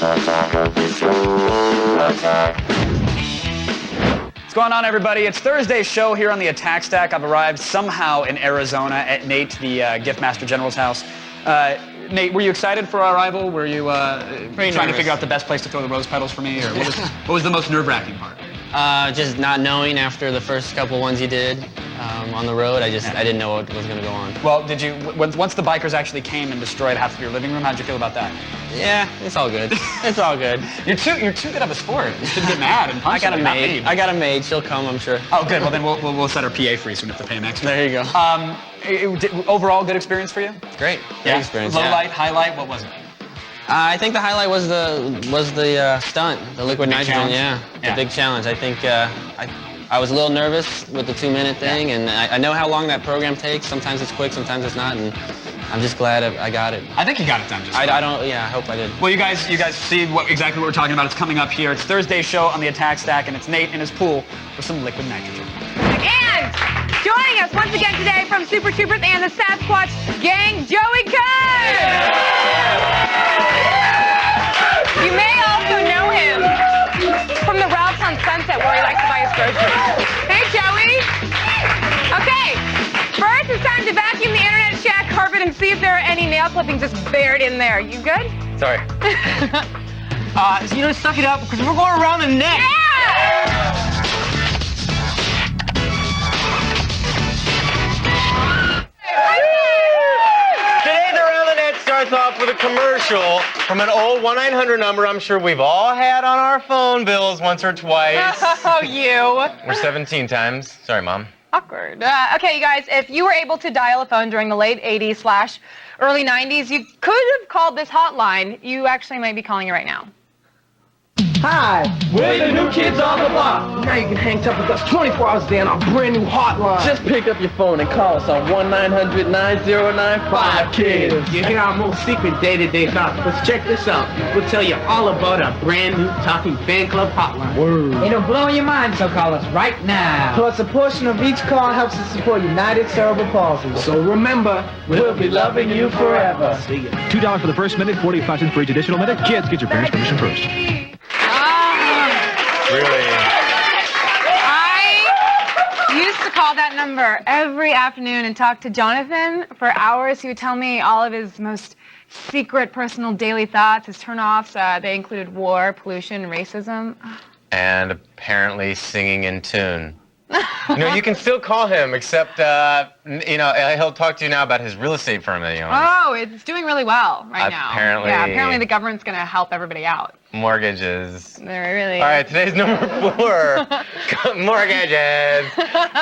What's going on, everybody? It's Thursday's show here on the Attack Stack. I've arrived somehow in Arizona at Nate, the Giftmaster General's house. Nate, were you excited for our arrival? Were you trying to figure out the best place to throw the rose petals for me? Or what was the most nerve-wracking part? Just not knowing after the first couple ones you did on the road. I didn't know what was going to go on. Well, did you, once the bikers actually came and destroyed half of your living room, how'd you feel about that? Yeah, it's all good. It's all good. You're too good of a sport. You shouldn't get mad and punch I got a somebody, maid. I got a maid. She'll come, I'm sure. Oh, good. Well, then we'll set our PA free so we don't have to pay him extra. There you go. Overall, good experience for you? Great. Great experience. Low light, highlight, what was it? I think the highlight was the stunt, the liquid nitrogen. Challenge? The big challenge. I think I was a little nervous with the 2-minute thing, and I know how long that program takes. Sometimes it's quick, sometimes it's not, and I'm just glad I got it. I think you got it done just fine. I hope I did. Well, you guys see exactly what we're talking about. It's coming up here. It's Thursday's show on the Attack Stack, and it's Nate in his pool with some liquid nitrogen. And joining us once again today from Super Troopers and the Sasquatch Gang, Joey Kerr! You may also know him from the Ralph's on Sunset where he likes to buy his groceries. Hey, Joey! Okay, first it's time to vacuum the internet shack carpet and see if there are any nail clippings just buried in there. You good? Sorry. So you know, suck it up because we're going around the net. Yeah! Today's Around the Net starts off with a commercial from an old 1-900 number I'm sure we've all had on our phone bills once or twice. Oh, you. Or 17 times. Sorry, Mom. Awkward. Okay, you guys, if you were able to dial a phone during the late 80s / early 90s, you could have called this hotline. You actually might be calling it right now. Hi, we're the new kids on the block. Now you can hang tough with us 24 hours a day on our brand new hotline. Just pick up your phone and call us on 1-900-9095 kids. You hear our most secret day-to-day thoughts. Let's check this out. We'll tell you all about our brand new Talking Fan Club hotline. Word. It'll blow your mind, so call us right now. Plus, a portion of each call helps us support United Cerebral Palsy. So remember, we'll be loving you forever. See ya. $2 for the first minute, 45 cents for each additional minute. Kids, get your parents' permission first. Really? I used to call that number every afternoon and talk to Jonathan for hours. He would tell me all of his most secret personal daily thoughts, his turn-offs. They included war, pollution, racism. And apparently singing in tune. You know, you can still call him, except, you know, he'll talk to you now about his real estate firm that he owns. Oh, it's doing really well right now. Apparently the government's going to help everybody out. Mortgages. They're really... All right, today's number 4. Mortgages.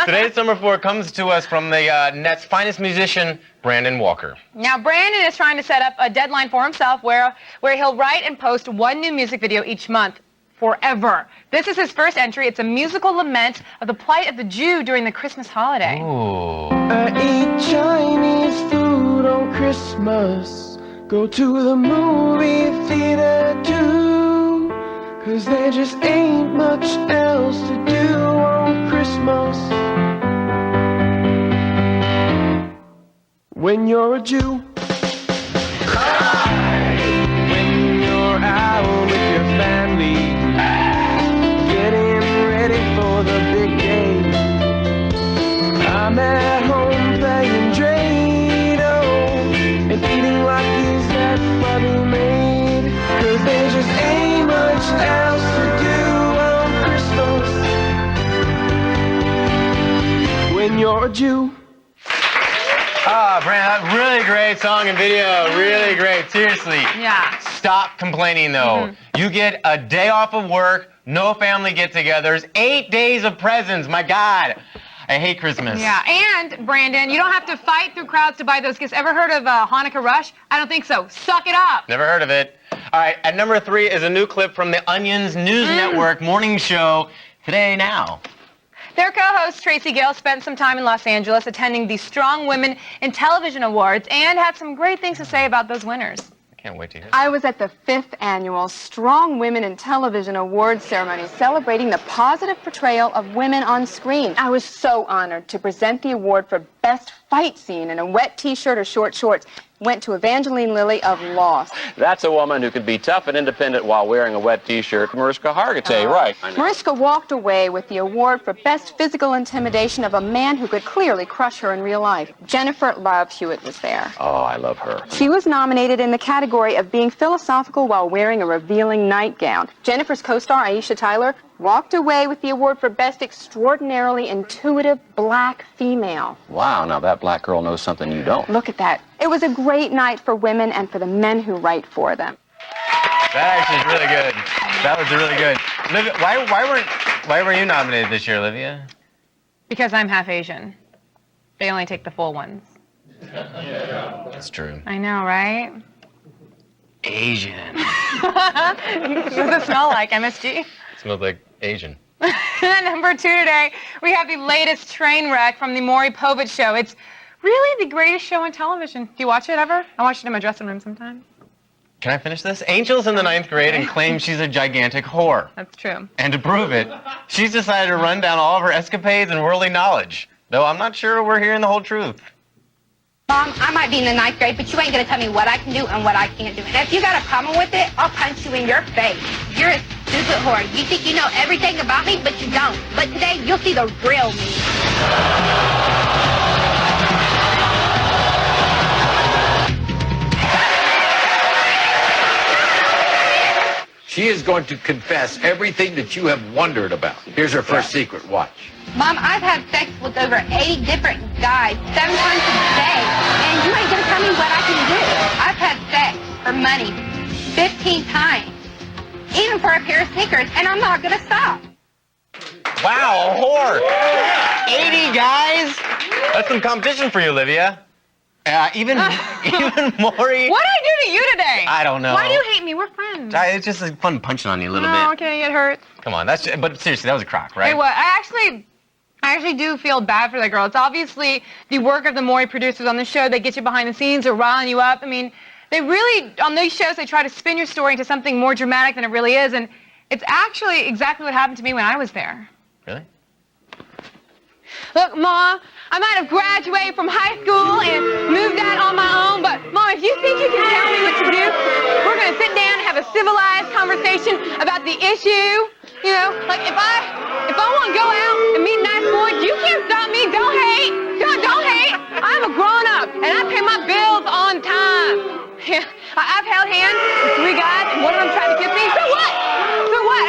Today's number 4 comes to us from the Net's finest musician, Brandon Walker. Now, Brandon is trying to set up a deadline for himself where he'll write and post one new music video each month. Forever. This is his first entry. It's a musical lament of the plight of the Jew during the Christmas holiday. Ooh. I eat Chinese food on Christmas. Go to the movie theater too. 'Cause there just ain't much else to do on Christmas. When you're a Jew. When you're out with your family. Getting ready for the big day. I'm at home playing Drano and eating Rockies that Bobby made. 'Cause there just ain't much else to do on Christmas. When you're a Jew. Ah, Brandon, really great song and video. Really great. Seriously. Yeah. Stop complaining, though. You get a day off of work, no family get-togethers, 8 days of presents. My God. I hate Christmas. Yeah, and, Brandon, you don't have to fight through crowds to buy those gifts. Ever heard of Hanukkah Rush? I don't think so. Suck it up. Never heard of it. All right, at number 3 is a new clip from the Onion's News Network morning show, Today Now. Their co-host, Tracy Gale, spent some time in Los Angeles attending the Strong Women in Television Awards and had some great things to say about those winners. Can't wait to hear. I was at the 5th annual Strong Women in Television Awards ceremony celebrating the positive portrayal of women on screen. I was so honored to present the award for Best Fight Scene in a Wet T-Shirt or Short Shorts went to Evangeline Lilly of Lost. That's a woman who could be tough and independent while wearing a wet T-shirt. Mariska Hargitay, right. Mariska walked away with the award for Best Physical Intimidation of a man who could clearly crush her in real life. Jennifer Love Hewitt was there. Oh, I love her. She was nominated in the category of being philosophical while wearing a revealing nightgown. Jennifer's co-star, Aisha Tyler, walked away with the award for Best Extraordinarily Intuitive Black Female. Wow, now that black girl knows something you don't. Look at that. It was a great night for women and for the men who write for them. That actually is really good. That was really good. Olivia, why weren't you nominated this year, Olivia? Because I'm half Asian. They only take the full ones. That's true. I know, right? Asian. What does it smell like, MSG? Smells like Asian. Number 2 today, we have the latest train wreck from the Maury Povich show. It's really the greatest show on television. Do you watch it ever? I watch it in my dressing room sometimes. Can I finish this? Angel's in the 9th grade and claims she's a gigantic whore. That's true. And to prove it, she's decided to run down all of her escapades and worldly knowledge. Though I'm not sure we're hearing the whole truth. Mom, I might be in the 9th grade, but you ain't gonna tell me what I can do and what I can't do. And if you got a problem with it, I'll punch you in your face. You're a stupid whore. You think you know everything about me, but you don't. But today, you'll see the real me. She is going to confess everything that you have wondered about. Here's her first secret. Watch. Mom, I've had sex with over 80 different guys 7 times a day, and you ain't gonna tell me what I can do. I've had sex for money 15 times, even for a pair of sneakers, and I'm not gonna stop. Wow, a whore! 80 guys? That's some competition for you, Olivia. Even Maury. What did I do to you today? I don't know. Why do you hate me? We're friends. It's just like fun punching on you a little No, bit. okay, it hurts. Come on, but seriously, that was a crock, right? Hey, what? I actually do feel bad for that girl. It's obviously the work of the Maury producers on the show. They get you behind the scenes or riling you up. I mean, they really, on these shows, they try to spin your story into something more dramatic than it really is. And it's actually exactly what happened to me when I was there. Really? Look, Ma, I might have graduated from high school and moved out on my own, but Mom, if you think you can tell me what to do, we're going to sit down and have a civilized conversation about the issue. You know, like if I want to go out and meet nice boys, you can't stop me. Don't hate. Don't hate. I'm a grown-up, and I pay my bills on time. Yeah, I've held hands with 3 guys, and one of them tried to kiss me. So what? So what?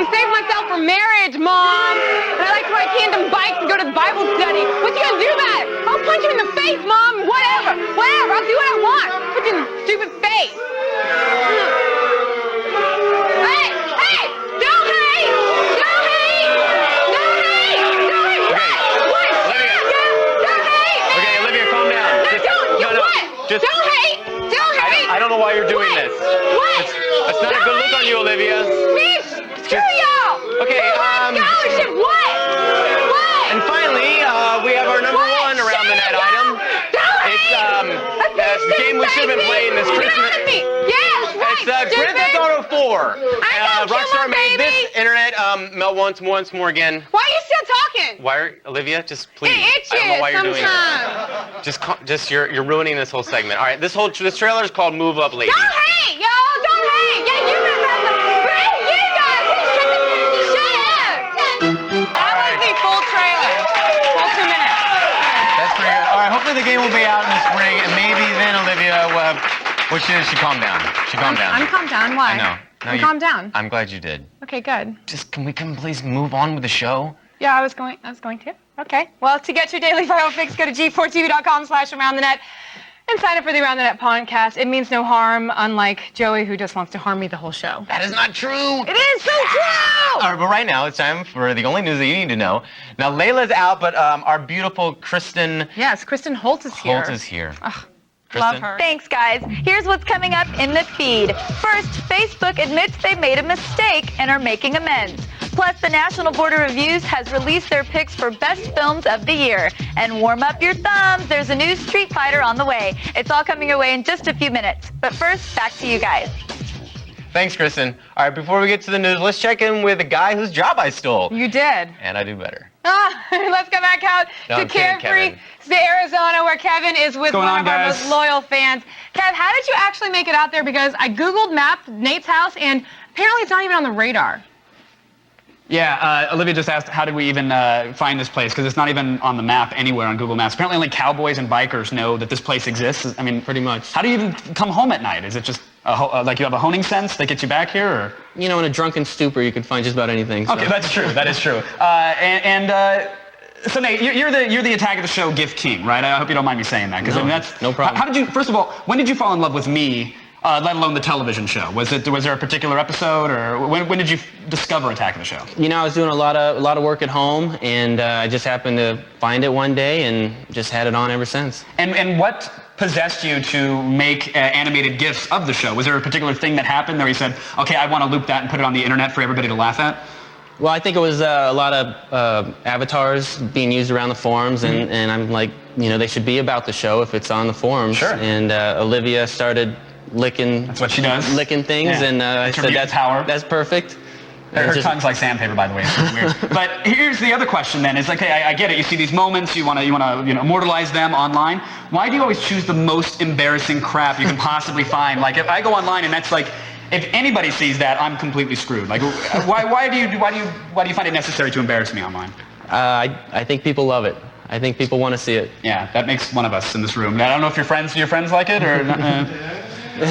I'm saving myself for marriage, Mom. And I like to ride tandem bikes and go to Bible study. What you gonna do about it? I'll punch you in the face, Mom. Whatever. I'll do what I want. Put you in the stupid face. Hey! Don't hate! Don't hate! Don't hate! Don't hate! What? Olivia. Don't hate! Okay, Olivia, calm down. Don't hate! Don't hate! I don't know why you're doing What? this. What? That's not a good look on you, Olivia. Screw y'all! Okay, Scholarship, what? And finally, we have our number 1 around the net item. It's the game we should have been playing this Christmas. Yes, right. It's Grand Theft Auto 4. I know, Rockstar come on, made baby. this internet melt once more again. Why are you still talking? Why are Olivia? Just please. It I don't know why you're itches doing this. sometimes. You're ruining this whole segment. All right, this trailer is called Move Up Lady. Don't hate, y'all. Don't hate. Yeah, you remember. Right? You guys. Shut up. That was the full trailer. Full 2 minutes. That's pretty good. All right, hopefully the game will be out in the spring, and maybe then Olivia will have. Well, she calmed down. She calmed down. I'm calmed down. Why? I know. No, Calm down. I'm glad you did. Okay, good. Just can we please move on with the show? Yeah, I was going to. Okay. Well, to get your daily viral fix, go to g4tv.com/AroundTheNet and sign up for the Around the Net podcast. It means no harm, unlike Joey, who just wants to harm me the whole show. That is not true. It is so true! All right, but right now it's time for the only news that you need to know. Now, Layla's out, but our beautiful Kristen Yes, Kristen Holt is here. Holt is here. Ugh, Kristen? love her. Thanks, guys. Here's what's coming up in the feed. First, Facebook admits they made a mistake and are making amends. Plus, the National Board of Reviews has released their picks for best films of the year. And warm up your thumbs, there's a new Street Fighter on the way. It's all coming your way in just a few minutes. But first, back to you guys. Thanks, Kristen. All right, before we get to the news, let's check in with the guy whose job I stole. You did. And I do better. Let's go back out No, to I'm kidding, Carefree, Kevin. to Arizona, where Kevin is with going one on, of our guys? most loyal fans. Kev, how did you actually make it out there? Because I Googled mapped Nate's house, and apparently it's not even on the radar. Yeah, Olivia just asked, how did we even find this place? Because it's not even on the map anywhere on Google Maps. Apparently only cowboys and bikers know that this place exists. I mean, Pretty much. how do you even come home at night? Is it just like you have a honing sense that gets you back here? Or? You know, in a drunken stupor, you could find just about anything. So. Okay, that's true. That is true. So Nate, you're the Attack of the Show gift king, right? I hope you don't mind me saying that, because No, I mean, that's no problem. How did you? First of all, when did you fall in love with me? Let alone the television show. Was there a particular episode, or when did you discover Attack of the Show? You know, I was doing a lot of work at home, and I just happened to find it one day, and just had it on ever since. And what possessed you to make animated GIFs of the show? Was there a particular thing that happened where you said, okay, I want to loop that and put it on the internet for everybody to laugh at? Well, I think it was a lot of avatars being used around the forums, and I'm like, you know, they should be about the show if it's on the forums. Sure. And Olivia started licking. That's what she does. Licking things, Yeah. and I It's her said mutant that's power. That's perfect. Her Just- tongue's like sandpaper, by the way. It's really weird. But here's the other question then. Is okay, I get it. You see these moments, you want to immortalize them online. Why do you always choose the most embarrassing crap you can possibly find? Like if I go online and that's like, if anybody sees that, I'm completely screwed. Like why do you find it necessary to embarrass me online? I think people love it. I think people want to see it. Yeah, that makes one of us in this room. I don't know if your friends like it or.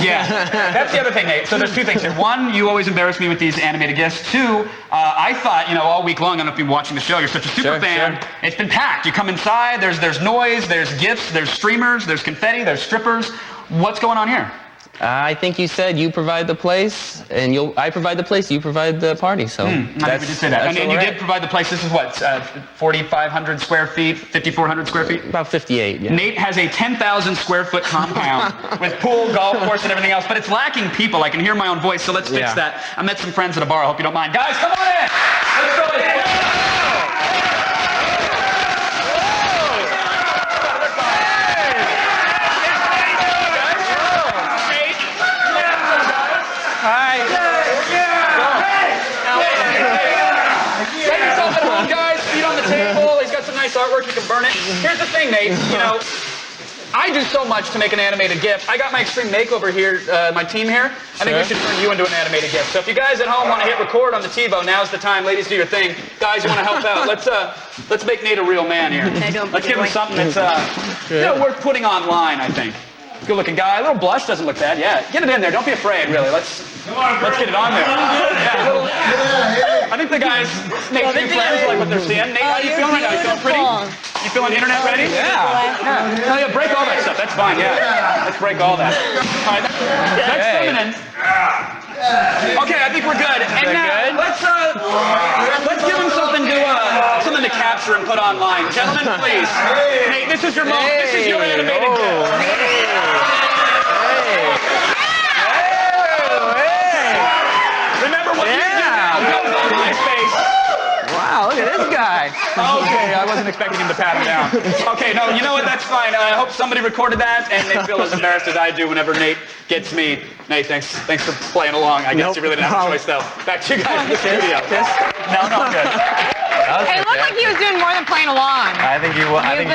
Yeah, that's the other thing, Nate. So there's two things here. One, you always embarrass me with these animated GIFs. Two, I thought, all week long, I don't know if you've been watching the show, you're such a super fan. Sure. It's been packed. You come inside, there's noise, there's GIFs, there's streamers, there's confetti, there's strippers. What's going on here? I think you said you provide the place, and I provide the place, you provide the party. So I think we did say that. And you did provide the place. This is what, 4,500 square feet, 5,400 square feet? About 58, yeah. Nate has a 10,000 square foot compound with pool, golf course, and everything else, but it's lacking people. I can hear my own voice, so let's fix that. I met some friends at a bar. I hope you don't mind. Guys, come on in. Let's go. Artwork, you can burn it. Here's the thing, Nate. I do so much to make an animated GIF. I got my Extreme Makeover here, my team here. I think we should turn you into an animated GIF. So if you guys at home want to hit record on the TiVo, now's the time. Ladies, do your thing. Guys, you want to help out? Let's make Nate a real man here. Let's give him something that's worth putting online, I think. Good looking guy. A little blush doesn't look bad. Yeah, get it in there. Don't be afraid, really. Let's get it on there. Yeah, I think the guys, Nate's new friends like what they're seeing. Nate, how you feeling right now? You feeling pretty? You feeling internet ready? Yeah. No, yeah, break all that stuff. That's fine, yeah. Let's break all that. All right, next feminine. Okay, I think we're good. And now, let's give him something to capture and put online. Gentlemen, please. Nate, this is your moment. This is your animated GIF. Remember what you do now goes on my face. Wow, look at this guy. Okay, I wasn't expecting him to pat him down. Okay, no, you know what? That's fine. I hope somebody recorded that and they feel as embarrassed as I do whenever Nate gets me. Nate, thanks for playing along. I guess you really didn't have a choice, though. Back to you guys in the studio. No, good. Hey, it looked like he was doing more than playing along. I think you was. Hey.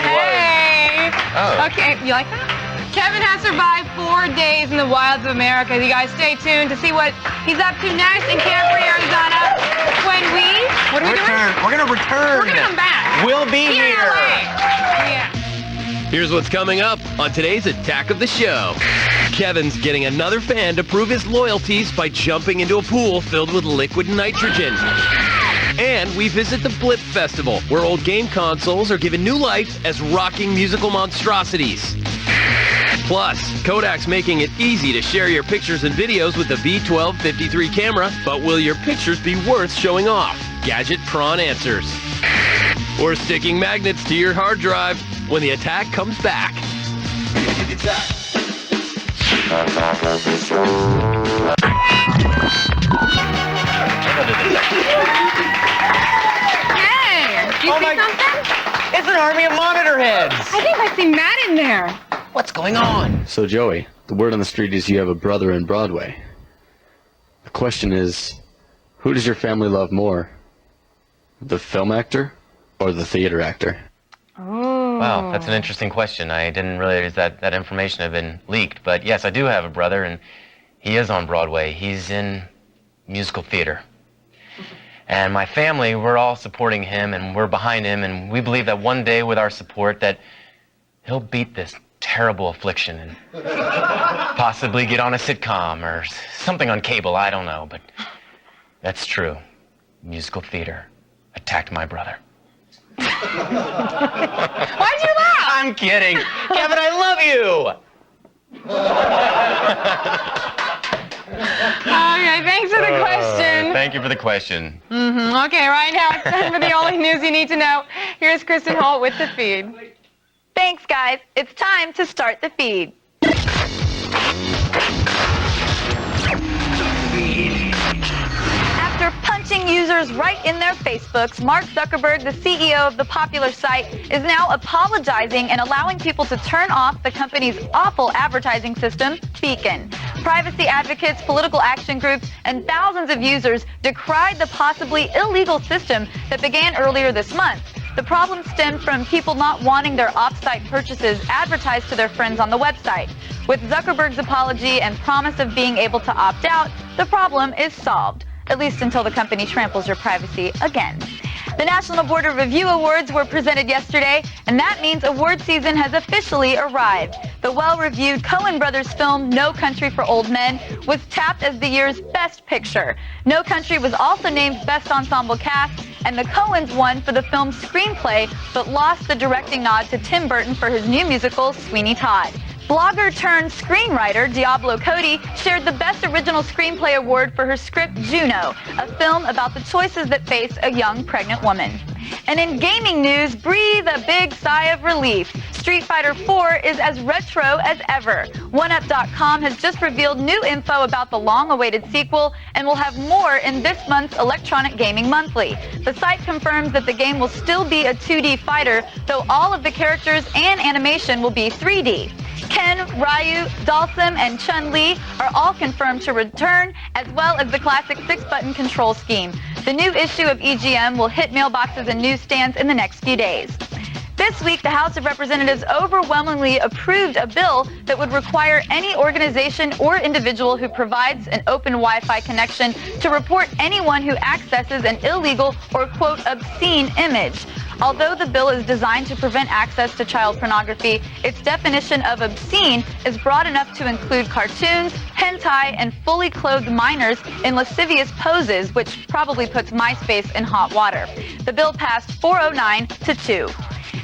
Oh. Okay, you like that? Kevin has survived 4 days in the wilds of America. You guys stay tuned to see what he's up to next in Carefree, Arizona. When what are we doing? We're gonna return. We're gonna come back. We'll be here. Yeah. Here's what's coming up on today's Attack of the Show. Kevin's getting another fan to prove his loyalties by jumping into a pool filled with liquid nitrogen. And we visit the Blip Festival, where old game consoles are given new life as rocking musical monstrosities. Plus, Kodak's making it easy to share your pictures and videos with the V1253 camera, but will your pictures be worth showing off? Gadget Prawn answers. Or sticking magnets to your hard drive when the attack comes back. Hey, do you see something? It's an army of monitor heads. I think I see Matt in there. What's going on? So Joey, the word on the street is you have a brother in Broadway. The question is, who does your family love more? The film actor or the theater actor? Oh. Wow, that's an interesting question. I didn't realize that information had been leaked. But yes, I do have a brother, and he is on Broadway. He's in musical theater. And my family, we're all supporting him, and we're behind him, and we believe that one day with our support that he'll beat this terrible affliction and possibly get on a sitcom or something on cable, I don't know, but that's true. Musical theater attacked my brother. Why'd you laugh? I'm kidding. Kevin, I love you. Okay, thanks for the question. Thank you for the question. Okay, right now it's time for the only news you need to know. Here's Kristen Holt with the feed. Thanks, guys. It's time to start the feed. After punching users right in their Facebooks, Mark Zuckerberg, the CEO of the popular site, is now apologizing and allowing people to turn off the company's awful advertising system, Beacon. Privacy advocates, political action groups, and thousands of users decried the possibly illegal system that began earlier this month. The problem stemmed from people not wanting their off-site purchases advertised to their friends on the website. With Zuckerberg's apology and promise of being able to opt out, the problem is solved, at least until the company tramples your privacy again. The National Board of Review Awards were presented yesterday, and that means award season has officially arrived. The well-reviewed Coen Brothers film No Country for Old Men was tapped as the year's Best Picture. No Country was also named Best Ensemble Cast, and the Coens won for the film's screenplay, but lost the directing nod to Tim Burton for his new musical, Sweeney Todd. Blogger-turned-screenwriter Diablo Cody shared the Best Original Screenplay award for her script Juno, a film about the choices that face a young pregnant woman. And in gaming news, breathe a big sigh of relief. Street Fighter IV is as retro as ever. OneUp.com has just revealed new info about the long-awaited sequel and will have more in this month's Electronic Gaming Monthly. The site confirms that the game will still be a 2D fighter, though all of the characters and animation will be 3D. Ken, Ryu, Dalsim, and Chun-Li are all confirmed to return, as well as the classic 6-button control scheme. The new issue of EGM will hit mailboxes and newsstands in the next few days. This week, the House of Representatives overwhelmingly approved a bill that would require any organization or individual who provides an open Wi-Fi connection to report anyone who accesses an illegal or, quote, obscene image. Although the bill is designed to prevent access to child pornography, its definition of obscene is broad enough to include cartoons, hentai, and fully clothed minors in lascivious poses, which probably puts MySpace in hot water. The bill passed 409 to 2.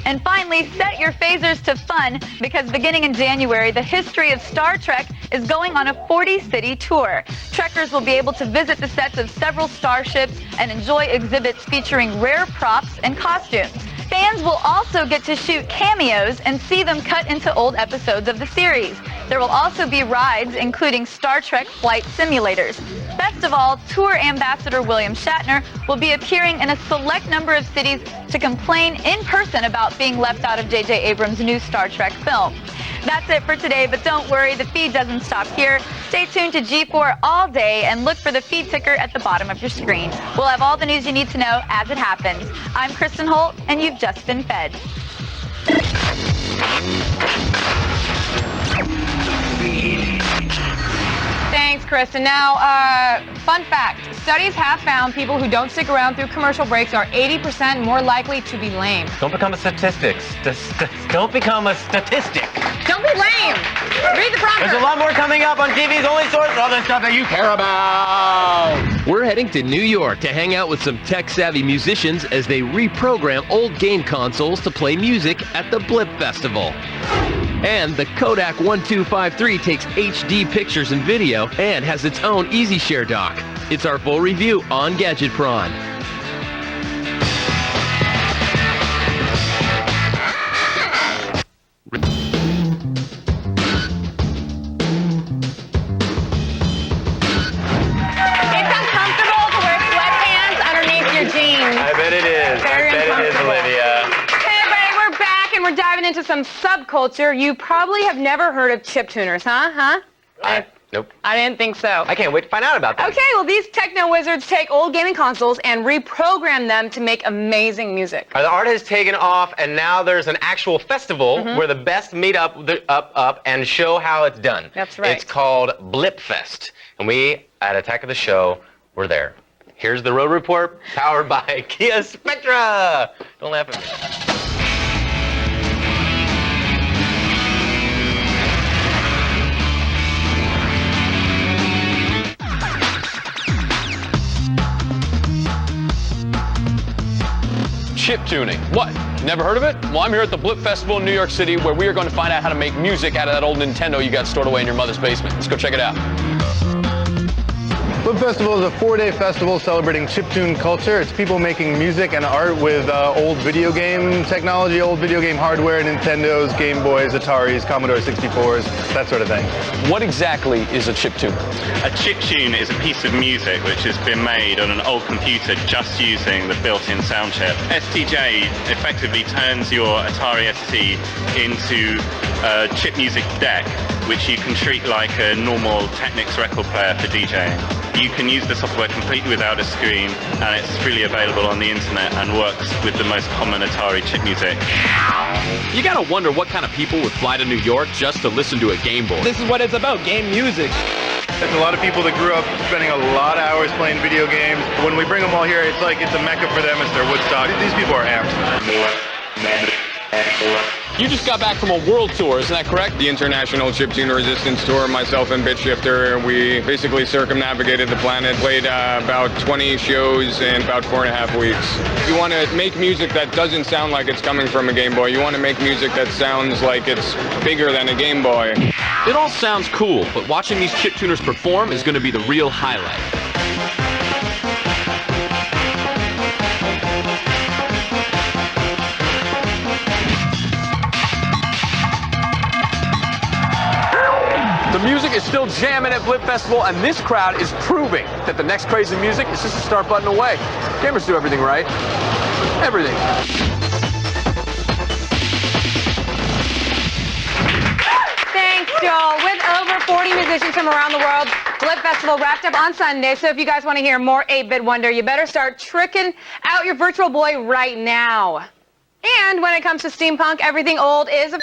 And finally, set your phasers to fun, because beginning in January, the history of Star Trek is going on a 40-city tour. Trekkers will be able to visit the sets of several starships and enjoy exhibits featuring rare props and costumes. Fans will also get to shoot cameos and see them cut into old episodes of the series. There will also be rides, including Star Trek flight simulators. Best of all, tour ambassador William Shatner will be appearing in a select number of cities to complain in person about being left out of J.J. Abrams' new Star Trek film. That's it for today, but don't worry, the feed doesn't stop here. Stay tuned to G4 all day and look for the feed ticker at the bottom of your screen. We'll have all the news you need to know as it happens. I'm Kristen Holt, and you've just been fed. Thanks, Kristen. Now, fun fact. Studies have found people who don't stick around through commercial breaks are 80% more likely to be lame. Don't become a statistic. Don't become a statistic. Don't be lame. Read the prompter. There's a lot more coming up on TV's only source for all the stuff that you care about. We're heading to New York to hang out with some tech-savvy musicians as they reprogram old game consoles to play music at the Blip Festival. And the Kodak 1253 takes HD pictures and video and has its own EasyShare dock. It's our full review on Gadgetpron. It's uncomfortable to wear sweatpants underneath your jeans. I bet it is. Very I bet it is, uncomfortable. Olivia. Hey, everybody, we're back, and we're diving into some subculture. You probably have never heard of chiptuners, huh? Nope. I didn't think so. I can't wait to find out about that. Okay, well, these techno wizards take old gaming consoles and reprogram them to make amazing music. The art has taken off, and now there's an actual festival where the best meet up and show how it's done. That's right. It's called Blipfest, and we at Attack of the Show were there. Here's the road report, powered by Kia Spectra. Don't laugh at me. Chip tuning. What? Never heard of it? Well, I'm here at the Blip Festival in New York City, where we are going to find out how to make music out of that old Nintendo you got stored away in your mother's basement. Let's go check it out. Blip Festival is a 4-day festival celebrating chiptune culture. It's people making music and art with old video game technology, old video game hardware, Nintendos, Game Boys, Ataris, Commodore 64s, that sort of thing. What exactly is a chiptune? A chiptune is a piece of music which has been made on an old computer just using the built-in sound chip. STJ effectively turns your Atari ST into a chip music deck, which you can treat like a normal Technics record player for DJing. You can use the software completely without a screen, and it's freely available on the internet and works with the most common Atari chip music. You gotta wonder what kind of people would fly to New York just to listen to a Game Boy. This is what it's about, game music. There's a lot of people that grew up spending a lot of hours playing video games. When we bring them all here, it's like it's a mecca for them. It's their Woodstock. These people are amped. You just got back from a world tour, isn't that correct? The International Chiptune Resistance Tour, myself and BitShifter, we basically circumnavigated the planet, played about 20 shows in about 4.5 weeks. You want to make music that doesn't sound like it's coming from a Game Boy. You want to make music that sounds like it's bigger than a Game Boy. It all sounds cool, but watching these chiptuners perform is going to be the real highlight. The music is still jamming at Blip Festival, and this crowd is proving that the next crazy music is just a start button away. Gamers do everything right. Everything. Thanks, Joel. With over 40 musicians from around the world, Blip Festival wrapped up on Sunday, so if you guys want to hear more 8-Bit Wonder, you better start tricking out your Virtual Boy right now. And when it comes to steampunk, everything old is...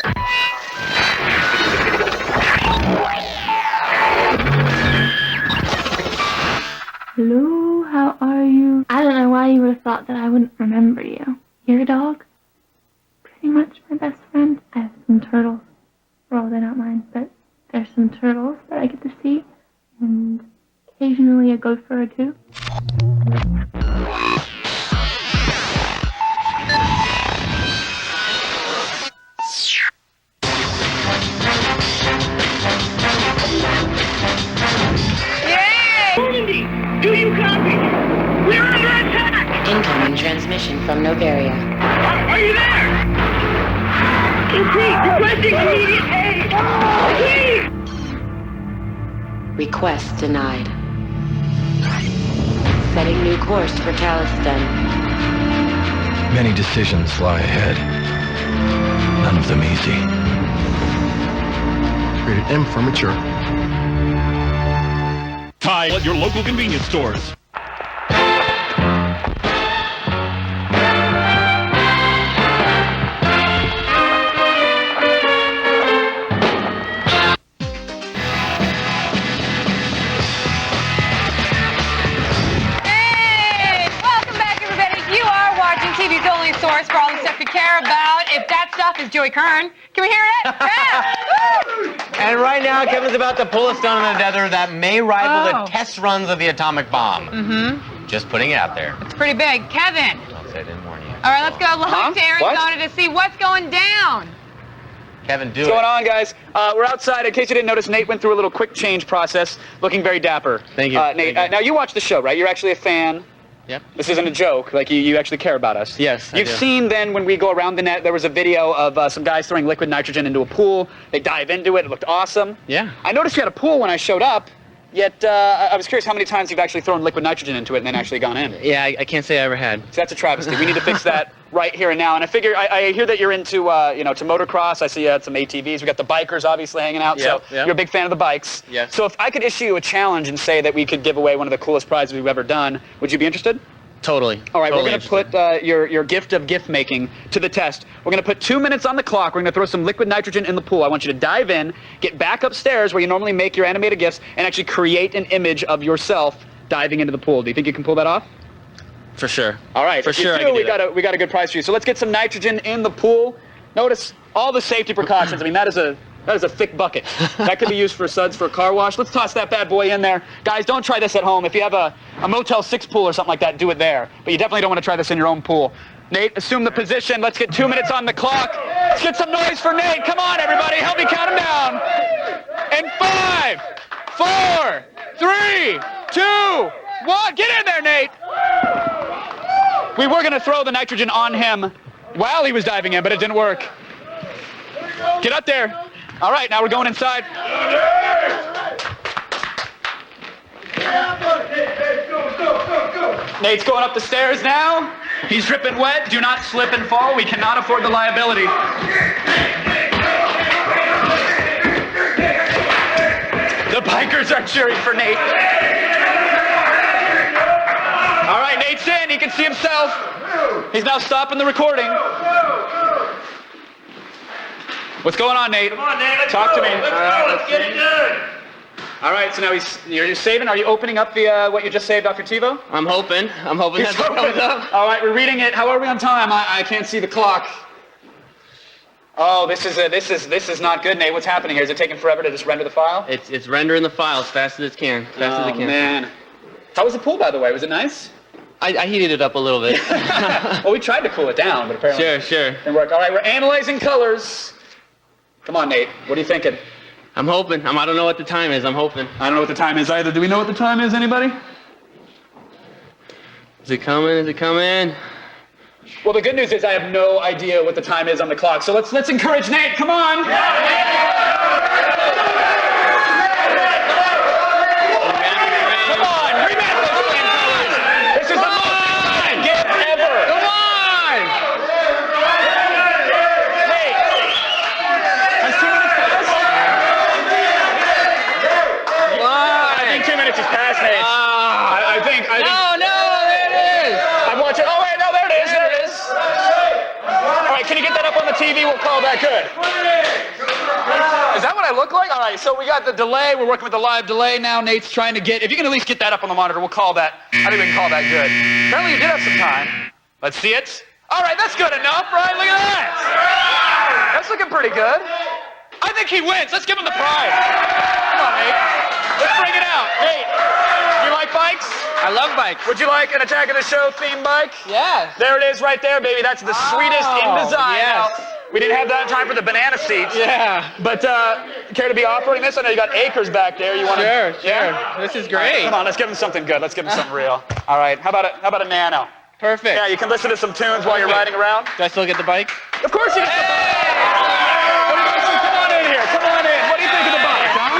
Hello, how are you? I don't know why you would have thought that I wouldn't remember you. Your dog? Pretty much my best friend. I have some turtles. Well, they're not mine, but there's some turtles that I get to see, and occasionally a gopher or two. Do you copy? We're under attack! Incoming transmission from Novaria. Are you there? Requesting immediate aid! Please! Request denied. Setting new course for Talistan. Many decisions lie ahead. None of them easy. Rated M for mature. Tide at your local convenience stores. TV's only source for all the stuff you care about. If that stuff is Joey Kern, can we hear it? Yeah! And right now, Kevin's about to pull a stone on the tether that may rival the test runs of the atomic bomb. Mm-hmm. Just putting it out there. It's pretty big. Kevin. I'll say I didn't warn you. All right, let's go along to Arizona to see what's going down. Kevin, do What's going on, guys? We're outside. In case you didn't notice, Nate went through a little quick change process, looking very dapper. Thank you. Nate, now you watch the show, right? You're actually a fan. Yep. This isn't a joke. Like, you actually care about us. Yes, You've seen then when we go around the net, there was a video of some guys throwing liquid nitrogen into a pool. They dive into it. It looked awesome. Yeah. I noticed you had a pool when I showed up. Yet, I was curious how many times you've actually thrown liquid nitrogen into it and then actually gone in. Yeah, I can't say I ever had. So that's a travesty. We need to fix that right here and now. And I figure, I hear that you're into, to motocross. I see you had some ATVs. We got the bikers obviously hanging out. Yep, So yep. you're a big fan of the bikes. Yes. So if I could issue you a challenge and say that we could give away one of the coolest prizes we've ever done, would you be interested? Totally. All right, totally we're going to put your gift of gift making to the test. We're going to put 2 minutes on the clock. We're going to throw some liquid nitrogen in the pool. I want you to dive in, get back upstairs where you normally make your animated gifts, and actually create an image of yourself diving into the pool. Do you think you can pull that off? For sure. All right. For if you sure, do, I can do we got a good prize for you. So let's get some nitrogen in the pool. Notice all the safety precautions. I mean, that is a thick bucket. That could be used for suds for a car wash. Let's toss that bad boy in there. Guys, don't try this at home. If you have a Motel 6 pool or something like that, do it there. But you definitely don't want to try this in your own pool. Nate, assume the position. Let's get 2 minutes on the clock. Let's get some noise for Nate. Come on, everybody. Help me count him down. And 5, 4, 3, 2, 1. Get in there, Nate. We were going to throw the nitrogen on him while he was diving in, but it didn't work. Get up there. All right, now we're going inside. Nate's going up the stairs now. He's dripping wet. Do not slip and fall. We cannot afford the liability. The bikers are cheering for Nate. All right, Nate's in. He can see himself. He's now stopping the recording. What's going on, Nate? Come on, Nate. Let's Talk go. to me. Let's go. Let's get it done. All right, so now you're saving. Are you opening up the what you just saved off your TiVo? I'm hoping He's that's what comes up. All right, we're reading it. How are we on time? I can't see the clock. Oh, this is not good, Nate. What's happening here? Is it taking forever to just render the file? It's rendering the file as fast as it can. Fast as it can. Man. How was the pool, by the way? Was it nice? I heated it up a little bit. Well, we tried to cool it down, but apparently Sure. didn't work. All right, we're analyzing colors. Come on, Nate. What are you thinking? I'm hoping. I don't know what the time is. I'm hoping. I don't know what the time is either. Do we know what the time is, anybody? Is it coming? Is it coming? Well, the good news is I have no idea what the time is on the clock. So let's encourage Nate. Come on. Come on, remap those flame colors. This is the most exciting gift ever. Come on. Nate, has 2 minutes passed? I think 2 minutes has passed, Nate. I think. No, there it is. I'm watching. Oh wait, no, there it is. There it is. All right, can you get that up on the TV? We'll call that good. Is that what I look like? All right, so we got the delay. We're working with the live delay now. Nate's trying to get. If you can at least get that up on the monitor, we'll call that. I think we can call that good. Apparently, you did have some time. Let's see it. All right, that's good enough, right? Look at that. That's looking pretty good. I think he wins. Let's give him the prize. Come on, Nate. Let's bring it out. Nate, you like bikes? I love bikes. Would you like an Attack of the Show theme bike? Yeah. There it is right there, baby. That's the sweetest in design. Yes. Now, we didn't have that in time for the banana seats. Yeah. But care to be offering this? I know you got acres back there. You want to? Sure. Yeah? This is All right, great. come on, let's give him something good. Let's give him something real. All right. How about a Nano? Perfect. Yeah, you can listen to some tunes while you're riding around. Do I still get the bike? Of course you get the bike. What do you guys think? Come on in here. Come on in. What do you think of the bike, huh?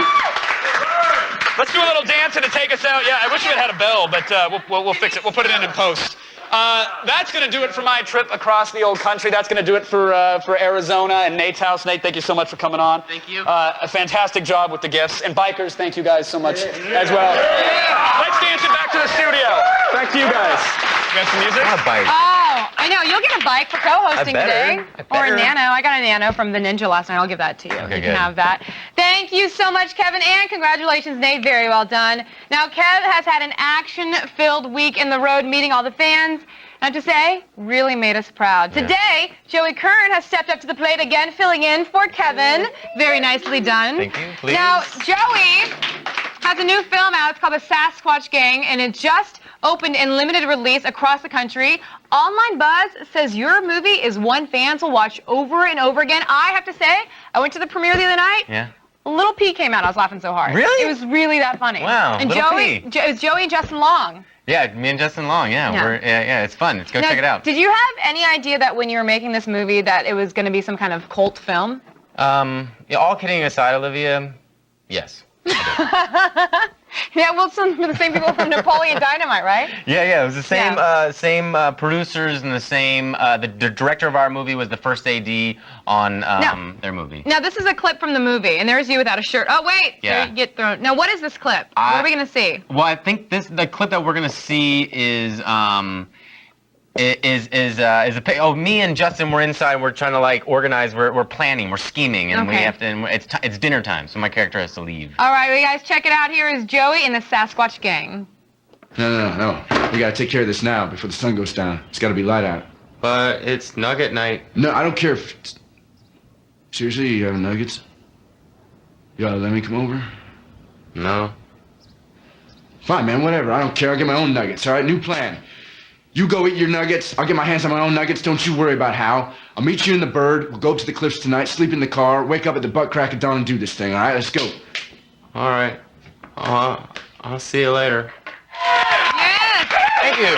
Let's do a little dance and to take us out. Yeah, I wish we had a bell, but we'll fix it. We'll put it in post. That's going to do it for my trip across the old country. That's going to do it for Arizona and Nate's house. Nate, thank you so much for coming on. Thank you. A fantastic job with the gifts. And bikers, thank you guys so much as well. Let's dance it back to the studio. Back to you guys. You got some music? Oh, I know. You'll get a bike for co-hosting today. Or a Nano. I got a Nano from the Ninja last night. I'll give that to you. Okay, you good. can have that. Thank you so much, Kevin, and congratulations, Nate. Very well done. Now, Kev has had an action-filled week in the road meeting all the fans. I have to say, really made us proud. Today, Joey Kern has stepped up to the plate again, filling in for Kevin. Very nicely done. Thank you. Please. Now, Joey has a new film out. It's called The Sasquatch Gang, and it just opened in limited release across the country. Online buzz says your movie is one fans will watch over and over again. I have to say, I went to the premiere the other night. Yeah. Little P came out. I was laughing so hard. Really? It was really that funny. Wow, And Little Joey, P. It was Joey and Justin Long. Yeah, me and Justin Long. Yeah, Yeah. it's fun. Let's go Now, check it out. Did you have any idea that when you were making this movie that it was going to be some kind of cult film? Yeah, all kidding aside, Olivia, yes. Yeah, well, some of the same people from Napoleon Dynamite, right? Yeah, it was the same producers and the same. The director of our movie was the first AD on their movie. Now, this is a clip from the movie, and there's you without a shirt. Oh, wait. Yeah. So you get thrown. Now, what is this clip? What are we going to see? Well, I think the clip that we're gonna see is me and Justin were inside. We're trying to like organize. We're planning. We're scheming, and we have to. And it's dinner time, so my character has to leave. All right, well, you guys, check it out. Here is Joey and the Sasquatch Gang. No. We gotta take care of this now before the sun goes down. It's gotta be light out. But it's nugget night. No, I don't care if... Seriously, you having nuggets? You gotta let me come over? No. Fine, man, whatever. I don't care. I'll get my own nuggets, all right? New plan. You go eat your nuggets. I'll get my hands on my own nuggets. Don't you worry about how. I'll meet you in the Bird. We'll go up to the cliffs tonight, sleep in the car, wake up at the butt crack of dawn and do this thing, all right? Let's go. All right. I'll see you later. Yes! Thank you.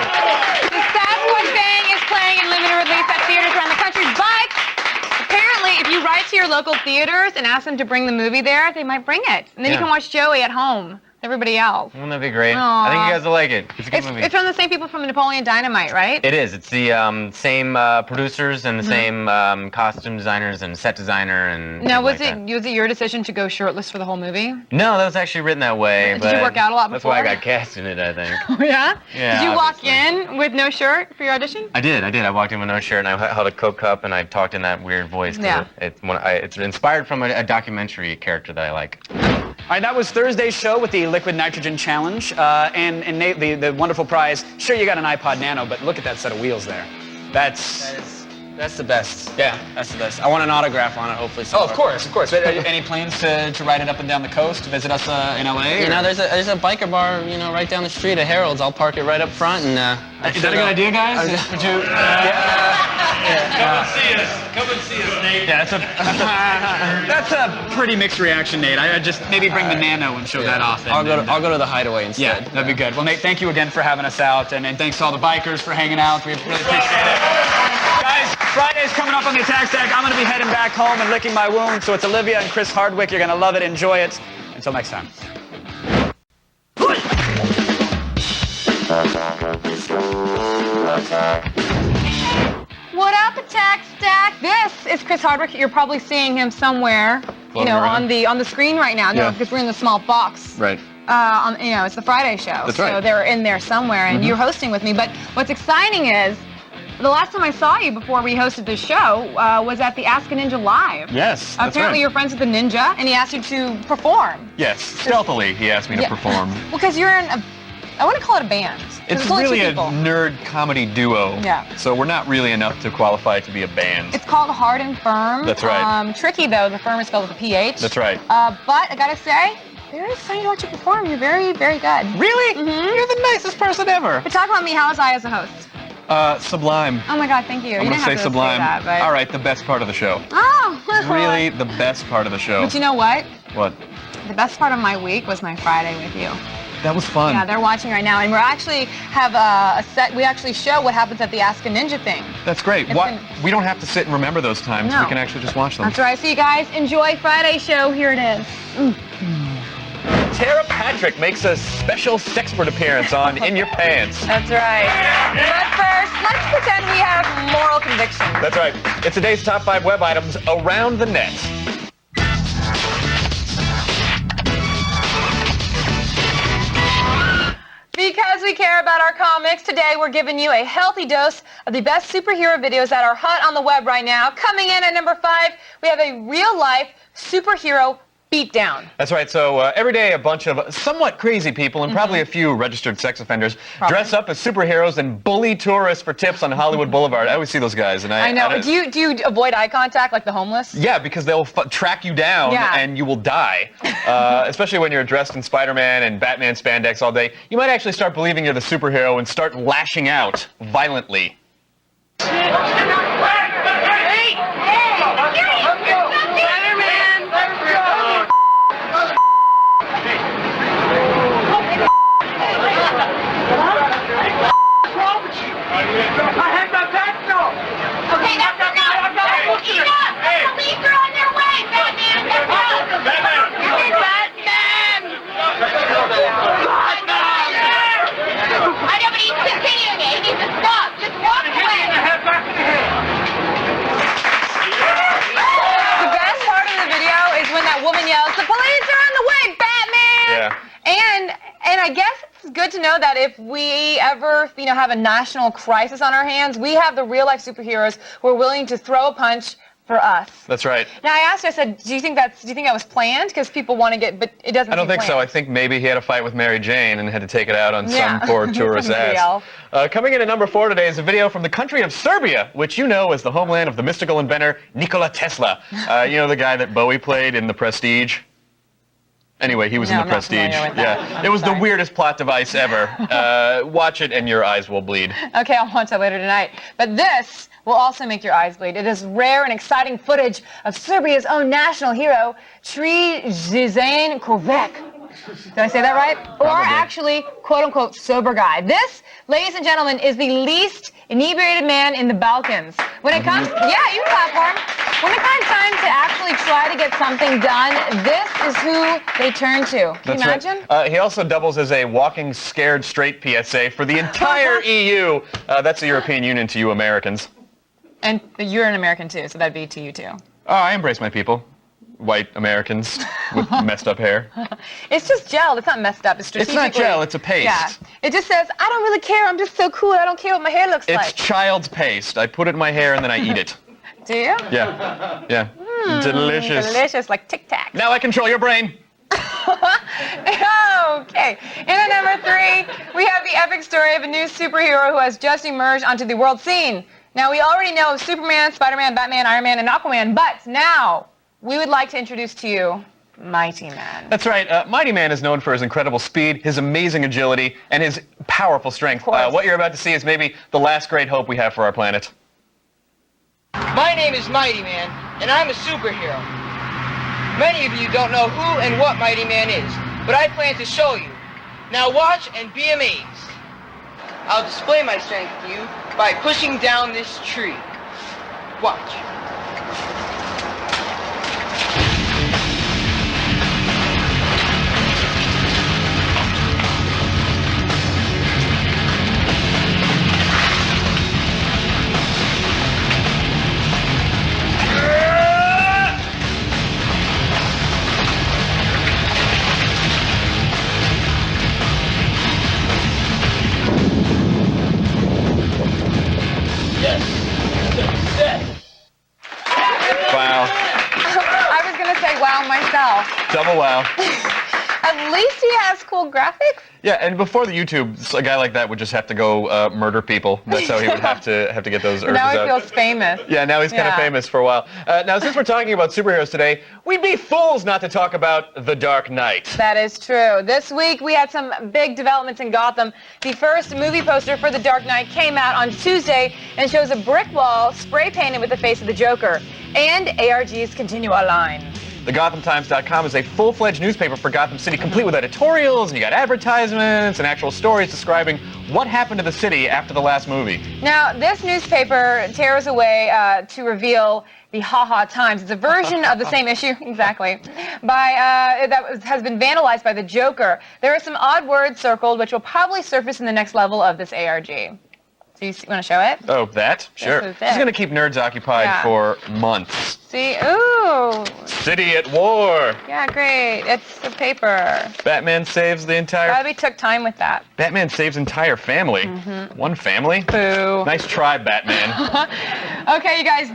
The Sasquatch Gang is playing in limited release at theaters around the country, but apparently if you write to your local theaters and ask them to bring the movie there, they might bring it. And then you can watch Joey at home. Everybody else. Wouldn't that be great? Aww. I think you guys will like it. It's a good movie. It's from the same people from Napoleon Dynamite, right? It is. It's the same producers and the same costume designers and set designer and. Now, was it your decision to go shirtless for the whole movie? No, that was actually written that way. Did you work out a lot That's before? why I got cast in it, I think. Oh, yeah? Yeah. Did you walk in with no shirt for your audition? I did. I walked in with no shirt and I held a Coke cup and I talked in that weird voice. Yeah. It's inspired from a documentary character that I like. All right, that was Thursday's show with the Liquid Nitrogen Challenge. And Nate, the wonderful prize. Sure, you got an iPod Nano, but look at that set of wheels there. That's the best. Yeah, that's the best. I want an autograph on it, hopefully. Oh, of course. Any plans to ride it up and down the coast, to visit us in LA? You know, there's a biker bar, right down the street at Harold's. I'll park it right up front and. Is that a good idea, guys? Would you? Come and see us, Nate. Yeah, that's a pretty mixed reaction, Nate. I just maybe bring the Nano and show that off. I'll go to the Hideaway instead. Yeah, that'd be good. Well, Nate, thank you again for having us out, and thanks to all the bikers for hanging out. We really appreciate it. Guys, Friday's coming up on the Attack Stack. I'm going to be heading back home and licking my wound, so it's Olivia and Chris Hardwick. You're going to love it. Enjoy it. Until next time. What up, Attack Stack? This is Chris Hardwick. You're probably seeing him somewhere, on the screen right now. No, because we're in the small box. Right. It's the Friday show. That's right. So they're in there somewhere, and you're hosting with me. But what's exciting is, the last time I saw you before we hosted this show was at the Ask a Ninja Live. Yes, that's Apparently right. you're friends with the ninja, and he asked you to perform. Yes, stealthily he asked me to perform. Well, because you're in I want to call it a band. It's only really two a people. nerd comedy duo. Yeah. So we're not really enough to qualify to be a band. It's called Hard and Firm. That's right. Tricky, though. The firm is spelled with a PH. That's right. But I gotta say, very excited to watch you perform. You're very, very good. Really? Mm-hmm. You're the nicest person ever. But talk about me. How was I as a host? Sublime. Oh my God, thank you. I'm You going didn't to have say to sublime. Say that, but... All right, the best part of the show. Oh. Really the best part of the show. But you know what? What? The best part of my week was my Friday with you. That was fun. Yeah, they're watching right now, and we actually have a set. We actually show what happens at the Ask a Ninja thing. That's great. We don't have to sit and remember those times. No. We can actually just watch them. That's right. So you guys enjoy Friday show. Here it is. Tara Patrick makes a special sexpert appearance on In Your Pants. That's right. But first, let's pretend we have moral conviction. That's right. It's today's top 5 web items around the net. Because we care about our comics, today we're giving you a healthy dose of the best superhero videos that are hot on the web right now. Coming in at number 5, we have a real-life superhero beatdown. That's right. So every day a bunch of somewhat crazy people and probably a few registered sex offenders dress up as superheroes and bully tourists for tips on Hollywood Boulevard. I always see those guys. And I know. Do you avoid eye contact like the homeless? Yeah, because they'll track you down and you will die. Especially when you're dressed in Spider-Man and Batman spandex all day. You might actually start believing you're the superhero and start lashing out violently. I have my back now. Okay, that's enough. Enough. Police are on their way, Batman. Batman. guess it's good to know that if we ever, have a national crisis on our hands, we have the real-life superheroes who are willing to throw a punch for us. That's right. Now I asked you, I said, do you think that was planned? Because people want to get, but it doesn't. I don't think planned. so. I think maybe he had a fight with Mary Jane and had to take it out on some poor tourist ass. Coming in at number 4 today is a video from the country of Serbia, which you know is the homeland of the mystical inventor Nikola Tesla. You know the guy that Bowie played in The Prestige? Anyway, he was in The Prestige. Yeah, it was the weirdest plot device ever. Watch it and your eyes will bleed. Okay, I'll watch that later tonight. But this will also make your eyes bleed. It is rare and exciting footage of Serbia's own national hero, Zvezdan Kovac. Did I say that right? Probably. Or actually, quote-unquote, sober guy. This, ladies and gentlemen, is the least inebriated man in the Balkans. When it comes, you can clap for him. When it comes time to actually try to get something done, this is who they turn to. Can you imagine? Right. He also doubles as a walking scared straight PSA for the entire EU. That's the European Union to you Americans. And you're an American too, so that'd be to you too. Oh, I embrace my people. White Americans with messed up hair. It's just gel. It's not messed up. It's strategically. It's not gel. It's a paste. Yeah. It just says, I don't really care. I'm just so cool. I don't care what my hair looks like. It's child's paste. I put it in my hair and then I eat it. Do you? Yeah. Yeah. Delicious. Delicious, like Tic Tac. Now I control your brain. Okay. In at number 3, we have the epic story of a new superhero who has just emerged onto the world scene. Now, we already know of Superman, Spider-Man, Batman, Iron Man, and Aquaman, but now we would like to introduce to you Mighty Man. That's right. Mighty Man is known for his incredible speed, his amazing agility, and his powerful strength. What you're about to see is maybe the last great hope we have for our planet. My name is Mighty Man, and I'm a superhero. Many of you don't know who and what Mighty Man is, but I plan to show you. Now watch and be amazed. I'll display my strength to you by pushing down this tree. Watch. Wow. I was going to say wow myself. Double wow. At least he has cool graphics. Yeah, and before the YouTube, a guy like that would just have to go murder people. That's how he would have to get those urges out. Now he feels famous. Yeah, now he's kind of famous for a while. Now, since we're talking about superheroes today, we'd be fools not to talk about The Dark Knight. That is true. This week, we had some big developments in Gotham. The first movie poster for The Dark Knight came out on Tuesday and shows a brick wall spray-painted with the face of the Joker. And ARGs continue our line. TheGothamTimes.com is a full-fledged newspaper for Gotham City, complete with editorials, and you got advertisements and actual stories describing what happened to the city after the last movie. Now, this newspaper tears away to reveal the Ha-Ha Times. It's a version of the same issue, exactly, that has been vandalized by the Joker. There are some odd words circled, which will probably surface in the next level of this ARG. So you want to show it? Oh, that? Sure. This is going to keep nerds occupied for months. See? Ooh. City at war. Yeah, great. It's the paper. Batman saves the entire... Probably took time with that. Batman saves entire family. Mm-hmm. One family? Boo. Nice try, Batman. Okay, you guys,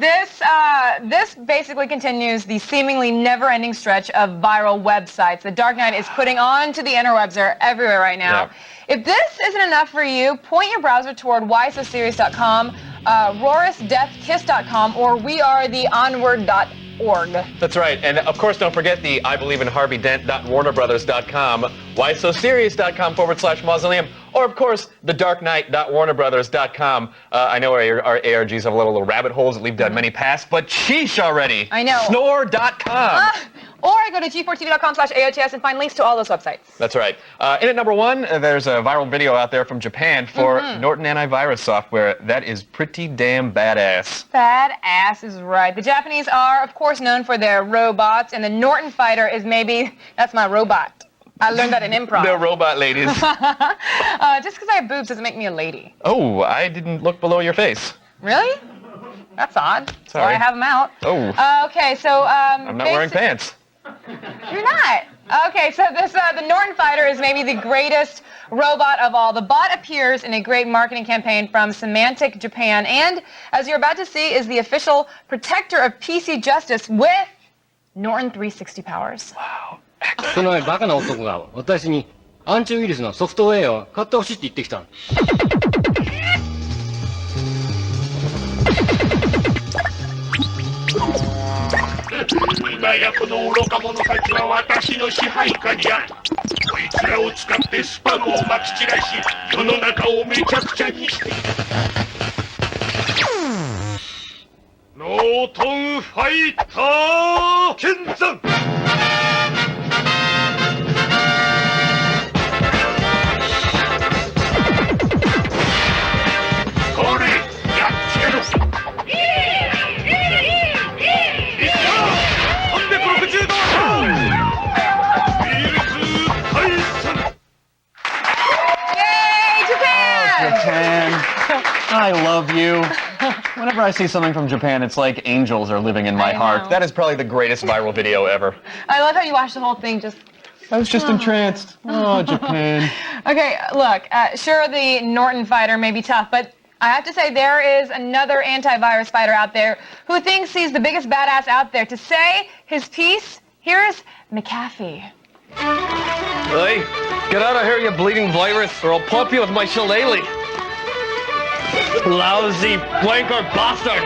this basically continues the seemingly never-ending stretch of viral websites The Dark Knight is putting on to the interwebs. They're everywhere right now. Yeah. If this isn't enough for you, point your browser toward whysoserious.com, rorisdeathkiss.com, or wearetheonward.org. That's right. And of course, don't forget the IbelieveInHarveyDent.WarnerBrothers.com, whysoserious.com/mausoleum, or of course, thedarknight.warnerBrothers.com. I know our ARGs have little rabbit holes that leave dead many past, but sheesh already. I know. Snore.com. Or go to g4tv.com/AOTS and find links to all those websites. That's right. In at number 1, there's a viral video out there from Japan for Norton antivirus software. That is pretty damn badass. Badass is right. The Japanese are, of course, known for their robots, and the Norton Fighter is that's my robot. I learned that in improv. They're robot ladies. Just because I have boobs doesn't make me a lady. Oh, I didn't look below your face. Really? That's odd. Sorry. So I have them out. Oh. Okay, so I'm not wearing pants. You're not. Okay, so this the Norton Fighter is maybe the greatest robot of all. The bot appears in a great marketing campaign from Symantec Japan, and as you're about to see, is the official protector of PC justice with Norton 360 powers. Wow. そのバカな男が私にアンチウイルスのソフトウェアを買ってほしいって言ってきた。今やこの愚か者たちは私の支配下にある。こいつらを使ってスパムをまき散らし、世の中をめちゃくちゃにしている。ノートンファイター剣山。これやっつけろ。Japan, I love you. Whenever I see something from Japan, it's like angels are living in my heart. That is probably the greatest viral video ever. I love how you watched the whole thing just... I was just entranced. Oh, Japan. Okay, look, sure, the Norton Fighter may be tough, but I have to say there is another antivirus fighter out there who thinks he's the biggest badass out there. To say his piece, here's McAfee. Hey, get out of here, you bleeding virus, or I'll pop you with my shillelagh. Lousy blanker bastard.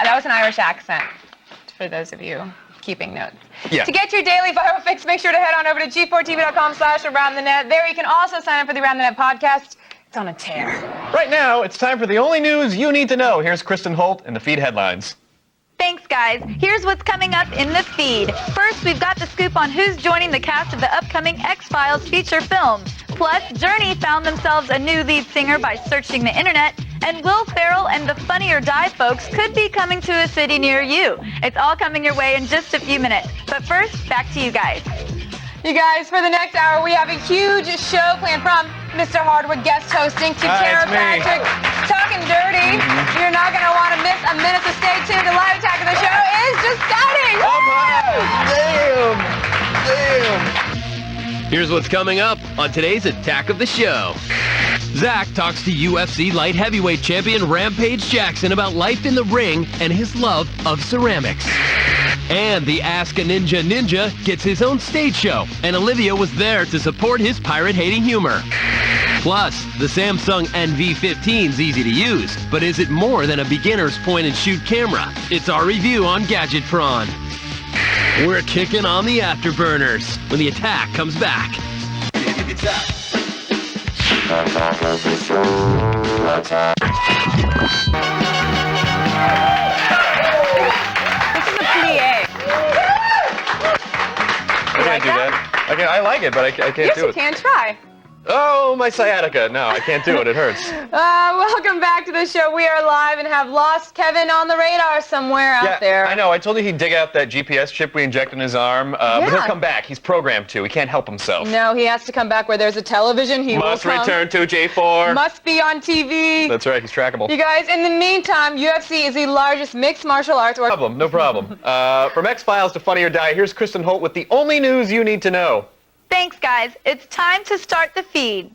That was an Irish accent, for those of you keeping notes. Yeah. To get your daily viral fix, make sure to head on over to g4tv.com/AroundTheNet. There you can also sign up for the Around the Net podcast. It's on a tear. Right now, it's time for the only news you need to know. Here's Kristen Holt and the feed headlines. Thanks, guys. Here's what's coming up in the feed. First, we've got the scoop on who's joining the cast of the upcoming X-Files feature film. Plus, Journey found themselves a new lead singer by searching the internet, and Will Ferrell and the Funny or Die folks could be coming to a city near you. It's all coming your way in just a few minutes. But first, back to you guys. You guys, for the next hour, we have a huge show planned from Mr. Hardwood guest hosting to Tara Patrick talking dirty. You're not going to want to miss a minute, so stay tuned. The live attack of the show is just starting. Damn. Here's what's coming up on today's Attack of the Show. Zach talks to UFC light heavyweight champion Rampage Jackson about life in the ring and his love of ceramics. And the Ask a Ninja Ninja gets his own stage show, and Olivia was there to support his pirate-hating humor. Plus, the Samsung NV15's easy to use, but is it more than a beginner's point-and-shoot camera? It's our review on Gadget Prawn. We're kicking on the afterburners when the attack comes back. I can't do that. I like it, but I can't yes, do it. Yes, you can. Try. Oh, my sciatica. No, I can't do it. It hurts. Welcome back to the show. We are live and have lost Kevin on the radar somewhere out there. I know. I told you he'd dig out that GPS chip we inject in his arm, but he'll come back. He's programmed to. He can't help himself. No, he has to come back where there's a television. He must will come. return to J4. Must be on TV. That's right. He's trackable. You guys, in the meantime, UFC is the largest mixed martial arts organization. No problem. From X-Files to Funny or Die, here's Kristen Holt with the only news you need to know. Thanks, guys. It's time to start the feed.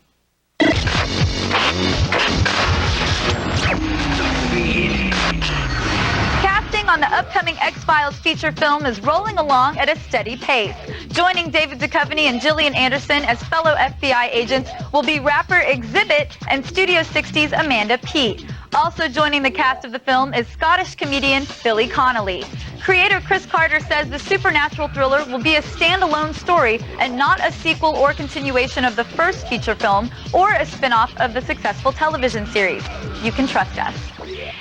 Casting on the upcoming X-Files feature film is rolling along at a steady pace. Joining David Duchovny and Gillian Anderson as fellow FBI agents will be rapper Exhibit and Studio 60's Amanda Peet. Also joining the cast of the film is Scottish comedian Billy Connolly. Creator Chris Carter says the supernatural thriller will be a standalone story and not a sequel or continuation of the first feature film or a spin-off of the successful television series. You can trust us.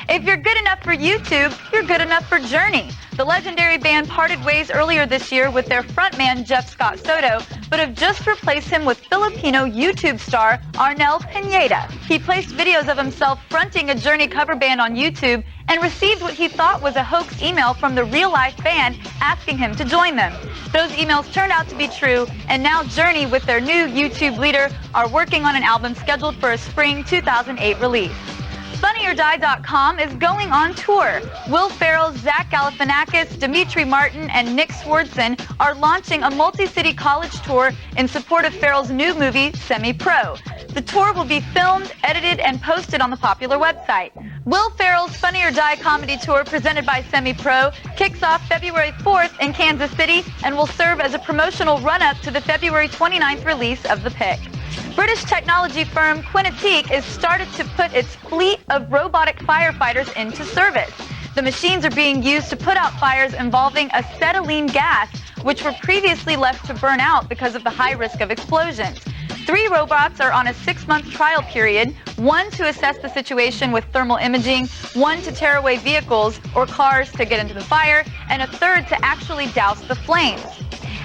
If you're good enough for YouTube, you're good enough for Journey. The legendary band parted ways earlier this year with their frontman Jeff Scott Soto, but have just replaced him with Filipino YouTube star Arnel Pineda. He placed videos of himself fronting a Journey cover band on YouTube and received what he thought was a hoax email from the real-life band asking him to join them. Those emails turned out to be true, and now Journey, with their new YouTube leader, are working on an album scheduled for a spring 2008 release. FunnyOrDie.com is going on tour. Will Ferrell, Zach Galifianakis, Dimitri Martin, and Nick Swardson are launching a multi-city college tour in support of Ferrell's new movie, Semi-Pro. The tour will be filmed, edited, and posted on the popular website. Will Ferrell's Funny or Die comedy tour, presented by Semi-Pro, kicks off February 4th in Kansas City and will serve as a promotional run-up to the February 29th release of the pick. British technology firm Quintiq has started to put its fleet of robotic firefighters into service. The machines are being used to put out fires involving acetylene gas, which were previously left to burn out because of the high risk of explosions. 3 robots are on a 6-month trial period, 1 to assess the situation with thermal imaging, 1 to tear away vehicles or cars to get into the fire, and a 3rd to actually douse the flames.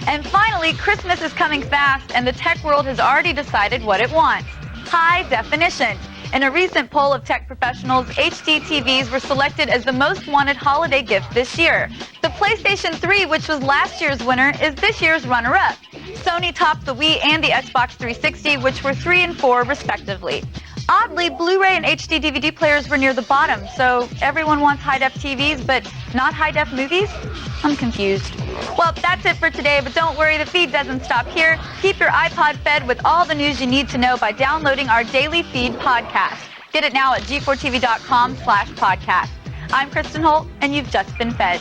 And finally, Christmas is coming fast, and the tech world has already decided what it wants: high definition. In a recent poll of tech professionals, HD TVs were selected as the most wanted holiday gift this year. The PlayStation 3, which was last year's winner, is this year's runner-up. Sony topped the Wii and the Xbox 360, which were 3 and 4 respectively. Oddly, Blu-ray and HD DVD players were near the bottom, so everyone wants high-def TVs, but not high-def movies? I'm confused. Well, that's it for today, but don't worry, the feed doesn't stop here. Keep your iPod fed with all the news you need to know by downloading our daily feed podcast. Get it now at g4tv.com/podcast. I'm Kristen Holt, and you've just been fed.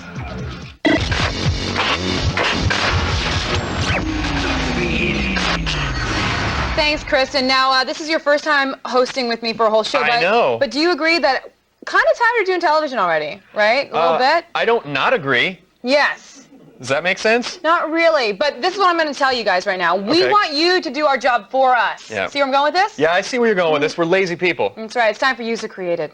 Thanks, Kristen. Now, this is your first time hosting with me for a whole show. I know. But do you agree that kind of tired of doing television already, right? A little bit? I don't not agree. Yes. Does that make sense? Not really, but this is what I'm going to tell you guys right now. We Okay. want you to do our job for us. Yeah. See where I'm going with this? Yeah, I see where you're going with this. We're lazy people. That's right. It's time for User Created.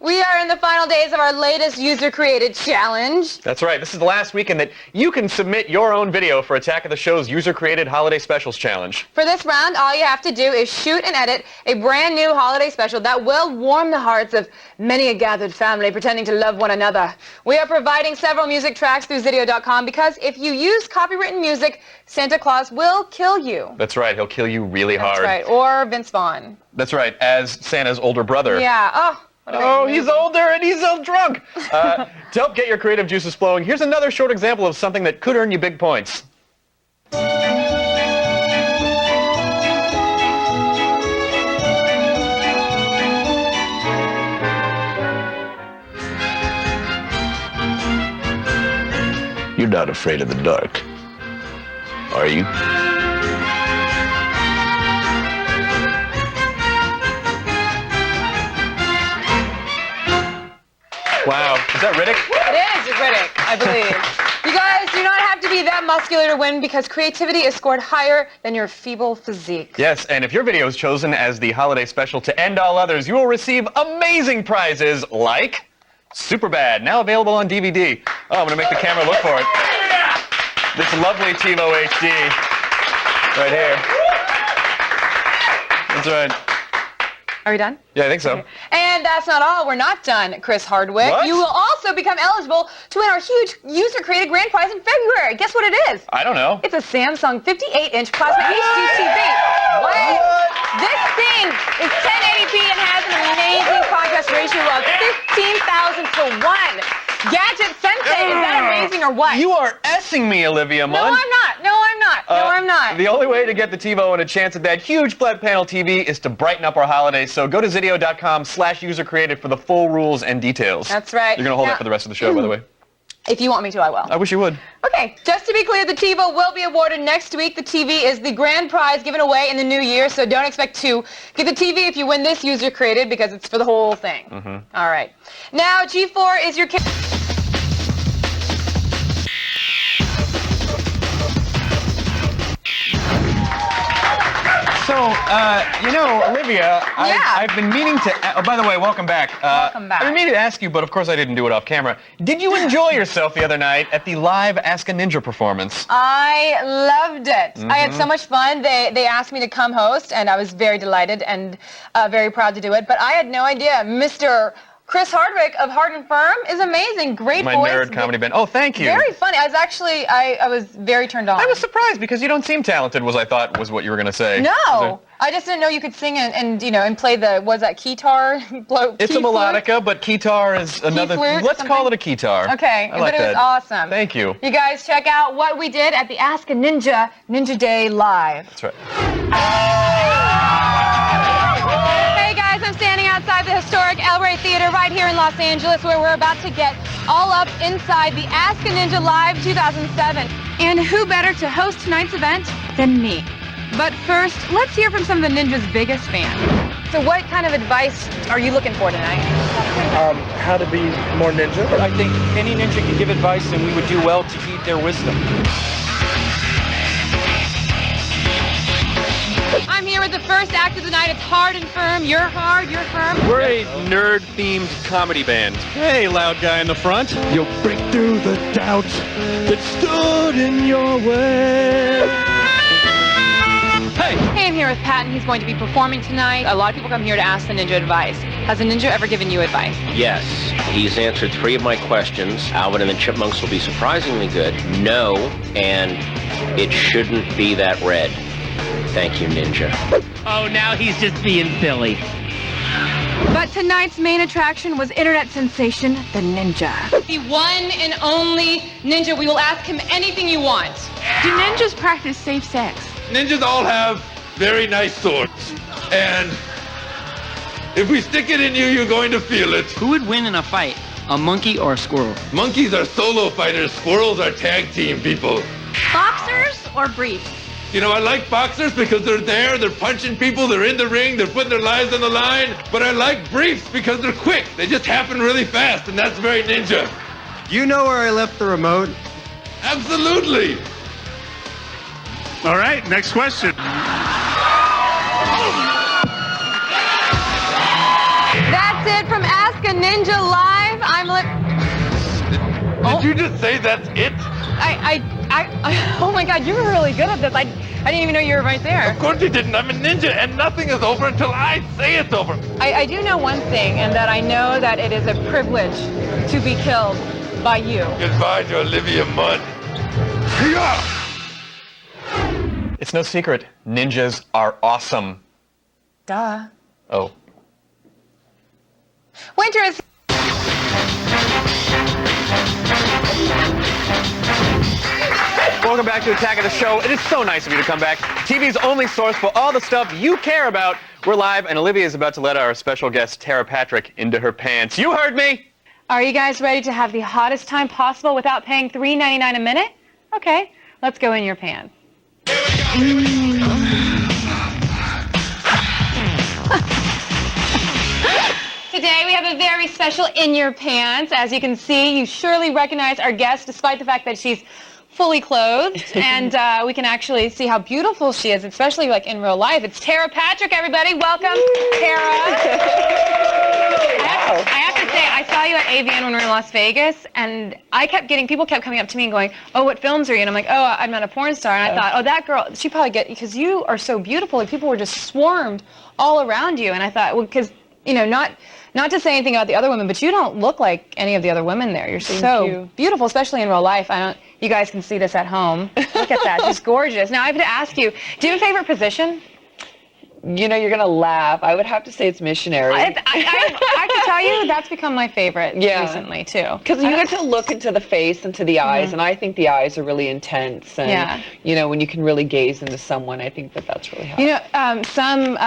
We are in the final days of our latest User Created challenge. That's right. This is the last weekend that you can submit your own video for Attack of the Show's user-created Holiday Specials Challenge. For this round, all you have to do is shoot and edit a brand new holiday special that will warm the hearts of many a gathered family pretending to love one another. We are providing several music tracks through Zydio.com because if you use copywritten music, Santa Claus will kill you. That's right. He'll kill you really hard. That's right. Or Vince Vaughn. That's right. As Santa's older brother. Yeah. Oh. Oh, he's older and he's so drunk. To help get your creative juices flowing, here's another short example of something that could earn you big points. You're not afraid of the dark, are you? Wow. Is that Riddick? It is Riddick, I believe. You guys do not have to be that muscular to win because creativity is scored higher than your feeble physique. Yes, and if your video is chosen as the holiday special to end all others, you will receive amazing prizes like Superbad, now available on DVD. Oh, I'm going to make the camera look for it. This lovely TiVo HD right here. That's right. Are we done? Yeah, I think so. And that's not all. We're not done, Chris Hardwick. What? You will also become eligible to win our huge user-created grand prize in February. Guess what it is? I don't know. It's a Samsung 58-inch plasma HD TV. What? This thing is 1080p and has an amazing contrast ratio of 15,000 to 1. Gadget Sensei, is that amazing or what? You are S-ing me, Olivia Munn. No, I'm not. No, I'm not. No, I'm not. The only way to get the TiVo and a chance at that huge flat panel TV is to brighten up our holidays. So go to Zydio.com/user-created for the full rules and details. That's right. You're going to hold Now- that for the rest of the show, by the way. If you want me to, I will. I wish you would. Okay, just to be clear, the TiVo will be awarded next week. The TV is the grand prize given away in the new year, so don't expect to get the TV if you win this user created because it's for the whole thing. All right. Now, G4 is your... So, Olivia, I've been meaning to... Oh, by the way, welcome back. Welcome back. I've been meaning to ask you, but of course I didn't do it off camera. Did you enjoy yourself the other night at the live Ask a Ninja performance? I loved it. I had so much fun. They asked me to come host, and I was very delighted and very proud to do it. But I had no idea Mr. Chris Hardwick of Hard and Firm is amazing. Great My voice. nerd comedy band. Oh, thank you. Very funny. I was actually, I was very turned on. I was surprised because you don't seem talented, I thought was what you were going to say. No. I just didn't know you could sing and you know, and play the, was that keytar? It's a melodica, but keytar is another, let's call it a keytar. Okay, I like but it was that. awesome. Thank you. You guys check out what we did at the Ask a Ninja Day Live. That's right. Hey guys, I'm standing outside the historic El Rey Theater right here in Los Angeles where we're about to get all up inside the Ask a Ninja Live 2007. And who better to host tonight's event than me? But first, let's hear from some of the Ninja's biggest fans. So what kind of advice are you looking for tonight? How to be more ninja. I think any ninja can give advice and we would do well to heed their wisdom. I'm here with the first act of the night. It's Hard and Firm. You're hard, you're firm. We're a nerd-themed comedy band. Hey, loud guy in the front. You'll break through the doubts that stood in your way. Hey, I'm here with Pat, and he's going to be performing tonight. A lot of people come here to ask the Ninja advice. Has a Ninja ever given you advice? Yes. He's answered 3 of my questions. Alvin and the Chipmunks will be surprisingly good. No, and it shouldn't be that red. Thank you, Ninja. Oh, now he's just being silly. But tonight's main attraction was internet sensation, the Ninja. The one and only Ninja. We will ask him anything you want. Do ninjas practice safe sex? Ninjas all have very nice swords. And if we stick it in you, you're going to feel it. Who would win in a fight, a monkey or a squirrel? Monkeys are solo fighters. Squirrels are tag team people. Boxers or briefs? You know, I like boxers because they're punching people, they're in the ring, they're putting their lives on the line. But I like briefs because they're quick. They just happen really fast, and that's very ninja. You know where I left the remote? Absolutely. All right, next question. That's it from Ask a Ninja Live. Did you just say that's it? Oh my God, you were really good at this. I didn't even know you were right there. Of course you didn't. I'm a ninja, and nothing is over until I say it's over. I do know one thing, and that I know that it is a privilege to be killed by you. Goodbye to Olivia Munn. Yeah. It's no secret, ninjas are awesome. Duh. Oh. Winter is... Welcome back to Attack of the Show. It is so nice of you to come back. TV's only source for all the stuff you care about. We're live, and Olivia is about to let our special guest, Tara Patrick, into her pants. You heard me! Are you guys ready to have the hottest time possible without paying $3.99 a minute? Okay, let's go in your pants. Today we have a very special In Your Pants. As you can see, you surely recognize our guest despite the fact that she's fully clothed, and we can actually see how beautiful she is, especially like in real life. It's Tara Patrick, everybody. Welcome, Tara. I have to say, I saw you at AVN when we were in Las Vegas, and people kept coming up to me and going, oh, what films are you? And I'm like, oh, I'm not a porn star. And I thought, oh, that girl, she probably because you are so beautiful. Like, people were just swarmed all around you. And I thought, well, because, you know, not to say anything about the other women, but you don't look like any of the other women there. You're so beautiful, especially in real life. You guys can see this at home. Look at that, she's gorgeous. Now I have to ask you, do you have a favorite position? You know, you're going to laugh. I would have to say it's missionary. I can tell you that's become my favorite recently, too. Because you get to look into the face, into the eyes, and I think the eyes are really intense. And, you know, when you can really gaze into someone, I think that's really hot. You know, some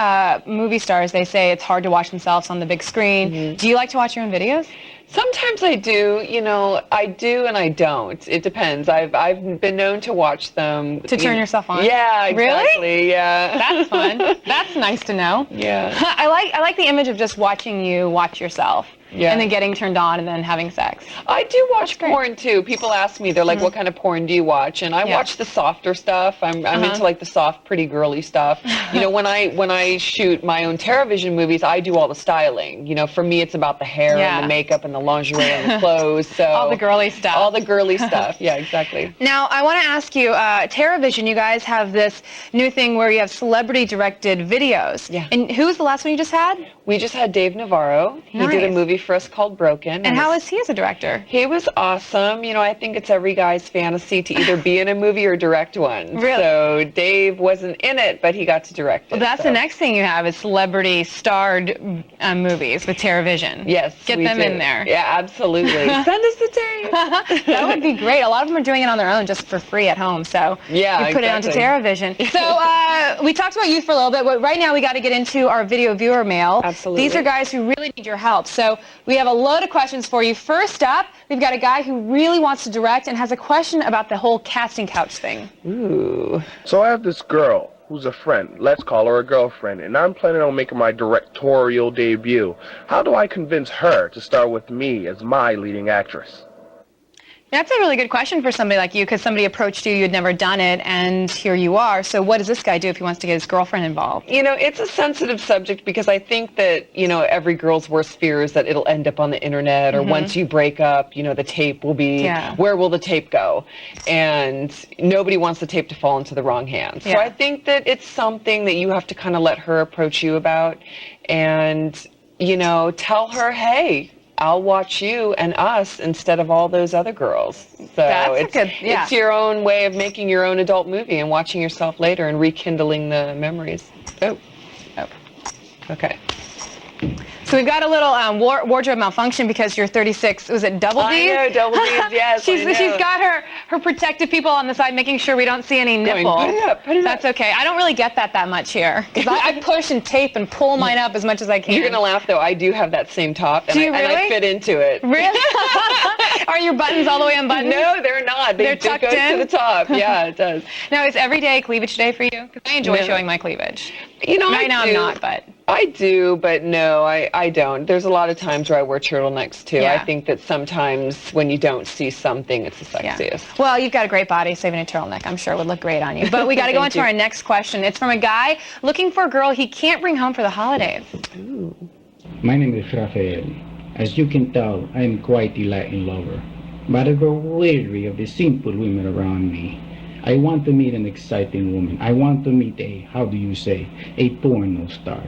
movie stars, they say it's hard to watch themselves on the big screen. Do you like to watch your own videos? Sometimes I do, you know, I do and I don't. It depends. I've been known to watch them. To turn yourself on? Yeah, exactly. Really? Yeah. That's fun. That's nice to know. Yeah. I like the image of just watching you watch yourself. Yeah. And then getting turned on and then having sex. I do watch porn too. People ask me, they're like, what kind of porn do you watch? And I watch the softer stuff. I'm into like the soft, pretty girly stuff. You know, when I shoot my own TerraVision movies, I do all the styling. You know, for me it's about the hair and the makeup and the lingerie and the clothes. So all the girly stuff. All the girly stuff. Yeah, exactly. Now, I want to ask you, TerraVision, you guys have this new thing where you have celebrity directed videos. Yeah. And who was the last one you just had? We just had Dave Navarro. He did a Nice. movie for us called Broken. And how is he as a director? He was awesome. You know, I think it's every guy's fantasy to either be in a movie or direct one. Really? So Dave wasn't in it, but he got to direct it. Well, that's so. the next thing you have is celebrity starred movies with TerraVision. Yes, Get we them do. in there. Yeah, absolutely. Send us the tape. That would be great. A lot of them are doing it on their own just for free at home. So Yeah, you put it onto exactly. TerraVision. So we talked about youth for a little bit, but right now we got to get into our video viewer mail. Absolutely. These are guys who really need your help. So we have a load of questions for you. First up, we've got a guy who really wants to direct and has a question about the whole casting couch thing. Ooh. So I have this girl who's a friend. Let's call her a girlfriend. And I'm planning on making my directorial debut. How do I convince her to star with me as my leading actress? That's a really good question for somebody like you, because somebody approached you, you'd never done it, and here you are. So what does this guy do if he wants to get his girlfriend involved? You know, it's a sensitive subject because I think that, you know, every girl's worst fear is that it'll end up on the internet, or once you break up, you know, the tape will be, where will the tape go? And nobody wants the tape to fall into the wrong hands. So I think that it's something that you have to kind of let her approach you about and, you know, tell her, hey, I'll watch you and us instead of all those other girls. So it's your own way of making your own adult movie and watching yourself later and rekindling the memories. Oh. Okay. So we've got a little wardrobe malfunction because you're 36. Was it double D's? I know, double D's, yes. She's I know. got her protective people on the side making sure we don't see any nipple. Put it up, put it That's okay. I don't really get that much here. 'Cause I push and tape and pull mine up as much as I can. You're going to laugh, though. I do have that same top, and, Do you and I really? fit into it. Really? Are your buttons all the way unbuttoned? No, they're not. They're tucked go in? to the top. Yeah, it does. Now, is every day cleavage day for you? Because I enjoy No. showing my cleavage. You know, right I now do. I'm not, but... I do, but no, I don't. There's a lot of times where I wear turtlenecks, too. Yeah. I think that sometimes when you don't see something, it's the sexiest. Well, you've got a great body, so even a turtleneck, I'm sure, would look great on you. But we got to go on Thank to you. our next question. It's from a guy looking for a girl he can't bring home for the holidays. My name is Rafael. As you can tell, I am quite a Latin lover. But I grow weary of the simple women around me. I want to meet an exciting woman. I want to meet how do you say, a porno star.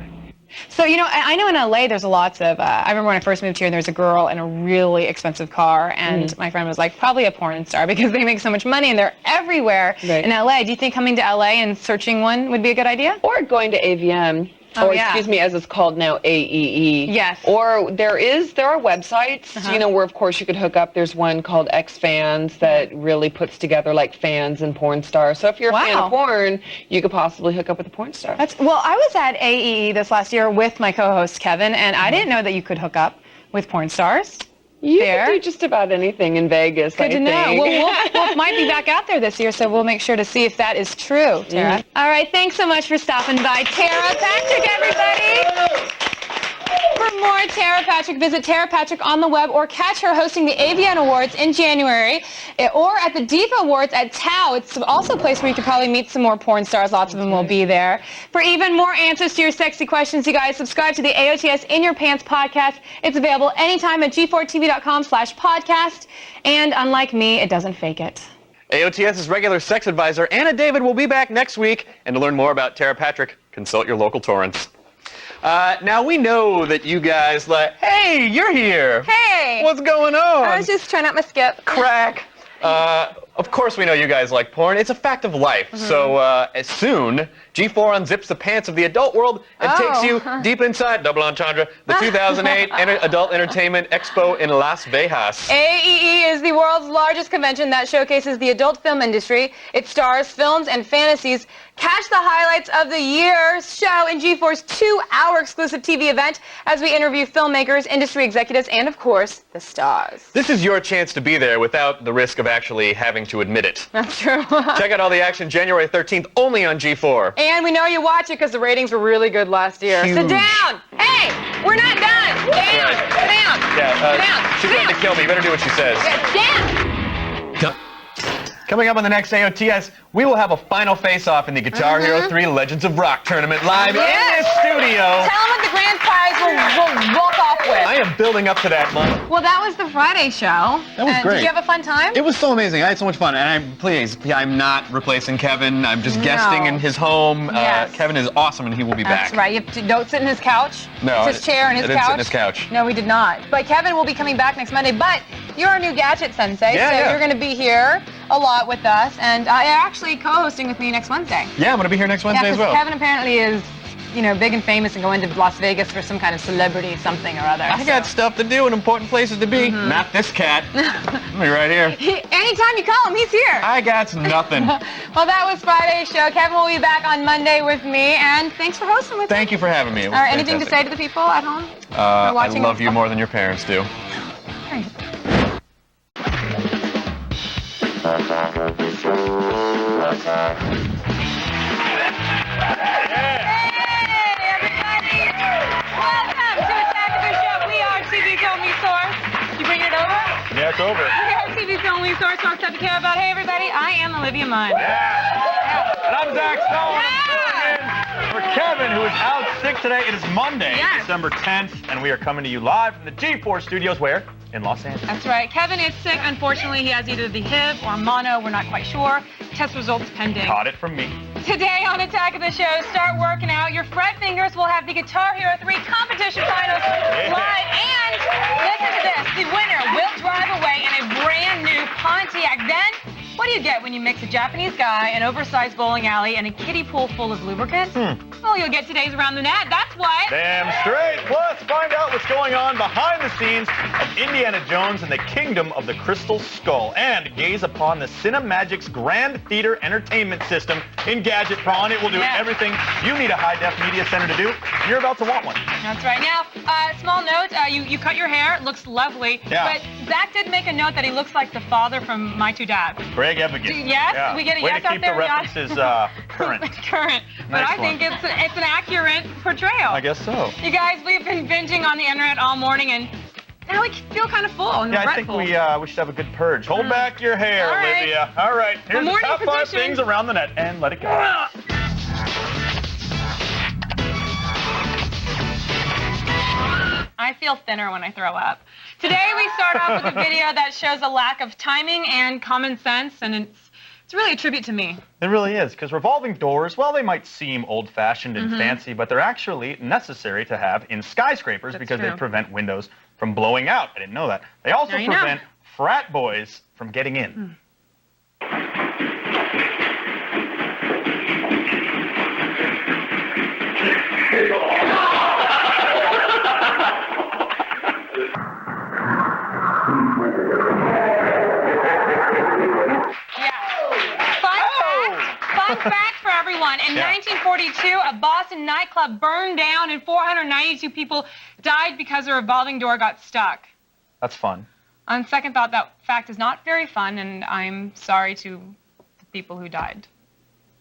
So, you know, I know in LA there's lots of, I remember when I first moved here, there was a girl in a really expensive car, and my friend was like, probably a porn star because they make so much money and they're everywhere in LA. Do you think coming to LA and searching one would be a good idea? Or going to AVM. Oh, or yeah. excuse me, as it's called now, AEE. Yes. Or there are websites, you know, where of course you could hook up. There's one called XFans that really puts together like fans and porn stars. So if you're a fan of porn, you could possibly hook up with a porn star. Well, I was at AEE this last year with my co-host Kevin, and I didn't know that you could hook up with porn stars. You can do just about anything in Vegas, Good I to know. think. Well, we'll might be back out there this year, so we'll make sure to see if that is true, Tara. All right, thanks so much for stopping by, Tara Patrick, everybody. For more Tara Patrick, visit Tara Patrick on the web or catch her hosting the AVN Awards in January or at the Diva Awards at Tao. It's also a place where you could probably meet some more porn stars. Lots of them will be there. For even more answers to your sexy questions, you guys subscribe to the AOTS In Your Pants podcast. It's available anytime at g4tv.com/podcast. And unlike me, it doesn't fake it. AOTS's regular sex advisor, Anna David, will be back next week. And to learn more about Tara Patrick, consult your local torrents. Now, we know that you guys hey, you're here. Hey. What's going on? I was just trying out my skip. Crack. Of course we know you guys like porn. It's a fact of life. So as soon, G4 unzips the pants of the adult world and takes you deep inside, double entendre, the 2008 Adult Entertainment Expo in Las Vegas. AEE is the world's largest convention that showcases the adult film industry. It stars films and fantasies. Catch the highlights of the year's show in G4's 2-hour exclusive TV event as we interview filmmakers, industry executives, and, of course, the stars. This is your chance to be there without the risk of actually having to admit it. That's true. Check out all the action January 13th only on G4. And we know you watch it because the ratings were really good last year. Huge. Sit down. Hey, we're not done. Down. Sit down. Yeah, down. she's ready to kill me. You better do what she says. Down. Coming up on the next AOTS, we will have a final face-off in the Guitar Hero 3 Legends of Rock tournament live in this studio. Tell them what the grand prize will walk off with. I am building up to that month. Well, that was the Friday show. That was great. Did you have a fun time? It was so amazing. I had so much fun. And I'm not replacing Kevin. I'm just guesting in his home. Yes. Kevin is awesome, and he will be back. That's right. You have to, don't sit in his couch. No, It's his chair and his I didn't couch. sit in his couch. No, we did not. But Kevin will be coming back next Monday. But you're our new gadget sensei, Yeah, so yeah. you're going to be here a lot with us, and you're actually co-hosting with me next Wednesday. Yeah, I'm going to be here next Wednesday as 'cause well. Kevin apparently is, big and famous and going to Las Vegas for some kind of celebrity something or other. I got stuff to do and important places to be. Not this cat. I'll be right here. Anytime you call him, he's here. I got nothing. Well, that was Friday's show. Kevin will be back on Monday with me, and thanks for hosting with me. Thank you for having me. It was All right, anything to fantastic. say to the people at home? I watching love us? you more than your parents do. Great. Welcome to Attack of the Show. We are TV's only source. You bring it over? Yeah, it's over. We are TV's only source for stuff to care about. Hey, everybody, I am Olivia Munn. And I'm Zach Stone. For Kevin, who is out sick today, it is Monday, December 10th, and we are coming to you live from the G4 studios, where? In Los Angeles. That's right. Kevin is sick. Unfortunately, he has either the HIV or mono. We're not quite sure. Test results pending. Caught it from me. Today on Attack of the Show, start working out. Your fret fingers will have the Guitar Hero 3 competition finals live. And listen to this. The winner will drive away in a brand new Pontiac. Then, what do you get when you mix a Japanese guy, an oversized bowling alley, and a kiddie pool full of lubricant? Well, you'll get today's Around the Net. That's what. Damn straight. Plus, find out what's going on behind the scenes of Indiana Jones and the Kingdom of the Crystal Skull, and gaze upon the Cinemagic's Grand Theater Entertainment System in Gadgetron. It will do everything you need a high-def media center to do. You're about to want one. That's right. Now, small note, you cut your hair. It looks lovely. Yeah. But Zach did make a note that he looks like the father from My Two Dads. Greg Evigan. Yes? Yeah. We get a Way yes to out keep there, the yeah. references current. Current. But Nice I think one. it's an accurate portrayal. I guess so. You guys, we've been binging on the internet all morning, and now we feel kind of full and Yeah, I think regretful. we should have a good purge. Hold back your hair, All right. Olivia. All right, here's the morning top 5 position. things around the net, and let it go. I feel thinner when I throw up. Today we start off with a video that shows a lack of timing and common sense, and it's really a tribute to me. It really is, because revolving doors, well, they might seem old-fashioned and Mhm. fancy, but they're actually necessary to have in skyscrapers because they true. prevent windows from blowing out. I didn't know that. They also Now you know. prevent frat boys from getting in. Fun fact for everyone. In 1942, a Boston nightclub burned down and 492 people died because a revolving door got stuck. That's fun. On second thought, that fact is not very fun, and I'm sorry to the people who died.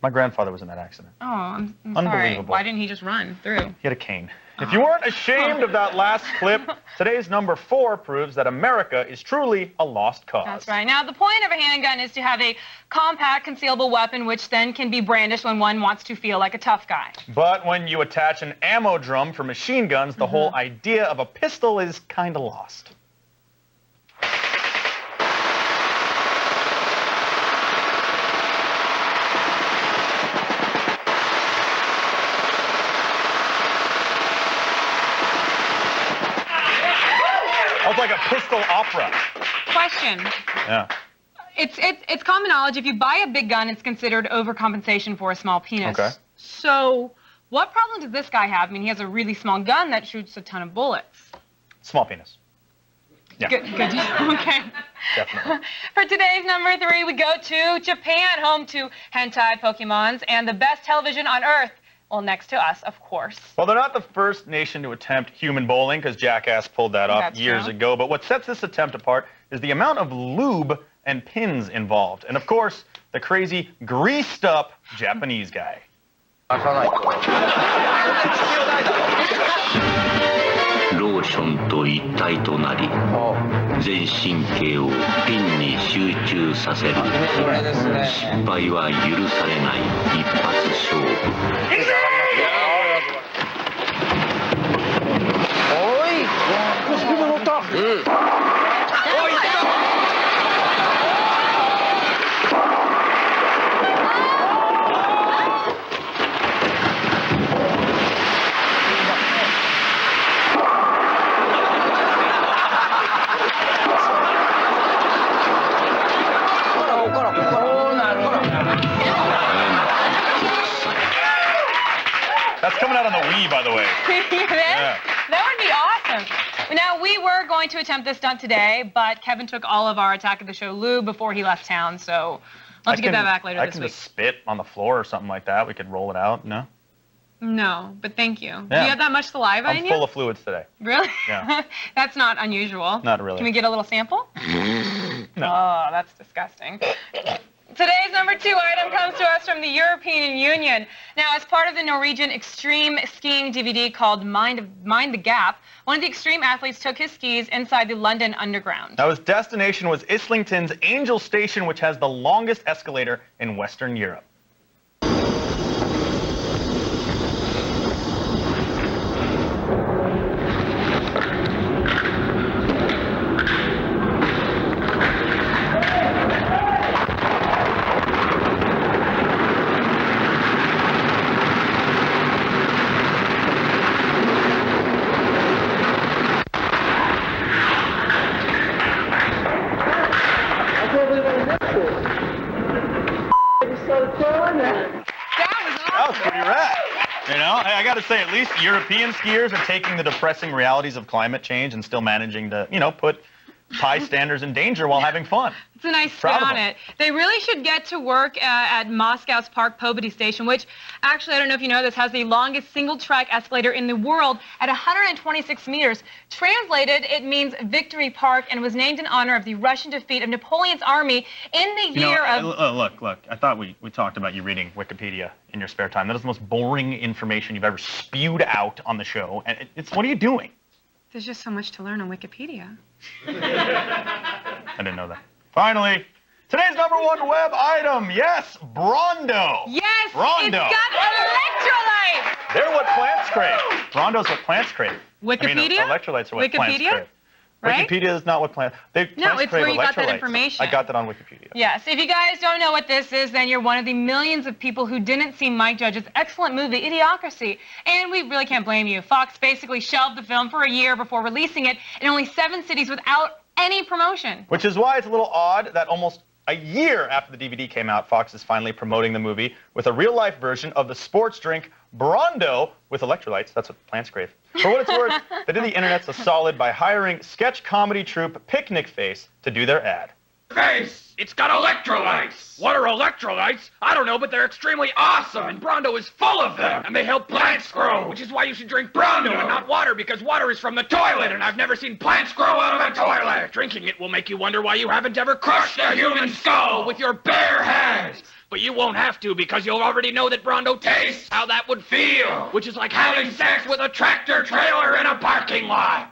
My grandfather was in that accident. Oh, I'm sorry. Unbelievable. Why didn't he just run through? He had a cane. If you weren't ashamed of that last clip, today's number 4 proves that America is truly a lost cause. That's right. Now, the point of a handgun is to have a compact, concealable weapon, which then can be brandished when one wants to feel like a tough guy. But when you attach an ammo drum for machine guns, the whole idea of a pistol is kind of lost. It's like a pistol opera. Question. Yeah. It's common knowledge, if you buy a big gun, it's considered overcompensation for a small penis. Okay. So, what problem does this guy have? I mean, he has a really small gun that shoots a ton of bullets. Small penis. Yeah. Good. Okay. Definitely. For today's number 3, we go to Japan, home to hentai Pokemons and the best television on Earth. Well, next to us, of course. Well, they're not the first nation to attempt human bowling, because Jackass pulled that off That's years true. ago. But what sets this attempt apart is the amount of lube and pins involved. And of course, the crazy greased up Japanese guy. ローションと一体となり全神経をピンに集中させる失敗は許されない一発勝負 Oi! That's coming out on the Wii, by the way. Yeah. That would be awesome. Now, we were going to attempt this stunt today, but Kevin took all of our Attack of the Show lube before he left town, so I'll have to get that back later I this can week. just spit on the floor or something like that. We could roll it out, no? No, but thank you. Do Yeah. you have that much saliva in I'm you? full of fluids today. Really? Yeah. That's not unusual. Not really. Can we get a little sample? No. Oh, that's disgusting. Today's number 2 item comes to us from the European Union. Now, as part of the Norwegian extreme skiing DVD called Mind the Gap, one of the extreme athletes took his skis inside the London Underground. Now, his destination was Islington's Angel Station, which has the longest escalator in Western Europe. That was pretty rad. You know, I got to say, at least European skiers are taking the depressing realities of climate change and still managing to, you know, put high standards in danger while having fun. It's a nice spin Proud of on them. it. They really should get to work at Moscow's Park Pobedi Station, which actually, I don't know if you know this, has the longest single-track escalator in the world at 126 meters. Translated, it means Victory Park and was named in honor of the Russian defeat of Napoleon's army in the year of... Look, I thought we talked about you reading Wikipedia in your spare time. That is the most boring information you've ever spewed out on the show. And what are you doing? There's just so much to learn on Wikipedia. I didn't know that. Finally, today's number 1 web item. Yes, Brondo. Yes, Brondo. it's got electrolytes. They're what plants crave. Brondo's what plants crave. Wikipedia? I mean, electrolytes are what plants Wikipedia? crave. Right? Wikipedia is not what plants. No, plants it's crave where you got that electrolytes. information. I got that on Wikipedia. Yes, if you guys don't know what this is, then you're one of the millions of people who didn't see Mike Judge's excellent movie, Idiocracy. And we really can't blame you. Fox basically shelved the film for a year before releasing it in only 7 cities without any promotion. Which is why it's a little odd that almost a year after the DVD came out, Fox is finally promoting the movie with a real-life version of the sports drink Brondo with electrolytes. That's what plants crave. For what it's worth, they did the internet's a solid by hiring sketch comedy troupe Picnic Face to do their ad. Face! It's got electrolytes! What are electrolytes? I don't know, but they're extremely awesome, and Brondo is full of them! And they help plants grow, which is why you should drink Brondo and not water, because water is from the toilet, and I've never seen plants grow out of a toilet! Drinking it will make you wonder why you haven't ever crushed a human skull with your bare hands! But you won't have to, because you'll already know that Brondo tastes how that would feel, which is like having sex with a tractor trailer in a parking lot!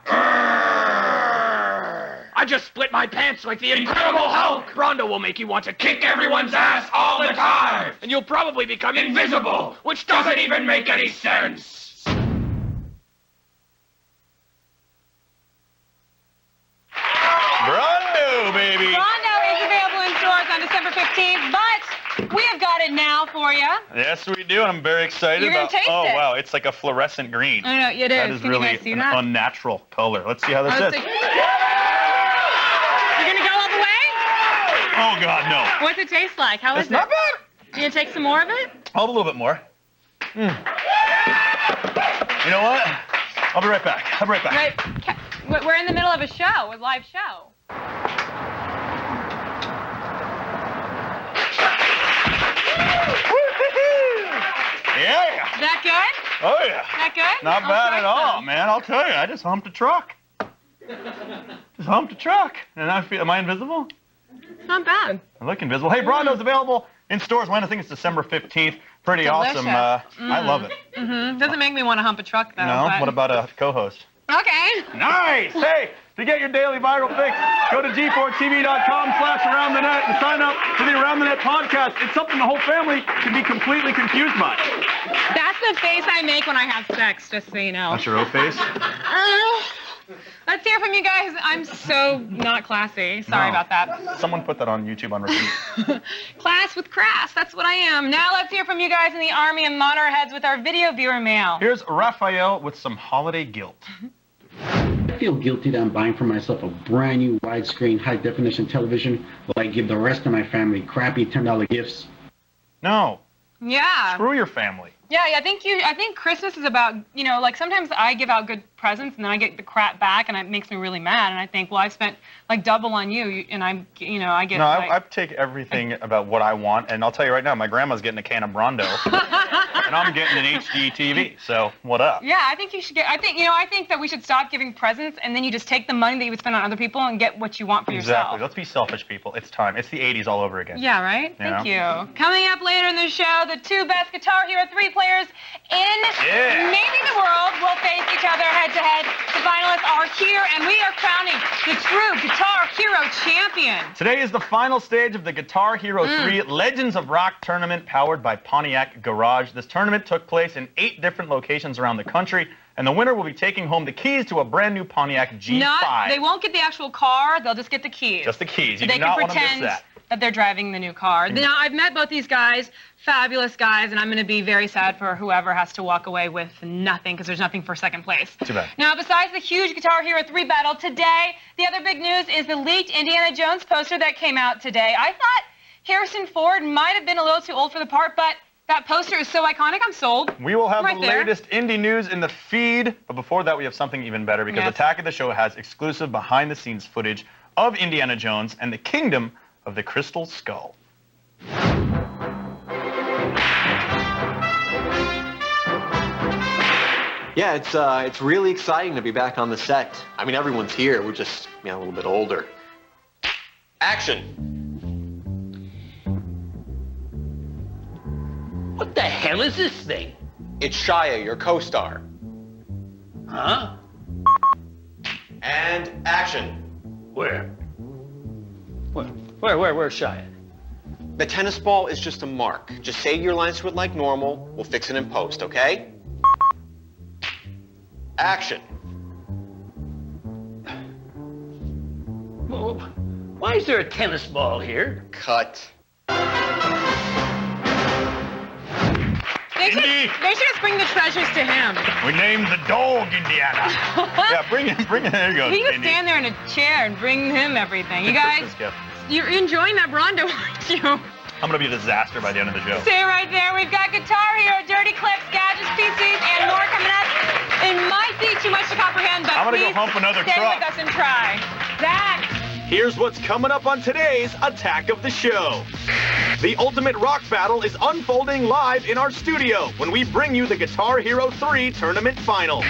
I just split my pants like the Incredible Hulk! Brondo will make you want to kick everyone's ass all the time! And you'll probably become invisible, which doesn't even make any sense! Brondo, baby! Brondo is available in stores on December 15th, but we have got it now for you. Yes, we do, and I'm very excited You're gonna about. taste Oh it. wow, it's like a fluorescent green. I know, it is. That is Can really you guys see an that? unnatural color. Let's see how this Oh, is. it's You're gonna go all the way? Oh God, no! What's it taste like? How is It's it? not bad. You gonna take some more of it? I'll have a little bit more. You know what? I'll be right back. I'll be right back. Right. We're in the middle of a show, a live show. Yeah. Is that good? Oh yeah. Is that good? Not I'll bad try at all, some. man. I'll tell you, I just humped a truck. Just humped a truck, and I feel. Am I invisible? Not bad. I look invisible. Hey, Brondo's available in stores. When I think it's December 15th. Pretty awesome. I love it. Mm-hmm. Doesn't make me want to hump a truck though. No. But... What about a co-host? Okay. Nice. Hey, to get your daily viral fix, go to g4tv.com/AroundTheNet and sign up for the Around the Net podcast. It's something the whole family can be completely confused by. That's the face I make when I have sex, just so you know. That's your O face? Let's hear from you guys. I'm so not classy. Sorry about that. Someone put that on YouTube on repeat. Class with crass. That's what I am. Now let's hear from you guys in the Army and nod our heads with our video viewer mail. Here's Raphael with some holiday guilt. I feel guilty that I'm buying for myself a brand new widescreen high-definition television while I give the rest of my family crappy $10 gifts. No. Yeah. Screw your family. Yeah, I think Christmas is about, you know, like sometimes I give out good presents and then I get the crap back and it makes me really mad and I think, well, I spent like double on you and I get. No, like, I take everything about what I want, and I'll tell you right now, my grandma's getting a can of Brondo, and I'm getting an HD TV. So what up? Yeah, I think you should get. I think that we should stop giving presents and then you just take the money that you would spend on other people and get what you want for yourself. Exactly. Let's be selfish, people. It's time. It's the 80s all over again. Yeah, right? You Thank know? you. Coming up later in the show, the two best Guitar Hero 3 players in maybe the world will face each other head-to-head. The finalists are here, and we are crowning the true Guitar Hero champion. Today is the final stage of the Guitar Hero 3 Legends of Rock tournament powered by Pontiac Garage. This tournament took place in 8 different locations around the country, and the winner will be taking home the keys to a brand new Pontiac G5. They won't get the actual car, they'll just get the keys. Just the keys. You they do not want to miss pretend that. they're driving the new car. Now, I've met both these guys, fabulous guys, and I'm going to be very sad for whoever has to walk away with nothing, because there's nothing for second place. Too bad. Now, besides the huge Guitar Hero 3 battle today, the other big news is the leaked Indiana Jones poster that came out today. I thought Harrison Ford might have been a little too old for the part, but that poster is so iconic, I'm sold. We will have right the latest indie news in the feed, but before that we have something even better, because Attack of the Show has exclusive behind-the-scenes footage of Indiana Jones and the Kingdom of the Crystal Skull. Yeah, it's really exciting to be back on the set. I mean, everyone's here. We're just, a little bit older. Action! What the hell is this thing? It's Shia, your co-star. Huh? And action. Where? Where's Shia? The tennis ball is just a mark. Just say your lines to it like normal. We'll fix it in post, okay? Action. Why is there a tennis ball here? Cut. They should just bring the treasures to him. We named the dog Indiana. Yeah, bring him. There you go. He would stand there in a chair and bring him everything. You guys, you're enjoying that Brondo, aren't you? I'm going to be a disaster by the end of the show. Stay right there. We've got Guitar Hero, Dirty Clips, Gadgets, PCs, and more coming up. It might be too much to comprehend, but I'm gonna go please hump another stay truck. with us and try. Zach! Here's what's coming up on today's Attack of the Show. The ultimate rock battle is unfolding live in our studio when we bring you the Guitar Hero 3 tournament final.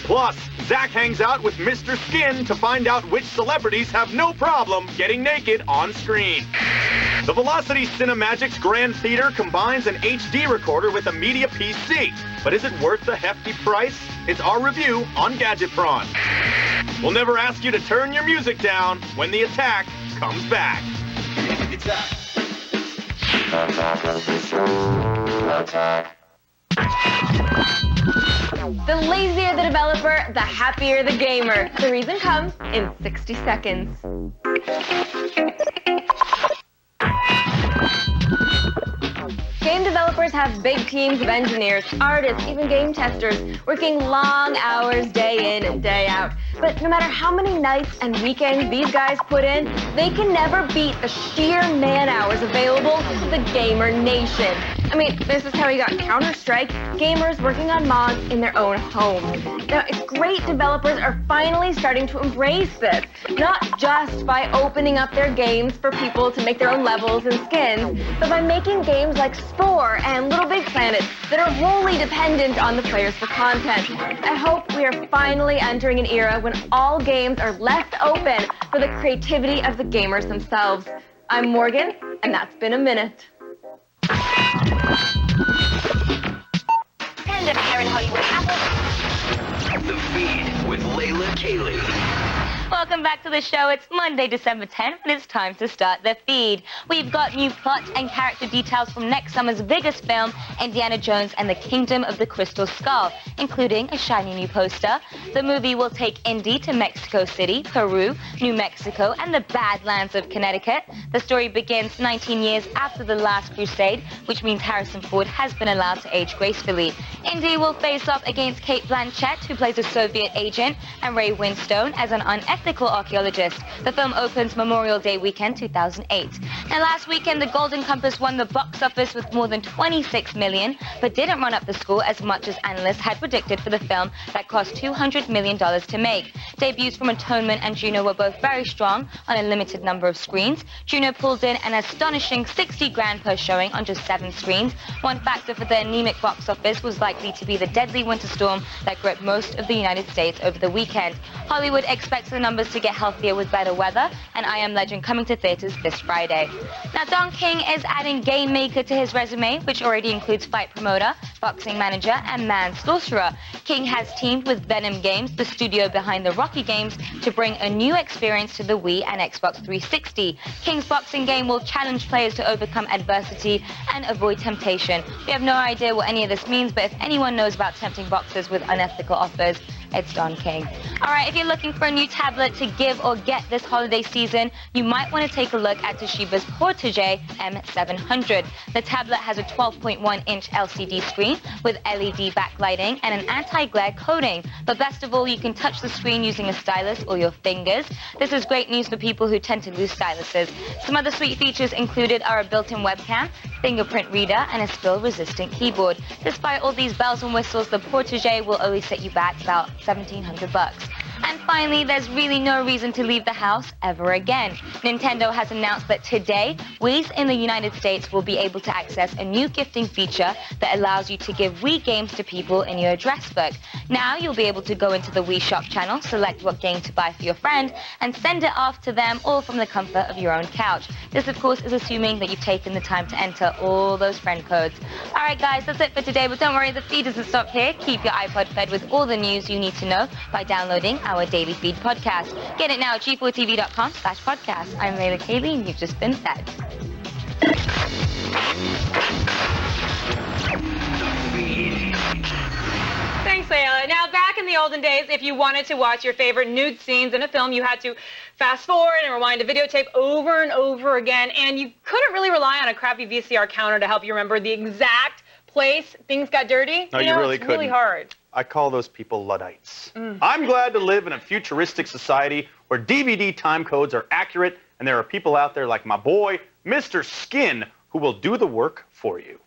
Plus, Zach hangs out with Mr. Skin to find out which celebrities have no problem getting naked on screen. The Velocity Cinemagic's Grand Theater combines an HD recorder with a media PC. But is it worth the hefty price? It's our review on Gadgetron. We'll never ask you to turn your music down when the attack comes back. It's up. The lazier the developer, the happier the gamer. The reason comes in 60 seconds. Game developers have big teams of engineers, artists, even game testers, working long hours day in and day out. But no matter how many nights and weekends these guys put in, they can never beat the sheer man-hours available to the gamer nation. I mean, this is how we got Counter-Strike, gamers working on mods in their own homes. Now, it's great developers are finally starting to embrace this, not just by opening up their games for people to make their own levels and skins, but by making games like Spore and Little Big Planet that are wholly dependent on the players for content. I hope we are finally entering an era when all games are left open for the creativity of the gamers themselves. I'm Morgan, and that's been a minute. The Feed with Layla Kaylee. Welcome back to the show. It's Monday, December 10th, and it's time to start the feed. We've got new plot and character details from next summer's biggest film, Indiana Jones and the Kingdom of the Crystal Skull, including a shiny new poster. The movie will take Indy to Mexico City, Peru, New Mexico, and the Badlands of Connecticut. The story begins 19 years after The Last Crusade, which means Harrison Ford has been allowed to age gracefully. Indy will face off against Cate Blanchett, who plays a Soviet agent, and Ray Winstone as an unethical archaeologist. The film opens Memorial Day weekend 2008. Now, last weekend, The Golden Compass won the box office with more than $26 million, but didn't run up the score as much as analysts had predicted for the film that cost $200 million to make. Debuts from Atonement and Juno were both very strong on a limited number of screens. Juno pulled in an astonishing $60,000 per showing on just 7 screens. One factor for the anemic box office was likely to be the deadly winter storm that gripped most of the United States over the weekend. Hollywood expects the numbers to get healthier with better weather, and I Am Legend coming to theaters this Friday. Now, Don King is adding Game Maker to his resume, which already includes fight promoter, boxing manager, and man-slaughterer. King has teamed with Venom Games, the studio behind the Rocky games, to bring a new experience to the Wii and Xbox 360. King's boxing game will challenge players to overcome adversity and avoid temptation. We have no idea what any of this means, but if anyone knows about tempting boxers with unethical offers, it's Don King. All right, if you're looking for a new tablet to give or get this holiday season, you might want to take a look at Toshiba's Portage M700. The tablet has a 12.1-inch LCD screen with LED backlighting and an anti-glare coating. But best of all, you can touch the screen using a stylus or your fingers. This is great news for people who tend to lose styluses. Some other sweet features included are a built-in webcam, fingerprint reader, and a spill-resistant keyboard. Despite all these bells and whistles, the Portage will only set you back about $1,700. And finally, there's really no reason to leave the house ever again. Nintendo has announced that today, Wii's in the United States will be able to access a new gifting feature that allows you to give Wii games to people in your address book. Now you'll be able to go into the Wii Shop channel, select what game to buy for your friend, and send it off to them all from the comfort of your own couch. This, of course, is assuming that you've taken the time to enter all those friend codes. All right, guys, that's it for today, but don't worry, the feed doesn't stop here. Keep your iPod fed with all the news you need to know by downloading our Daily Feed podcast. Get it now at g4tv.com/podcast. I'm Layla Kaylee, and you've just been fed. Thanks, Layla. Now, back in the olden days, if you wanted to watch your favorite nude scenes in a film, you had to fast forward and rewind a videotape over and over again, and you couldn't really rely on a crappy VCR counter to help you remember the exact place things got dirty. No, you really it's couldn't. really hard. I call those people Luddites. I'm glad to live in a futuristic society where DVD time codes are accurate, and there are people out there like my boy, Mr. Skin, who will do the work for you.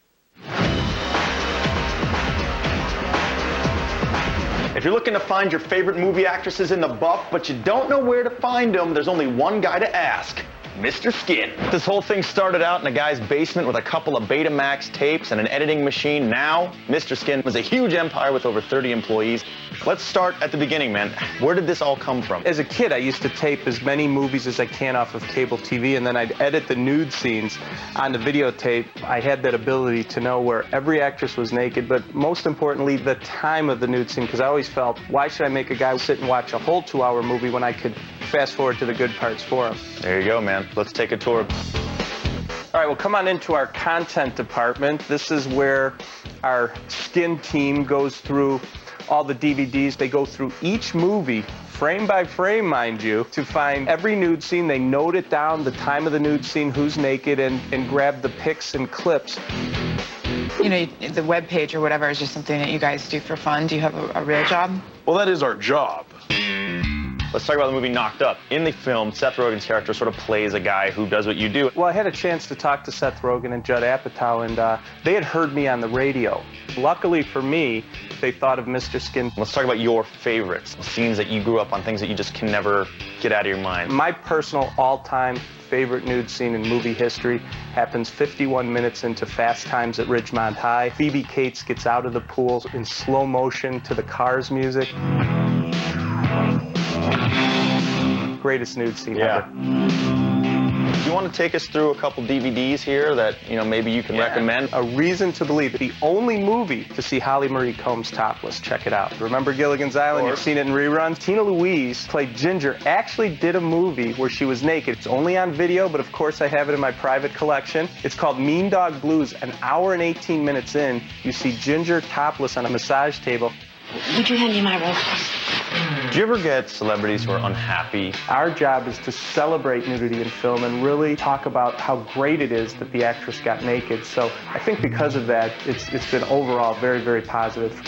If you're looking to find your favorite movie actresses in the buff, but you don't know where to find them, there's only one guy to ask. Mr. Skin. This whole thing started out in a guy's basement with a couple of Betamax tapes and an editing machine. Now, Mr. Skin was a huge empire with over 30 employees. Let's start at the beginning, man. Where did this all come from? As a kid, I used to tape as many movies as I can off of cable TV, and then I'd edit the nude scenes on the videotape. I had that ability to know where every actress was naked, but most importantly, the time of the nude scene, because I always felt, why should I make a guy sit and watch a whole 2-hour movie when I could fast forward to the good parts for him? There you go, man. Let's take a tour. All right, well, come on into our content department. This is where our Skin team goes through all the DVDs. They go through each movie, frame by frame, mind you, to find every nude scene. They note it down, the time of the nude scene, who's naked, and grab the pics and clips. You know, the web page or whatever is just something that you guys do for fun. Do you have a real job? Well, that is our job. Let's talk about the movie Knocked Up. In the film, Seth Rogen's character sort of plays a guy who does what you do. Well, I had a chance to talk to Seth Rogen and Judd Apatow, and they had heard me on the radio. Luckily for me, they thought of Mr. Skin. Let's talk about your favorites, scenes that you grew up on, things that you just can never get out of your mind. My personal all-time favorite nude scene in movie history happens 51 minutes into Fast Times at Ridgemont High. Phoebe Cates gets out of the pool in slow motion to the Cars music. Greatest nude scene ever. you want to take us through a couple DVDs here that, maybe you can recommend? A Reason to Believe, the only movie to see Holly Marie Combs topless. Check it out. Remember Gilligan's Island? You've seen it in reruns. Tina Louise played Ginger, actually did a movie where she was naked. It's only on video, but of course I have it in my private collection. It's called Mean Dog Blues. An hour and 18 minutes in, you see Ginger topless on a massage table. Would you hand me my roses? Do you ever get celebrities who are unhappy? Our job is to celebrate nudity in film and really talk about how great it is that the actress got naked. So I think because of that, it's been overall very, very positive.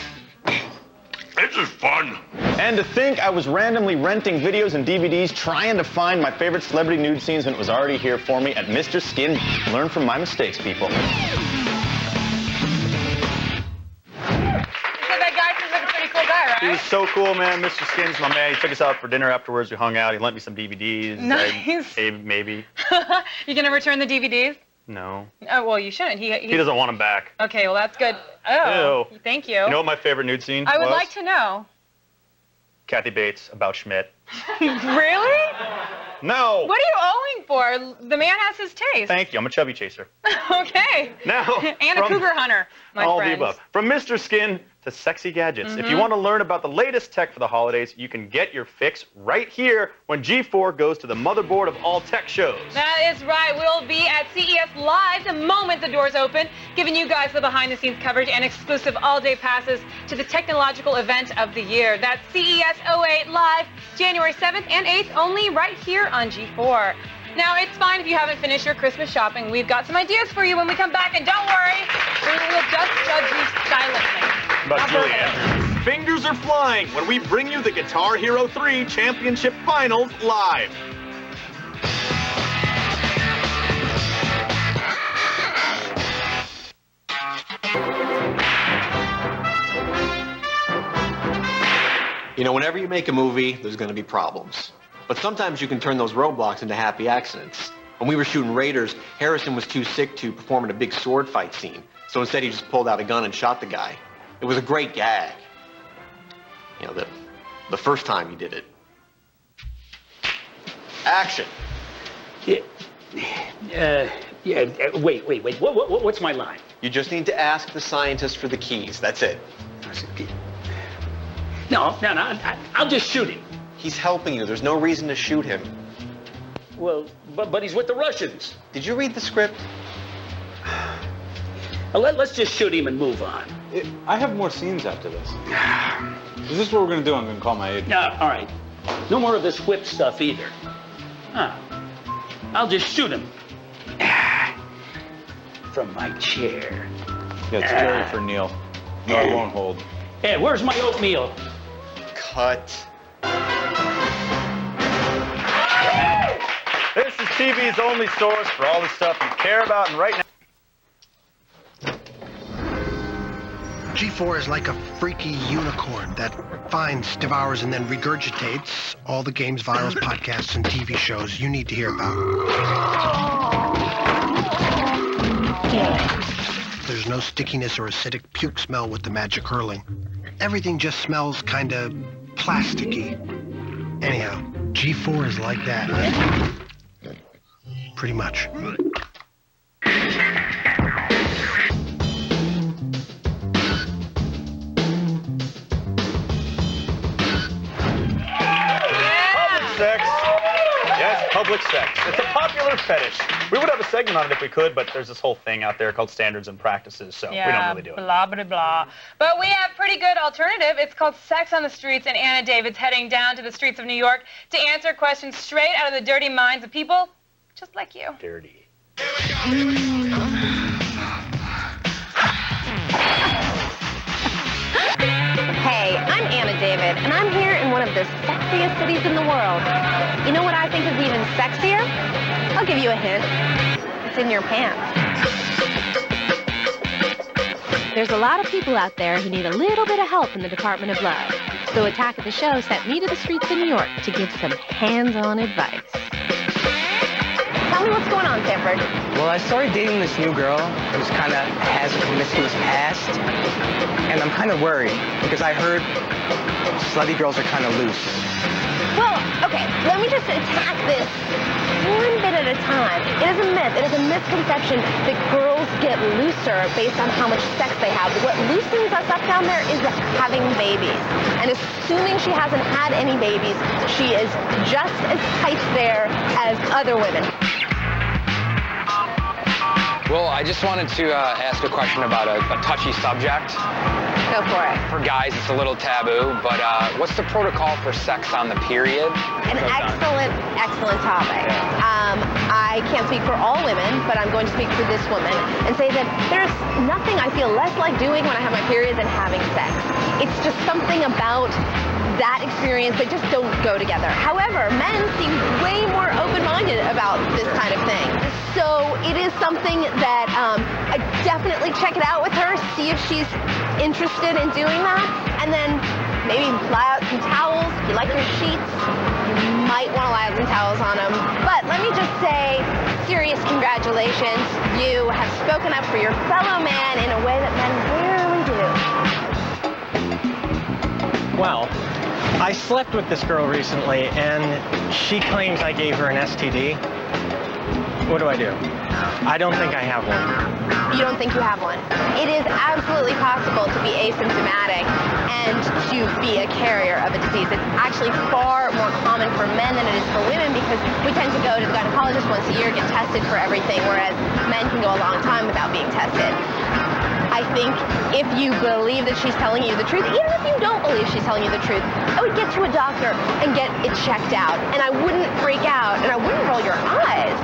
This is fun. And to think I was randomly renting videos and DVDs trying to find my favorite celebrity nude scenes when it was already here for me at Mr. Skin. Learn from my mistakes, people. He was so cool, man. Mr. Skin's my man. He took us out for dinner afterwards. We hung out. He lent me some DVDs. Nice. Maybe. You gonna return the DVDs? No. Oh, well, you shouldn't. He doesn't want them back. Okay, well, that's good. Oh, Ew. thank you. You know what my favorite nude scene I would was? like to know. Kathy Bates about Schmidt. Really? No. What are you owing for? The man has his taste. Thank you. I'm a chubby chaser. Okay. Now, and a cougar hunter, my all friend. the above. From Mr. Skin to sexy gadgets. If you Mhm. want to learn about the latest tech for the holidays, you can get your fix right here when G4 goes to the motherboard of all tech shows. That is right. We'll be at CES Live the moment the doors open, giving you guys the behind-the-scenes coverage and exclusive all-day passes to the technological event of the year. That's CES 08 Live, January 7th and 8th, only right here on G4. Now, it's fine if you haven't finished your Christmas shopping. We've got some ideas for you when we come back, and don't worry, we will just judge you silently. But Julian, fingers are flying when we bring you the Guitar Hero 3 Championship Finals live. Whenever you make a movie, there's going to be problems. But sometimes you can turn those roadblocks into happy accidents. When we were shooting Raiders, Harrison was too sick to perform in a big sword fight scene. So instead, he just pulled out a gun and shot the guy. It was a great gag. The first time he did it. Action. Wait. What's my line? You just need to ask the scientist for the keys. That's it. No, I'll just shoot him. He's helping you. There's no reason to shoot him. Well, but he's with the Russians. Did you read the script? Let's just shoot him and move on. I have more scenes after this. Is this what we're going to do? I'm going to call my agent. No, all right. No more of this whip stuff either. I'll just shoot him. From my chair. Yeah, it's scary for Neil. No, I won't hold. Hey, where's my oatmeal? Cut. This is TV's only source for all the stuff you care about, and right now... G4 is like a freaky unicorn that finds, devours, and then regurgitates all the games, vinyls, podcasts, and TV shows you need to hear about. There's no stickiness or acidic puke smell with the magic hurling. Everything just smells kind of plasticky. Anyhow, G4 is like that. Pretty much. Sex. Yes, public sex. It's a popular fetish. We would have a segment on it if we could, but there's this whole thing out there called standards and practices, so we don't really do it. Blah, blah, blah. But we have pretty good alternative. It's called Sex on the Streets, and Anna David's heading down to the streets of New York to answer questions straight out of the dirty minds of people just like you. Dirty. Hey, I'm Anna David, and I'm here in one of the sexiest cities in the world. You know what I think is even sexier? I'll give you a hint. It's in your pants. There's a lot of people out there who need a little bit of help in the Department of Love. So Attack of the Show sent me to the streets of New York to give some hands-on advice. Tell me what's going on, Sanford. Well, I started dating this new girl who's kind of has a promiscuous past, and I'm kind of worried because I heard slutty girls are kind of loose. Well, okay, let me just attack this one bit at a time. It is a myth. It is a misconception that girls get looser based on how much sex they have. What loosens us up down there is having babies. And assuming she hasn't had any babies, she is just as tight there as other women. Well, I just wanted to ask a question about a touchy subject. Go for it. For guys, it's a little taboo, but what's the protocol for sex on the period? An excellent topic. I can't speak for all women, but I'm going to speak for this woman and say that there's nothing I feel less like doing when I have my period than having sex. It's just something about that experience that just don't go together. However, men seem way more open-minded about this kind of thing. So it is something that I definitely check it out with her, see if she's interested in doing that, and then maybe lie out some towels. If you like your sheets, you might want to lie out some towels on them. But let me just say, serious congratulations. You have spoken up for your fellow man in a way that men rarely do. Well, I slept with this girl recently, and she claims I gave her an STD. What do? I don't think I have one. You don't think you have one. It is absolutely possible to be asymptomatic and to be a carrier of a disease. It's actually far more common for men than it is for women because we tend to go to the gynecologist once a year, get tested for everything, whereas men can go a long time without being tested. I think if you believe that she's telling you the truth, even if you don't believe she's telling you the truth, I would get to a doctor and get it checked out. And I wouldn't freak out, and I wouldn't roll your eyes.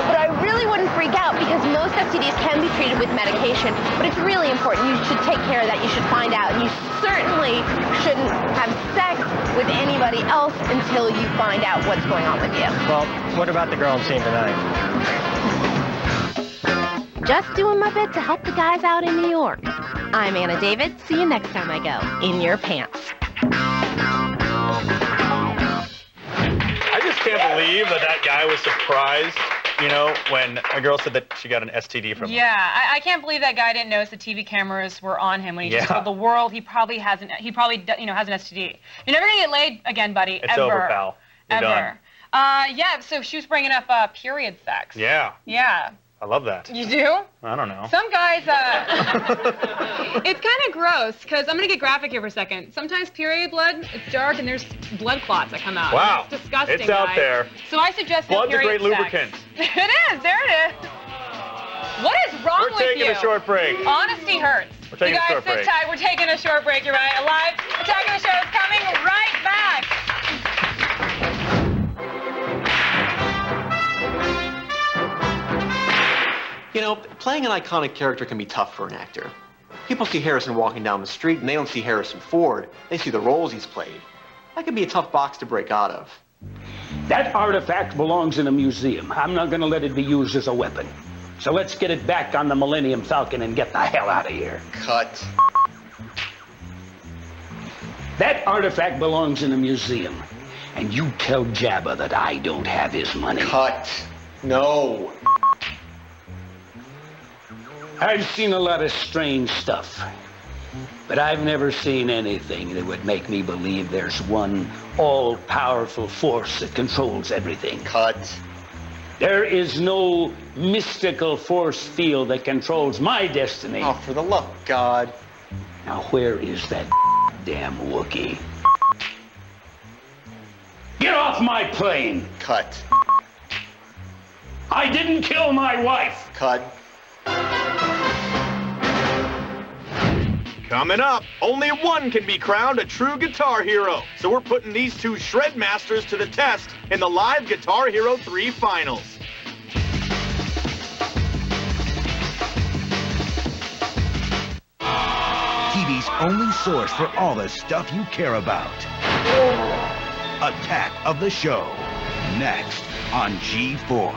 But I really wouldn't freak out because most STDs can be treated with medication. But it's really important. You should take care of that. You should find out. And you certainly shouldn't have sex with anybody else until you find out what's going on with you. Well, what about the girl I'm seeing tonight? Just doing my bit to help the guys out in New York. I'm Anna David. See you next time I go. In your pants. I just can't believe that guy was surprised, when a girl said that she got an STD from him. Yeah, I can't believe that guy didn't notice the TV cameras were on him when he just told the world he probably has an STD. You're never gonna get laid again, buddy. It's ever. over, pal. You're done. Yeah, so she was bringing up period sex. Yeah. Yeah. I love that. You do? I don't know. Some guys, it's kind of gross, because I'm going to get graphic here for a second. Sometimes period blood, it's dark, and there's blood clots that come out. Wow. It's disgusting, It's out guys. there. So I suggest no Blood's a period great sex. lubricant. It is. There it is. What is wrong with you? We're taking a short break. Honesty hurts. We're taking you a guys short sit break. tight. We're taking a short break. You're right. Live Attacking the Show is coming right back. Playing an iconic character can be tough for an actor. People see Harrison walking down the street and they don't see Harrison Ford. They see the roles he's played. That can be a tough box to break out of. That artifact belongs in a museum. I'm not going to let it be used as a weapon. So let's get it back on the Millennium Falcon and get the hell out of here. Cut. That artifact belongs in a museum. And you tell Jabba that I don't have his money. Cut. No. I've seen a lot of strange stuff. But I've never seen anything that would make me believe there's one all-powerful force that controls everything. Cut. There is no mystical force field that controls my destiny. Oh, for the love of God. Now, where is that damn Wookiee? Get off my plane! Cut. I didn't kill my wife! Cut. Coming up, only one can be crowned a true guitar hero. So we're putting these two shred masters to the test in the live Guitar Hero 3 finals. TV's only source for all the stuff you care about. Attack of the Show. Next on G4.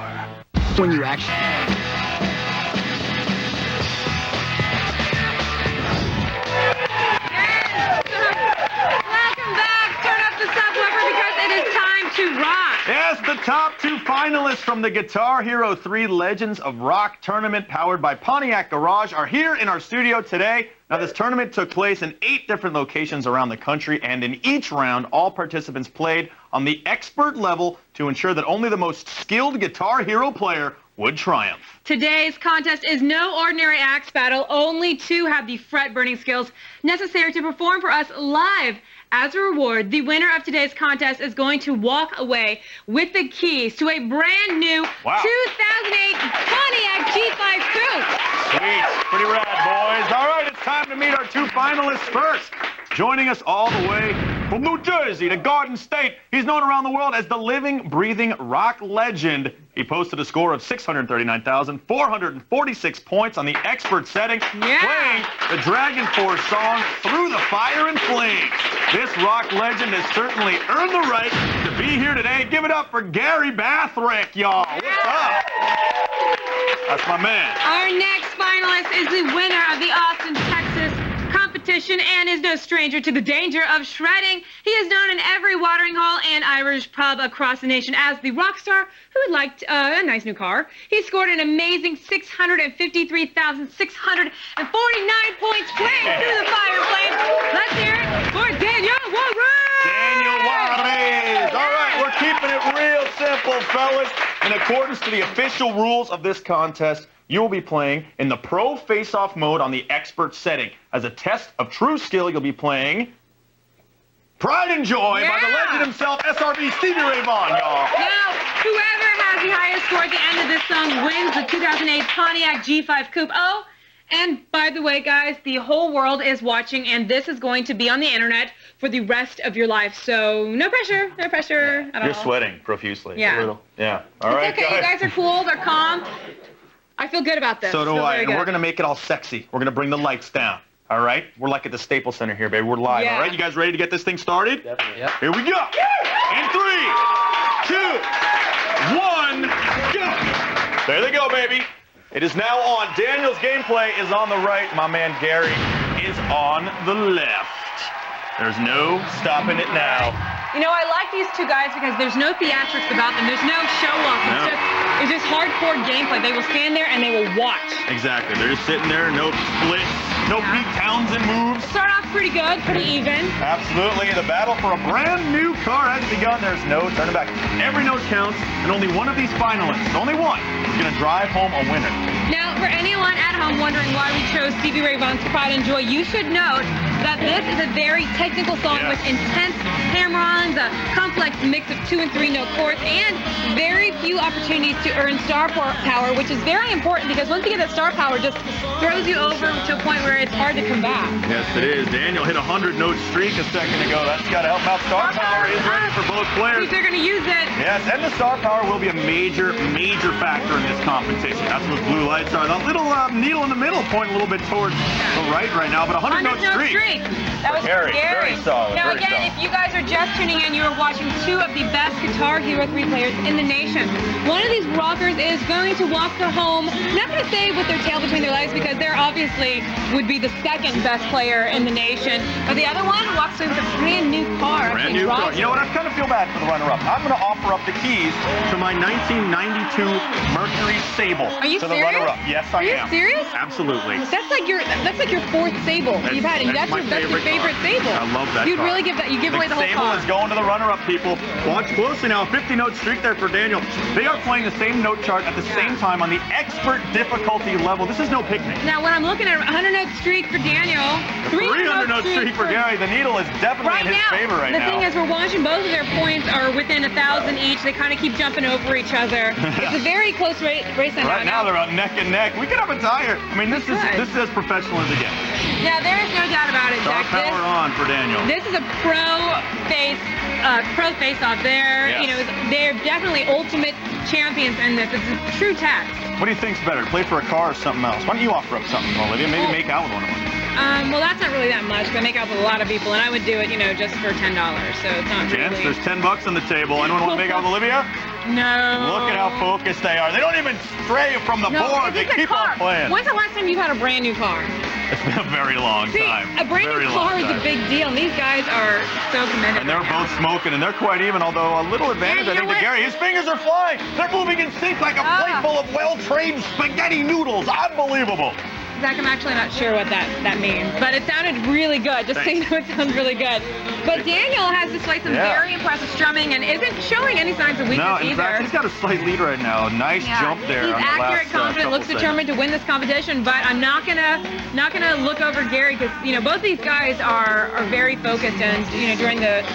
When you actually... Welcome back. Turn up the subwoofer because it is time to rock. Yes, the top 2 finalists from the Guitar Hero 3 Legends of Rock tournament powered by Pontiac Garage are here in our studio today. Now, this tournament took place in 8 different locations around the country, and in each round, all participants played on the expert level to ensure that only the most skilled Guitar Hero player would triumph. Today's contest is no ordinary axe battle. Only 2 have the fret-burning skills necessary to perform for us live. As a reward, the winner of today's contest is going to walk away with the keys to a brand new 2008 Pontiac G5 Coupe. Sweet. Pretty rad, boys. All right, it's time to meet our 2 finalists first. Joining us all the way from New Jersey to Garden State, he's known around the world as the living, breathing rock legend. He posted a score of 639,446 points on the expert setting, playing the Dragon Force song Through the Fire and Flames. This rock legend has certainly earned the right to be here today. Give it up for Gary Bathrick, y'all. What's up? That's my man. Our next finalist is the winner of the Austin, Texas competition and is no stranger to the danger of shredding. He is known in every watering hole and Irish pub across the nation as the rock star who would like a nice new car. He scored an amazing 653,649 points playing Through the Fire and Flames. Let's hear it for Daniel Juarez! Daniel Juarez! All right, we're keeping it real simple, fellas. In accordance to the official rules of this contest, you will be playing in the Pro Face-Off mode on the expert setting. As a test of true skill, you'll be playing Pride and Joy by the legend himself, SRV Stevie Ray Vaughan, y'all. Now, whoever has the highest score at the end of this song wins the 2008 Pontiac G5 Coupe. Oh, and by the way, guys, the whole world is watching, and this is going to be on the internet for the rest of your life. So no pressure at all. You're sweating profusely. Yeah. A little. Yeah. All right, okay, guys. you guys are cool, they're calm. I feel good about this. So do Feel I, very and good. we're going to make it all sexy. We're going to bring the lights down, all right? We're like at the Staples Center here, baby. We're live, Yeah. all right? You guys ready to get this thing started? Definitely. Yep. Here we go. In 3, 2, 1, go. There they go, baby. It is now on. Daniel's gameplay is on the right. My man Gary is on the left. There's no stopping it now. You know, I like these 2 guys because there's no theatrics about them. There's no show-off. It's just hardcore gameplay. They will stand there and they will watch. Exactly. They're just sitting there, no splits, no Pete Townsend moves. Start off pretty good, pretty even. Absolutely. The battle for a brand new car has begun. There's no turning back. Every note counts, and only one of these finalists, only one, is going to drive home a winner. Now, for anyone at home wondering why we chose Stevie Ray Vaughan's Pride and Joy, you should note that this is a very technical song with intense hammer-ons, a complex mix of 2- and 3-note chords, and very few opportunities to earn star power, which is very important because once you get that star power, it just throws you over to a point where it's hard to come back. Yes, it is. Daniel hit a 100-note streak a second ago. That's got to help out. Star power is ready for both players. They're going to use it. Yes, and the star power will be a major factor in this competition. That's what blue lights are. The little needle in the middle pointing a little bit towards the right now, but a 100-note streak. That was Gary, Gary. very solid. Now, very again, solid. if you guys are just tuning in, you are watching 2 of the best Guitar Hero 3 players in the nation. One of these rockers is going to walk home, not going to say with their tail between their legs because they're obviously would be the 2nd best player in the nation. But the other one walks away with a brand new car. Brand new car. You know what? I kind of feel bad for the runner-up. I'm going to offer up the keys to my 1992 Mercury Sable. Are you to the serious? runner-up. Yes, I am. Are you serious? Absolutely. That's like your 4th Sable you've had. That's my favorite Sable. I love that You'd car. really give that. You give away the whole Sable car. is going to the runner-up, people. Watch closely now. A 50-note streak there for Daniel. They are playing the same note chart at the same time on the expert difficulty level. This is no picnic. Now, when I'm looking at a 100-note streak for Daniel, 300-note streak for Gary. The needle is definitely in his favor right now. The thing is, we're watching both of their points are within 1,000 each. They kind of keep jumping over each other. It's a very close race. Right now, they're on neck and neck. We could have a tire. I mean, this is as professional as it gets. Now, there is no doubt about it, Star Jack. power on for Daniel. This is a pro face-off. They're definitely ultimate champions in this. It's a true test. What do you think's better, play for a car or something else? Why don't you offer up something, Olivia? Maybe make out with one of them. Well, that's not really that much. I make out with a lot of people, and I would do it, just for $10. So it's not Chance, really. there's $10 on the table. Anyone want to make out with Olivia? No. Look at how focused they are. They don't even stray from the board. They keep on playing. When's the last time you had a brand new car? It's been a very long time. A brand Very new long car is time. a big deal, and these guys are so commended. And they're both smoking, and they're quite even, although a little advantage, I think, to Gary. His fingers are flying. They're moving in sync like a plate full of well-trained spaghetti noodles. Unbelievable. Zach, I'm actually not sure what that means, but it sounded really good. Just so you know, it sounds really good. But Daniel has displayed some very impressive strumming and isn't showing any signs of weakness No, in either. fact, he's got a slight lead right now. Nice jump there. He's on the accurate, last, confident, looks couple determined to win this competition. But I'm not gonna look over Gary because both these guys are very focused. And during the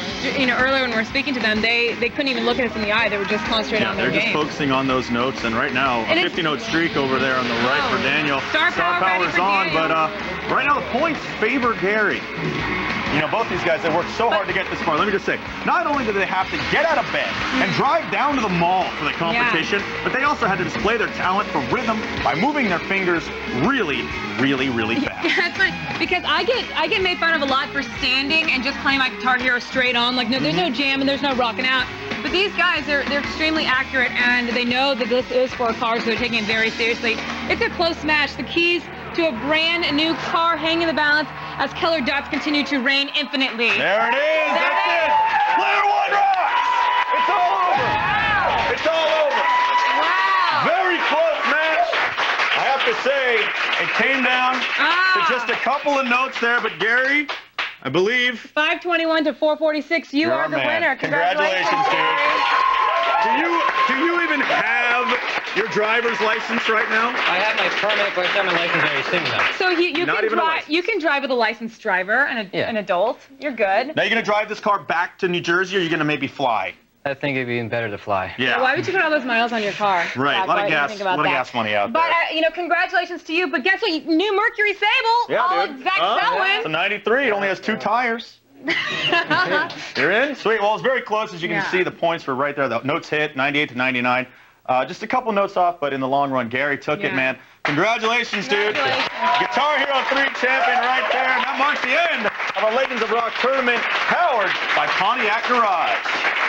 earlier when we were speaking to them, they couldn't even look at us in the eye. They were just concentrated on their they're game. just focusing on those notes. And right now, a 50-note streak over there on the right for Daniel. Star Power's on, but right now the points favor Gary. Both these guys, they worked so hard to get this far. Let me just say, not only did they have to get out of bed and drive down to the mall for the competition, but they also had to display their talent for rhythm by moving their fingers really, really, really fast. That's funny because I get made fun of a lot for standing and just playing my Guitar Hero straight on. Like, no, there's no jam and there's no rocking out. But these guys, they're extremely accurate and they know that this is for a car, so they're taking it very seriously. It's a close match. The keys to a brand new car hang in the balance as color dots continue to reign infinitely. There it is. That's it. Player one rocks. It's all over. Wow. It's all over. Wow. Very close match. I have to say, it came down to just a couple of notes there, but Gary, I believe. 521 to 446. You are the winner. Congratulations, dude. Do you even have your driver's license right now? I have my permit, but I have my license already sitting there. So you can drive with a licensed driver and an adult. You're good. Now you're going to drive this car back to New Jersey, or you're going to maybe fly? I think it'd be even better to fly. Yeah. Why would you put all those miles on your car? Right. A lot of gas money out there. But congratulations to you. But guess what? New Mercury Sable. Yeah, dude. Zach Selwyn. It's a 93. It only has 2 tires. You're in? Sweet. Well, it's very close. As you can see, the points were right there. The notes hit, 98 to 99. Just a couple notes off, but in the long run, Gary took it, man. Congratulations, dude. Guitar Hero 3 champion right there. And that marks the end of our Legends of Rock tournament, powered by Pontiac Garage.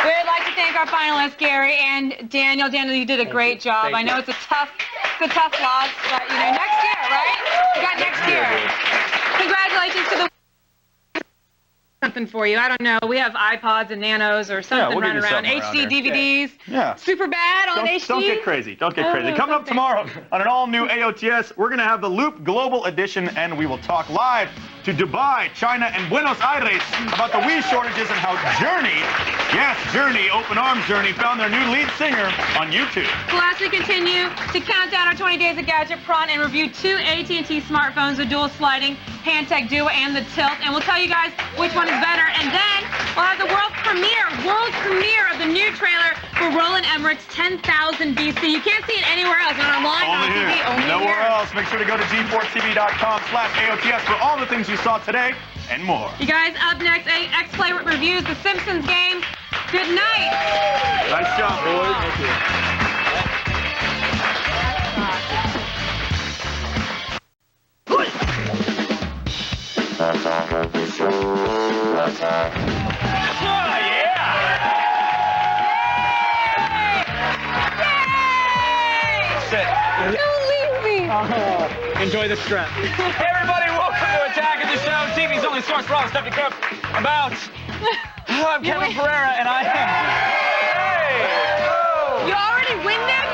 We'd like to thank our finalists, Gary and Daniel. Daniel, you did a great job. I know it's a tough loss, but next year, right? We got next year. Congratulations to the something for you. I don't know. We have iPods and Nanos or something running around. HD DVDs. Yeah. Super bad on HD. Don't get crazy. Don't get crazy. Coming up tomorrow on an all-new AOTS, we're going to have the Loop Global Edition, and we will talk live to Dubai, China, and Buenos Aires about the Wii shortages and how Journey, Open Arms Journey, found their new lead singer on YouTube. Plus, we continue to count down our 20 Days of Gadget Prawn and review 2 AT&T smartphones, the dual sliding Pantech Duo and the Tilt, and we'll tell you guys which one is better. And then we'll have the world premiere of the new trailer for Roland Emmerich's 10,000 BC. You can't see it anywhere else. Not online, on TV, only Nowhere here. else. Make sure to go to g4tv.com/AOTS for all the things you saw today and more. You guys, up next, X-Play reviews The Simpsons game. Good night. Nice job, boys. Thank you. Don't leave me. Enjoy the strap. Hey everybody, welcome to Attack of the Show, TV's only source for all the stuff you care about. I'm Kevin Pereira, and I am... Hey! You already winded?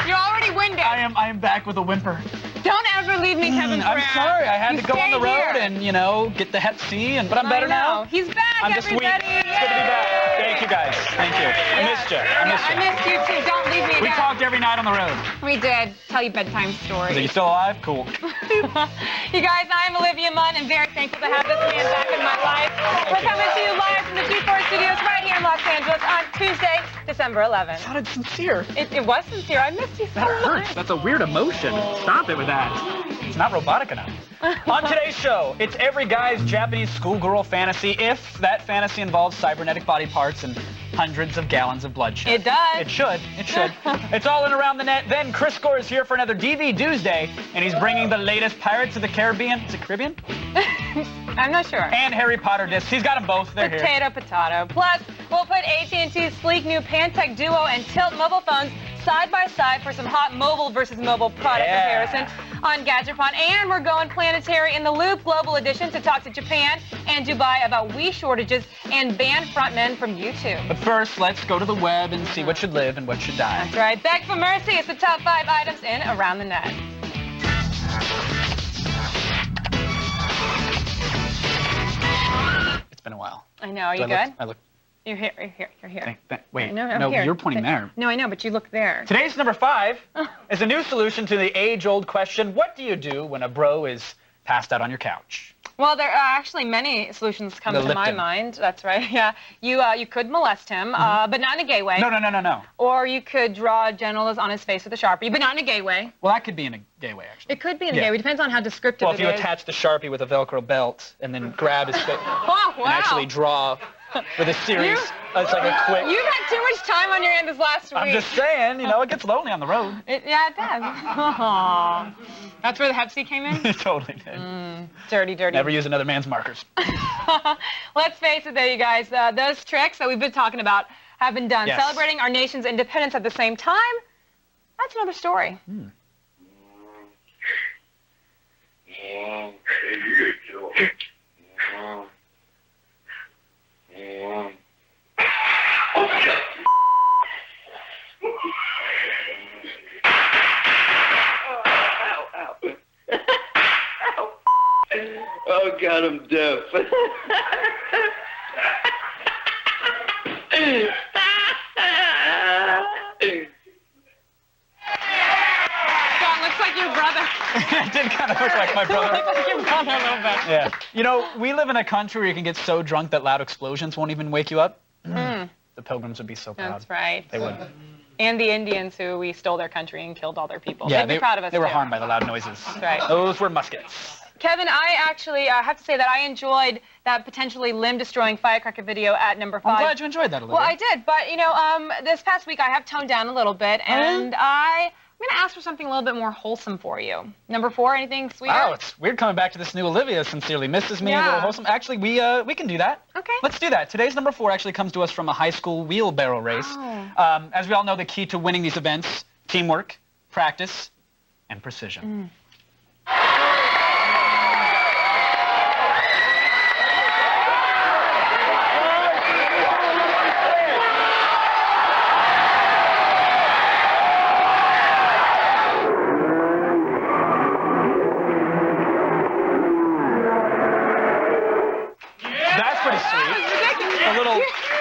You already winded. I am back with a whimper. Don't ever leave me, Kevin Pereira. I'm sorry, I had You to go on the stay road here. and, get the Hep C, but I'm better now. He's back, I'm just everybody. weak. It's good to be back. Thank you guys. Thank you. I missed you. I missed you too. Don't leave me We again. talked every night on the road. We did. Tell you bedtime stories. Are you still alive? Cool. You guys, I'm Olivia Munn and very thankful to have this man back in my life. We're coming to you live from the G4 studios right here in Los Angeles on Tuesday, December 11th. It sounded sincere. It was sincere. I missed you so That much. hurts. That's a weird emotion. Stop it with that. It's not robotic enough. On today's show, it's every guy's Japanese schoolgirl fantasy if that fantasy involves cybernetic body parts and hundreds of gallons of bloodshed. It does. It should. It should. It's all in around the net. Then Chris Gore is here for another DV Tuesday, and he's bringing the latest Pirates of the Caribbean. Is it Caribbean? I'm not sure. And Harry Potter discs. He's got them both. They're here. Potato. Plus, we'll put AT&T's sleek new Pantech Duo and Tilt mobile phones side by side for some hot mobile versus mobile product comparison on Gadgetron. And we're going planetary in the Loop Global Edition to talk to Japan and Dubai about Wii shortages and banned frontmen from YouTube. But first, let's go to the web and see what should live and what should die. That's right. Beg for mercy. It's the top 5 items in Around the Net. It's been a while. I know. Are you good? I look. You're here. You're here. You're here. Wait. No, here. You're pointing there. No, I know, but you look there. Today's number 5 is a new solution to the age-old question: what do you do when a bro is passed out on your couch? Well, there are actually many solutions come to my mind. That's right. Yeah. You could molest him, but not in a gay way. No. Or you could draw genitals on his face with a Sharpie, but not in a gay way. Well, that could be in a gay way, actually. It could be in a gay way. It depends on how descriptive it is. Well, if you attach the Sharpie with a Velcro belt and then grab his face and actually draw with a series, it's like a quick... You've had too much time on your hand this last week. I'm just saying, it gets lonely on the road. Yeah, it does. Aww. That's where the Hep C came in? It totally did. Dirty. Never use another man's markers. Let's face it, there, you guys. Those tricks that we've been talking about have been done. Yes. Celebrating our nation's independence at the same time, that's another story. Oh God, I'm deaf. John, looks like your brother. It did kind of look like my brother. Looks like your brother a little bit. Yeah. We live in a country where you can get so drunk that loud explosions won't even wake you up. The Pilgrims would be so proud. That's right. They would. And the Indians who we stole their country and killed all their people. Yeah, They'd be proud of us, They were too. harmed by the loud noises. That's right. Those were muskets. Kevin, I actually have to say that I enjoyed that potentially limb-destroying firecracker video at number 5. I'm glad you enjoyed that a little. Well, I did, but, this past week I have toned down a little bit, and I'm going to ask for something a little bit more wholesome for you. Number 4, anything sweeter? Wow, it's weird coming back to this new Olivia Sincerely Misses Me, a little wholesome. Actually, we can do that. Okay. Let's do that. Today's number 4 actually comes to us from a high school wheelbarrow race. Oh. As we all know, the key to winning these events, teamwork, practice, and precision.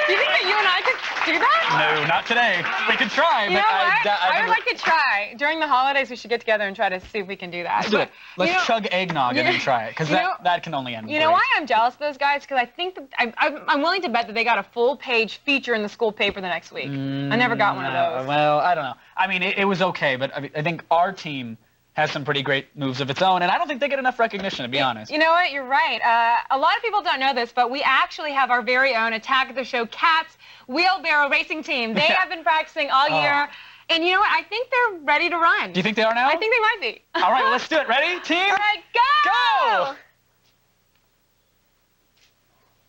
Do you think that you and I could do that? No, not today. We could try, You but know what? I I would like to try. During the holidays, we should get together and try to see if we can do that. Let's do it. Let's chug eggnog and then try it, because that can only end. You know why I'm jealous of those guys? Because I think that I'm willing to bet that they got a full-page feature in the school paper the next week. I never got one of those. Well, I don't know. I mean, it was okay, but I think our team has some pretty great moves of its own, and I don't think they get enough recognition, to be honest. You know what? You're right. A lot of people don't know this, but we actually have our very own Attack of the Show Cats wheelbarrow racing team. They have been practicing all year, and you know what? I think they're ready to run. Do you think they are now? I think they might be. All right, well, let's do it. Ready, team? All right,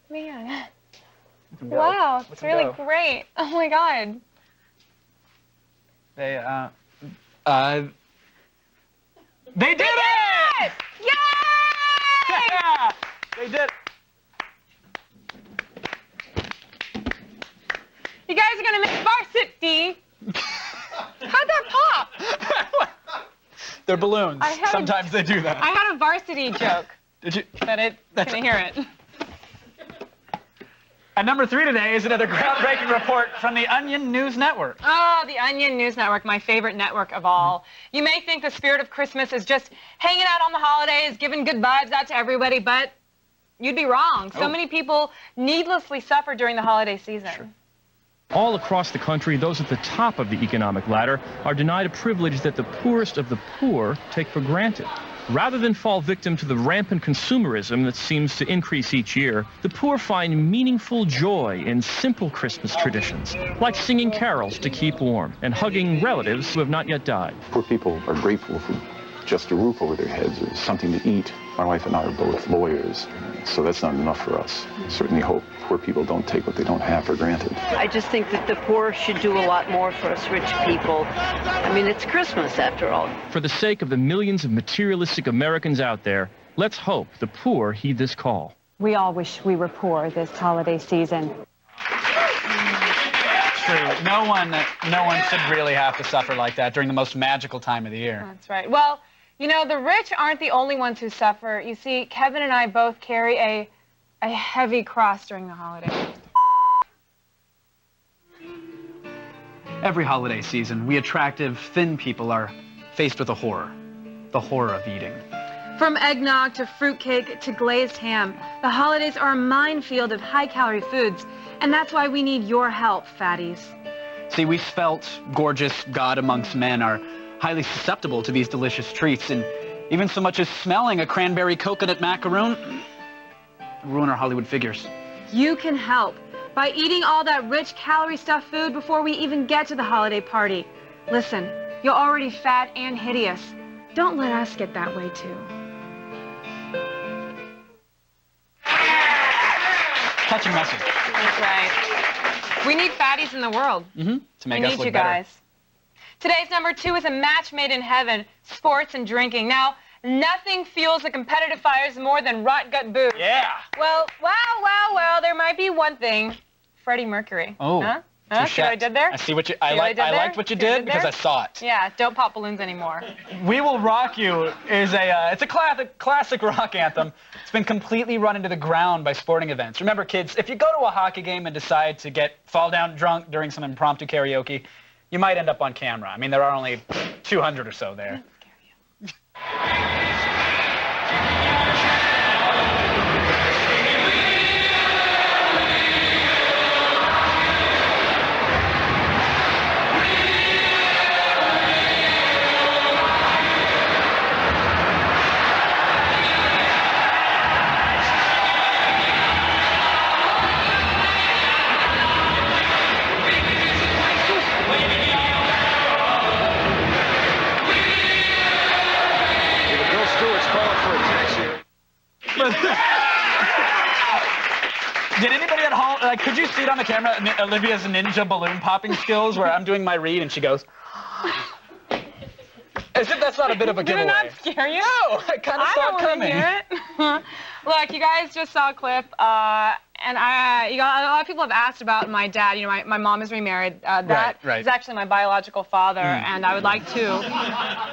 go! Man. Wow, it's really great. Oh, my God. They did it! Yay! Yeah! They did. You guys are going to miss varsity. How'd that pop? They're balloons. Sometimes they do that. I had a varsity joke. Did you? But it couldn't hear it. At number 3 today is another groundbreaking report from the Onion News Network. Oh, the Onion News Network, my favorite network of all. You may think the spirit of Christmas is just hanging out on the holidays, giving good vibes out to everybody, but you'd be wrong. So many people needlessly suffer during the holiday season. Sure. All across the country, those at the top of the economic ladder are denied a privilege that the poorest of the poor take for granted. Rather than fall victim to the rampant consumerism that seems to increase each year, the poor find meaningful joy in simple Christmas traditions, like singing carols to keep warm and hugging relatives who have not yet died. Poor people are grateful for just a roof over their heads or something to eat. My wife and I are both lawyers, so that's not enough for us. Certainly hope poor people don't take what they don't have for granted. I just think that the poor should do a lot more for us rich people. I mean, it's Christmas after all. For the sake of the millions of materialistic Americans out there, let's hope the poor heed this call. We all wish we were poor this holiday season. True. No one should really have to suffer like that during the most magical time of the year. That's right. Well, you know, the rich aren't the only ones who suffer. You see, Kevin and I both carry a heavy cross during the holidays. Every holiday season, we attractive, thin people are faced with a horror. The horror of eating. From eggnog to fruitcake to glazed ham, the holidays are a minefield of high-calorie foods, and that's why we need your help, fatties. See, we svelte, gorgeous God amongst men are highly susceptible to these delicious treats, and even so much as smelling a cranberry coconut macaroon ruin our Hollywood figures. You can help by eating all that rich calorie-stuffed food before we even get to the holiday party. Listen, you're already fat and hideous. Don't let us get that way, too. Touching message. That's right. We need fatties in the world. To make we us need look you better. guys. Today's number 2 is a match made in heaven, sports and drinking. Now, nothing fuels the competitive fires more than rot gut booze. Yeah. Well, there might be one thing. Freddie Mercury. Oh. Huh? See what I did there? I see what you. See what I did there? liked what you See what I did because there? I saw it. Yeah, don't pop balloons anymore. "We Will Rock You" is it's a classic rock anthem. It's been completely run into the ground by sporting events. Remember, kids, if you go to a hockey game and decide to fall down drunk during some impromptu karaoke, you might end up on camera. I mean, there are only 200 or so there. Did anybody at home, could you see it on the camera, Olivia's ninja balloon popping skills, where I'm doing my read and she goes, as if that's not a bit of a giveaway. Did it not scare you? No, I kind of saw it coming. Hear it. Look, you guys just saw a clip, and a lot of people have asked about my dad. You know, my mom is remarried. That is actually my biological father, and I would like to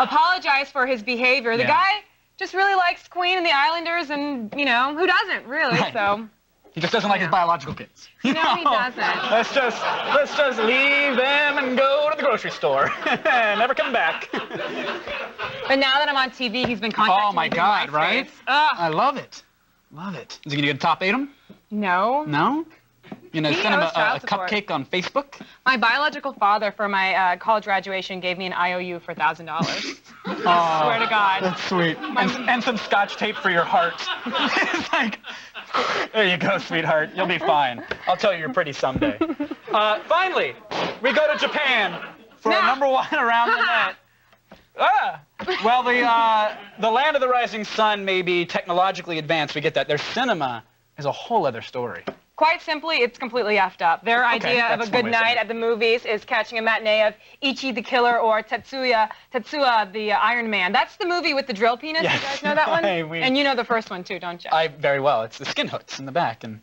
apologize for his behavior. The guy just really likes Queen and the Islanders, and, you know, who doesn't, really, so... He just doesn't like his biological kids. No, he doesn't. Let's just leave them and go to the grocery store. Never come back. But now that I'm on TV, he's been contacting me. Oh my God, right? I love it. Love it. Is he gonna get top 8 him? No. No? You know, He send him owes a child support. cupcake on Facebook? My biological father, for my college graduation, gave me an IOU for $1,000. I swear to God. That's sweet. And some scotch tape for your heart. It's like, there you go, sweetheart. You'll be fine. I'll tell you you're pretty someday. Finally, we go to Japan for a #1 around the net. Well, the land of the rising sun may be technologically advanced. We get that. Their cinema is a whole other story. Quite simply, it's completely effed up. Their idea of a good night at the movies is catching a matinee of Ichi the Killer or Tetsuya the Iron Man. That's the movie with the drill penis. Yes. You guys know that one? And you know the first one too, don't you? Very well. It's the skin hooks in the back, and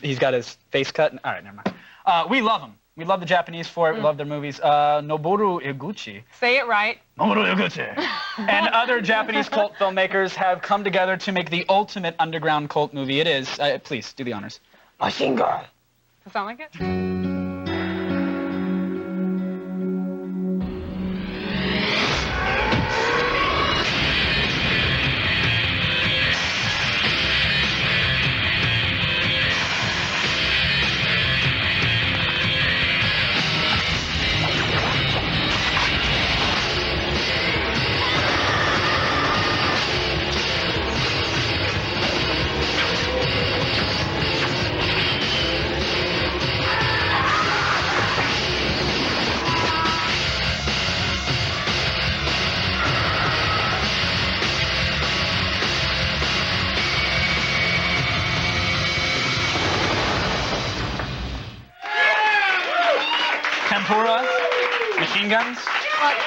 he's got his face cut. All right, never mind. We love them. We love the Japanese for it. We love their movies. Noboru Iguchi. Say it right. Noboru Iguchi. And other Japanese cult filmmakers have come together to make the ultimate underground cult movie. It is. Please, do the honors. Machine Gun. Does that sound like it? Machine guns? Look,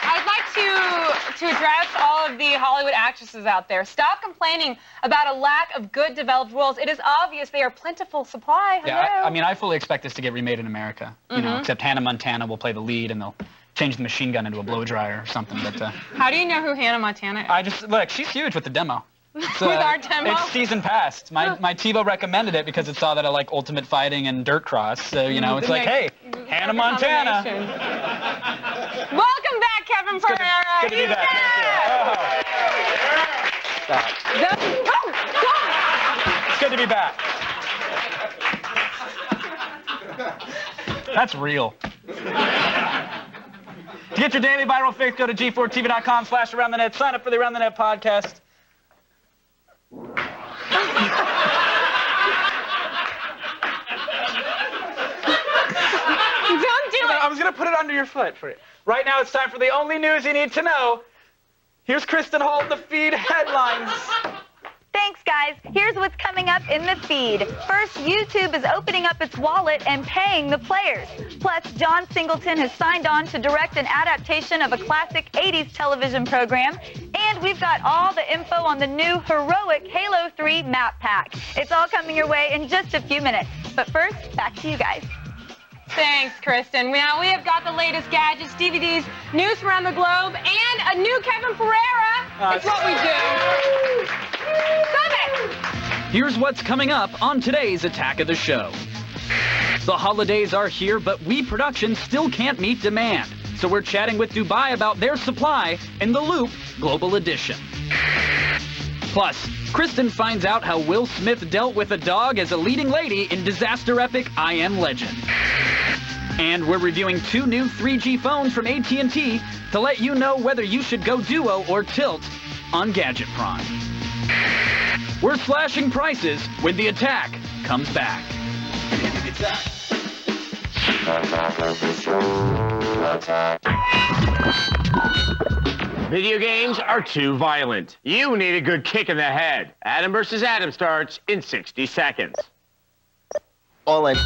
I'd like to address all of the Hollywood actresses out there. Stop complaining about a lack of good developed roles. It is obvious they are plentiful supply. Hello. Yeah, I mean, I fully expect this to get remade in America. You know, except Hannah Montana will play the lead, and they'll change the machine gun into a blow dryer or something. But how do you know who Hannah Montana is? I just look. She's huge with the demo. With our demo? It's season past. My TiVo recommended it because it saw that I like Ultimate Fighting and Dirt Cross. So, you know, it's like, hey, Hannah Montana. Welcome back, Kevin Pereira. Good to be back. Thank you. Stop. It's good to be back. That's real. To get your daily viral fix, go to g4tv.com/AroundTheNet. Sign up for the Around the Net podcast. Don't do it. I was going to put it under your foot for you. Right now, it's time for the only news you need to know. Here's Kristen Holt, the feed headlines. Thanks, guys. Here's what's coming up in the feed. First, YouTube is opening up its wallet and paying the players. Plus, John Singleton has signed on to direct an adaptation of a classic 80s television program. And we've got all the info on the new heroic Halo 3 map pack. It's all coming your way in just a few minutes. But first, back to you guys. Thanks, Kristen. Now we have got the latest gadgets, DVDs, news from around the globe, and a new Kevin Pereira. It's what we do. Stop it! Here's what's coming up on today's Attack of the Show. The holidays are here, but We Productions still can't meet demand. So we're chatting with Dubai about their supply in The Loop Global Edition. Plus, Kristen finds out how Will Smith dealt with a dog as a leading lady in disaster epic I Am Legend. And we're reviewing 2 new 3G phones from AT&T to let you know whether you should go Duo or Tilt on Gadget Prime. We're slashing prices when the attack comes back. Video games are too violent. You need a good kick in the head. Adam vs. Adam starts in 60 seconds. All in.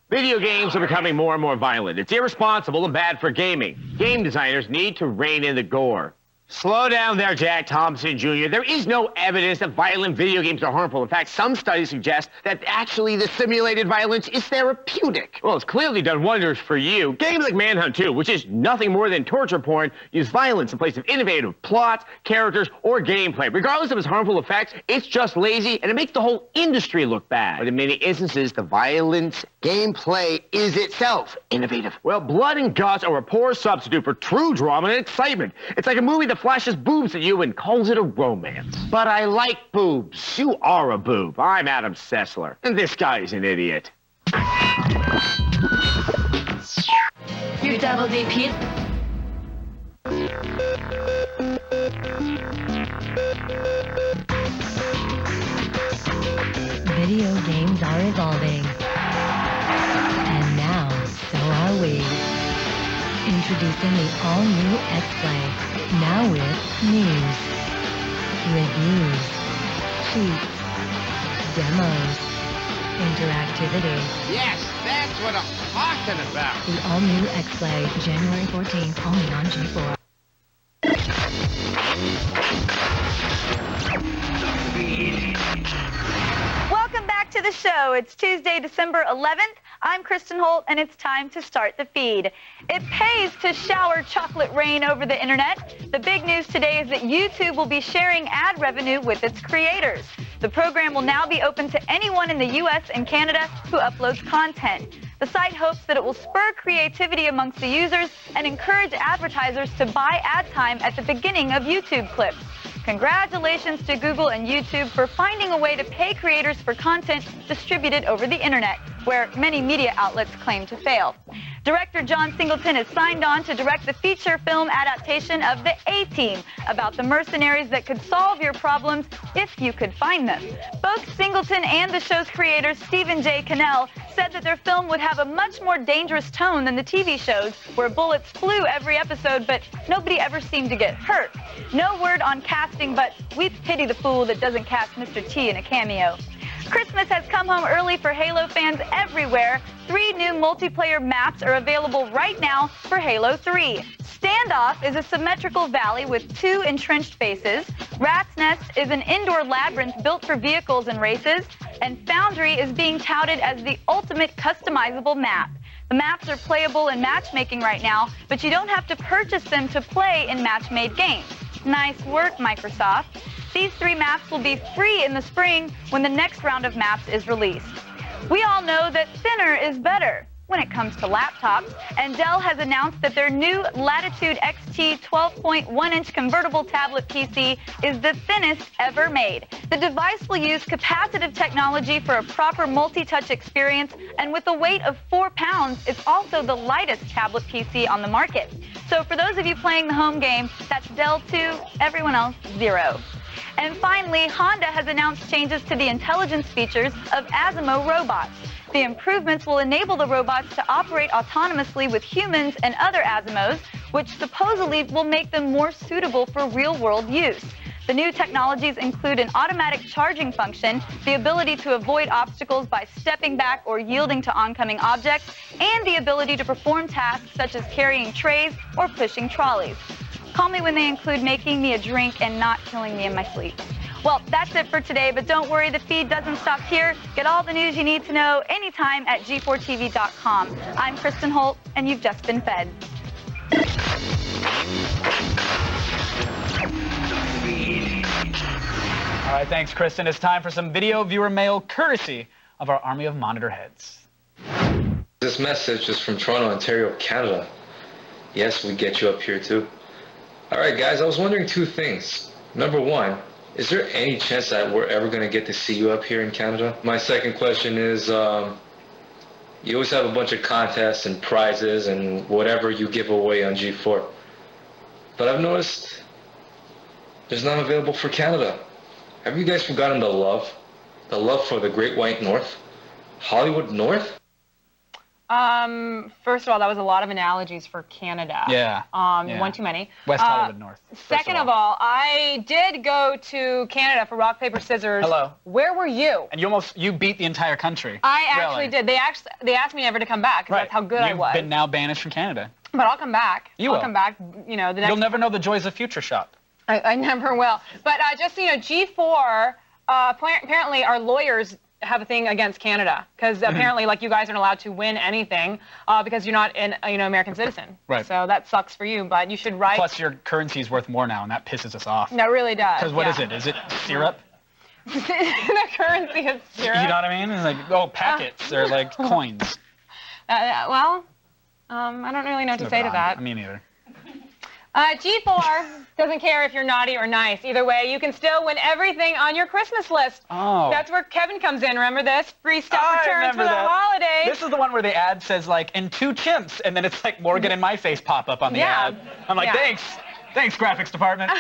Video games are becoming more and more violent. It's irresponsible and bad for gaming. Game designers need to rein in the gore. Slow down there, Jack Thompson Jr. There is no evidence that violent video games are harmful. In fact, some studies suggest that actually the simulated violence is therapeutic. Well, it's clearly done wonders for you. Games like Manhunt 2, which is nothing more than torture porn, use violence in place of innovative plots, characters, or gameplay. Regardless of its harmful effects, it's just lazy, and it makes the whole industry look bad. But in many instances, the violent gameplay is itself innovative. Well, blood and guts are a poor substitute for true drama and excitement. It's like a movie that flashes boobs at you and calls it a romance. But I like boobs. You are a boob. I'm Adam Sessler, and this guy's an idiot. You double DP. Video games are evolving. And now, so are we. Introducing the all-new X-Play. Now with news, reviews, cheats, demos, interactivity. Yes, that's what I'm talking about. The all-new X-Play, January 14th, only on G4. Welcome back to the show. It's Tuesday, December 11th. I'm Kristen Holt, and it's time to start the feed. It pays to shower chocolate rain over the internet. The big news today is that YouTube will be sharing ad revenue with its creators. The program will now be open to anyone in the U.S. and Canada who uploads content. The site hopes that it will spur creativity amongst the users and encourage advertisers to buy ad time at the beginning of YouTube clips. Congratulations to Google and YouTube for finding a way to pay creators for content distributed over the internet, where many media outlets claim to fail. Director John Singleton has signed on to direct the feature film adaptation of The A-Team, about the mercenaries that could solve your problems if you could find them. Both Singleton and the show's creator, Stephen J. Cannell, said that their film would have a much more dangerous tone than the TV shows, where bullets flew every episode, but nobody ever seemed to get hurt. No word on casting, but we pity the fool that doesn't cast Mr. T in a cameo. Christmas has come home early for Halo fans everywhere. 3 new multiplayer maps are available right now for Halo 3. Standoff is a symmetrical valley with 2 entrenched bases. Rat's Nest is an indoor labyrinth built for vehicles and races. And Foundry is being touted as the ultimate customizable map. The maps are playable in matchmaking right now, but you don't have to purchase them to play in match-made games. Nice work, Microsoft. These 3 maps will be free in the spring when the next round of maps is released. We all know that thinner is better when it comes to laptops, and Dell has announced that their new Latitude XT 12.1-inch convertible tablet PC is the thinnest ever made. The device will use capacitive technology for a proper multi-touch experience, and with a weight of 4 pounds, it's also the lightest tablet PC on the market. So for those of you playing the home game, that's Dell 2, everyone else 0. And finally, Honda has announced changes to the intelligence features of Asimo robots. The improvements will enable the robots to operate autonomously with humans and other Asimos, which supposedly will make them more suitable for real-world use. The new technologies include an automatic charging function, the ability to avoid obstacles by stepping back or yielding to oncoming objects, and the ability to perform tasks such as carrying trays or pushing trolleys. Call me when they include making me a drink and not killing me in my sleep. Well, that's it for today, but don't worry, the feed doesn't stop here. Get all the news you need to know anytime at G4TV.com. I'm Kristen Holt, and you've just been fed. All right, thanks, Kristen. It's time for some video viewer mail courtesy of our Army of Monitor Heads. This message is from Toronto, Ontario, Canada. Yes, we get you up here too. All right, guys, I was wondering 2 things. Number 1, is there any chance that we're ever going to get to see you up here in Canada? My second question is, you always have a bunch of contests and prizes and whatever you give away on G4. But I've noticed there's none available for Canada. Have you guys forgotten the love? The love for the Great White North? Hollywood North? First of all, that was a lot of analogies for Canada. Yeah. One too many. West Hollywood North. Second of all, I did go to Canada for rock, paper, scissors. Hello. Where were you? And you beat the entire country. I actually did. They asked me never to come back because that's how good I was. You've been now banished from Canada. But I'll come back. I'll come back. You know, the next. You'll never know the joys of Future Shop. I never will. But just so you know, G4 apparently our lawyers have a thing against Canada because apparently, like, you guys aren't allowed to win anything because you're not an American citizen. Right. So that sucks for you, but you should write. Plus, your currency is worth more now, and that pisses us off. No, it really does. Because what is it? Is it syrup? The currency is syrup. You know what I mean? It's like, packets or like coins. Well, I don't really know what to say to that. Me neither. G4 doesn't care if you're naughty or nice. Either way, you can still win everything on your Christmas list. Oh. That's where Kevin comes in. Remember this? Free stuff returns for the that. holidays. This is the one where the ad says, like, and 2 chimps, and then it's like Morgan and my face pop up on the ad. I'm like, thanks. Thanks, graphics department.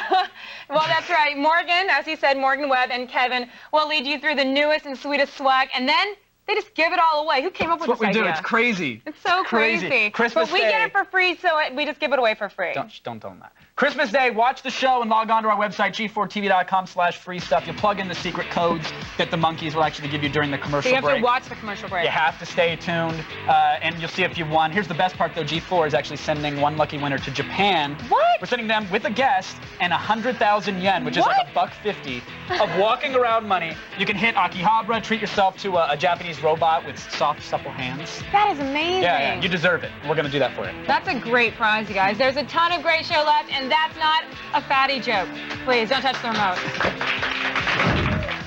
Well, that's right. Morgan, as he said, Morgan Webb and Kevin will lead you through the newest and sweetest swag, and then they just give it all away. Who came up with this idea? That's what we do. It's crazy. It's so crazy. Christmas But we Day. get it for free, so we just give it away for free. Don't tell them that. Christmas Day, watch the show and log on to our website, g4tv.com/free stuff. You plug in the secret codes that the monkeys will actually give you during the commercial So you have break. to watch the commercial break. You have to stay tuned, and you'll see if you won. Here's the best part, though. G4 is actually sending one lucky winner to Japan. What? We're sending them with a guest and 100,000 yen, which is like $1.50 of walking around money. You can hit Akihabara, treat yourself to a Japanese robot with soft, supple hands. That is amazing. Yeah, you deserve it. We're going to do that for you. That's a great prize, you guys. There's a ton of great show left, and that's not a fatty joke. Please, don't touch the remote.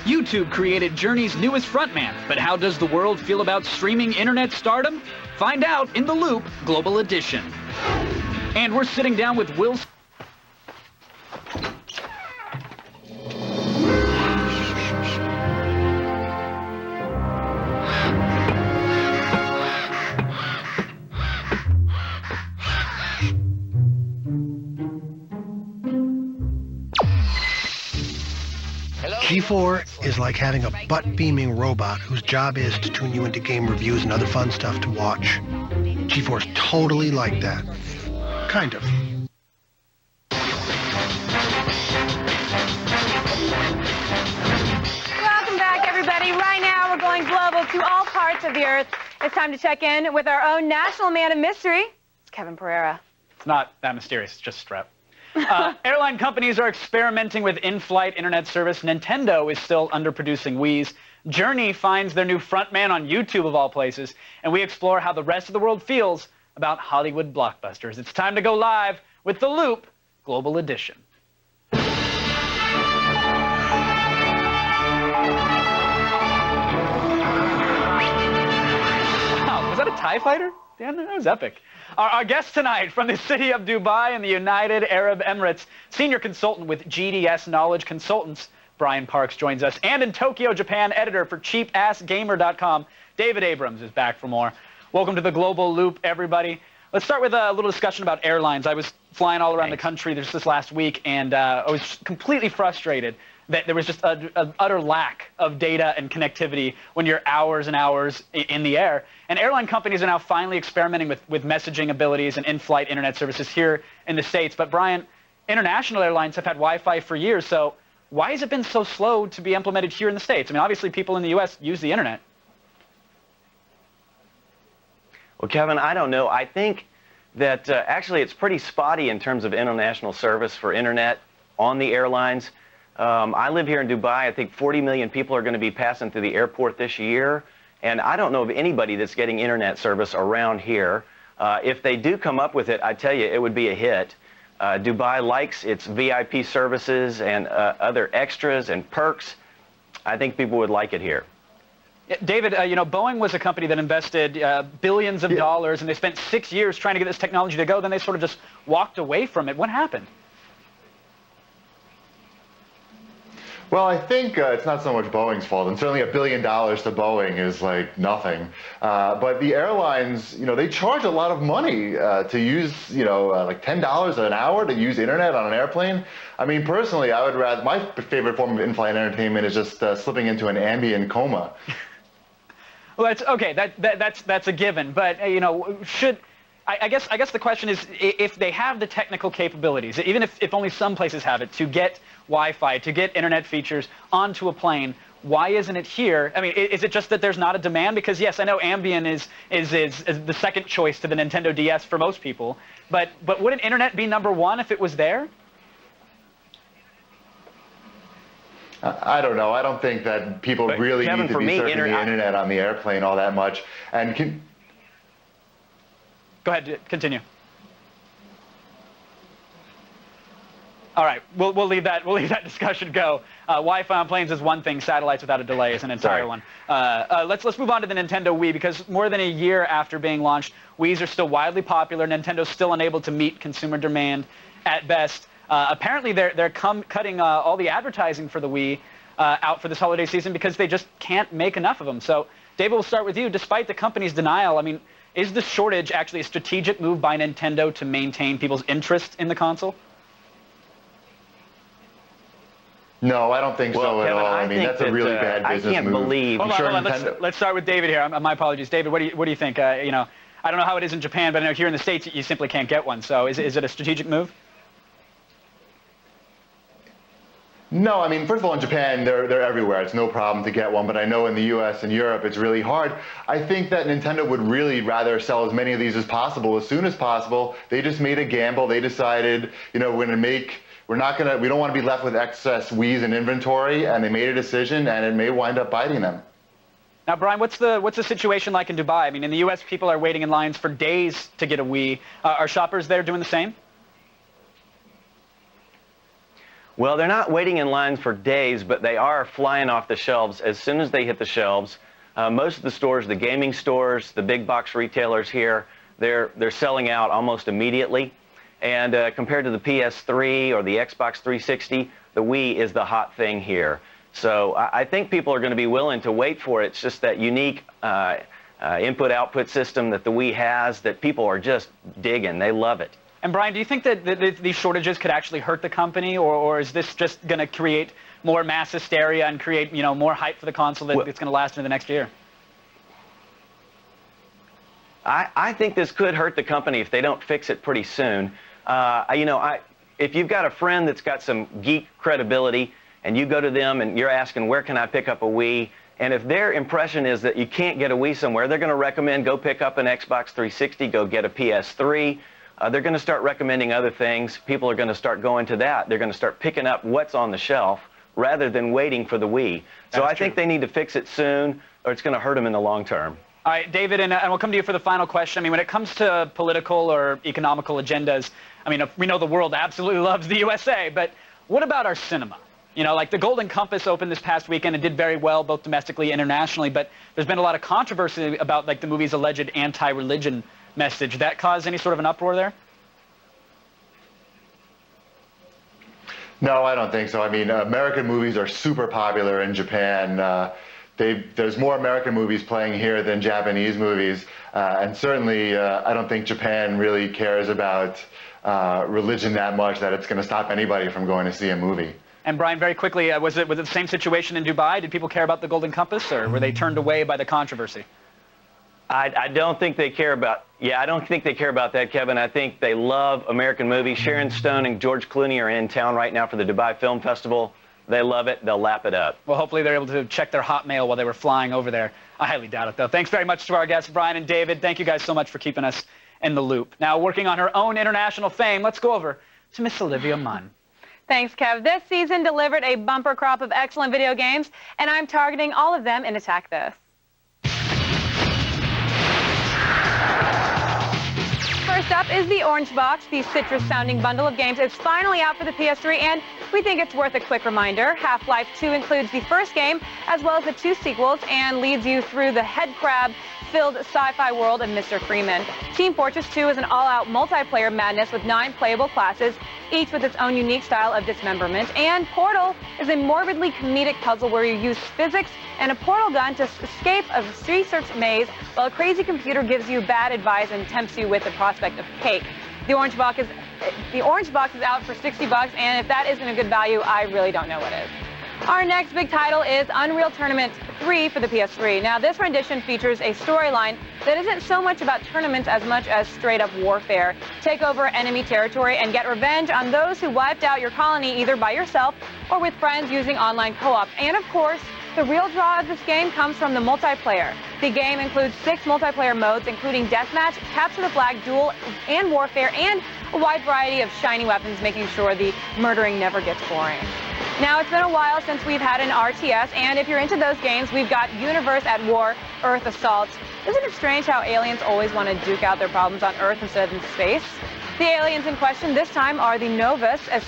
YouTube created Journey's newest frontman, but how does the world feel about streaming internet stardom? Find out in The Loop Global Edition. And we're sitting down with Will... G4 is like having a butt-beaming robot whose job is to tune you into game reviews and other fun stuff to watch. G4 is totally like that. Kind of. Welcome back, everybody. Right now, parts of the earth. It's time to check in with our own national man of mystery. It's Kevin Pereira. It's not that mysterious, it's just strep. Airline companies are experimenting with in-flight internet service. Nintendo is still underproducing Wii's. Journey finds their new frontman on YouTube, of all places. And we explore how the rest of the world feels about Hollywood blockbusters. It's time to go live with The Loop Global Edition. Wow, was that a TIE fighter? Damn, that was epic. Our guest tonight from the city of Dubai in the United Arab Emirates, senior consultant with GDS Knowledge Consultants, Brian Parks joins us, and in Tokyo, Japan, editor for CheapAssGamer.com, David Abrams is back for more. Welcome to the Global Loop, everybody. Let's start with a little discussion about airlines. I was flying all around the country this last week, and I was completely frustrated that there was just an utter lack of data and connectivity when you're hours and hours in the air. And airline companies are now finally experimenting with messaging abilities and in-flight internet services here in the States. But Brian, international airlines have had Wi-Fi for years, so why has it been so slow to be implemented here in the States? I mean, obviously people in the U.S. use the internet. Well, Kevin, I don't know. I think that actually it's pretty spotty in terms of international service for internet on the airlines. I live here in Dubai. I think 40 million people are going to be passing through the airport this year. And I don't know of anybody that's getting internet service around here. If they do come up with it, I tell you, it would be a hit. Dubai likes its VIP services and other extras and perks. I think people would like it here. David, you know, Boeing was a company that invested billions of dollars, and they spent 6 years trying to get this technology to go. Then they sort of just walked away from it. What happened? Well, I think it's not so much Boeing's fault, and certainly $1 billion to Boeing is like nothing. But the airlines, you know, they charge a lot of money to use, you know, like $10 an hour to use internet on an airplane. I mean, personally, I would rather, my favorite form of in-flight entertainment is just slipping into an Ambien coma. Well, that's okay. That's a given. But you know, I guess the question is, if they have the technical capabilities, even if only some places have it, to get Wi-Fi, to get internet features onto a plane, why isn't it here? I mean, is it just that there's not a demand? Because yes, I know Ambien is the second choice to the Nintendo DS for most people, but wouldn't internet be number one if it was there? I don't know. I don't think that people really Kevin, need to be surfing the internet on the airplane all that much. And Go ahead, continue. All right, we'll leave that discussion go. Wi-Fi on planes is one thing. Satellites without a delay is an entire one. Let's move on to the Nintendo Wii, because more than a year after being launched, Wiis are still widely popular. Nintendo's still unable to meet consumer demand at best. Apparently, they're cutting all the advertising for the Wii out for this holiday season because they just can't make enough of them. So, David, we'll start with you. Despite the company's denial, I mean, is the shortage actually a strategic move by Nintendo to maintain people's interest in the console? No, I don't think so at all. I mean, that's a really bad business move. I can't believe. Hold on. Let's start with David here. My apologies, David. What do you think? You know, I don't know how it is in Japan, but I know here in the States you simply can't get one. So, is it a strategic move? No, I mean, first of all, in Japan, they're everywhere. It's no problem to get one, but I know in the US and Europe, it's really hard. I think that Nintendo would really rather sell as many of these as possible, as soon as possible. They just made a gamble. They decided, you know, we don't want to be left with excess Wiis in inventory, and they made a decision, and it may wind up biting them. Now, Brian, what's the situation like in Dubai? I mean, in the US, people are waiting in lines for days to get a Wii. Are shoppers there doing the same? Well, they're not waiting in lines for days, but they are flying off the shelves as soon as they hit the shelves. Most of the stores, the gaming stores, the big box retailers here, they're selling out almost immediately. And compared to the PS3 or the Xbox 360, the Wii is the hot thing here. So I think people are going to be willing to wait for it. It's just that unique input-output system that the Wii has that people are just digging. They love it. And Brian, do you think that these shortages could actually hurt the company, or is this just going to create more mass hysteria and create, you know, more hype for the console that's going to last into the next year? I think this could hurt the company if they don't fix it pretty soon. You know, if you've got a friend that's got some geek credibility and you go to them and you're asking, where can I pick up a Wii? And if their impression is that you can't get a Wii somewhere, they're going to recommend go pick up an Xbox 360, go get a PS3. They're going to start recommending other things. People are going to start going to that. They're going to start picking up what's on the shelf rather than waiting for the Wii. So I think they need to fix it soon, or it's going to hurt them in the long term. All right, David, and we'll come to you for the final question. I mean, when it comes to political or economical agendas, I mean, we know the world absolutely loves the USA, but what about our cinema? You know, like the Golden Compass opened this past weekend and did very well, both domestically and internationally, but there's been a lot of controversy about like the movie's alleged anti-religion message. Did that cause any sort of an uproar there? No, I don't think so. I mean, American movies are super popular in Japan. There's more American movies playing here than Japanese movies, and certainly I don't think Japan really cares about religion that much that it's going to stop anybody from going to see a movie. And Brian, very quickly, was it the same situation in Dubai? Did people care about the Golden Compass, or were they turned away by the controversy? I don't think they care about. Yeah, I don't think they care about that, Kevin. I think they love American movies. Sharon Stone and George Clooney are in town right now for the Dubai Film Festival. They love it. They'll lap it up. Well, hopefully they're able to check their Hotmail while they were flying over there. I highly doubt it, though. Thanks very much to our guests, Brian and David. Thank you guys so much for keeping us in the loop. Now, working on her own international fame, let's go over to Miss Olivia Munn. Thanks, Kev. This season delivered a bumper crop of excellent video games, and I'm targeting all of them in Attack This. First up is the Orange Box, the citrus-sounding bundle of games. It's finally out for the PS3, and we think it's worth a quick reminder. Half-Life 2 includes the first game, as well as the 2 sequels, and leads you through the head crab-filled sci-fi world of Mr. Freeman. Team Fortress 2 is an all-out multiplayer madness with 9 playable classes, each with its own unique style of dismemberment. And Portal is a morbidly comedic puzzle where you use physics and a portal gun to escape a research maze while a crazy computer gives you bad advice and tempts you with the prospect of cake. The Orange Box is out for $60, and if that isn't a good value, I really don't know what is. Our next big title is Unreal Tournament 3 for the PS3. Now, this rendition features a storyline that isn't so much about tournaments as much as straight-up warfare. Take over enemy territory and get revenge on those who wiped out your colony either by yourself or with friends using online co-op. And, of course, the real draw of this game comes from the multiplayer. The game includes 6 multiplayer modes, including Deathmatch, Capture the Flag, Duel, and Warfare, and a wide variety of shiny weapons, making sure the murdering never gets boring. Now, it's been a while since we've had an RTS, and if you're into those games, we've got Universe at War, Earth Assault. Isn't it strange how aliens always want to duke out their problems on Earth instead of in space? The aliens in question this time are the Novus, a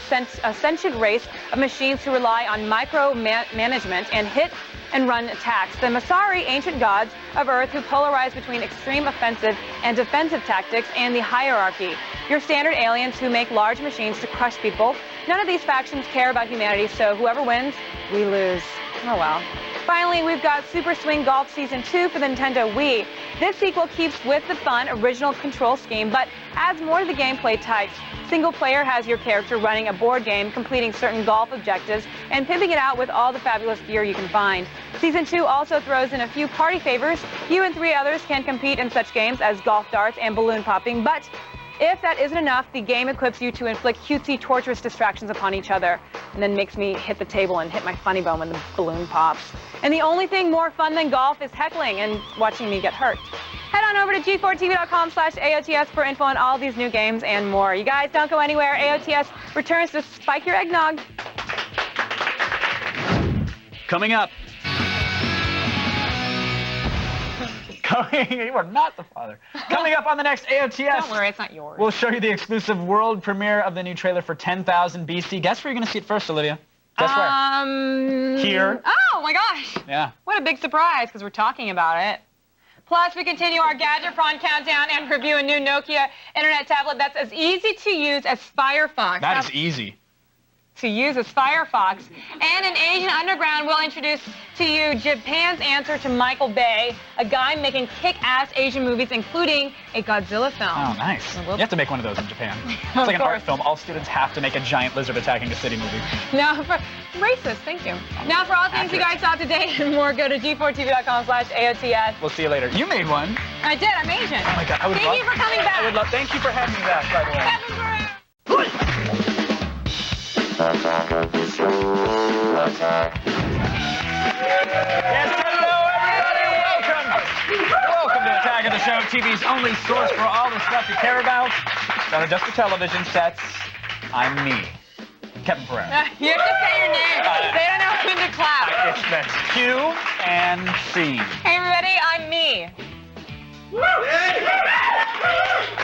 sentient race of machines who rely on micromanagement and hit-and-run attacks. The Masari, ancient gods of Earth who polarize between extreme offensive and defensive tactics, and the hierarchy, your standard aliens who make large machines to crush people. None of these factions care about humanity, so whoever wins, we lose. Oh well. Finally, we've got Super Swing Golf Season 2 for the Nintendo Wii. This sequel keeps with the fun original control scheme, but adds more to the gameplay types. Single player has your character running a board game, completing certain golf objectives, and pimping it out with all the fabulous gear you can find. Season 2 also throws in a few party favors. You and 3 others can compete in such games as golf darts and balloon popping, but if that isn't enough, the game equips you to inflict cutesy, torturous distractions upon each other, and then makes me hit the table and hit my funny bone when the balloon pops. And the only thing more fun than golf is heckling and watching me get hurt. Head on over to g4tv.com/AOTS for info on all these new games and more. You guys don't go anywhere. AOTS returns to spike your eggnog. Coming up. You are not the father. Coming up on the next AOTS. Don't worry, it's not yours. We'll show you the exclusive world premiere of the new trailer for 10,000 BC. Guess where you're going to see it first, Olivia? Guess where? Here. Oh, my gosh. Yeah. What a big surprise, because we're talking about it. Plus, we continue our Gadgetron countdown and review a new Nokia internet tablet that's as easy to use as Firefox. That is easy. To use as Firefox. And in Asian Underground, we'll introduce to you Japan's answer to Michael Bay, a guy making kick-ass Asian movies, including a Godzilla film. Oh, nice. You have to make one of those in Japan. It's like an art film. All students have to make a giant lizard attacking a city movie. Now, for racist, thank you. Now, for all things you guys saw today and more, go to g4tv.com/AOTS. We'll see you later. You made one. I did. I'm Asian. Oh, my God. Thank you for coming back. Thank you for having me back, by the way. Kevin Durant. Yes, hello! Welcome to Attack of the Show, TV's only source for all the stuff you care about. Not just the television sets. I'm me, Kevin Pereira. You have to say your name. They don't know when to clap. That's cue and scene. Hey, everybody, I'm me.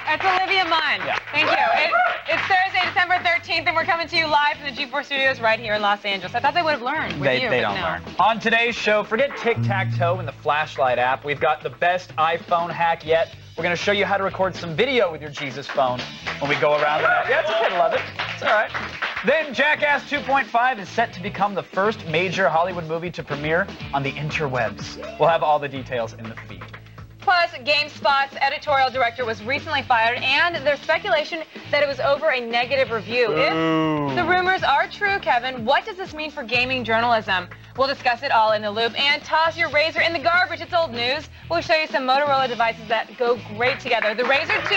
That's Olivia Munn. Yeah. Thank you. It's Thursday, December 13th, and we're coming to you live from the G4 studios right here in Los Angeles. I thought they would have learned with They you, don't but no. learn. On today's show, forget tic-tac-toe and the flashlight app. We've got the best iPhone hack yet. We're going to show you how to record some video with your Jesus phone when we go around that. Yeah, it's okay to love it. It's all right. Then Jackass 2.5 is set to become the first major Hollywood movie to premiere on the interwebs. We'll have all the details in the feed. Plus, GameSpot's editorial director was recently fired, and there's speculation that it was over a negative review. If the rumors are true, Kevin, what does this mean for gaming journalism? We'll discuss it all in the loop. And toss your Razr in the garbage. It's old news. We'll show you some Motorola devices that go great together. The Razr 2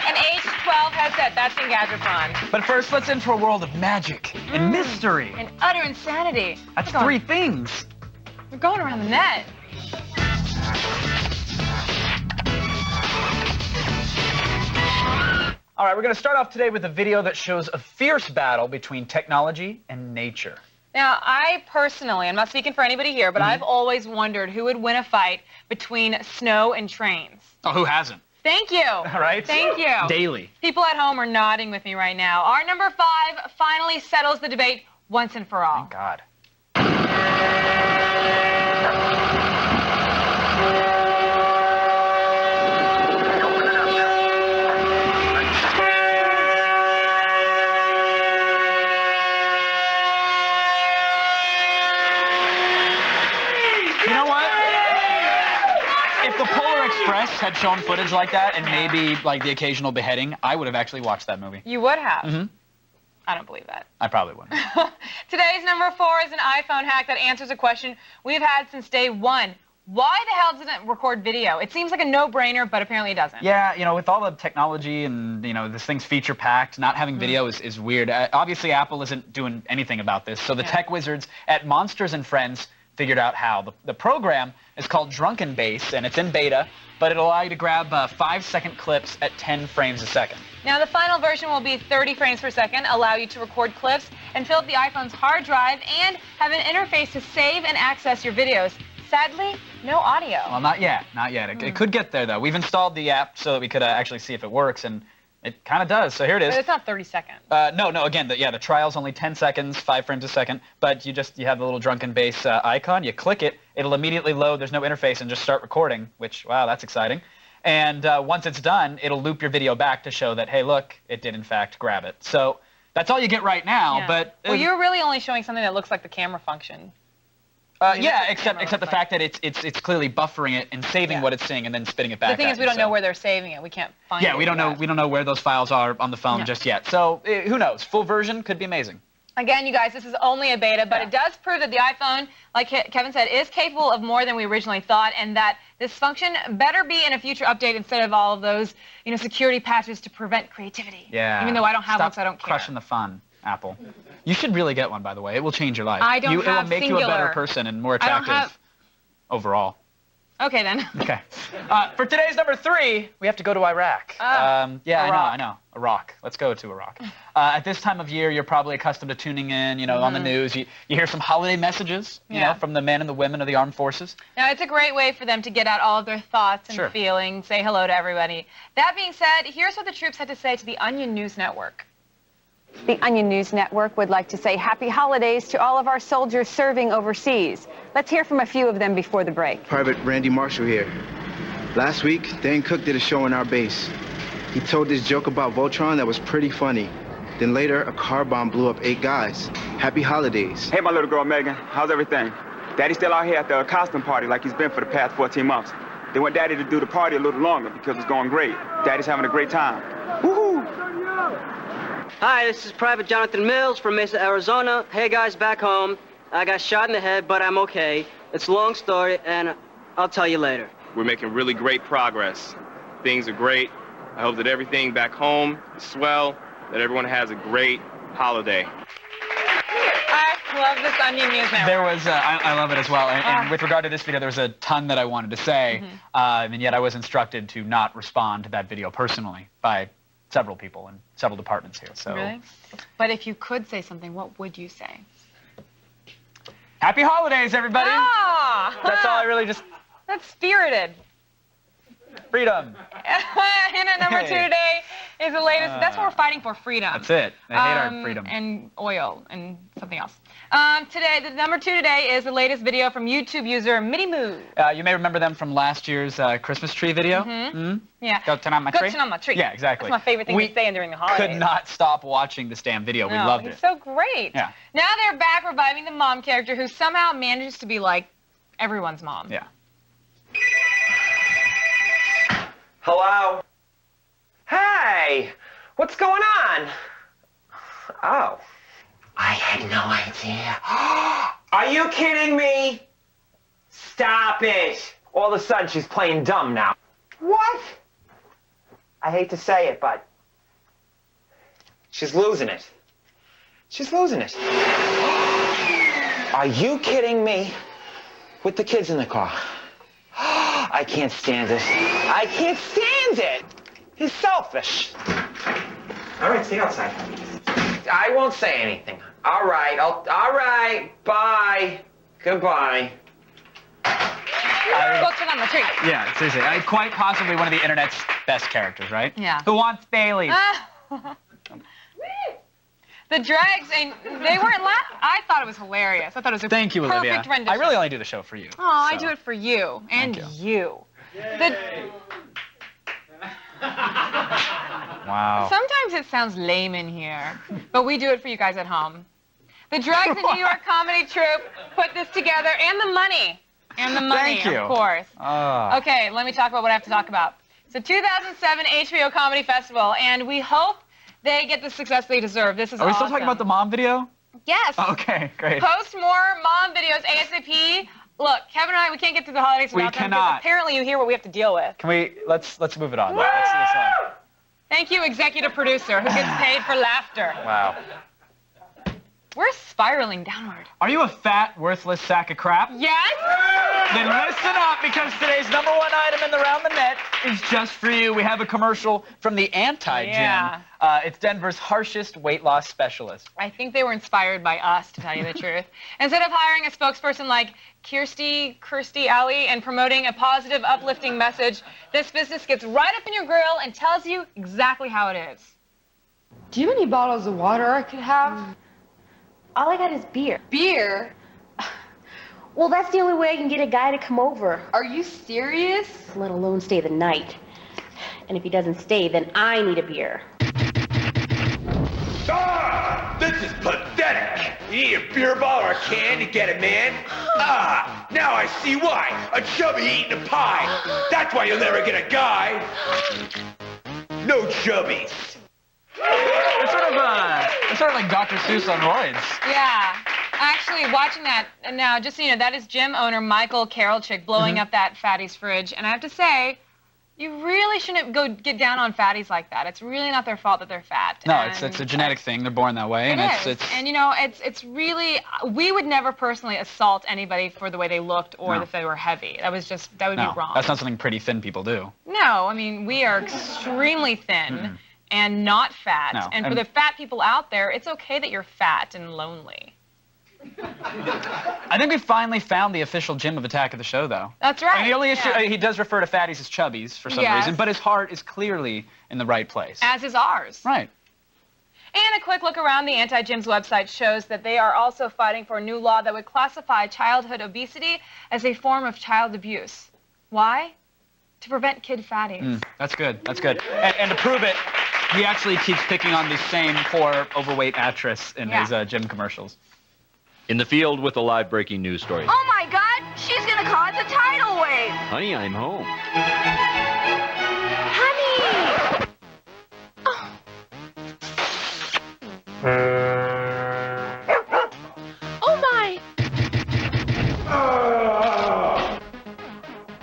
and H12 headset. That's Engadgetron. But first, let's enter a world of magic and mystery. And utter insanity. That's three things. We're going around the net. All right, we're going to start off today with a video that shows a fierce battle between technology and nature. Now, I personally, I'm not speaking for anybody here, but I've always wondered who would win a fight between snow and trains. Oh, who hasn't? Thank you. All right. Thank you. Daily. People at home are nodding with me right now. Our number 5 finally settles the debate once and for all. Thank God. If the Polar Express had shown footage like that and maybe like the occasional beheading, I would have actually watched that movie. You would have? I don't believe that. I probably wouldn't. Today's number 4 is an iPhone hack that answers a question we've had since day one. Why the hell doesn't it record video? It seems like a no-brainer, but apparently it doesn't. Yeah, you know, with all the technology and, you know, this thing's feature-packed, not having video is weird. Obviously, Apple isn't doing anything about this, so the tech wizards at Monsters and Friends figured out how. The program is called Drunken Bass, and it's in beta, but it'll allow you to grab 5-second clips at 10 frames a second. Now, the final version will be 30 frames per second, allow you to record clips and fill up the iPhone's hard drive, and have an interface to save and access your videos. Sadly, no audio. Well, not yet. Not yet. It could get there, though. We've installed the app so that we could actually see if it works, and it kind of does. So here it is. But it's not 30 seconds. No. Again, the trial's only 10 seconds, 5 frames a second. But you have the little Drunken Bass icon. You click it. It'll immediately load. There's no interface and just start recording, which, wow, that's exciting. And once it's done, it'll loop your video back to show that, hey, look, it did, in fact, grab it. So that's all you get right now. Yeah. But well, you're really only showing something that looks like the camera function. Yeah, except the fact that it's clearly buffering it and saving what it's seeing and then spitting it back. The thing is, we don't know where they're saving it. We can't find it. Yeah, we don't know where those files are on the phone just yet. So who knows? Full version could be amazing. Again, you guys, this is only a beta, but it does prove that the iPhone, like Kevin said, is capable of more than we originally thought, and that this function better be in a future update instead of all of those, security patches to prevent creativity. Yeah. Even though I don't have one, so I don't Stop care. crushing the fun, Apple. You should really get one, by the way. It will change your life. I don't It will have make you a better Singular. person and more I don't attractive overall. Okay, then. Okay. For today's number 3, we have to go to Iraq. Yeah, I know. Iraq. Let's go to Iraq. At this time of year, you're probably accustomed to tuning in, on the news. You hear some holiday messages, from the men and the women of the armed forces. Now, it's a great way for them to get out all of their thoughts and feelings, say hello to everybody. That being said, here's what the troops had to say to the Onion News Network. The Onion News Network would like to say happy holidays to all of our soldiers serving overseas. Let's hear from a few of them before the break. Private Randy Marshall here. Last week, Dan Cook did a show on our base. He told this joke about Voltron that was pretty funny. Then later, a car bomb blew up 8 guys. Happy holidays. Hey, my little girl, Megan. How's everything? Daddy's still out here at the costume party like he's been for the past 14 months. They want Daddy to do the party a little longer because it's going great. Daddy's having a great time. Woohoo! Hi, this is Private Jonathan Mills from Mesa, Arizona. Hey, guys, back home. I got shot in the head, but I'm okay. It's a long story, and I'll tell you later. We're making really great progress. Things are great. I hope that everything back home is swell, that everyone has a great holiday. Love this Onion News Network. There was, I love it as well. And with regard to this video, there was a ton that I wanted to say, and yet I was instructed to not respond to that video personally by several people in several departments here. So. Really? But if you could say something, what would you say? Happy holidays, everybody! Ah! That's all I really just... That's spirited. Freedom. Hint number 2 today is the latest. That's what we're fighting for, freedom. That's it. They hate our freedom. And oil and something else. Today, the number 2 today is the latest video from YouTube user Mitty Moo. You may remember them from last year's Christmas tree video. Yeah. Go turn on my tree. Go turn on my tree. Yeah, exactly. That's my favorite thing to say during the holidays. Could not stop watching this damn video. We loved it. He's so great. Yeah. Now they're back reviving the mom character who somehow manages to be like everyone's mom. Yeah. Hello? Hey! What's going on? Oh. I had no idea. Are you kidding me? Stop it! All of a sudden she's playing dumb now. What? I hate to say it, but she's losing it. She's losing it. Are you kidding me? With the kids in the car. I can't stand it. I can't stand it. He's selfish. All right, stay outside. I won't say anything. All right, all right. Bye. Goodbye. Go turn on my tree. Yeah, seriously. Quite possibly one of the internet's best characters, right? Yeah. Who wants Bailey? The Dregs, and they weren't I thought it was hilarious. I thought it was a Thank you, perfect Olivia. rendition. I really only do the show for you. Oh, I do it for you and you. Wow. Sometimes it sounds lame in here, but we do it for you guys at home. The Dregs, the New York comedy troupe, put this together, and the money. And the money, Thank you. of course. Oh. Okay, let me talk about what I have to talk about. It's the 2007 HBO Comedy Festival, and we hope they get the success they deserve. This is Are we awesome. still talking about the mom video? Yes. Okay, great. Post more mom videos ASAP. Look, Kevin and I, we can't get through the holidays without them. cannot. Apparently, you hear what we have to deal with. Can we, let's move it on. Let's see this on. Thank you, executive producer, who gets paid for laughter. Wow. We're spiraling downward. Are you a fat, worthless sack of crap? Yes? Then listen up, because today's #1 item in the Round the Net is just for you. We have a commercial from the Anti-Gym. Yeah. It's Denver's harshest weight loss specialist. I think they were inspired by us, to tell you the truth. Instead of hiring a spokesperson like Kirstie Alley and promoting a positive, uplifting message, this business gets right up in your grill and tells you exactly how it is. Do you have any bottles of water I could have? All I got is beer. Beer? Well, that's the only way I can get a guy to come over. Are you serious? Let alone stay the night. And if he doesn't stay, then I need a beer. Ah! This is pathetic. You need a beer bottle or a can to get it, man. Ah! Now I see why. A chubby eating a pie. That's why you'll never get a guy. No chubbies. It's sort of like Dr. Seuss on roids. Yeah. Actually, watching that now, just so you know, that is gym owner Michael Karolchik blowing up that fatty's fridge. And I have to say, you really shouldn't go get down on fatties like that. It's really not their fault that they're fat. No, it's a genetic thing. They're born that way. It is. And, you know, it's really, we would never personally assault anybody for the way they looked or if they were heavy. That would be wrong. That's not something pretty thin people do. No, I mean, we are extremely thin and not fat. No, and for the fat people out there, it's okay that you're fat and lonely. I think we finally found the official Jim of Attack of the Show, though. That's right. And the only issue, he does refer to fatties as chubbies for some reason, but his heart is clearly in the right place. As is ours. Right. And a quick look around the Anti-Gym's website shows that they are also fighting for a new law that would classify childhood obesity as a form of child abuse. Why? To prevent kid fatties. That's good. That's good. And to prove it, he actually keeps picking on the same poor, overweight actress in his gym commercials. In the field with a live breaking news story. Oh my God, she's gonna cause a tidal wave. Honey, I'm home. Honey! Oh my!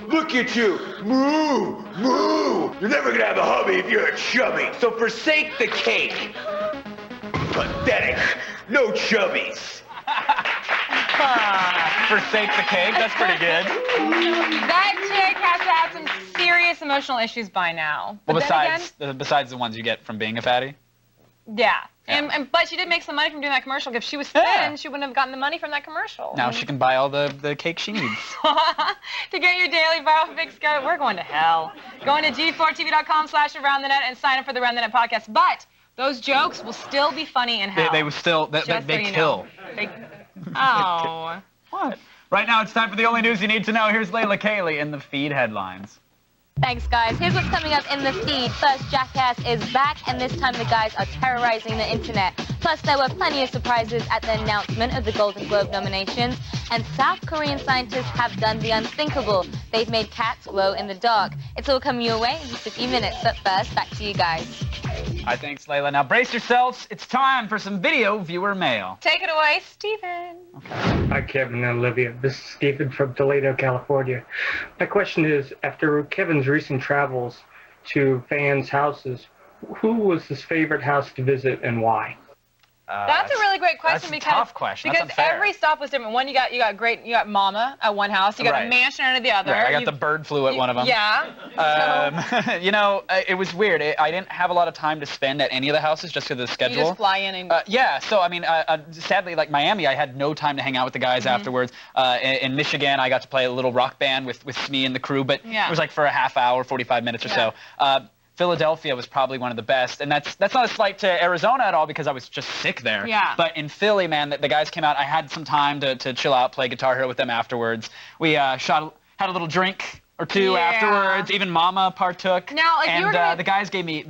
Look at you. Moo! Moo! You're never gonna have a hubby if you're a chubby. So forsake the cake. Pathetic. No chubbies. Forsake the cake. That's pretty good. That chick has to have some serious emotional issues by now. Well, But then besides the ones you get from being a fatty. yeah. But she did make some money from doing that commercial. If she was thin, she wouldn't have gotten the money from that commercial. Now she can buy all the cake she needs. To get your daily viral fix, we're going to hell. Go into g4tv.com/AroundTheNet and sign up for the Around the Net podcast. But those jokes will still be funny in hell. They will still, they kill. Oh. What? Right now it's time for the only news you need to know. Here's Layla Cayley in the feed headlines. Thanks, guys. Here's what's coming up in the feed. First, Jackass is back, and this time the guys are terrorizing the internet. Plus, there were plenty of surprises at the announcement of the Golden Globe nominations, and South Korean scientists have done the unthinkable. They've made cats glow in the dark. It's all coming your way in just a few minutes, but first, back to you guys. Hi, thanks, Layla. Now brace yourselves. It's time for some video viewer mail. Take it away, Steven. Hi, Kevin and Olivia. This is Stephen from Toledo, California. My question is, after Kevin's recent travels to fans' houses, who was his favorite house to visit and why? That's a really great question that's a tough question. That's because unfair. every stop was different. One, you got Mama at one house. You got a mansion under the other. Right. I got the bird flu at one of them. Yeah. You know, it was weird. I didn't have a lot of time to spend at any of the houses just because of the schedule. You just fly in and... yeah. So, I mean, sadly, like Miami, I had no time to hang out with the guys afterwards. In Michigan, I got to play a little rock band with Smee and the crew, but it was like for a half hour, 45 minutes or so. Philadelphia was probably one of the best, and that's not a slight to Arizona at all because I was just sick there. Yeah. But in Philly, man, the guys came out. I had some time to chill out, play Guitar Hero with them afterwards. We had a little drink or two afterwards. Even Mama partook. Now, if you were gonna... the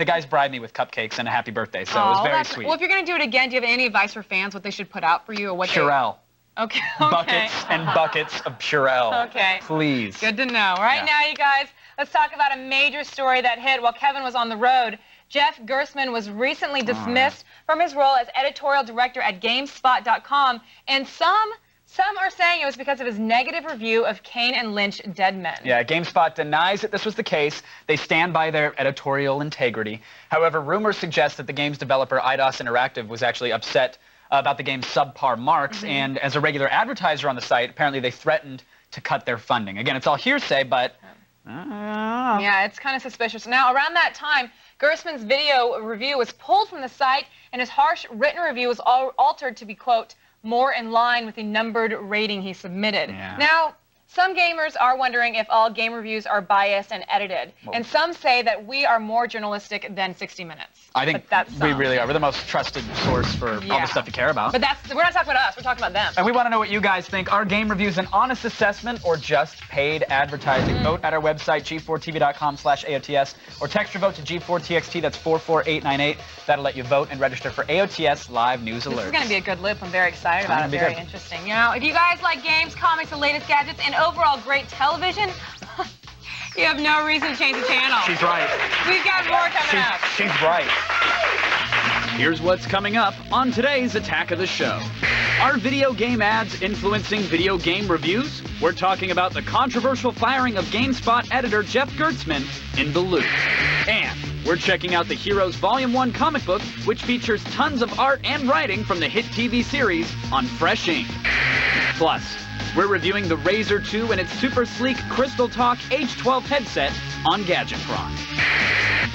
guys bribed me with cupcakes and a happy birthday, so it was very sweet. Well, if you're gonna do it again, do you have any advice for fans what they should put out for you or what Purell. Okay. Buckets and buckets of Purell. Okay. Please. Good to know. Right now, you guys, let's talk about a major story that hit while Kevin was on the road. Jeff Gerstmann was recently dismissed from his role as editorial director at GameSpot.com, and some are saying it was because of his negative review of Kane and Lynch: Dead Men. Yeah, GameSpot denies that this was the case. They stand by their editorial integrity. However, rumors suggest that the game's developer, Eidos Interactive, was actually upset about the game's subpar marks, and as a regular advertiser on the site, apparently they threatened to cut their funding. Again, it's all hearsay, but... Yeah, it's kind of suspicious. Now, around that time, Gerstmann's video review was pulled from the site, and his harsh written review was altered to be, quote, more in line with the numbered rating he submitted. Yeah. Now, some gamers are wondering if all game reviews are biased and edited, and some say that we are more journalistic than 60 Minutes. I think we really are. We're the most trusted source for all the stuff you care about. But we're not talking about us, we're talking about them. And we want to know what you guys think. Are game reviews an honest assessment or just paid advertising? Vote at our website, g4tv.com/AOTS, or text your vote to G4TXT, that's 44898. That'll let you vote and register for AOTS live news alerts. This is going to be a good loop. I'm very excited about it. Very interesting. You know, if you guys like games, comics, the latest gadgets, and overall great television, you have no reason to change the channel. She's right. We've got more coming up. She's right. Here's what's coming up on today's Attack of the Show. Are video game ads influencing video game reviews? We're talking about the controversial firing of GameSpot editor Jeff Gerstmann in the loop. And we're checking out the Heroes Volume 1 comic book, which features tons of art and writing from the hit TV series on Fresh Ink. Plus, we're reviewing the Razer 2 and its super sleek Crystal Talk H12 headset on Gadgetron.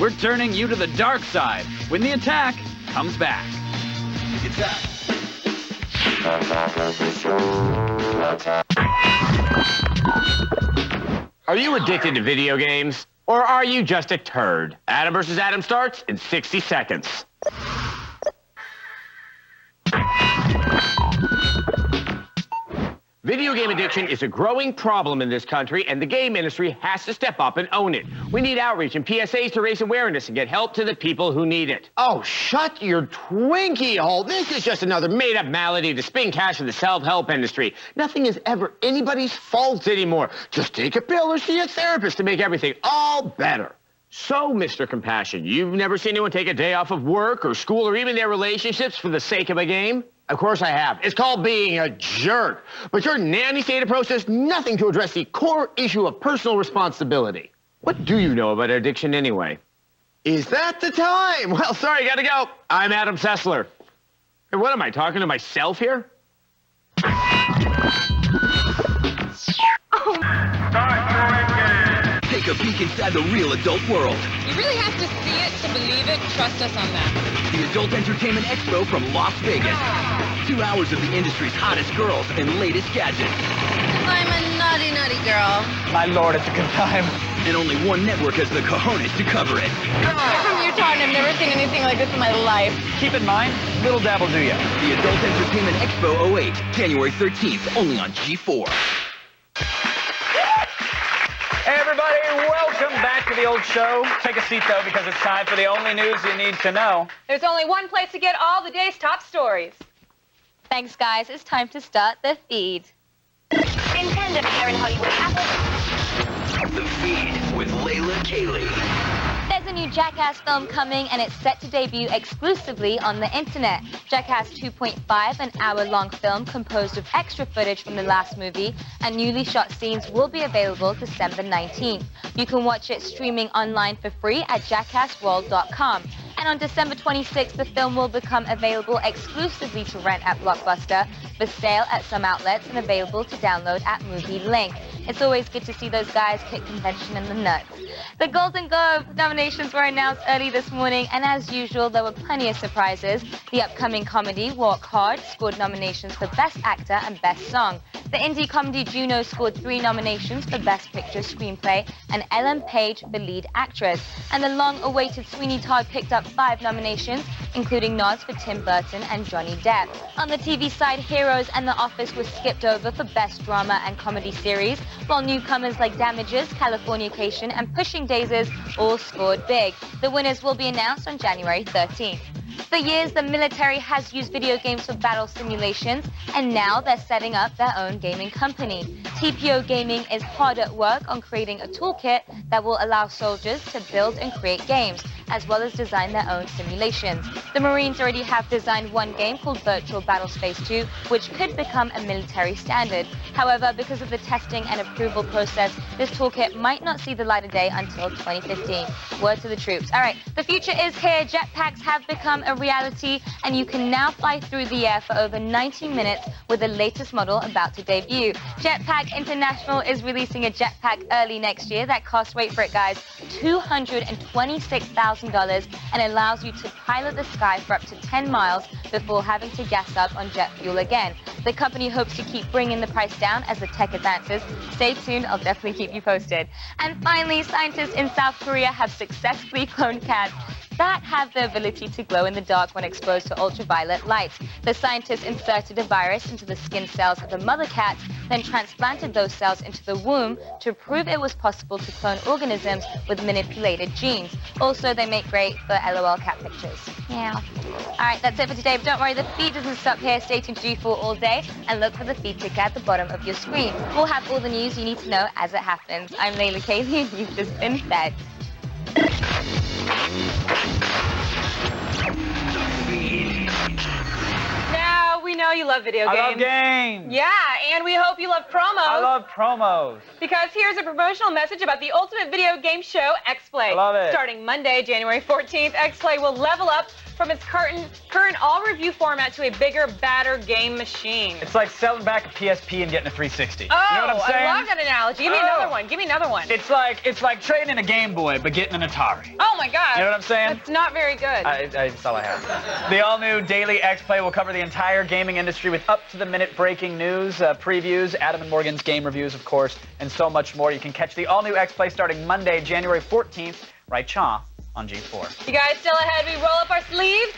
We're turning you to the dark side when the attack comes back. Are you addicted to video games? Or are you just a turd? Adam vs. Adam starts in 60 seconds. Video game addiction is a growing problem in this country, and the game industry has to step up and own it. We need outreach and PSAs to raise awareness and get help to the people who need it. Oh, shut your Twinkie hole. This is just another made-up malady to spin cash in the self-help industry. Nothing is ever anybody's fault anymore. Just take a pill or see a therapist to make everything all better. So, Mr. Compassion, you've never seen anyone take a day off of work or school or even their relationships for the sake of a game? Of course I have. It's called being a jerk. But your nanny-state approach does nothing to address the core issue of personal responsibility. What do you know about addiction anyway? Is that the time? Well, sorry, gotta go. I'm Adam Sessler. And what am I, talking to myself here? Take a peek inside the real adult world. You really have to see it to believe it. Trust us on that. The Adult Entertainment Expo from Las Vegas. 2 hours of the industry's hottest girls and latest gadgets. I'm a naughty, naughty girl. My lord, it's a good time. And only one network has the cojones to cover it. I'm from Utah and I've never seen anything like this in my life. Keep in mind, little dabble do ya. The Adult Entertainment Expo 08, January 13th, only on G4. Hey everybody, welcome back to the old show. Take a seat though, because it's time for the only news you need to know. There's only one place to get all the day's top stories. Thanks, guys. It's time to start the feed. Intended here in Hollywood. The Feed with Layla Kaylee. There's a new Jackass film coming, and it's set to debut exclusively on the internet. Jackass 2.5, an hour-long film composed of extra footage from the last movie and newly shot scenes, will be available December 19th. You can watch it streaming online for free at jackassworld.com. And on December 26th, the film will become available exclusively to rent at Blockbuster, for sale at some outlets, and available to download at Movie Link. It's always good to see those guys kick convention in the nuts. The Golden Globe nominations were announced early this morning, and as usual, there were plenty of surprises. The upcoming comedy, Walk Hard, scored nominations for Best Actor and Best Song. The indie comedy Juno scored 3 nominations for Best Picture Screenplay and Ellen Page for Lead Actress. And the long-awaited Sweeney Todd picked up 5 nominations, including nods for Tim Burton and Johnny Depp. On the TV side, Heroes and The Office were skipped over for Best Drama and Comedy Series, while newcomers like Damages, Californication, and Pushing Daisies all scored big. The winners will be announced on January 13th. For years, the military has used video games for battle simulations, and now they're setting up their own gaming company. TPO Gaming is hard at work on creating a toolkit that will allow soldiers to build and create games, as well as design their own simulations. The Marines already have designed one game called Virtual Battlespace 2, which could become a military standard. However, because of the testing and approval process, this toolkit might not see the light of day until 2015. Word to the troops. All right, the future is here. Jetpacks have become a reality, and you can now fly through the air for over 90 minutes with the latest model about to debut. Jetpack International is releasing a jetpack early next year that costs, wait for it guys, $226,000 and allows you to pilot the sky for up to 10 miles before having to gas up on jet fuel again. The company hopes to keep bringing the price down as the tech advances. Stay tuned, I'll definitely keep you posted. And finally, scientists in South Korea have successfully cloned cats that have the ability to glow in the dark when exposed to ultraviolet light. The scientists inserted a virus into the skin cells of the mother cat, then transplanted those cells into the womb to prove it was possible to clone organisms with manipulated genes. Also, they make great for LOL cat pictures. Yeah. All right, that's it for today, but don't worry, the feed doesn't stop here. Stay tuned to G4 all day and look for the feed ticker at the bottom of your screen. We'll have all the news you need to know as it happens. I'm Layla Kaylee, and you've just been fed. Now, we know you love video games. I love games. Yeah, and we hope you love promos. I love promos. Because here's a promotional message about the ultimate video game show, X-Play. I love it. Starting Monday, January 14th, X-Play will level up from its current all-review format to a bigger, badder game machine. It's like selling back a PSP and getting a 360. Oh, you know what I'm saying? I love that analogy. Give me another one. Give me another one. It's like trading a Game Boy but getting an Atari. Oh my God. You know what I'm saying? That's not very good. That's all I have. The all-new Daily X-Play will cover the entire gaming industry with up-to-the-minute breaking news, previews, Adam and Morgan's game reviews, of course, and so much more. You can catch the all-new X-Play starting Monday, January 14th, right chaw on G4. You guys still ahead? We roll up our sleeves.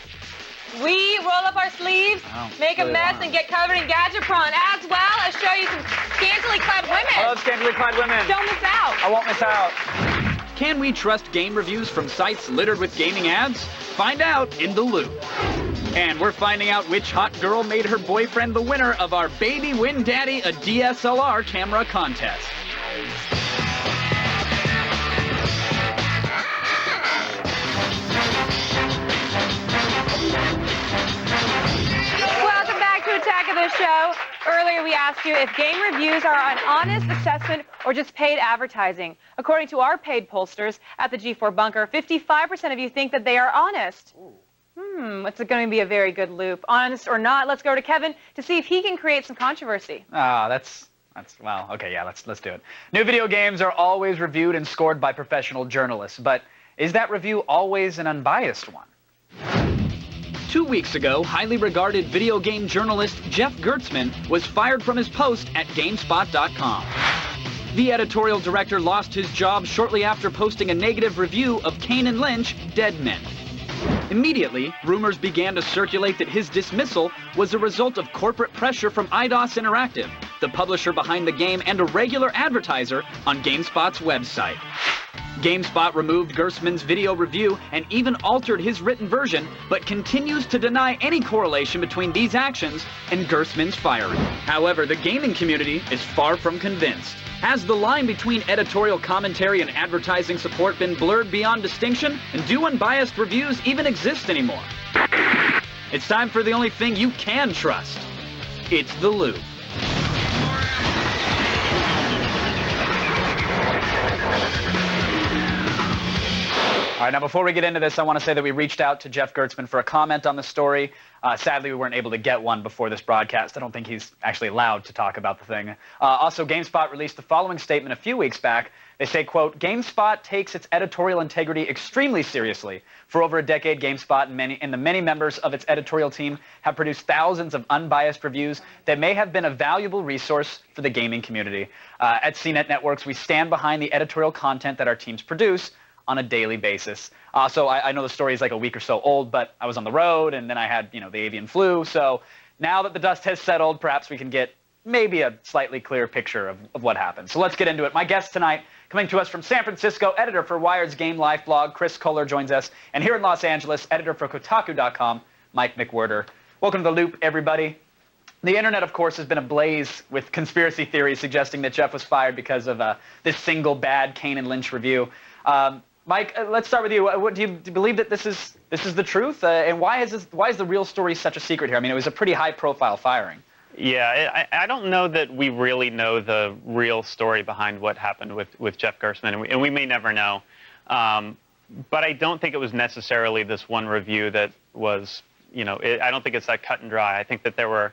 We roll up our sleeves, make a mess, and get covered in Gadgetron, as well as show you some scantily clad women. I love scantily clad women. Don't miss out. I won't miss out. Can we trust game reviews from sites littered with gaming ads? Find out in The Loop. And we're finding out which hot girl made her boyfriend the winner of our Baby Win Daddy a DSLR camera contest. Welcome back to Attack of the Show. Earlier we asked you if game reviews are an honest assessment or just paid advertising. According to our paid pollsters at the G4 Bunker, 55% of you think that they are honest. It's going to be a very good loop. Honest or not, let's go to Kevin to see if he can create some controversy. That's well, okay, yeah, let's do it. New video games are always reviewed and scored by professional journalists, but is that review always an unbiased one? 2 weeks ago, highly regarded video game journalist Jeff Gertzman was fired from his post at GameSpot.com. The editorial director lost his job shortly after posting a negative review of Kane and Lynch: Dead Men. Immediately, rumors began to circulate that his dismissal was a result of corporate pressure from Eidos Interactive, the publisher behind the game and a regular advertiser on GameSpot's website. GameSpot removed Gertzman's video review and even altered his written version, but continues to deny any correlation between these actions and Gertzman's firing. However, the gaming community is far from convinced. Has the line between editorial commentary and advertising support been blurred beyond distinction? And do unbiased reviews even exist anymore? It's time for the only thing you can trust. It's The Loop. All right, now before we get into this, I want to say that we reached out to Jeff Gertzman for a comment on the story. Sadly, we weren't able to get one before this broadcast. I don't think he's actually allowed to talk about the thing. Also, GameSpot released the following statement a few weeks back. They say, quote, GameSpot takes its editorial integrity extremely seriously. For over a decade, GameSpot and the many members of its editorial team have produced thousands of unbiased reviews that may have been a valuable resource for the gaming community. At CNET Networks, we stand behind the editorial content that our teams produce on a daily basis. So I know the story is like a week or so old, but I was on the road, and then I had, the avian flu. So now that the dust has settled, perhaps we can get maybe a slightly clearer picture of what happened. So let's get into it. My guest tonight, coming to us from San Francisco, editor for Wired's Game Life blog, Chris Kohler joins us. And here in Los Angeles, editor for Kotaku.com, Mike McWhirter. Welcome to The Loop, everybody. The internet, of course, has been ablaze with conspiracy theories suggesting that Jeff was fired because of this single bad Kane and Lynch review. Mike, let's start with you. Do you believe that this is the truth? And why is the real story such a secret here? I mean, it was a pretty high-profile firing. Yeah, I don't know that we really know the real story behind what happened with Jeff Gertzman, and we may never know. But I don't think it was necessarily this one review that was, I don't think it's that cut and dry. I think that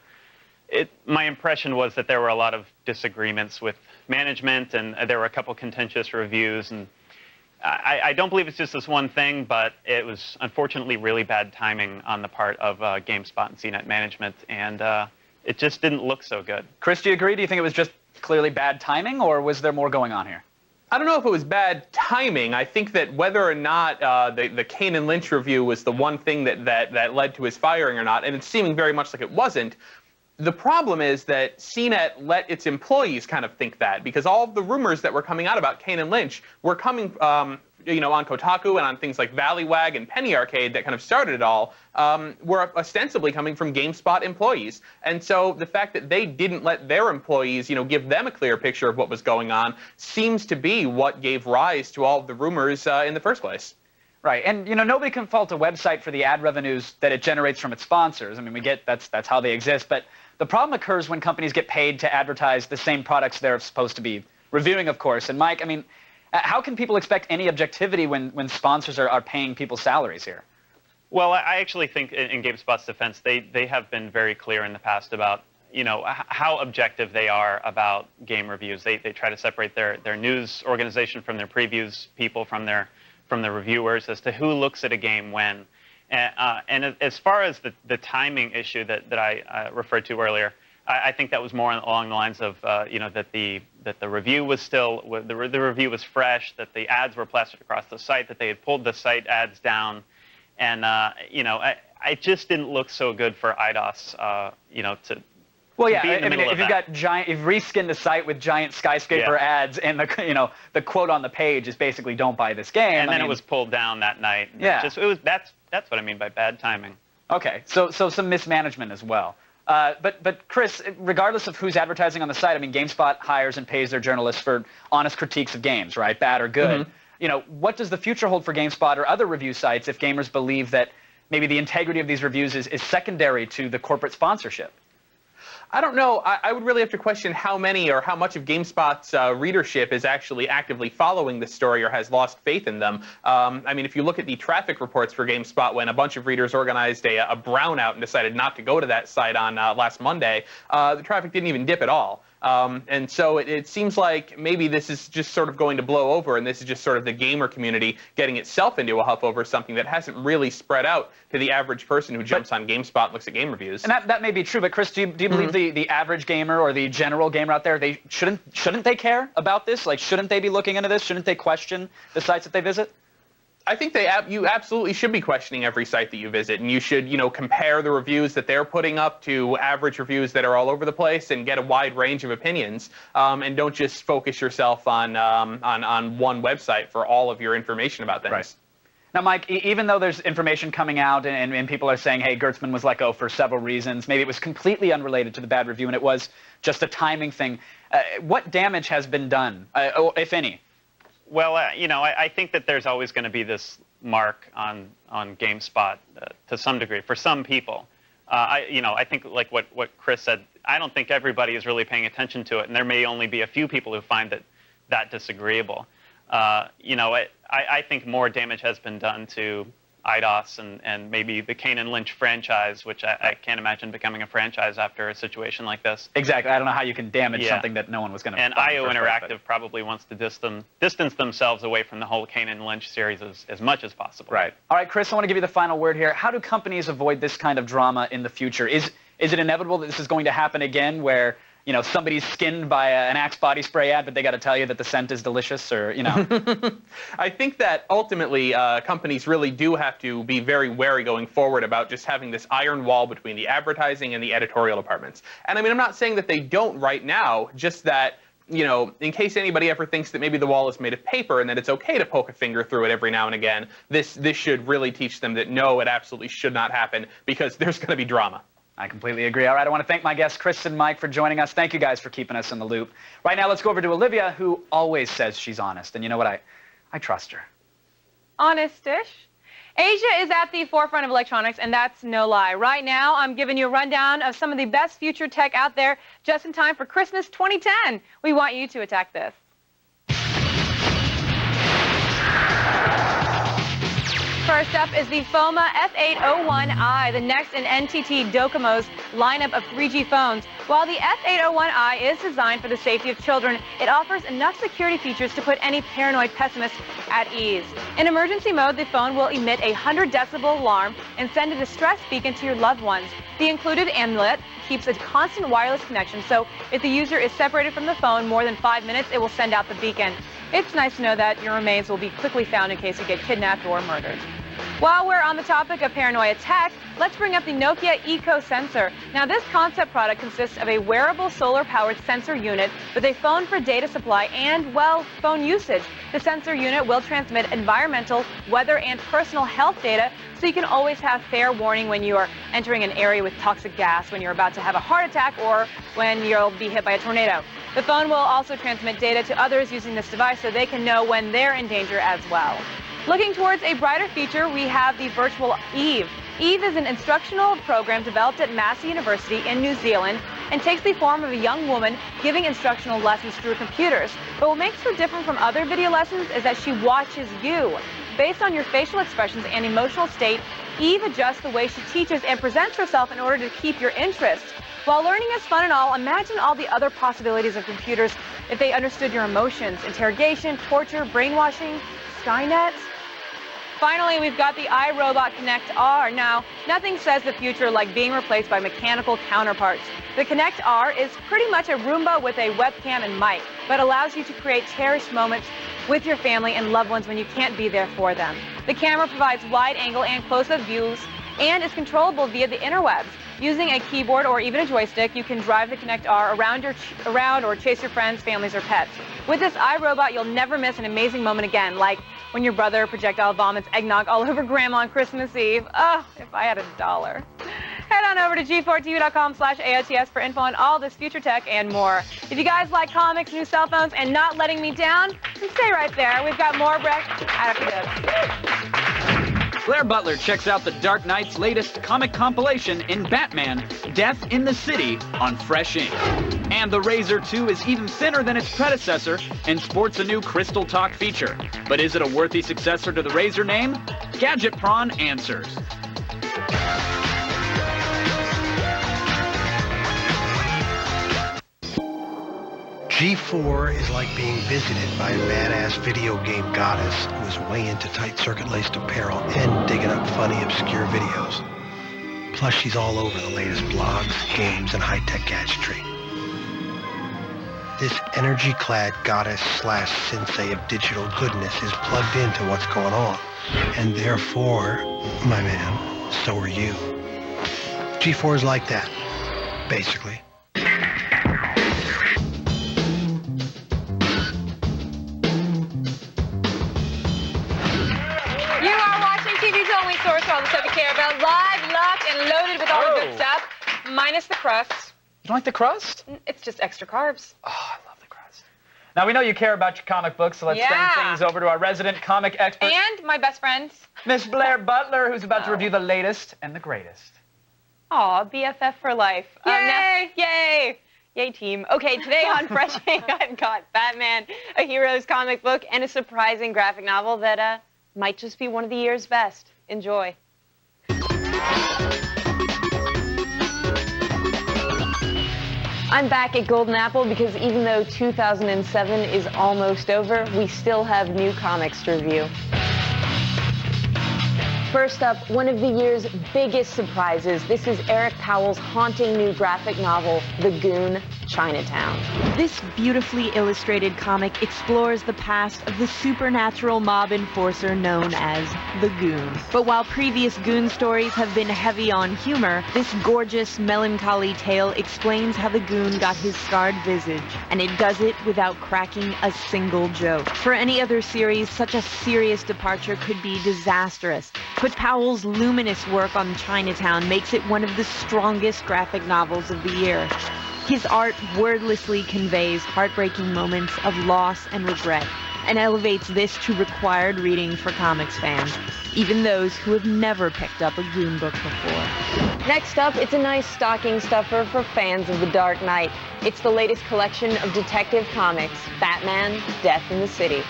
my impression was that there were a lot of disagreements with management, and there were a couple contentious reviews, and I don't believe it's just this one thing, but it was unfortunately really bad timing on the part of GameSpot and CNET management, and it just didn't look so good. Chris, do you agree? Do you think it was just clearly bad timing, or was there more going on here? I don't know if it was bad timing. I think that whether or not the Kane and Lynch review was the one thing that led to his firing or not, and it's seeming very much like it wasn't. The problem is that CNET let its employees kind of think that, because all of the rumors that were coming out about Kane and Lynch were coming, on Kotaku and on things like Valleywag and Penny Arcade that kind of started it all, were ostensibly coming from GameSpot employees. And so the fact that they didn't let their employees, give them a clear picture of what was going on seems to be what gave rise to all of the rumors in the first place. Right, and nobody can fault a website for the ad revenues that it generates from its sponsors. I mean, we get that's how they exist, but the problem occurs when companies get paid to advertise the same products they're supposed to be reviewing, of course. And Mike, I mean, how can people expect any objectivity when sponsors are paying people's salaries here? Well, I actually think in GameSpot's defense, they have been very clear in the past about how objective they are about game reviews. They try to separate their news organization from their previews people from the reviewers as to who looks at a game when. And as far as the timing issue that I referred to earlier, I think that was more along the lines of that the review was still the review was fresh, that the ads were plastered across the site, that they had pulled the site ads down, and I just didn't look so good for Eidos to. Well, yeah, I mean, if you've reskinned the site with giant skyscraper ads, and the quote on the page is basically "Don't buy this game," and then it was pulled down that night. Yeah, that's what I mean by bad timing. Okay, so some mismanagement as well. But Chris, regardless of who's advertising on the site, I mean, GameSpot hires and pays their journalists for honest critiques of games, right, bad or good. Mm-hmm. What does the future hold for GameSpot or other review sites if gamers believe that maybe the integrity of these reviews is secondary to the corporate sponsorship? I don't know. I would really have to question how many or how much of GameSpot's readership is actually actively following the story or has lost faith in them. I mean, if you look at the traffic reports for GameSpot when a bunch of readers organized a brownout and decided not to go to that site on last Monday, the traffic didn't even dip at all. And so it seems like maybe this is just sort of going to blow over, and this is just sort of the gamer community getting itself into a huff over something that hasn't really spread out to the average person who jumps on GameSpot and looks at game reviews. And that may be true, but Chris, do you believe the average gamer or the general gamer out there, they shouldn't they care about this? Like, shouldn't they be looking into this? Shouldn't they question the sites that they visit? I think you absolutely should be questioning every site that you visit, and you should, compare the reviews that they're putting up to average reviews that are all over the place and get a wide range of opinions, and don't just focus yourself on one website for all of your information about things. Right. Now, Mike, even though there's information coming out and people are saying, hey, Gertzman was let go for several reasons, maybe it was completely unrelated to the bad review and it was just a timing thing, what damage has been done, if any? Well, I think that there's always going to be this mark on GameSpot to some degree for some people. I think like what Chris said, I don't think everybody is really paying attention to it, and there may only be a few people who find that disagreeable. I think more damage has been done to IDOS and maybe the Kane and Lynch franchise, which I can't imagine becoming a franchise after a situation like this. Exactly. I don't know how you can damage something that no one was going to. And IO Interactive probably wants to distance themselves away from the whole Kane and Lynch series as much as possible. Right. All right, Chris, I want to give you the final word here. How do companies avoid this kind of drama in the future? Is it inevitable that this is going to happen again, where somebody's skinned by an Axe body spray ad, but they got to tell you that the scent is delicious, or, I think that ultimately companies really do have to be very wary going forward about just having this iron wall between the advertising and the editorial departments. And I mean, I'm not saying that they don't right now, just that, in case anybody ever thinks that maybe the wall is made of paper and that it's okay to poke a finger through it every now and again, this should really teach them that no, it absolutely should not happen, because there's going to be drama. I completely agree. All right, I want to thank my guests, Chris and Mike, for joining us. Thank you guys for keeping us in the loop. Right now, let's go over to Olivia, who always says she's honest. And you know what? I trust her. Honest-ish. Asia is at the forefront of electronics, and that's no lie. Right now, I'm giving you a rundown of some of the best future tech out there just in time for Christmas 2010. We want you to attack this. First up is the FOMA F801i, the next in NTT Docomo's lineup of 3G phones. While the F801i is designed for the safety of children, it offers enough security features to put any paranoid pessimist at ease. In emergency mode, the phone will emit a 100-decibel alarm and send a distress beacon to your loved ones. The included amulet keeps a constant wireless connection, so if the user is separated from the phone more than 5 minutes, it will send out the beacon. It's nice to know that your remains will be quickly found in case you get kidnapped or murdered. While we're on the topic of paranoia tech, let's bring up the Nokia Eco Sensor. Now, this concept product consists of a wearable solar-powered sensor unit with a phone for data supply and, well, phone usage. The sensor unit will transmit environmental, weather, and personal health data, so you can always have fair warning when you are entering an area with toxic gas, when you're about to have a heart attack, or when you'll be hit by a tornado. The phone will also transmit data to others using this device so they can know when they're in danger as well. Looking towards a brighter future, we have the Virtual Eve. Eve is an instructional program developed at Massey University in New Zealand and takes the form of a young woman giving instructional lessons through computers. But what makes her different from other video lessons is that she watches you. Based on your facial expressions and emotional state, Eve adjusts the way she teaches and presents herself in order to keep your interest. While learning is fun and all, imagine all the other possibilities of computers if they understood your emotions: interrogation, torture, brainwashing, Skynet. Finally, we've got the iRobot Connect R. Now, nothing says the future like being replaced by mechanical counterparts. The Connect R is pretty much a Roomba with a webcam and mic, but allows you to create cherished moments with your family and loved ones when you can't be there for them. The camera provides wide-angle and close-up views and is controllable via the interwebs. Using a keyboard or even a joystick, you can drive the Connect R around or chase your friends, families, or pets. With this iRobot, you'll never miss an amazing moment again, like when your brother projectile vomits eggnog all over Grandma on Christmas Eve. Oh, if I had $1. Head on over to g4tv.com/AOTS for info on all this future tech and more. If you guys like comics, new cell phones, and not letting me down, then stay right there. We've got more after this. Blair Butler checks out the Dark Knight's latest comic compilation in Batman, Death in the City on Fresh Ink. And the Razor 2 is even thinner than its predecessor and sports a new Crystal Talk feature. But is it a worthy successor to the Razor name? Gadget Prawn answers. G4 is like being visited by a badass video game goddess who is way into tight circuit-laced apparel and digging up funny, obscure videos. Plus, she's all over the latest blogs, games, and high-tech gadgetry. This energy-clad goddess/sensei of digital goodness is plugged into what's going on. And therefore, my man, so are you. G4 is like that, basically. Source for all the stuff you care about. Live, locked, and loaded with all the good stuff. Minus the crust. You don't like the crust? It's just extra carbs. Oh, I love the crust. Now, we know you care about your comic books, so let's send things over to our resident comic expert. And my best friend. Miss Blair Butler, who's about to review the latest and the greatest. Aw, BFF for life. Yay! Yay! Yay, team. Okay, today on Fresh Ink, I've got Batman, a hero's comic book, and a surprising graphic novel that might just be one of the year's best. Enjoy. I'm back at Golden Apple because even though 2007 is almost over, we still have new comics to review. First up, one of the year's biggest surprises. This is Eric Powell's haunting new graphic novel, The Goon, Chinatown. This beautifully illustrated comic explores the past of the supernatural mob enforcer known as the Goon. But while previous Goon stories have been heavy on humor, this gorgeous, melancholy tale explains how the Goon got his scarred visage, and it does it without cracking a single joke. For any other series, such a serious departure could be disastrous. But Powell's luminous work on Chinatown makes it one of the strongest graphic novels of the year. His art wordlessly conveys heartbreaking moments of loss and regret, and elevates this to required reading for comics fans, even those who have never picked up a Goon book before. Next up, it's a nice stocking stuffer for fans of The Dark Knight. It's the latest collection of detective comics, Batman, Death in the City.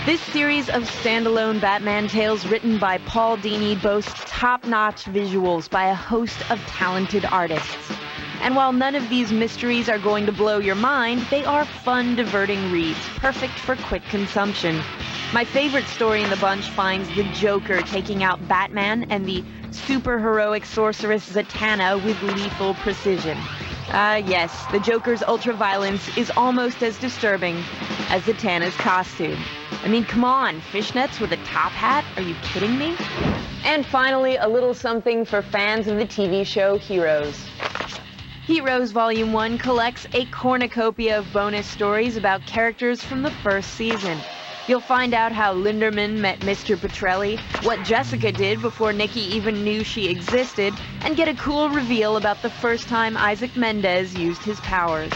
This series of standalone Batman tales written by Paul Dini boasts top-notch visuals by a host of talented artists. And while none of these mysteries are going to blow your mind, they are fun, diverting reads, perfect for quick consumption. My favorite story in the bunch finds the Joker taking out Batman and the super-heroic sorceress Zatanna with lethal precision. Yes, the Joker's ultraviolence is almost as disturbing as Zatanna's costume. I mean, come on, fishnets with a top hat? Are you kidding me? And finally, a little something for fans of the TV show Heroes. Heroes Volume 1 collects a cornucopia of bonus stories about characters from the first season. You'll find out how Linderman met Mr. Petrelli, what Jessica did before Nikki even knew she existed, and get a cool reveal about the first time Isaac Mendez used his powers.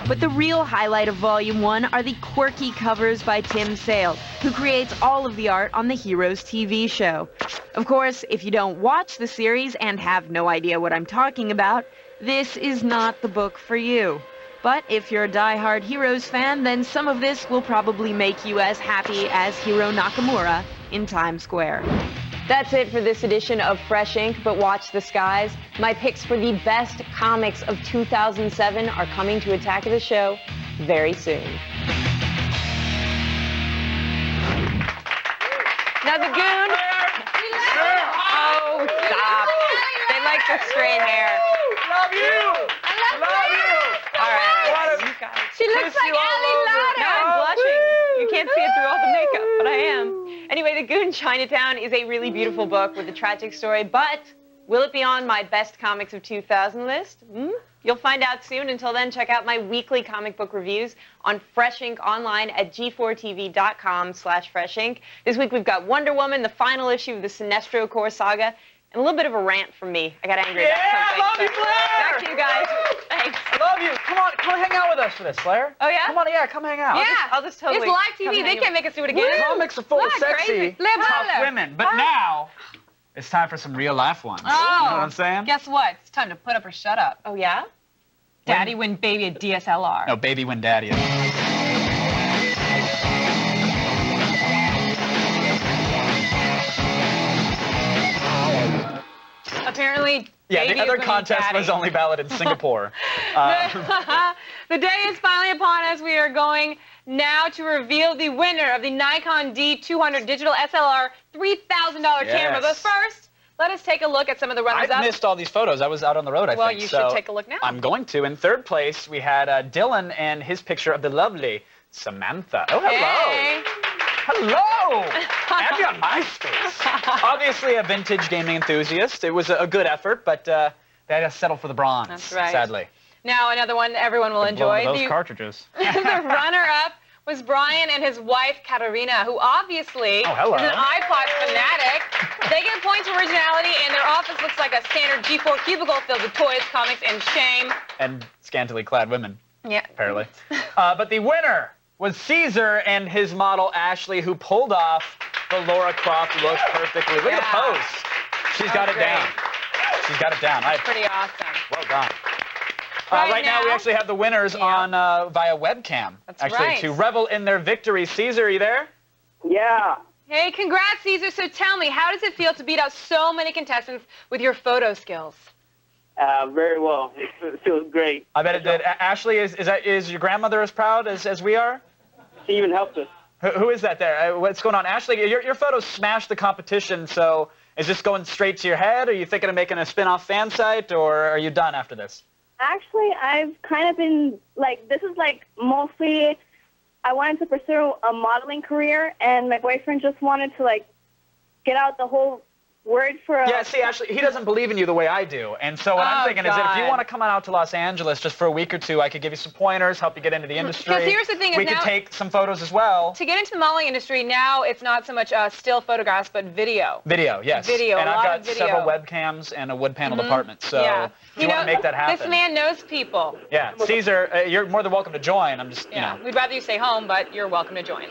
But the real highlight of Volume 1 are the quirky covers by Tim Sale, who creates all of the art on the Heroes TV show. Of course, if you don't watch the series and have no idea what I'm talking about, this is not the book for you. But if you're a die-hard Heroes fan, then some of this will probably make you as happy as Hiro Nakamura in Times Square. That's it for this edition of Fresh Ink, but watch the skies. My picks for the best comics of 2007 are coming to Attack of the Show very soon. Now the Goon. Oh, stop. They like the straight hair. Love you! I love you! All right. She looks like Ali Lara. No, I'm blushing. You can't see it through all the makeup, but I am. Anyway, The Goon Chinatown is a really beautiful book with a tragic story, but will it be on my best comics of 2000 list? You'll find out soon. Until then, check out my weekly comic book reviews on Fresh Ink online at g4tv.com/freshink. This week we've got Wonder Woman, the final issue of the Sinestro Corps saga, and a little bit of a rant from me. I got angry about something. Love you, Blair! Back to you guys. Thanks. Thanks. I love you. Come on hang out with us for this, Claire. Oh, yeah? Come on, come hang out. Yeah. I'll just totally. It's live come TV. They hang can't make us do it again. Comics are full of Look, sexy, crazy. tough women. But now, it's time for some real life ones. Oh. You know what I'm saying? Guess what? It's time to put up or shut up. Oh, yeah? Daddy win baby a DSLR. No, baby when daddy is. Apparently, Yeah, baby the other is winning contest daddy. was only valid in Singapore. The day is finally upon us. We are going now to reveal the winner of the Nikon D200 Digital SLR $3,000 camera. Yes. But first, let us take a look at some of the runners-up. I missed all these photos. I was out on the road, I Well, think. you so should take a look now. I'm going to. In third place, we had Dylan and his picture of the lovely Samantha. Oh, hello. Hey. Hello! Add me on MySpace. Obviously a vintage gaming enthusiast. It was a good effort, but they had to settle for the bronze, That's right. sadly. Now, another one everyone will enjoy. Those cartridges. The runner-up was Brian and his wife, Katarina, who obviously is an hello. iPod fanatic. They get points for originality, and their office looks like a standard G4 cubicle filled with toys, comics, and shame. And scantily clad women, Yeah. apparently. But the winner was Caesar and his model, Ashley, who pulled off the Laura Croft look perfectly. Look at the pose. She's got it great. down. She's got it down. Pretty awesome. Well done. Right Right now, we now- actually have the winners on via webcam. That's actually, right. to revel in their victory. Caesar, are you there? Yeah. Hey, congrats, Caesar. So tell me, how does it feel to beat out so many contestants with your photo skills? Very well. It feels great. I bet it did. Ashley, is your grandmother as proud as we are? She even helped us. Who is that there? What's going on? Ashley, your photos smashed the competition, so is this going straight to your head? Are you thinking of making a spin-off fan site, or are you done after this? Actually, I've kind of been, this is mostly, I wanted to pursue a modeling career, and my boyfriend just wanted to, get out the whole word for a... Yeah, see, Ashley, he doesn't believe in you the way I do. And so what I'm thinking is that if you God. want to come on out to Los Angeles just for a week or two, I could give you some pointers, help you get into the industry. Because here's the thing is we could now- take some photos as well. To get into the modeling industry, now it's not so much still photographs, but video. Video, yes. Video, and a I've lot got of video. several webcams and a wood panel Mhm. department. So Yeah. if you want to make that happen. This man knows people. Yeah, Caesar, you're more than welcome to join. I'm just, you know. We'd rather you stay home, but you're welcome to join.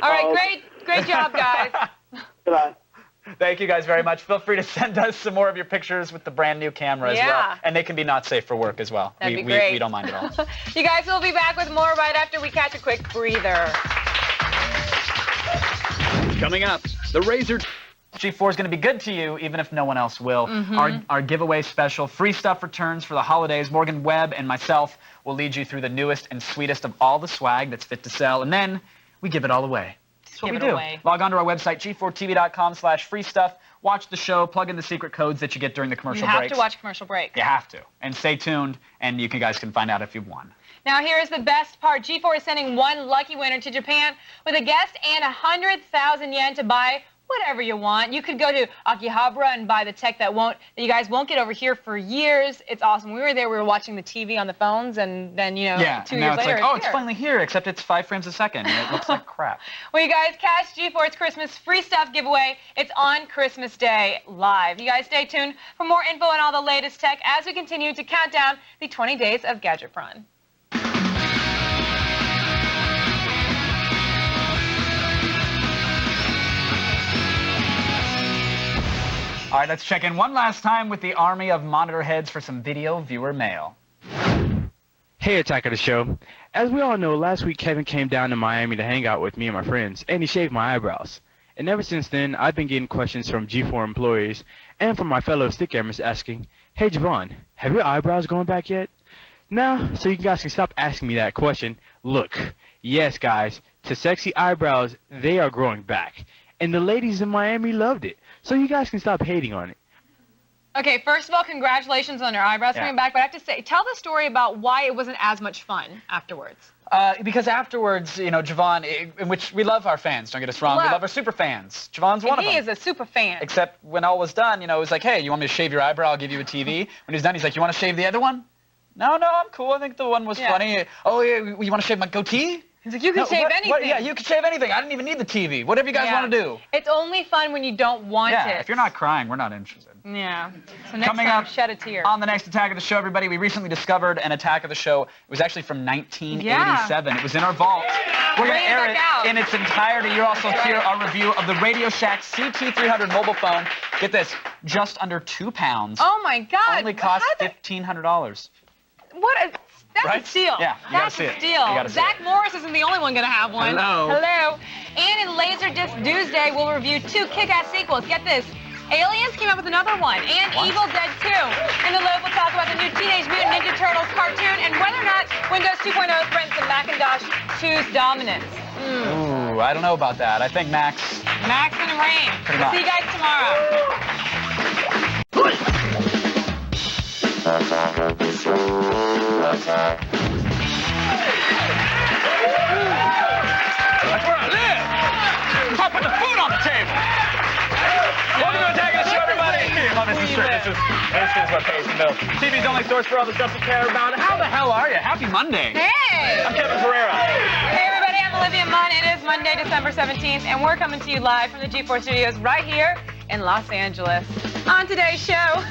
All right, great job, guys. Goodbye. Thank you guys very much. Feel free to send us some more of your pictures with the brand new camera as well. Yeah. And they can be not safe for work as well. That'd we, be great. we don't mind at all. You guys will be back with more right after we catch a quick breather. Coming up, the Razer G4 is going to be good to you, even if no one else will. Mhm. Our giveaway special, free stuff returns for the holidays. Morgan Webb and myself will lead you through the newest and sweetest of all the swag that's fit to sell, and then we give it all away. That's what Give we it do. away. Log on to our website, g4tv.com/free stuff. Watch the show, plug in the secret codes that you get during the commercial You have breaks. to watch commercial break. You have to. And stay tuned, and you guys can find out if you won. Now here's the best part. G4 is sending one lucky winner to Japan with a guest and 100,000 yen to buy whatever you want. You could go to Akihabara and buy the tech that you guys won't get over here for years. It's awesome. We were there, we were watching the TV on the phones, and then, Yeah, 2 and years now it's later, like, oh, it's it's here. finally here, except it's 5 frames a second, and it looks like crap. Well, you guys, catch G4's Christmas free stuff giveaway. It's on Christmas Day live. You guys stay tuned for more info on all the latest tech as we continue to count down the 20 days of Gadget Fun. All right, let's check in one last time with the army of monitor heads for some video viewer mail. Hey, Attack of the Show. As we all know, last week Kevin came down to Miami to hang out with me and my friends, and he shaved my eyebrows. And ever since then, I've been getting questions from G4 employees and from my fellow stick gamers asking, hey, Javon, have your eyebrows grown back yet? Now, so you guys can stop asking me that question, look, yes, guys, to sexy eyebrows, they are growing back. And the ladies in Miami loved it. So you guys can stop hating on it. Okay, first of all, congratulations on your eyebrows Yeah. coming back, but I have to say, tell the story about why it wasn't as much fun afterwards. Because afterwards, Javon, in which we love our fans, don't get us wrong, we Love. love our super fans. Javon's one And of he them. is a super fan. Except when all was done, it was like, hey, you want me to shave your eyebrow? I'll give you a TV. When he's done, he's like, you want to shave the other one? No, I'm cool. I think the one was Yeah. funny. Oh, yeah, you want to shave my goatee? He's like, you can shave anything. Yeah, you can shave anything. I didn't even need the TV. Whatever you guys want to do. It's only fun when you don't want Yeah, it. if you're not crying, we're not interested. Yeah. So next Coming time, up shed a tear. on the next Attack of the Show, everybody, we recently discovered an Attack of the Show. It was actually from 1987. It was in our vault. We're going to air it in its entirety. You'll also hear our review of the Radio Shack CT300 mobile phone. Get this, just under 2 pounds. Oh my God. Only cost $1,500. That's Right? a steal. Yeah, you gotta That's see a it. steal. You gotta see Zach Morris isn't the only one going to have one. Hello. Hello. And in Laserdisc Tuesday, we'll review 2 kick-ass sequels. Get this. Aliens came up with another one, and Evil Dead 2. In the loop, we'll talk about the new Teenage Mutant Ninja Turtles cartoon and whether or not Windows 2.0 threatens the Macintosh 2's dominance. Ooh, I don't know about that. I think Max and Rain. Pretty We'll much. see you guys tomorrow. That's where I live. I put the food on the table. Welcome to Attack of the Show, everybody. Oh, this is true. This is what pays the bills. TV's only source for all the stuff you care about. How the hell are you? Happy Monday. Hey! I'm Kevin Pereira. Hey everybody, I'm Olivia Munn. It is Monday, December 17th, and we're coming to you live from the G4 Studios right here in Los Angeles. On today's show,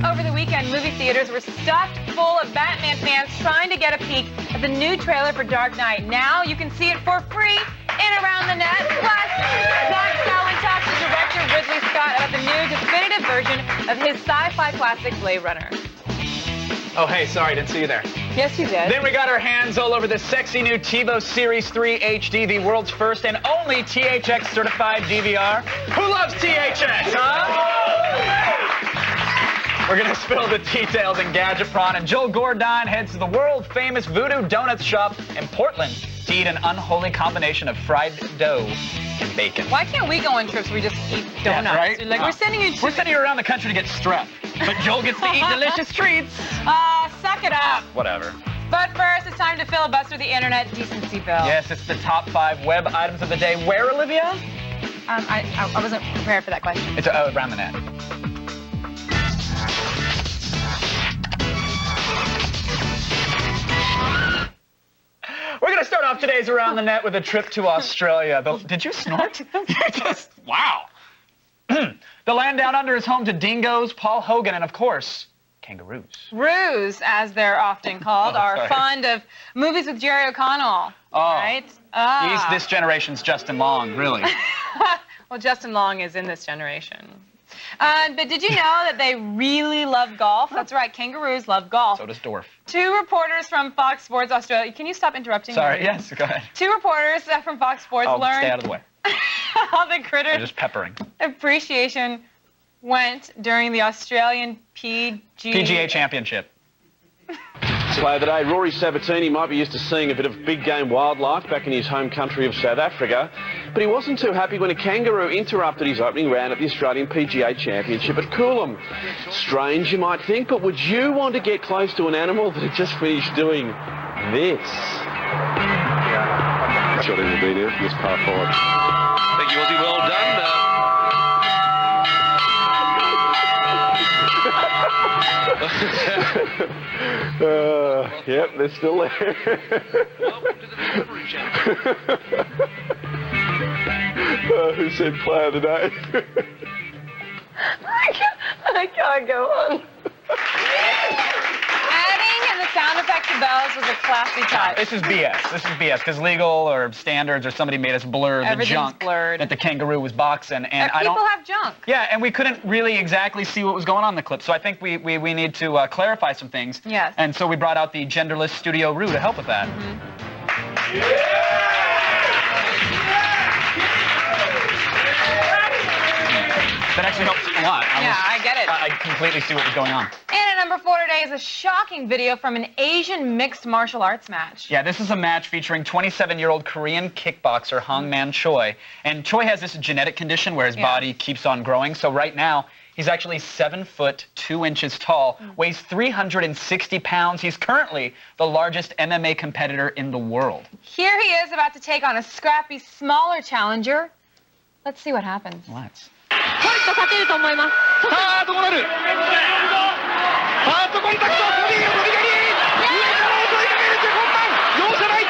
over the weekend, movie theaters were stuffed full of Batman fans trying to get a peek at the new trailer for Dark Knight. Now you can see it for free in Around the Net. Plus, Zach Sallin talks to director Ridley Scott about the new definitive version of his sci-fi classic Blade Runner. Oh, hey, sorry, didn't see you there. Yes, you did. Then we got our hands all over the sexy new TiVo Series 3 HD, the world's first and only THX certified DVR. Who loves THX, huh? We're gonna spill the details in Gadgetron, and Joel Gordine heads to the world-famous Voodoo Donuts shop in Portland to eat an unholy combination of fried dough and bacon. Why can't we go on trips where we just eat donuts? Yeah, right? Like, we're sending you around the country to get strep, but Joel gets to eat delicious treats. Suck it up. Whatever. But first, it's time to filibuster the internet decency bill. Yes, it's the top 5 web items of the day. Where, Olivia? I wasn't prepared for that question. It's Around the Net. We're going to start off today's Around the Net with a trip to Australia. Did you snort? Wow. The land down under is home to dingoes, Paul Hogan, and of course, kangaroos. Roos, as they're often called, are sorry. fond of movies with Jerry O'Connell. Right? He's this generation's Justin Long, really. Well, Justin Long is in this generation. But did you know that they really love golf? That's right, kangaroos love golf. So does Dorf. 2 reporters from Fox Sports Australia. Can you stop interrupting Sorry, me? yes, go ahead. 2 reporters from Fox Sports learned Stay out of the way. how the critters' They're just peppering. appreciation went during the Australian PGA Championship. Play of the day, Rory Sabatini might be used to seeing a bit of big game wildlife back in his home country of South Africa, but he wasn't too happy when a kangaroo interrupted his opening round at the Australian PGA Championship at Coolum. Strange, you might think, but would you want to get close to an animal that had just finished doing this? Shot in the green here, this par 5. Thank you, Aussie. Well done. Yep, they're still there. Who said play of the day? I can't go on. Adding the sound effect to bells was a classy touch. This is BS. This is BS because legal or standards or somebody made us blur the Everything's junk blurred. that the kangaroo was boxing, and I People don't. have junk. Yeah, and we couldn't really exactly see what was going on in the clip, so I think we need to clarify some things. Yes. And so we brought out the genderless Studio Roo to help with that. That actually helps a lot. I get it. I completely see what was going on. And at number 4 today is a shocking video from an Asian mixed martial arts match. Yeah, this is a match featuring 27-year-old Korean kickboxer Hong Man Choi. And Choi has this genetic condition where his body keeps on growing. So right now, he's actually 7 foot 2 inches tall, weighs 360 pounds. He's currently the largest MMA competitor in the world. Here he is about to take on a scrappy, smaller challenger. Let's see what happens. Let's. ファイトかけると思います。さあ、どうなる。ファーストコンタクト、ボディーを飛び蹴り。上から襲いかけるジェフォンマン。容赦ない。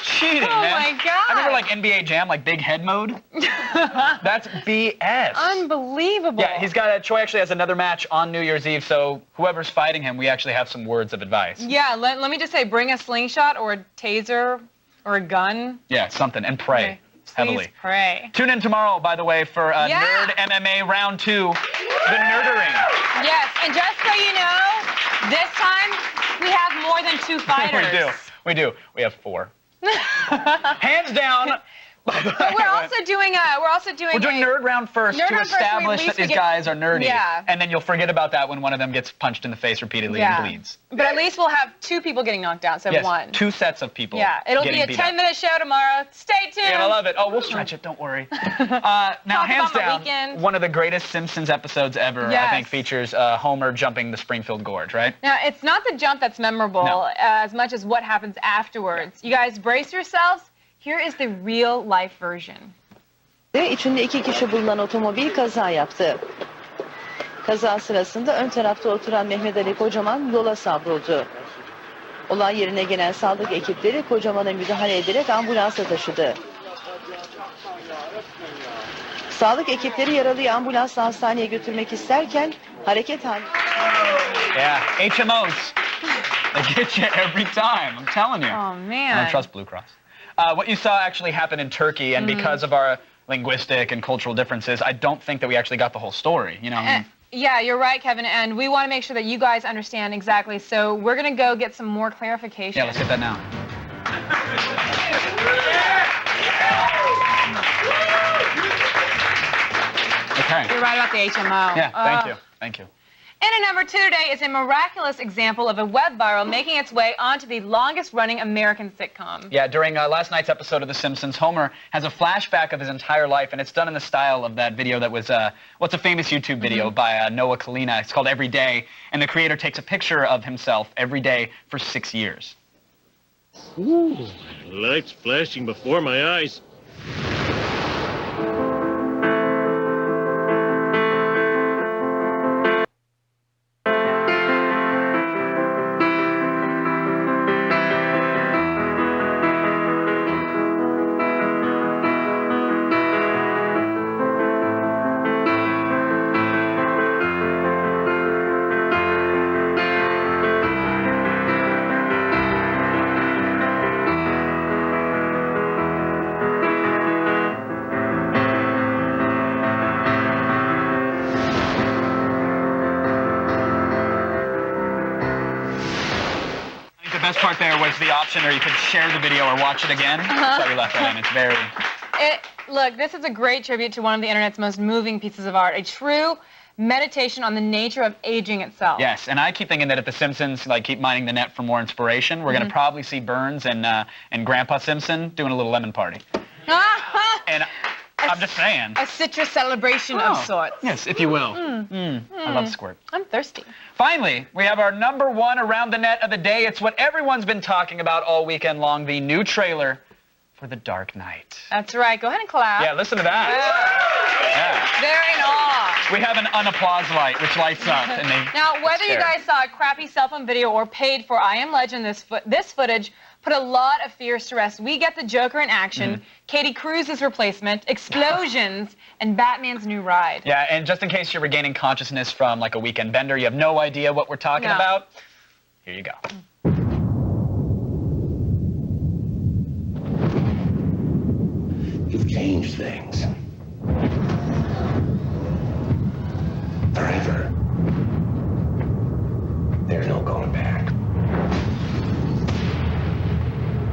cheating, Oh man. my God. I remember like NBA Jam, like big head mode. That's BS. Unbelievable. Yeah, Choi actually has another match on New Year's Eve, so whoever's fighting him, we actually have some words of advice. Yeah, let me just say, bring a slingshot or a taser or a gun. Yeah, something, and pray. Okay. Heavily. Please pray. Tune in tomorrow, by the way, for Nerd MMA Round 2, the Nerdering. Yes, and just so you know, this time we have more than 2 fighters. We do. We have 4. Hands down. But we're also doing We're doing Nerd Round first to establish that these guys are nerdy. Yeah. And then you'll forget about that when one of them gets punched in the face repeatedly and bleeds. But at least we'll have 2 people getting knocked out instead of 1. 2 sets of people. Yeah, it'll be a getting beat up. 10-minute show tomorrow. Stay tuned. Yeah, I love it. Oh, we'll stretch it. Don't worry. Now, hands about my down, weekend. one of the greatest Simpsons episodes ever, I Yes. think, features Homer jumping the Springfield Gorge, right? Now, it's not the jump that's memorable as much as what happens afterwards. You guys brace yourselves. Here is the real-life version. İçinde 2 kişi bulunan otomobil kaza yaptı. Kaza sırasında ön tarafta oturan Mehmet Ali Kocaman yola savruldu. Olay yerine gelen sağlık ekipleri Kocaman'a müdahale ederek ambulansa taşıdı. Sağlık ekipleri yaralıyı ambulansla hastaneye götürmek isterken hareket halinde... Yeah, HMOs. They get you every time, I'm telling you. Oh, man. I don't trust Blue Cross. What you saw actually happen in Turkey, and because of our linguistic and cultural differences, I don't think that we actually got the whole story, you know? Yeah, you're right, Kevin, and we want to make sure that you guys understand exactly, so we're going to go get some more clarification. Yeah, let's get that now. Okay. You're right about the HMO. Yeah, thank you. Thank you. And at number 2 today is a miraculous example of a web viral making its way onto the longest-running American sitcom. Yeah, during last night's episode of The Simpsons, Homer has a flashback of his entire life, and it's done in the style of that video that was, what's a famous YouTube video by Noah Kalina. It's called Every Day, and the creator takes a picture of himself every day for 6 years. Ooh, lights flashing before my eyes. The best part there was the option where you could share the video or watch it again. So we left that in. It's very... Look, this is a great tribute to one of the internet's most moving pieces of art, a true meditation on the nature of aging itself. Yes, and I keep thinking that if The Simpsons keep mining the net for more inspiration, we're going to probably see Burns and Grandpa Simpson doing a little lemon party. And I'm just saying. A citrus celebration of sorts. Yes, if you will. I love squirt. I'm thirsty. Finally, we have our number 1 around the net of the day. It's what everyone's been talking about all weekend long, the new trailer for The Dark Knight. That's right. Go ahead and clap. Yeah, listen to that. Yeah. They're in awe. We have an unapplause light, which lights up. And Now, whether you guys saw a crappy cell phone video or paid for I Am Legend, this footage put a lot of fears to rest. We get the Joker in action, Katie Cruz's replacement, explosions, and Batman's new ride. Yeah, and just in case you're regaining consciousness from a weekend bender, you have no idea what we're talking about, here you go. You've changed things. Forever. There's no going back.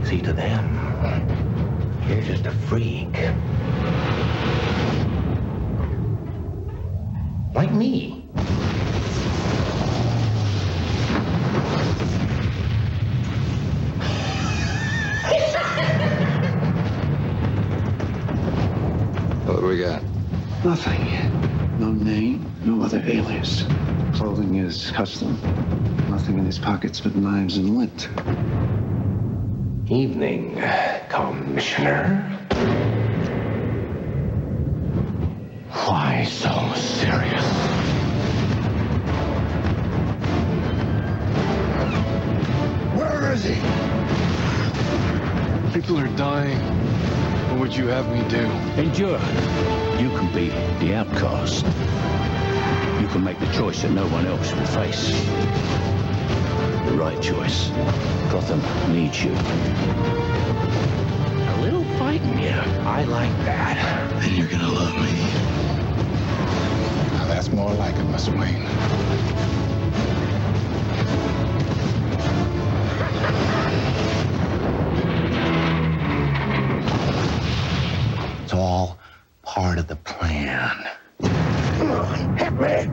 See, to them, you're just a freak. Like me. What do we got? Nothing. No name, no other alias. Clothing is custom. Nothing in his pockets but knives and lint. Evening, Commissioner. Why so serious? Where is he? People are dying. What would you have me do? Endure. You can be the outcast. You can make the choice that no one else will face. The right choice. Gotham needs you. A little fight in you. I like that. And you're gonna love me. Now that's more like it, Miss Wayne. It's all part of the plan. Hit me!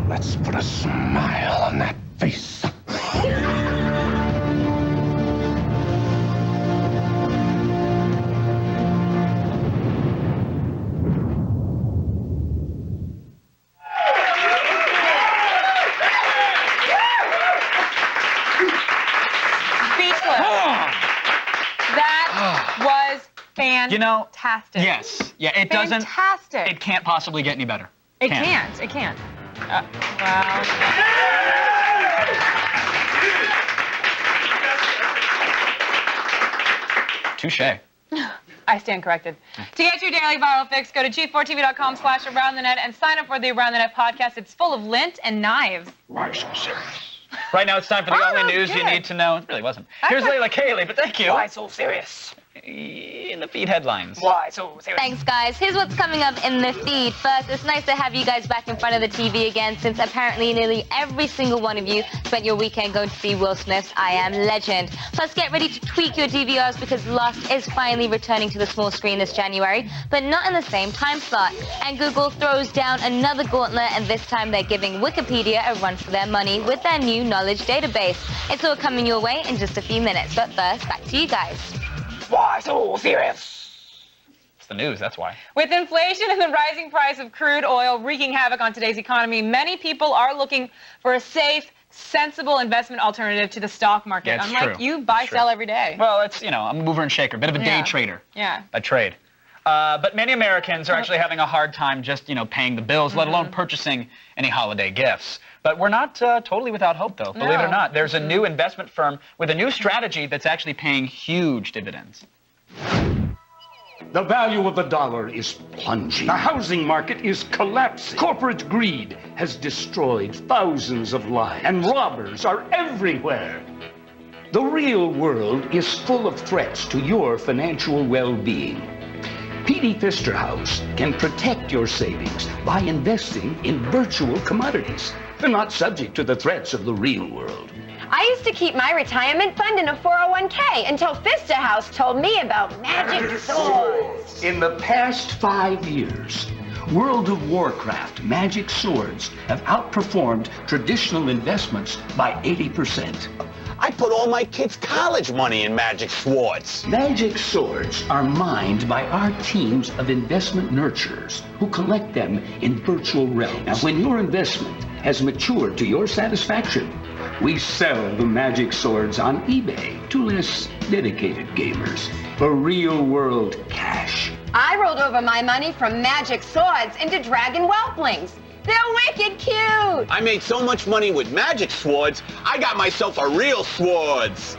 Let's put a smile on that face. That was fantastic. You know, yes. Yeah, it doesn't. Fantastic. It can't possibly get any better. It can't. It can't. Wow. Touche. I stand corrected. To get your daily viral fix, go to g4tv.com/AroundTheNet and sign up for the Around the Net podcast. It's full of lint and knives. Why so serious? Right now, it's time for the only news you need to know. It really wasn't. Here's Layla Cayley, but thank you. Why so serious? In the feed headlines. Why so serious? Thanks, guys. Here's what's coming up in the feed. First, it's nice to have you guys back in front of the TV again, since apparently nearly every single one of you spent your weekend going to see Will Smith's I Am Legend. Plus, get ready to tweak your DVRs because Lost is finally returning to the small screen this January, but not in the same time slot. And Google throws down another gauntlet, and this time they're giving Wikipedia a run for their money with their new knowledge database. It's all coming your way in just a few minutes, but first, back to you guys. Why so serious? It's the news, that's why. With inflation and the rising price of crude oil wreaking havoc on today's economy, many people are looking for a safe, sensible investment alternative to the stock market. Yeah, it's Unlike true. you, buy, sell every day. Well, it's, you know, I'm a mover and shaker, a bit of a day trader. Yeah. I trade. But many Americans are actually having a hard time just, you know, paying the bills, let alone purchasing any holiday gifts. But we're not totally without hope, though, believe it or not. There's a new investment firm with a new strategy that's actually paying huge dividends. The value of the dollar is plunging. The housing market is collapsing. Corporate greed has destroyed thousands of lives, and robbers are everywhere. The real world is full of threats to your financial well-being. P.D. Pfister House can protect your savings by investing in virtual commodities. They're not subject to the threats of the real world. I used to keep my retirement fund in a 401k until Pfister House told me about magic swords. In the past 5 years, World of Warcraft magic swords have outperformed traditional investments by 80%. I put all my kids' college money in magic swords. Magic swords are mined by our teams of investment nurturers who collect them in virtual realms. Now, when your investment has matured to your satisfaction, we sell the magic swords on eBay to less dedicated gamers for real-world cash. I rolled over my money from magic swords into dragon whelplings. They're wicked cute. I made so much money with magic swords, I got myself a real swords.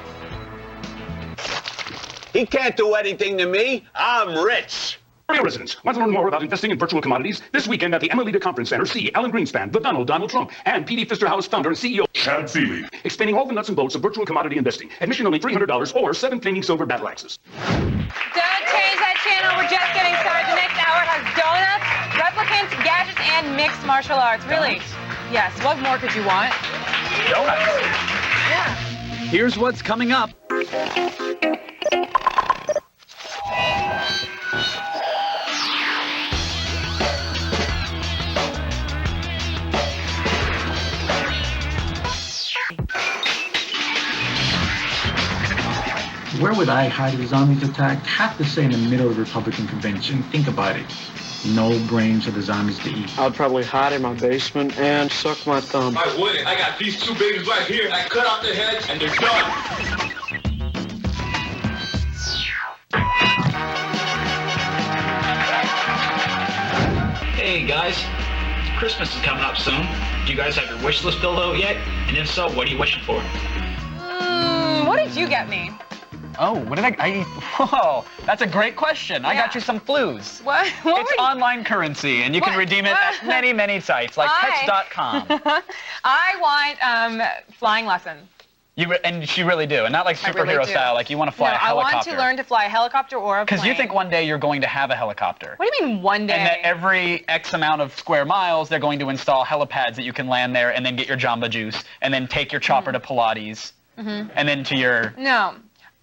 He can't do anything to me. I'm rich. Dear residents, want to learn more about investing in virtual commodities? This weekend at the Emma Leda Conference Center, see Alan Greenspan, the Donald Trump, and P.D. Pfister House founder and CEO Chad Seeley, explaining all the nuts and bolts of virtual commodity investing. Admission only $300 or 7 cleaning silver battle axes. Don't change that channel. We're just getting started. The next hour has donuts, replicants, gadgets, and mixed martial arts. Really? Yes. What more could you want? Donuts. Yeah. Here's what's coming up. Where would I hide if the zombies attacked? Have to say in the middle of the Republican convention. Think about it. No brains for the zombies to eat. I'd probably hide in my basement and suck my thumb. I wouldn't. I got these 2 babies right here. I cut off their heads and they're done. Hey guys, Christmas is coming up soon. Do you guys have your wish list filled out yet? And if so, what are you wishing for? did you get me? Oh, what did whoa, that's a great question. I got you some flues. What? It's online currency, and you can redeem it at many, many sites, like pets.com. I want flying lessons. And you really do, and not like superhero style, like you want to fly a helicopter. I want to learn to fly a helicopter or a plane. Because you think one day you're going to have a helicopter. What do you mean one day? And that every X amount of square miles, they're going to install helipads that you can land there and then get your Jamba Juice, and then take your chopper to Pilates, and then to your... No.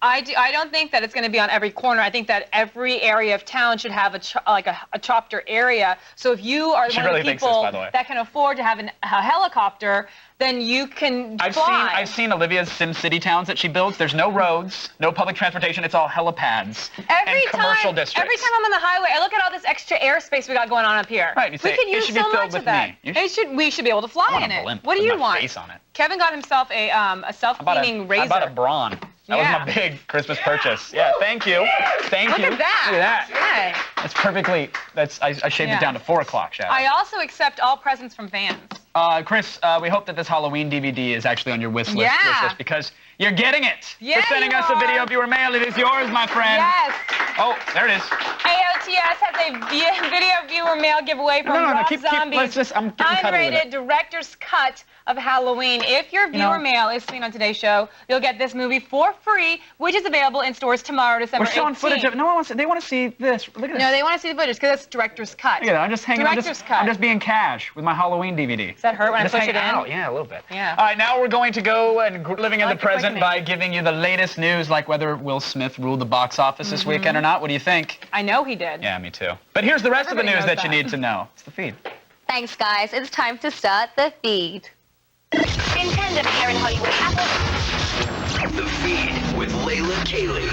I don't think that it's going to be on every corner. I think that every area of town should have a chopper area. So if you are one of the people that can afford to have a helicopter, then you can fly. I've seen Olivia's SimCity towns that she builds. There's no roads, no public transportation. It's all helipads and commercial districts. Every time I'm on the highway, I look at all this extra airspace we got going on up here. Right. You say, we could use so much of that. We should be able to fly in it. What do you want? Face on it. Kevin got himself a self-cleaning razor. I bought a Braun. That was my big Christmas purchase. Yeah, thank you. Thank you. Look at that. Look at that. That's perfectly, I shaved it down to 4 o'clock, Shadow. I also accept all presents from fans. Chris, we hope that this Halloween DVD is actually on your wish list because you're getting it. Yeah, You're sending us a video viewer mail. It is yours, my friend. Yes. Oh, there it is. AOTS has a video viewer mail giveaway from Rob Zombie's unrated director's cut of Halloween. If your viewer mail is seen on today's show, you'll get this movie for free, which is available in stores tomorrow, December 18th. We're showing footage of it. No one wants to, they want to see this. Look at this. No, they want to see the footage because it's director's cut. Look at that. I'm just hanging Director's cut. I'm just being cash with my Halloween DVD. Does that hurt when I push it in? Out. Yeah, a little bit. Yeah. All right, now we're going to go and living in the present by giving you the latest news, like whether Will Smith ruled the box office this weekend or not. What do you think? I know he did. Yeah, me too. But here's the rest of the news that you need to know. It's the feed. Thanks, guys. It's time to start the feed. In tandem here in Hollywood, The Feed with Layla Kaylee.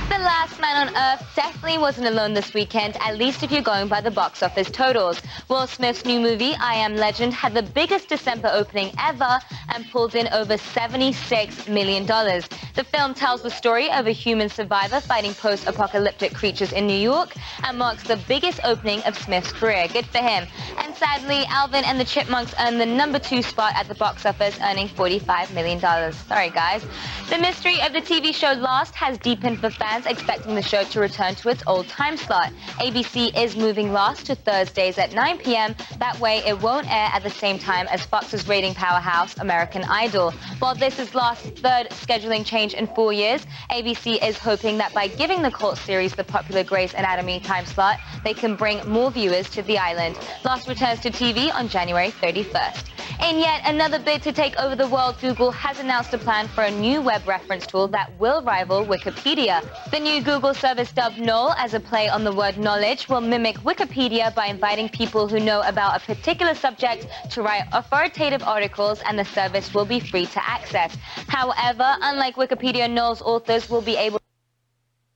The Last Man on Earth definitely wasn't alone this weekend, at least if you're going by the box office totals. Will Smith's new movie, I Am Legend, had the biggest December opening ever and pulled in over $76 million. The film tells the story of a human survivor fighting post-apocalyptic creatures in New York and marks the biggest opening of Smith's career. Good for him. And sadly, Alvin and the Chipmunks earned the #2 spot at the box office, earning $45 million. Sorry, guys. The mystery of the TV show Lost has deepened for fans expecting the show to return to its old time slot. ABC is moving Lost to Thursdays at 9 p.m. That way it won't air at the same time as Fox's rating powerhouse, American Idol. While this is Lost's third scheduling change in 4 years, ABC is hoping that by giving the cult series the popular Grey's Anatomy time slot, they can bring more viewers to the island. Lost returns to TV on January 31st. In yet another bid to take over the world, Google has announced a plan for a new web reference tool that will rival Wikipedia. The new Google service dubbed Knoll as a play on the word knowledge will mimic Wikipedia by inviting people who know about a particular subject to write authoritative articles, and the service will be free to access. However, unlike Wikipedia, Knoll's authors will be able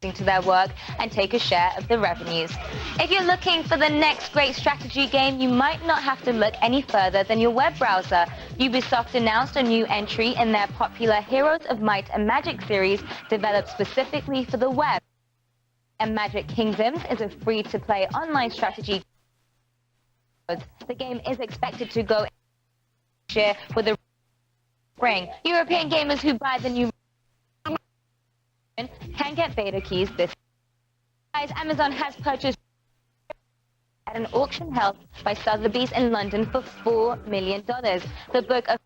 to their work and take a share of the revenues. If you're looking for the next great strategy game, you might not have to look any further than your web browser. Ubisoft announced a new entry in their popular Heroes of Might and Magic series developed specifically for the web. And Magic Kingdoms is a free-to-play online strategy. The game is expected to go share with the spring. European gamers who buy the new can get beta keys this. Guys, Amazon has purchased at an auction held by Sotheby's in London for $4 million. The book of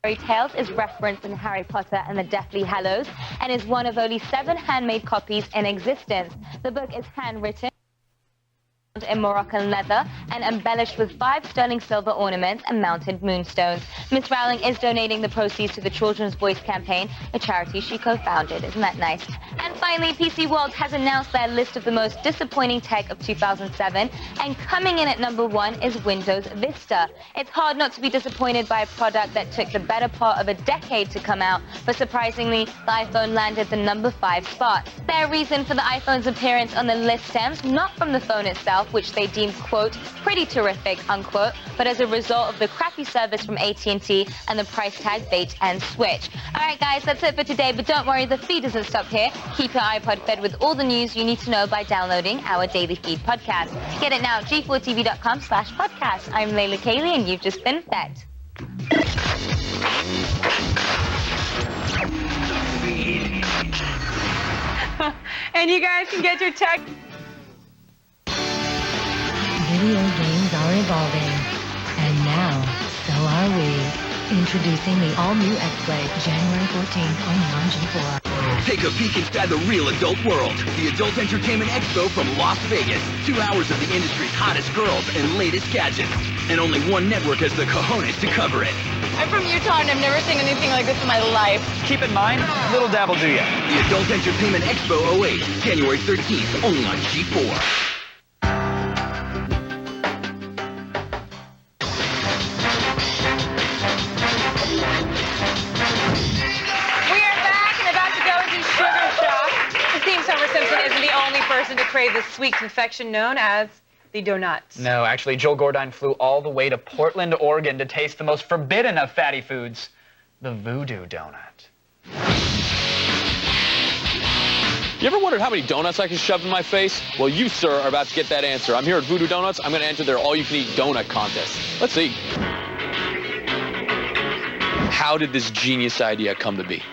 fairy tales is referenced in Harry Potter and the Deathly Hallows and is one of only 7 handmade copies in existence. The book is handwritten in Moroccan leather and embellished with 5 sterling silver ornaments and mounted moonstones. Miss Rowling is donating the proceeds to the Children's Voice campaign, a charity she co-founded. Isn't that nice? And finally, PC World has announced their list of the most disappointing tech of 2007, and coming in at #1 is Windows Vista. It's hard not to be disappointed by a product that took the better part of a decade to come out, but surprisingly, the iPhone landed the #5 spot. Their reason for the iPhone's appearance on the list stems not from the phone itself, which they deemed, quote, pretty terrific, unquote, but as a result of the crappy service from AT&T and the price tag bait and switch. All right, guys, that's it for today, but don't worry, the feed doesn't stop here. Keep your iPod fed with all the news you need to know by downloading our Daily Feed podcast. Get it now at g4tv.com/podcast. I'm Layla Kaylee, and you've just been fed. And you guys can get your text. Video games are evolving, and now, so are we. Introducing the all-new X-Play, January 14th, only on G4. Take a peek inside the real adult world. The Adult Entertainment Expo from Las Vegas. 2 hours of the industry's hottest girls and latest gadgets. And only one network has the cojones to cover it. I'm from Utah and I've never seen anything like this in my life. Keep in mind, little dabble do ya. The Adult Entertainment Expo 08, January 13th, only on G4. To crave the sweet confection known as the donuts. No, actually, Joel Gordine flew all the way to Portland, Oregon to taste the most forbidden of fatty foods, the Voodoo Donut. You ever wondered how many donuts I can shove in my face? Well, you, sir, are about to get that answer. I'm here at Voodoo Donuts. I'm going to enter their all-you-can-eat donut contest. Let's see. How did this genius idea come to be?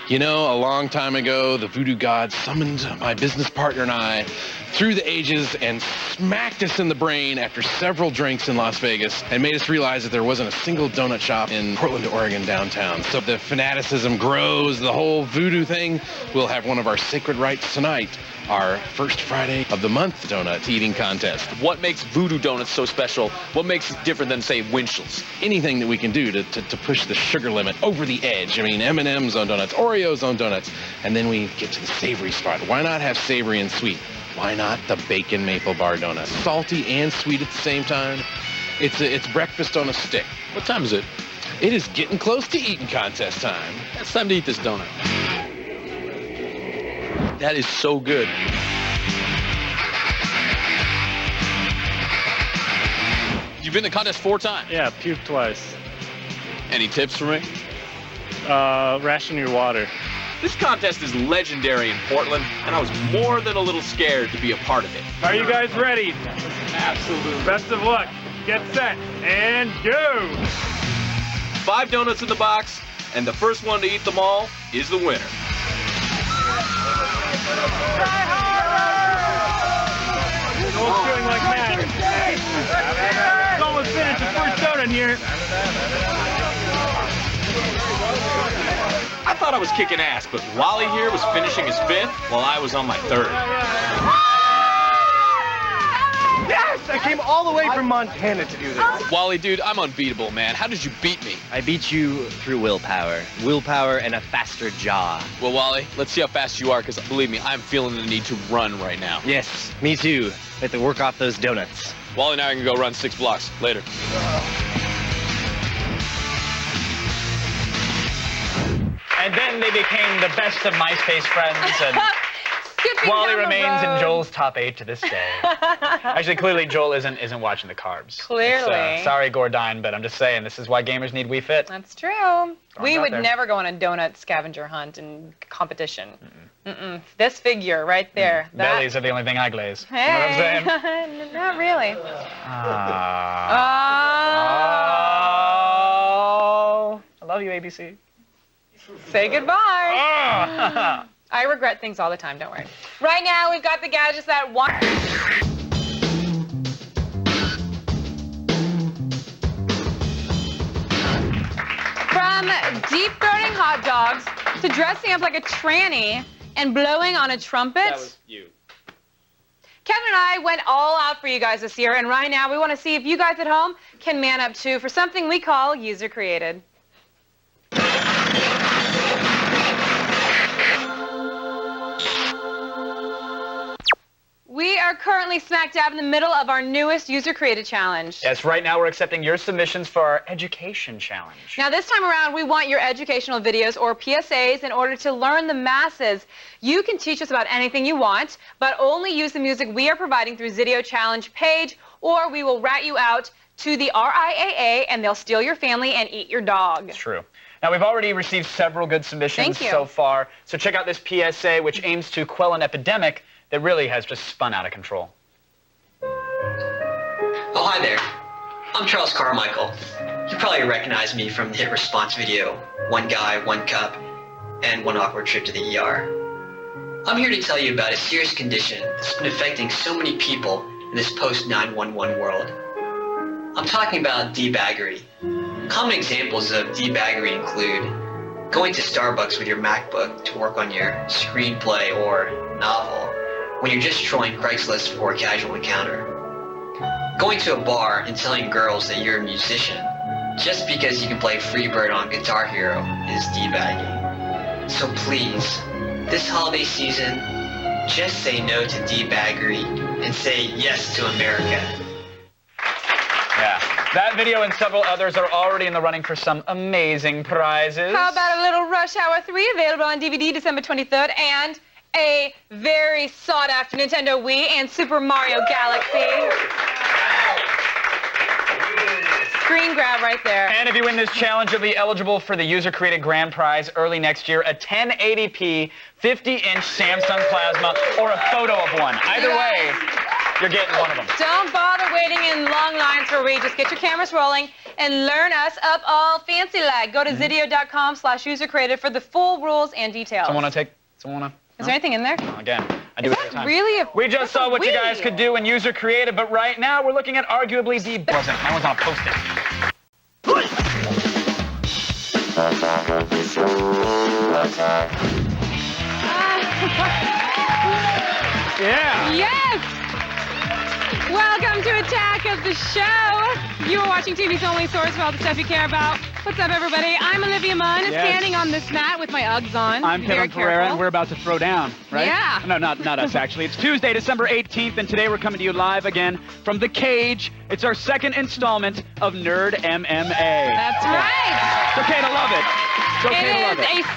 You know, a long time ago, the voodoo gods summoned my business partner and I through the ages and smacked us in the brain after several drinks in Las Vegas and made us realize that there wasn't a single donut shop in Portland, Oregon downtown. So the fanaticism grows, the whole voodoo thing. We'll have one of our sacred rites tonight, our first Friday of the month donut eating contest. What makes Voodoo Donuts so special? What makes it different than, say, Winchell's? Anything that we can do to push the sugar limit over the edge. I mean, M&M's on donuts, Oreos on donuts, and then we get to the savory spot. Why not have savory and sweet? Why not the bacon maple bar donut? Salty and sweet at the same time. It's breakfast on a stick. What time is it? It is getting close to eating contest time. It's time to eat this donut. That is so good. You've been to the contest 4 times? Yeah, puked twice. Any tips for me? Ration your water. This contest is legendary in Portland, and I was more than a little scared to be a part of it. Are you guys ready? Absolutely. Best of luck. Get set and go! 5 donuts in the box, and the first one to eat them all is the winner. Joel's feeling like mad. It's almost finished the first donut here. I thought I was kicking ass, but Wally here was finishing his 5th while I was on my 3rd. Yes! I came all the way from Montana to do this. Wally, dude, I'm unbeatable, man. How did you beat me? I beat you through willpower. Willpower and a faster jaw. Well, Wally, let's see how fast you are, because believe me, I'm feeling the need to run right now. Yes, me too. I have to work off those donuts. Wally and I can go run 6 blocks. Later. And then they became the best of MySpace friends, and Wally remains in Joel's top 8 to this day. Actually, clearly Joel isn't watching the carbs. Clearly. Sorry, Gordine, but I'm just saying, this is why gamers need Wii Fit. That's true. We would there. never go on a donut scavenger hunt in competition. This figure right there. That... Bellies are the only thing I glaze. Hey. You know what I'm saying? Not really. Oh. I love you, ABC. Say goodbye. I regret things all the time, don't worry. Right now, we've got the gadgets that want... From deep-throating hot dogs to dressing up like a tranny and blowing on a trumpet. That was you. Kevin and I went all out for you guys this year, and right now we want to see if you guys at home can man up too for something we call user-created. We are currently smack dab in the middle of our newest user-created challenge. Yes, right now we're accepting your submissions for our education challenge. Now this time around, we want your educational videos or PSAs in order to learn the masses. You can teach us about anything you want, but only use the music we are providing through Zidio Challenge page, or we will rat you out to the RIAA and they'll steal your family and eat your dog. It's true. Now, we've already received several good submissions so far, so check out this PSA, which aims to quell an epidemic that really has just spun out of control. Oh, hi there. I'm Charles Carmichael. You probably recognize me from the hit response video, One Guy, One Cup, and One Awkward Trip to the ER. I'm here to tell you about a serious condition that's been affecting so many people in this post-911 world. I'm talking about debaggery. Common examples of debaggery include going to Starbucks with your MacBook to work on your screenplay or novel when you're just trolling Craigslist for a casual encounter. Going to a bar and telling girls that you're a musician just because you can play Freebird on Guitar Hero is debagging. So please, this holiday season, just say no to debaggery and say yes to America. Yeah. That video and several others are already in the running for some amazing prizes. How about a little Rush Hour 3 available on DVD December 23rd and a very sought-after Nintendo Wii and Super Mario Galaxy. Screen grab right there. And if you win this challenge, you'll be eligible for the user-created grand prize early next year, a 1080p 50-inch Samsung Plasma or a photo of one. Either way, you're getting one of them. Don't bother waiting in long lines for Wii. Just get your cameras rolling and learn us up all fancy-like. Go to Zydio.com/user-created for the full rules and details. Is there anything in there? Again, I do it every time. Really? We just saw what you guys could do in user created, but right now we're looking at arguably the wasn't. That was on a post-it. Yeah. Yes! Welcome to Attack of the Show. You are watching TV's only source for all the stuff you care about. What's up, everybody? I'm Olivia Munn, standing on this mat with my Uggs on. I'm Kevin Pereira, and we're about to throw down, right? Yeah. No, not us, actually. It's Tuesday, December 18th, and today we're coming to you live again from The Cage. It's our second installment of Nerd MMA. That's right. It's okay to love it. It's okay to love it. It is a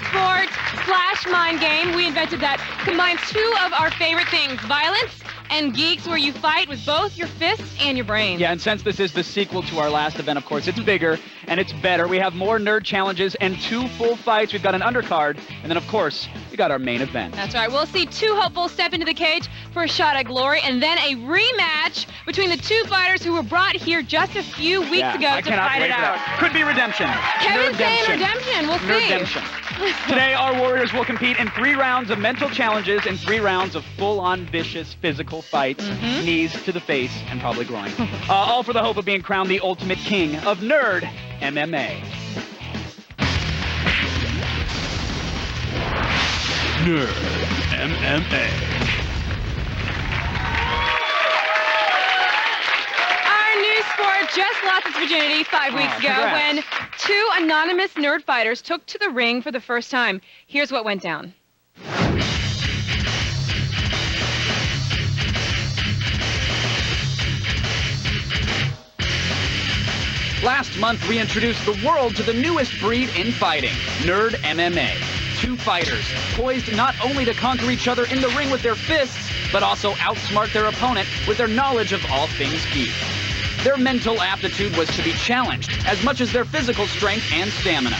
sport/mind game. We invented that. Combines two of our favorite things, violence and geeks, where you fight with both your fists and your brain. Yeah, and since this is the sequel to our last event, of course, it's bigger and it's better. We have more nerd challenges and 2 full fights. We've got an undercard, and then, of course, we got our main event. That's right. We'll see 2 hopefuls step into the cage for a shot at glory, and then a rematch between the 2 fighters who were brought here just a few weeks ago to fight it out. Could be redemption. Kevin's saying redemption. We'll see. Redemption. Today, our warriors will compete in 3 rounds of mental challenges and 3 rounds of full-on vicious physical fights, knees to the face and probably groin. All for the hope of being crowned the ultimate king of Nerd MMA. Nerd MMA. Our new sport just lost its virginity 5 weeks ago congrats. when 2 anonymous nerd fighters took to the ring for the first time. Here's what went down. Last month, we introduced the world to the newest breed in fighting, Nerd MMA. 2 fighters, poised not only to conquer each other in the ring with their fists, but also outsmart their opponent with their knowledge of all things geek. Their mental aptitude was to be challenged, as much as their physical strength and stamina.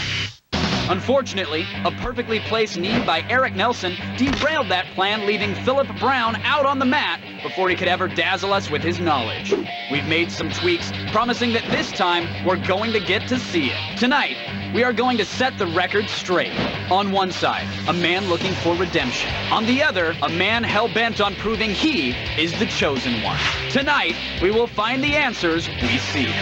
Unfortunately, a perfectly placed knee by Eric Nelson derailed that plan, leaving Philip Brown out on the mat before he could ever dazzle us with his knowledge. We've made some tweaks, promising that this time we're going to get to see it. Tonight, we are going to set the record straight. On one side, a man looking for redemption. On the other, a man hell-bent on proving he is the chosen one. Tonight, we will find the answers we seek.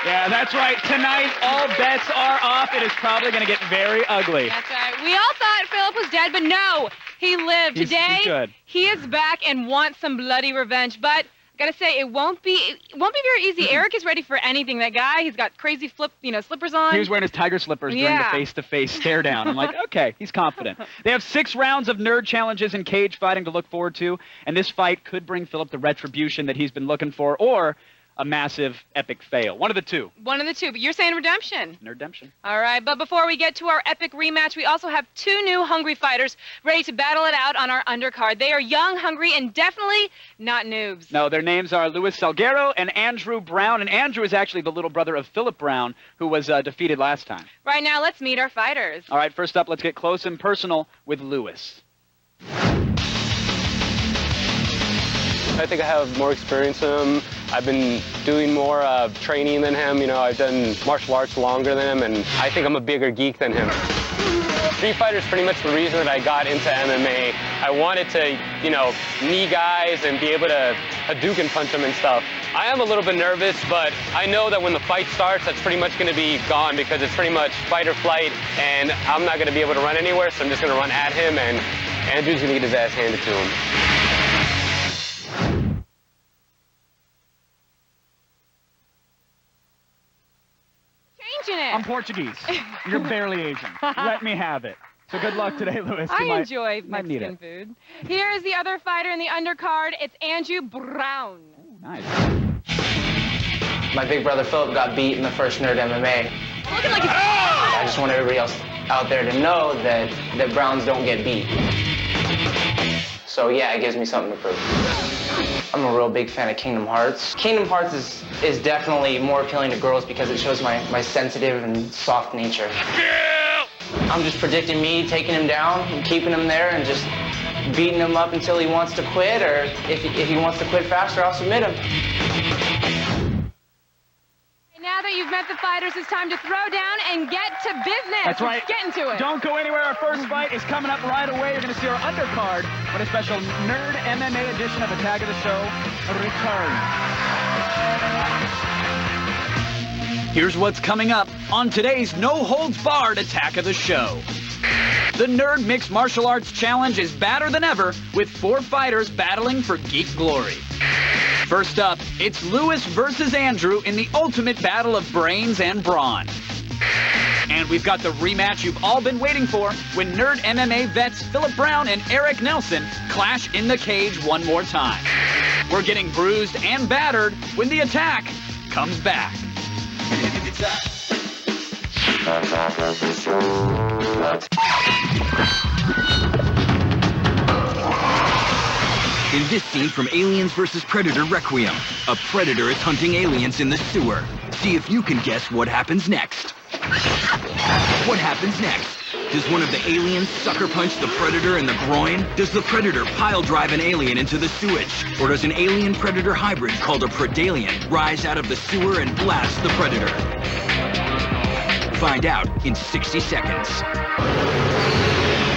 Yeah, that's right. Tonight, all bets are off. It is probably going to get very ugly. That's right. We all thought Philip was dead, but no, he lived. Today, he's good. He is back and wants some bloody revenge. But I gotta say, it won't be very easy. Eric is ready for anything. That guy, he's got crazy slippers on. He was wearing his tiger slippers during the face-to-face stare down. I'm like, okay, he's confident. They have 6 rounds of nerd challenges and cage fighting to look forward to, and this fight could bring Philip the retribution that he's been looking for, or a massive, epic fail. One of the two. One of the two, but you're saying redemption. Redemption. All right, but before we get to our epic rematch, we also have 2 new hungry fighters ready to battle it out on our undercard. They are young, hungry, and definitely not noobs. No, their names are Luis Salguero and Andrew Brown, and Andrew is actually the little brother of Philip Brown, who was defeated last time. Right now, let's meet our fighters. All right, first up, let's get close and personal with Luis. I think I have more experience than him. I've been doing more training than him. You know, I've done martial arts longer than him, and I think I'm a bigger geek than him. Street Fighter is pretty much the reason that I got into MMA. I wanted to, you know, knee guys and be able to Hadouken punch them and stuff. I am a little bit nervous, but I know that when the fight starts, that's pretty much going to be gone because it's pretty much fight or flight, and I'm not going to be able to run anywhere, so I'm just going to run at him, and Andrew's going to get his ass handed to him. Changing it. I'm Portuguese. You're barely Asian. Let me have it. So good luck today, Lewis. You I enjoy might need Mexican it. food. Here is the other fighter in the undercard. It's Andrew Brown. Nice. My big brother Philip got beat in the first Nerd MMA. Looking like he's... I just want everybody else out there to know that Browns don't get beat. So yeah, it gives me something to prove. I'm a real big fan of Kingdom Hearts. Kingdom Hearts is definitely more appealing to girls because it shows my sensitive and soft nature. I'm just predicting me taking him down and keeping him there and just beating him up until he wants to quit, or if he wants to quit faster, I'll submit him. Now that you've met the fighters, it's time to throw down and get to business. That's right. Let's get into it. Don't go anywhere. Our first fight is coming up right away. You're going to see our undercard when a special Nerd MMA edition of Attack of the Show returns. Here's what's coming up on today's no-holds-barred Attack of the Show. The Nerd Mixed Martial Arts Challenge is badder than ever, with 4 fighters battling for geek glory. First up, it's Lewis versus Andrew in the ultimate battle of brains and brawn. And we've got the rematch you've all been waiting for when Nerd MMA vets Philip Brown and Eric Nelson clash in the cage one more time. We're getting bruised and battered when the attack comes back. In this scene from Aliens vs. Predator Requiem, a predator is hunting aliens in the sewer. See if you can guess what happens next. What happens next? Does one of the aliens sucker punch the predator in the groin? Does the predator pile drive an alien into the sewage? Or does an alien-predator hybrid called a Predalien rise out of the sewer and blast the predator? Find out in 60 seconds.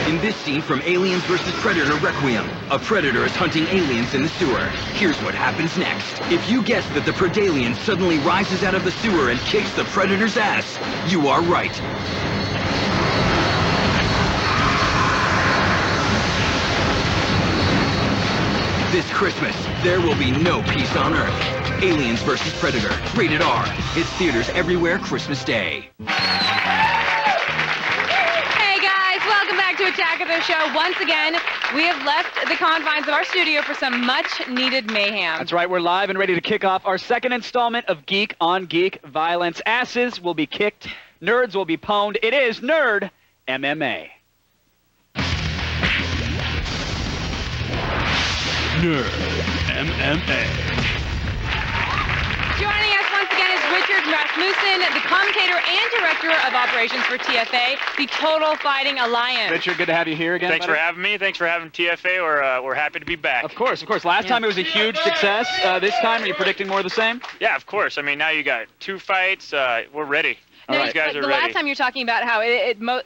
In this scene from Aliens vs. Predator Requiem, a predator is hunting aliens in the sewer. Here's what happens next. If you guess that the Predalien suddenly rises out of the sewer and kicks the predator's ass, you are right. This Christmas, there will be no peace on Earth. Aliens vs. Predator, rated R. Hits theaters everywhere Christmas Day. Welcome back to Attack of the Show. Once again, we have left the confines of our studio for some much-needed mayhem. That's right. We're live and ready to kick off our second installment of Geek on Geek Violence. Asses will be kicked. Nerds will be pwned. It is Nerd MMA. Nerd MMA. Joining us once again is Richard Rasmussen, the commentator and director of operations for TFA, the Total Fighting Alliance. Richard, good to have you here again. Thanks buddy. for having me. Thanks for having TFA. We're happy to be back. Of course. Last time it was a huge success. This time, are you predicting more of the same? Yeah, of course. I mean, now you got 2 fights. We're ready. Now, These guys are the ready. last time you're talking about how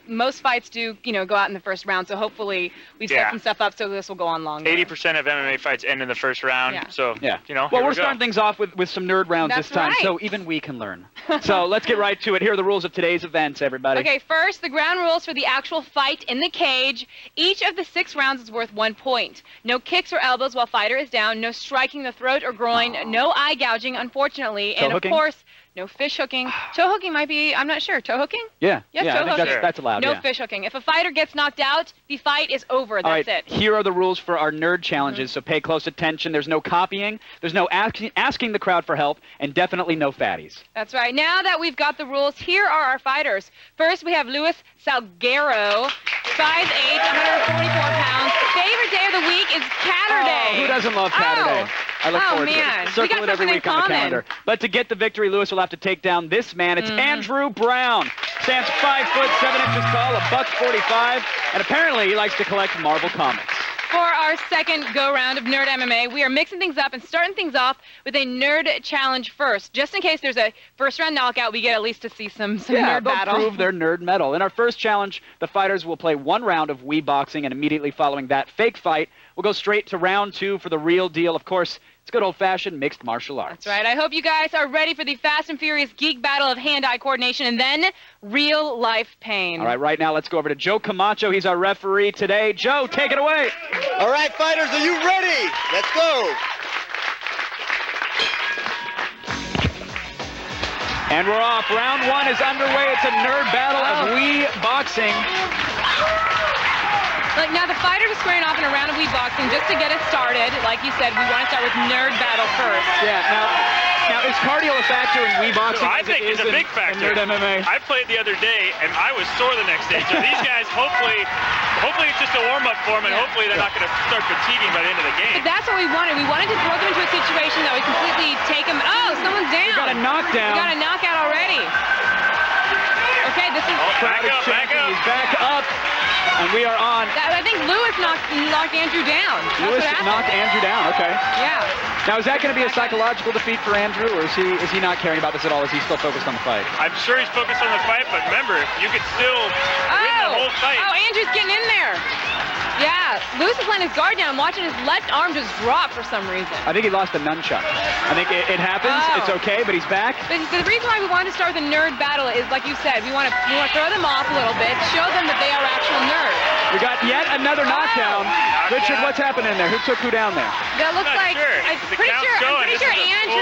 most fights do, go out in the first round. So hopefully we've set some stuff up so this will go on longer. 80% of MMA fights end in the first round. Yeah. So, yeah. Well, we're starting things off with some nerd rounds That's this time, right. so even we can learn. So let's get right to it. Here are the rules of today's events, everybody. Okay, first, the ground rules for the actual fight in the cage. Each of the 6 rounds is worth 1 point. No kicks or elbows while fighter is down. No striking the throat or groin. No eye gouging, unfortunately. Toe and, hooking? Of course, no fish hooking. Toe hooking might be, I'm not sure. Toe hooking? Yeah, Yes, I toe think hooking. that's allowed. No yeah. fish hooking. If a fighter gets knocked out, the fight is over. All That's right, it. here are the rules for our nerd challenges, so pay close attention. There's no copying, there's no asking the crowd for help, and definitely no fatties. That's right. Now that we've got the rules, here are our fighters. First, we have Luis Salguero, size 8, 144 pounds. Favorite day of the week is Catterday. Oh, who doesn't love Catterday? I look forward man. to it. Circle it every week on the calendar. But to get the victory, Lewis will have to take down this man. It's Andrew Brown. Stands 5 foot 7 inches tall, $145, and apparently he likes to collect Marvel comics. For our second go-round of Nerd MMA, we are mixing things up and starting things off with a Nerd Challenge first. Just in case there's a first-round knockout, we get at least to see some Nerd battle. Prove their nerd metal. In our first challenge, the fighters will play one round of Wii boxing, and immediately following that fake fight, we'll go straight to round 2 for the real deal. Of course, it's good old-fashioned mixed martial arts. That's right. I hope you guys are ready for the Fast and Furious geek battle of hand-eye coordination and then real-life pain. All right, right now let's go over to Joe Camacho. He's our referee today. Joe, take it away. All right, fighters, are you ready? Let's go. And we're off. Round 1 is underway. It's a nerd battle of Wii boxing. Now, the fighters are squaring off in a round of Wii boxing just to get us started. Like you said, we want to start with nerd battle first. Yeah, now is cardio a factor in Wii boxing? I think it's a big factor. In nerd MMA. I played the other day, and I was sore the next day. So these guys, hopefully it's just a warm-up for them, and hopefully they're not going to start fatiguing by the end of the game. But that's what we wanted. We wanted to throw them into a situation that would completely take them. Oh, someone's down. We got a knockdown. We got a knockout already. Okay, this is... Back up. He's back up. And we are on. I think Lewis knocked Andrew down. Lewis knocked Andrew down, okay. Yeah. Now, is that going to be a psychological defeat for Andrew, or is he not caring about this at all? Is he still focused on the fight? I'm sure he's focused on the fight, but remember, you could still win the whole fight. Oh, Andrew's getting in there. Yeah, Lewis is letting his guard down. I'm watching his left arm just drop for some reason. I think he lost a nunchuck. I think it happens. Oh. It's okay, but he's back. But the reason why we wanted to start with a nerd battle is, like you said, we want to throw them off a little bit, show them that they are actual nerds. We got yet another knockdown. Richard, what's happening there? Who took who down there? That looks like I'm pretty sure Andrew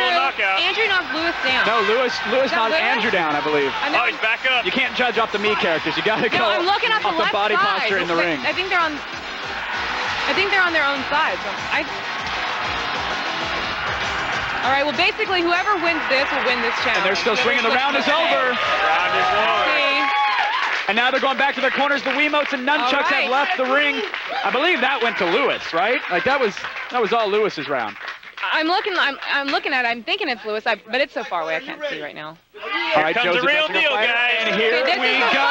knocked Lewis down. No, Lewis knocked Andrew down, I believe. Oh, he's back up. You can't judge off the me characters. You got to go I'm looking at off the body posture in the ring. I think they're on their own side. So all right, well, basically, whoever wins this will win this challenge. And they're still swinging. The round is over. Round is over. And now they're going back to their corners. The Wiimotes and nunchucks have left the ring. I believe that went to Lewis, right? Like that was all Lewis's round. I'm looking at it. I'm thinking it's Lewis, but it's so far away I can't see right now. All right, Here comes the real deal, guys. And here we go.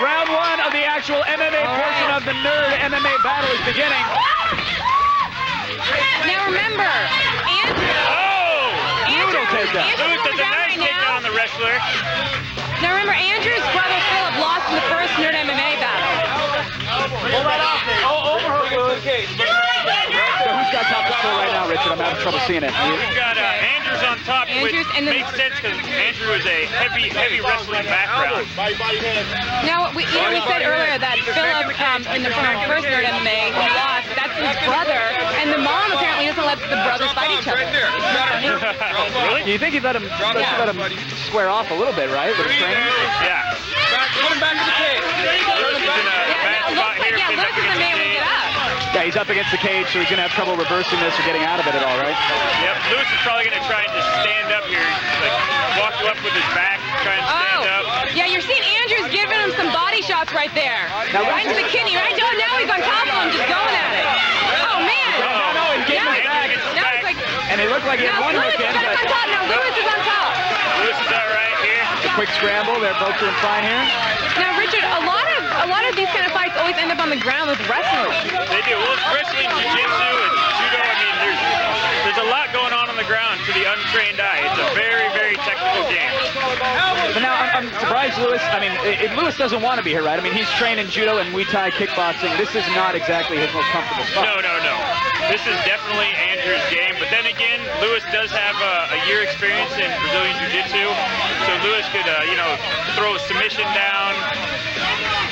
Round 1 of the actual MMA portion of the Nerd MMA battle is beginning. Now remember, Brutal takedown. Lewis does a nice takedown on the wrestler. Now remember, Andrew's brother Philip lost in the first Nerd MMA battle. Pull that off. Over her, Lewis. So who's got top control right now, Richard? I'm having trouble seeing it. We've got Andrews on top, which makes sense because Andrew is a heavy wrestling background. Now, we said earlier that Philip, in the first Nerd MMA, he lost. That's his brother, and the mom apparently doesn't let the brothers fight each other. Really? You think he'd let him square off a little bit, right? With his training? Yeah. Put him back in the cage. Lewis is the man who get up. Yeah, he's up against the cage, so he's going to have trouble reversing this or getting out of it at all, right? Yep. Lewis is probably going to try and just stand up here, like walk you up with his back, try and stand up. Yeah, you're seeing Andrews giving him some body shots right there. Now, right into the kidney, right? Oh, now he's on top of him, just going at it. Oh, man. No, he's getting his back. Now he's like... And it looked like he had one hook in, but... on top. Now Lewis is on top. Lewis is all right here. A quick scramble. They're both doing fine here. Now, Richard, a lot of these kind of fights always end up on the ground with wrestling. They do. Well, it's wrestling, jiu-jitsu, and judo. I mean, there's a lot going on the ground to the untrained eye. It's a very, very technical game. But now, I'm surprised Lewis, I mean, Lewis doesn't want to be here, right? I mean, he's trained in judo and Muay Thai kickboxing. This is not exactly his most comfortable spot. No. This is definitely Andrew's game. But then again, Lewis does have a year experience in Brazilian Jiu-Jitsu. So Lewis could, throw a submission down.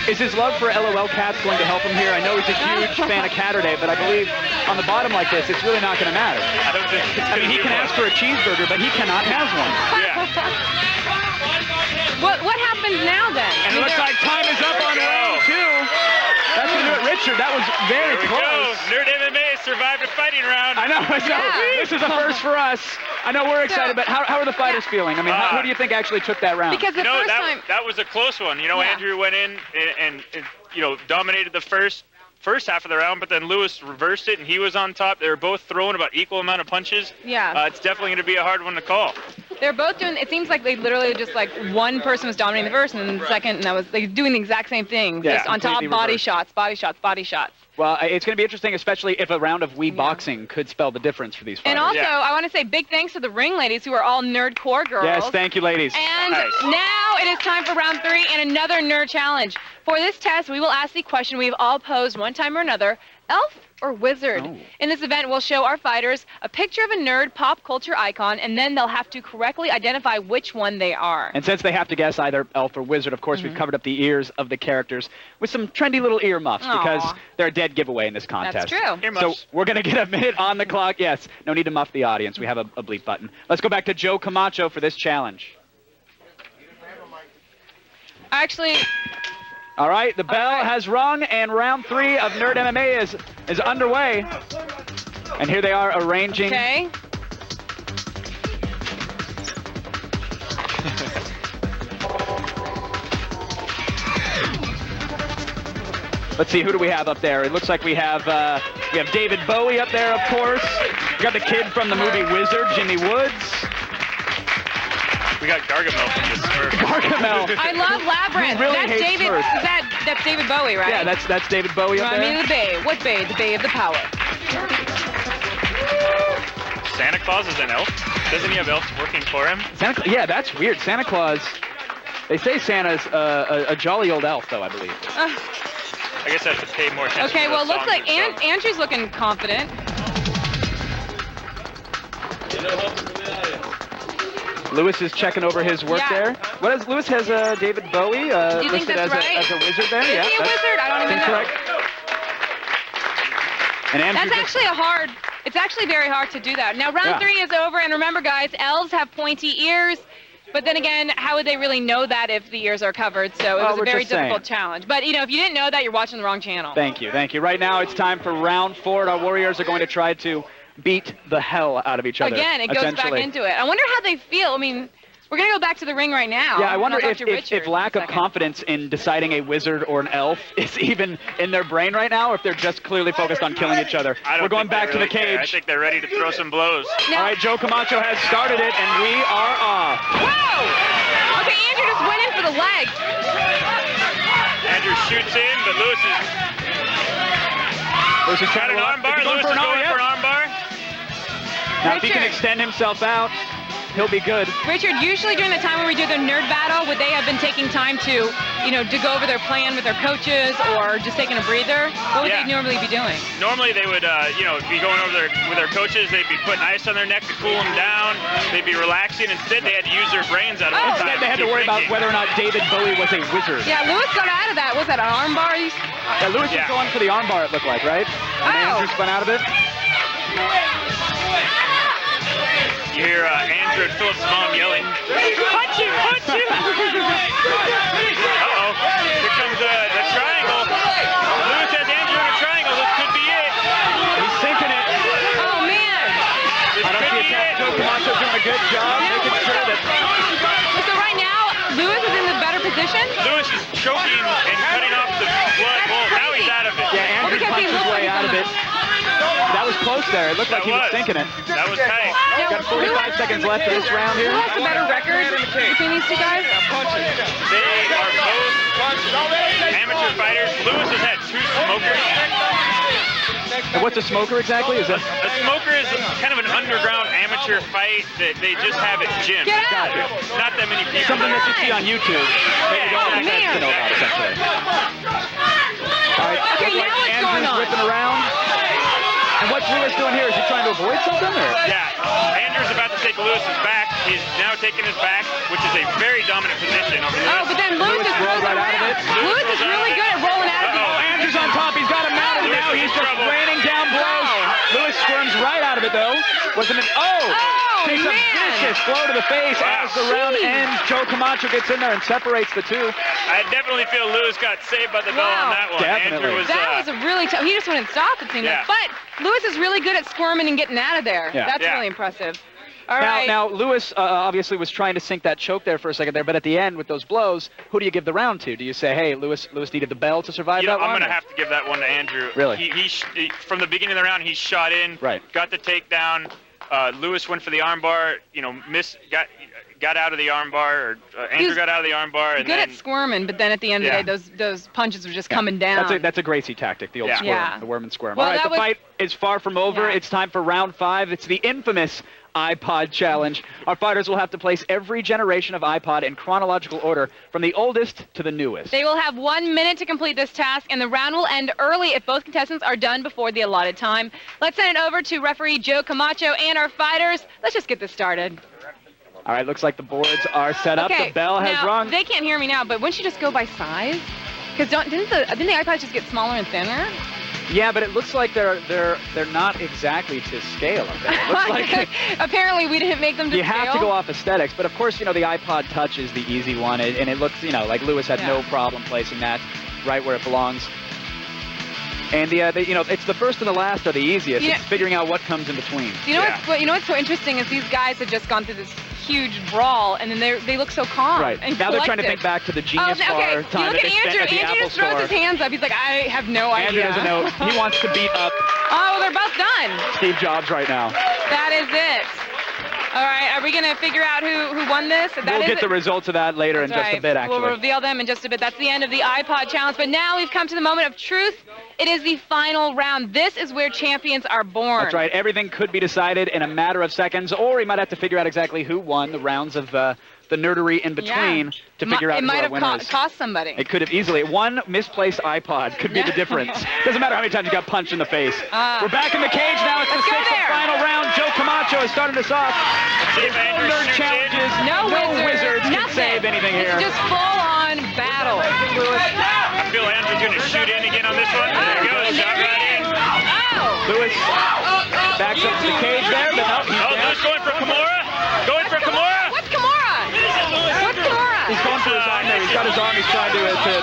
Is his love for LOL Cats going to help him here? I know he's a huge fan of Catterday, but I believe on the bottom like this, it's really not going to matter. I don't think it's I mean, he can ask for a cheeseburger, but he cannot have one. Yeah. What happens now, then? And it looks like time is up on round 2. That's going to do it, Richard. That was very close. Nerd MMA survived a fighting round. I know. This is a first for us. I know we're excited, but how are the fighters feeling? I mean, who do you think actually took that round? Because that was a close one. Andrew went in and dominated the first half of the round, but then Lewis reversed it, and he was on top. They were both throwing about equal amount of punches. Yeah. It's definitely going to be a hard one to call. They're both doing, it seems like they literally just like one person was dominating the first and then the second, and that was like doing the exact same thing. Yeah, just on top, completely body reversed. shots, body shots, body shots. Well, it's going to be interesting, especially if a round of Wii boxing could spell the difference for these fighters. And also, I want to say big thanks to the ring ladies who are all nerdcore girls. Yes, thank you, ladies. And Nice. now it is time for round 3 and another nerd challenge. For this test, we will ask the question we've all posed one time or another, elf or wizard? Oh. In this event, we'll show our fighters a picture of a nerd pop culture icon, and then they'll have to correctly identify which one they are. And since they have to guess either elf or wizard, of course, we've covered up the ears of the characters with some trendy little earmuffs because Aw. they're a dead giveaway in this contest. true. So Earmuffs. we're going to get a minute on the clock. Yes, no need to muff the audience. We have a bleep button. Let's go back to Joe Camacho for this challenge. Actually, All right, the bell has rung, and round 3 of Nerd MMA is underway. And here they are arranging. okay. Let's see, who do we have up there? It looks like we have David Bowie up there, of course. We got the kid from the movie Wizard, Jimmy Woods. We got Gargamel from the Smurfs. Gargamel. I love Labyrinth. He really that's hates David. Smurfs. That's David Bowie, right? Yeah, that's David Bowie up Remind me there. of the Bay. What Bay? The Bay of the Power. Santa Claus is an elf. Doesn't he have elves working for him? Yeah, that's weird. Santa Claus. They say Santa's a jolly old elf, though, I believe. I guess I have to pay more attention Okay, to well, it the looks songs like themselves. Andrew's looking confident. Lewis is checking over his work there. What is Lewis has David Bowie Do you think listed that's right? as a wizard there? Is Yeah, he a that's wizard? I don't even know. correct. And Andrew That's actually it's actually very hard to do that. Now, round Yeah. 3 is over, and remember, guys, elves have pointy ears. But then again, how would they really know that if the ears are covered? So it Well, was a we're very just saying. difficult challenge. But, you know, if you didn't know that, you're watching the wrong channel. Thank you. Right now, it's time for round 4. Our Warriors are going to try to beat the hell out of each other. Again, it goes back essentially. into it. I wonder how they feel. I mean, we're going to go back to the ring right now. Yeah, I wonder and I'll if, talk to if Richard lack in a of second. confidence in deciding a wizard or an elf is even in their brain right now, or if they're just clearly focused on killing each other. I don't We're going think they back to the really care. I cage. think they're ready to throw some blows. All right, Joe Camacho has started it, and we are off. Whoa! Okay, Andrew just went in for the leg. Andrew shoots in, but Lewis Lewis is got trying an to armbar. Is he Lewis is going for an armbar. Now, if he can Richard. extend himself out, he'll be good. Richard, usually during the time when we do the nerd battle, would they have been taking time to, to go over their plan with their coaches or just taking a breather? What would Yeah. they normally be doing? Normally they would, be going over with their coaches. They'd be putting ice on their neck to cool them down. They'd be relaxing. Instead, they had to use their brains out of the time. Instead, they had to worry about whether or not David Bowie was a wizard. Yeah, Lewis got out of that. Was that an armbar? Yeah, Lewis was going for the armbar, it looked like, right? And Andrew spun out of it. You hear Andrew and Philip's mom yelling, "Punch him! Punch him!" Uh-oh. Here comes the triangle. Lewis has Andrew in a triangle. This could be it. He's sinking it. Oh, man. This I don't could see be it. it. Joe Camacho doing a good job making sure that... So right now, Lewis is in the better position? Lewis is choking and cutting off the blood. Well, now he's out of it. Yeah, Andrew because he punched his looked like way he's out on of the- it. That was close there. It looked like he was sinking it. That was tight. Got 45 seconds left of this round here. Who has the better record between these two guys? They are both amateur fighters. Lewis has had 2 smokers. And what's a smoker exactly? Is that... A smoker is kind of an underground amateur fight that they just have at gyms. Get out! Not that many people. Something that you see on YouTube. That you don't have to know about, essentially. All right, Okay, looks like now what's Andrew's going on? whipping around. And what's Lewis doing here? Is he trying to avoid something? Or? Yeah, Andrew's about to take Lewis's back. He's now taking his back, which is a very dominant position over Lewis. Oh, but then Lewis just rolled rolls right out of around. it. Lewis is really good at rolling out of Uh-oh. it. Andrew's on top. He's got him mounted Lewis now. is He's in just trouble. raining down blows. Lewis squirms right out of it, though. Wasn't it? Takes a vicious blow to the face as the round ends. Joe Camacho gets in there and separates the two. I definitely feel Lewis got saved by the bell on that one. Definitely. Andrew was, That was a really tough. He just wouldn't stop, it seemed Yeah. like. But Lewis is really good at squirming and getting out of there. Yeah. That's Yeah. really impressive. All right. Now, Lewis obviously was trying to sink that choke there for a second there, but at the end with those blows, who do you give the round to? Do you say, hey, Lewis needed the bell to survive that I'm one? going to have to give that one to Andrew. Really? He from the beginning of the round, he shot in, Right. got the takedown. Lewis went for the armbar, missed, got out of the armbar, or Andrew got out of the armbar, and Good then at squirming, but then at the end of the day, those punches were just coming down. That's a Gracie tactic, the old squirm, Yeah. the worm and squirm. Well, All right, that the fight is far from over. Yeah. It's time for round 5. It's the infamous iPod challenge. Our fighters will have to place every generation of iPod in chronological order from the oldest to the newest. They will have 1 minute to complete this task, and the round will end early if both contestants are done before the allotted time. Let's send it over to referee Joe Camacho and our fighters. Let's just get this started. All right, looks like the boards are set up. Okay, The bell has now, rung. They can't hear me now, but wouldn't you just go by size? Because didn't the iPods just get smaller and thinner? Yeah, but it looks like they're not exactly to scale. It looks like Apparently we didn't make them to you have to scale. go off aesthetics, but of course, the iPod Touch is the easy one, and it looks, like Lewis had no problem placing that right where it belongs. And it's the first and the last are the easiest. It's figuring out what comes in between. You know what's so interesting is these guys have just gone through this huge brawl, and then they look so calm. Right. And now they're trying to collected. think back to the Genius Bar okay. time You look that at they spent Andrew. at the Andrew Apple just throws Store. his hands up. He's like, I have no Andrew idea. doesn't know. He wants to beat up Oh, they're both done. Steve Jobs right now. That is it. All right, are we going to figure out who won this? We'll get the results of that later in That's just a right. bit, actually. We'll reveal them in just a bit. That's the end of the iPod challenge. But now we've come to the moment of truth. It is the final round. This is where champions are born. That's right. Everything could be decided in a matter of seconds, or we might have to figure out exactly who won the rounds of the nerdery in between to figure out it who might our have winner is. cost somebody. It could have easily. One misplaced iPod could be the difference. Doesn't matter how many times you got punched in the face. We're back in the cage now. It's the Let's go sixth and there. final round. Joe Camacho has started us off. See if Andrew Nerd shoots challenges. in. No wizards can nothing. save anything here. It's just full-on battle. I feel Andrew's going to shoot in again on this one. There he goes, shot right in. Lewis backs up to the cage there, but no, he's down. Lewis going for Kimura. Going for Kimura. What's Kimura? What's Kimura? He's going for his arm there. He's got his arm. He's trying to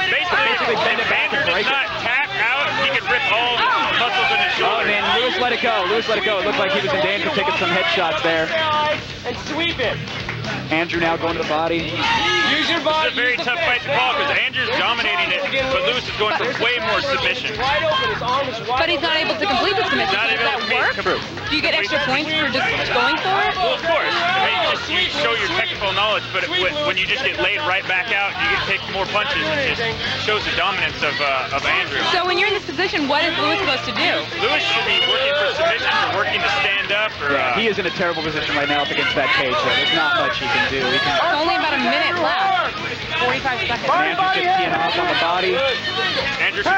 basically bend it back Andrew and break does it. not tap out. He can rip all the muscles in his Oh, shoulder. man, Lewis let it go. Lewis let it go. It looked like he was in danger taking some headshots there. And sweep it. Andrew now going to the body. Use your This body. is a very tough fight to call because Andrew's dominating it, but Lewis is going for way more submission. Wide open. His arm is wide. But he's not able to complete the submission. Not Does able that to work? complete- Do you get extra points for just going for it? Well, of course. I mean, you show your technical knowledge, but when you just get laid right back out, you get to take more punches. It just shows the dominance of Andrew. So when you're in this position, what is Lewis supposed to do? Lewis should be working for submission or working to stand up. Or, He is in a terrible position right now up against that cage. So there's not much he can do. He can. It's only about a minute left. 45 seconds. Andrew just teeing up on the body. Andrew should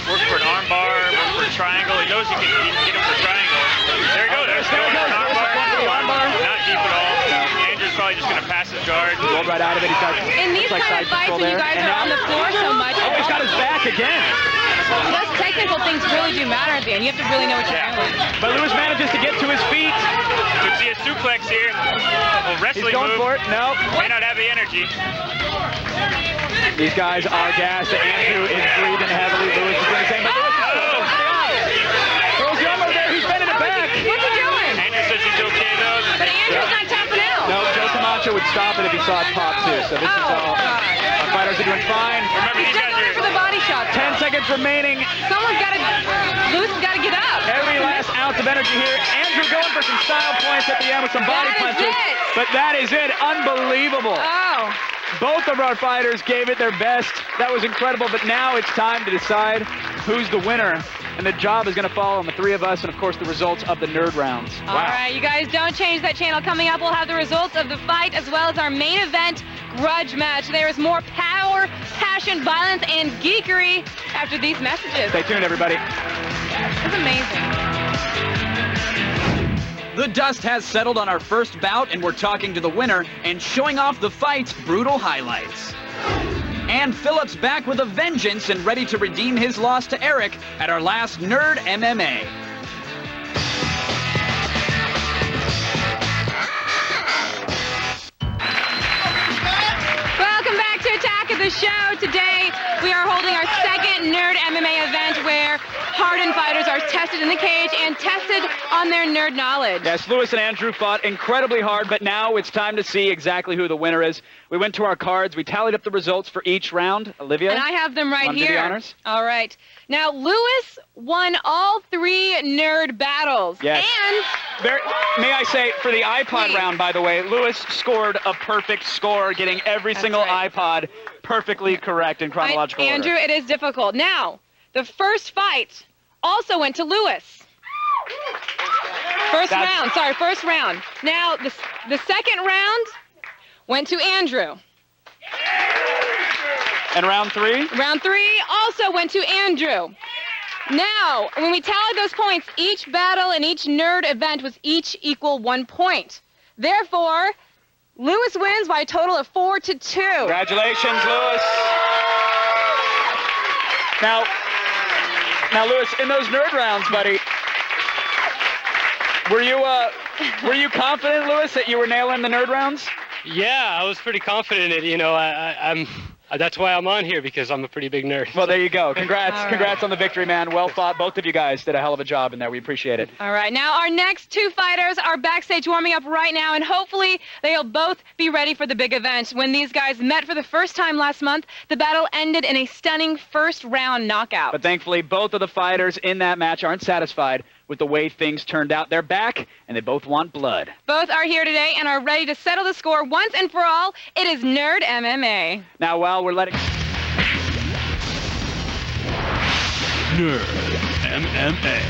work for an arm bar, work for a triangle. He knows he can get him for a triangle. There he goes. There's There he going goes. for an arm bar. Arm bar. Not deep at all. Andrew's probably just going to pass his guard. Rolled right out of it. He's got In these looks like kind of side fights, control when you there. guys And are now- on the floor so much, Oh, he's got his back again. those technical things really do matter at the end. You have to really know what you're doing. But Lewis manages to get to his feet. Could see a suplex here. A wrestling He's going move. for it. No. May not have the energy. These guys are gassed. Andrew is breathing heavily. Lewis is doing the same. But Lewis throws the arm over there. He's bending it back. What's he doing? Andrew says he's okay though. But Andrew's not tapping out. No, Joe Camacho would stop it if he saw it pop too. So this is all. Our fighters are doing fine. Remember, He's these just guys going are. for the body shot. 10 seconds remaining. Lewis has got to get up. Every last ounce of energy here. Andrew going for some style points at the end with some body That is punches. it. But that is it. Unbelievable. Oh. Both of our fighters gave it their best. That was incredible. But now it's time to decide who's the winner. And the job is going to fall on the three of us and, of course, the results of the nerd rounds. All right, you guys don't change that channel. Coming up, we'll have the results of the fight as well as our main event grudge match. There is more power, passion, violence, and geekery after these messages. Stay tuned, everybody. It's amazing. The dust has settled on our first bout, and we're talking to the winner and showing off the fight's brutal highlights. And Phillips back with a vengeance and ready to redeem his loss to Eric at our last Nerd MMA. Welcome back to Attack of the Show. Today, we are holding our second Nerd MMA event where hardened fighters are tested in the cage and tested on their nerd knowledge. Yes, Lewis and Andrew fought incredibly hard, but now it's time to see exactly who the winner is. We went to our cards. We tallied up the results for each round. Olivia? And I have them right wanna do here. the honors? All right. Now, Lewis won all 3 nerd battles. Yes. And May I say, for the iPod round, by the way, Lewis scored a perfect score, getting every single iPod perfectly correct in chronological order. Andrew, it is difficult. Now, the first fight also went to Lewis. First round. Now, the second round went to Andrew. And round 3? Round 3 also went to Andrew. Now, when we tallied those points, each battle and each nerd event was each equal 1 point. Therefore, Lewis wins by a total of 4-2. Congratulations, Lewis. Now, Lewis, in those nerd rounds, buddy, were you confident, Lewis, that you were nailing the nerd rounds? Yeah, I was pretty confident in it. You know, I'm that's why I'm on here, because I'm a pretty big nerd. Well, there you go. Congrats on the victory, man. Well fought. Both of you guys did a hell of a job in there. We appreciate it. All right, now our next 2 fighters are backstage warming up right now, and hopefully they'll both be ready for the big event. When these guys met for the first time last month, the battle ended in a stunning first-round knockout. But thankfully, both of the fighters in that match aren't satisfied with the way things turned out. They're back, and they both want blood. Both are here today and are ready to settle the score once and for all. It is Nerd MMA. Now, while we're letting... Nerd MMA.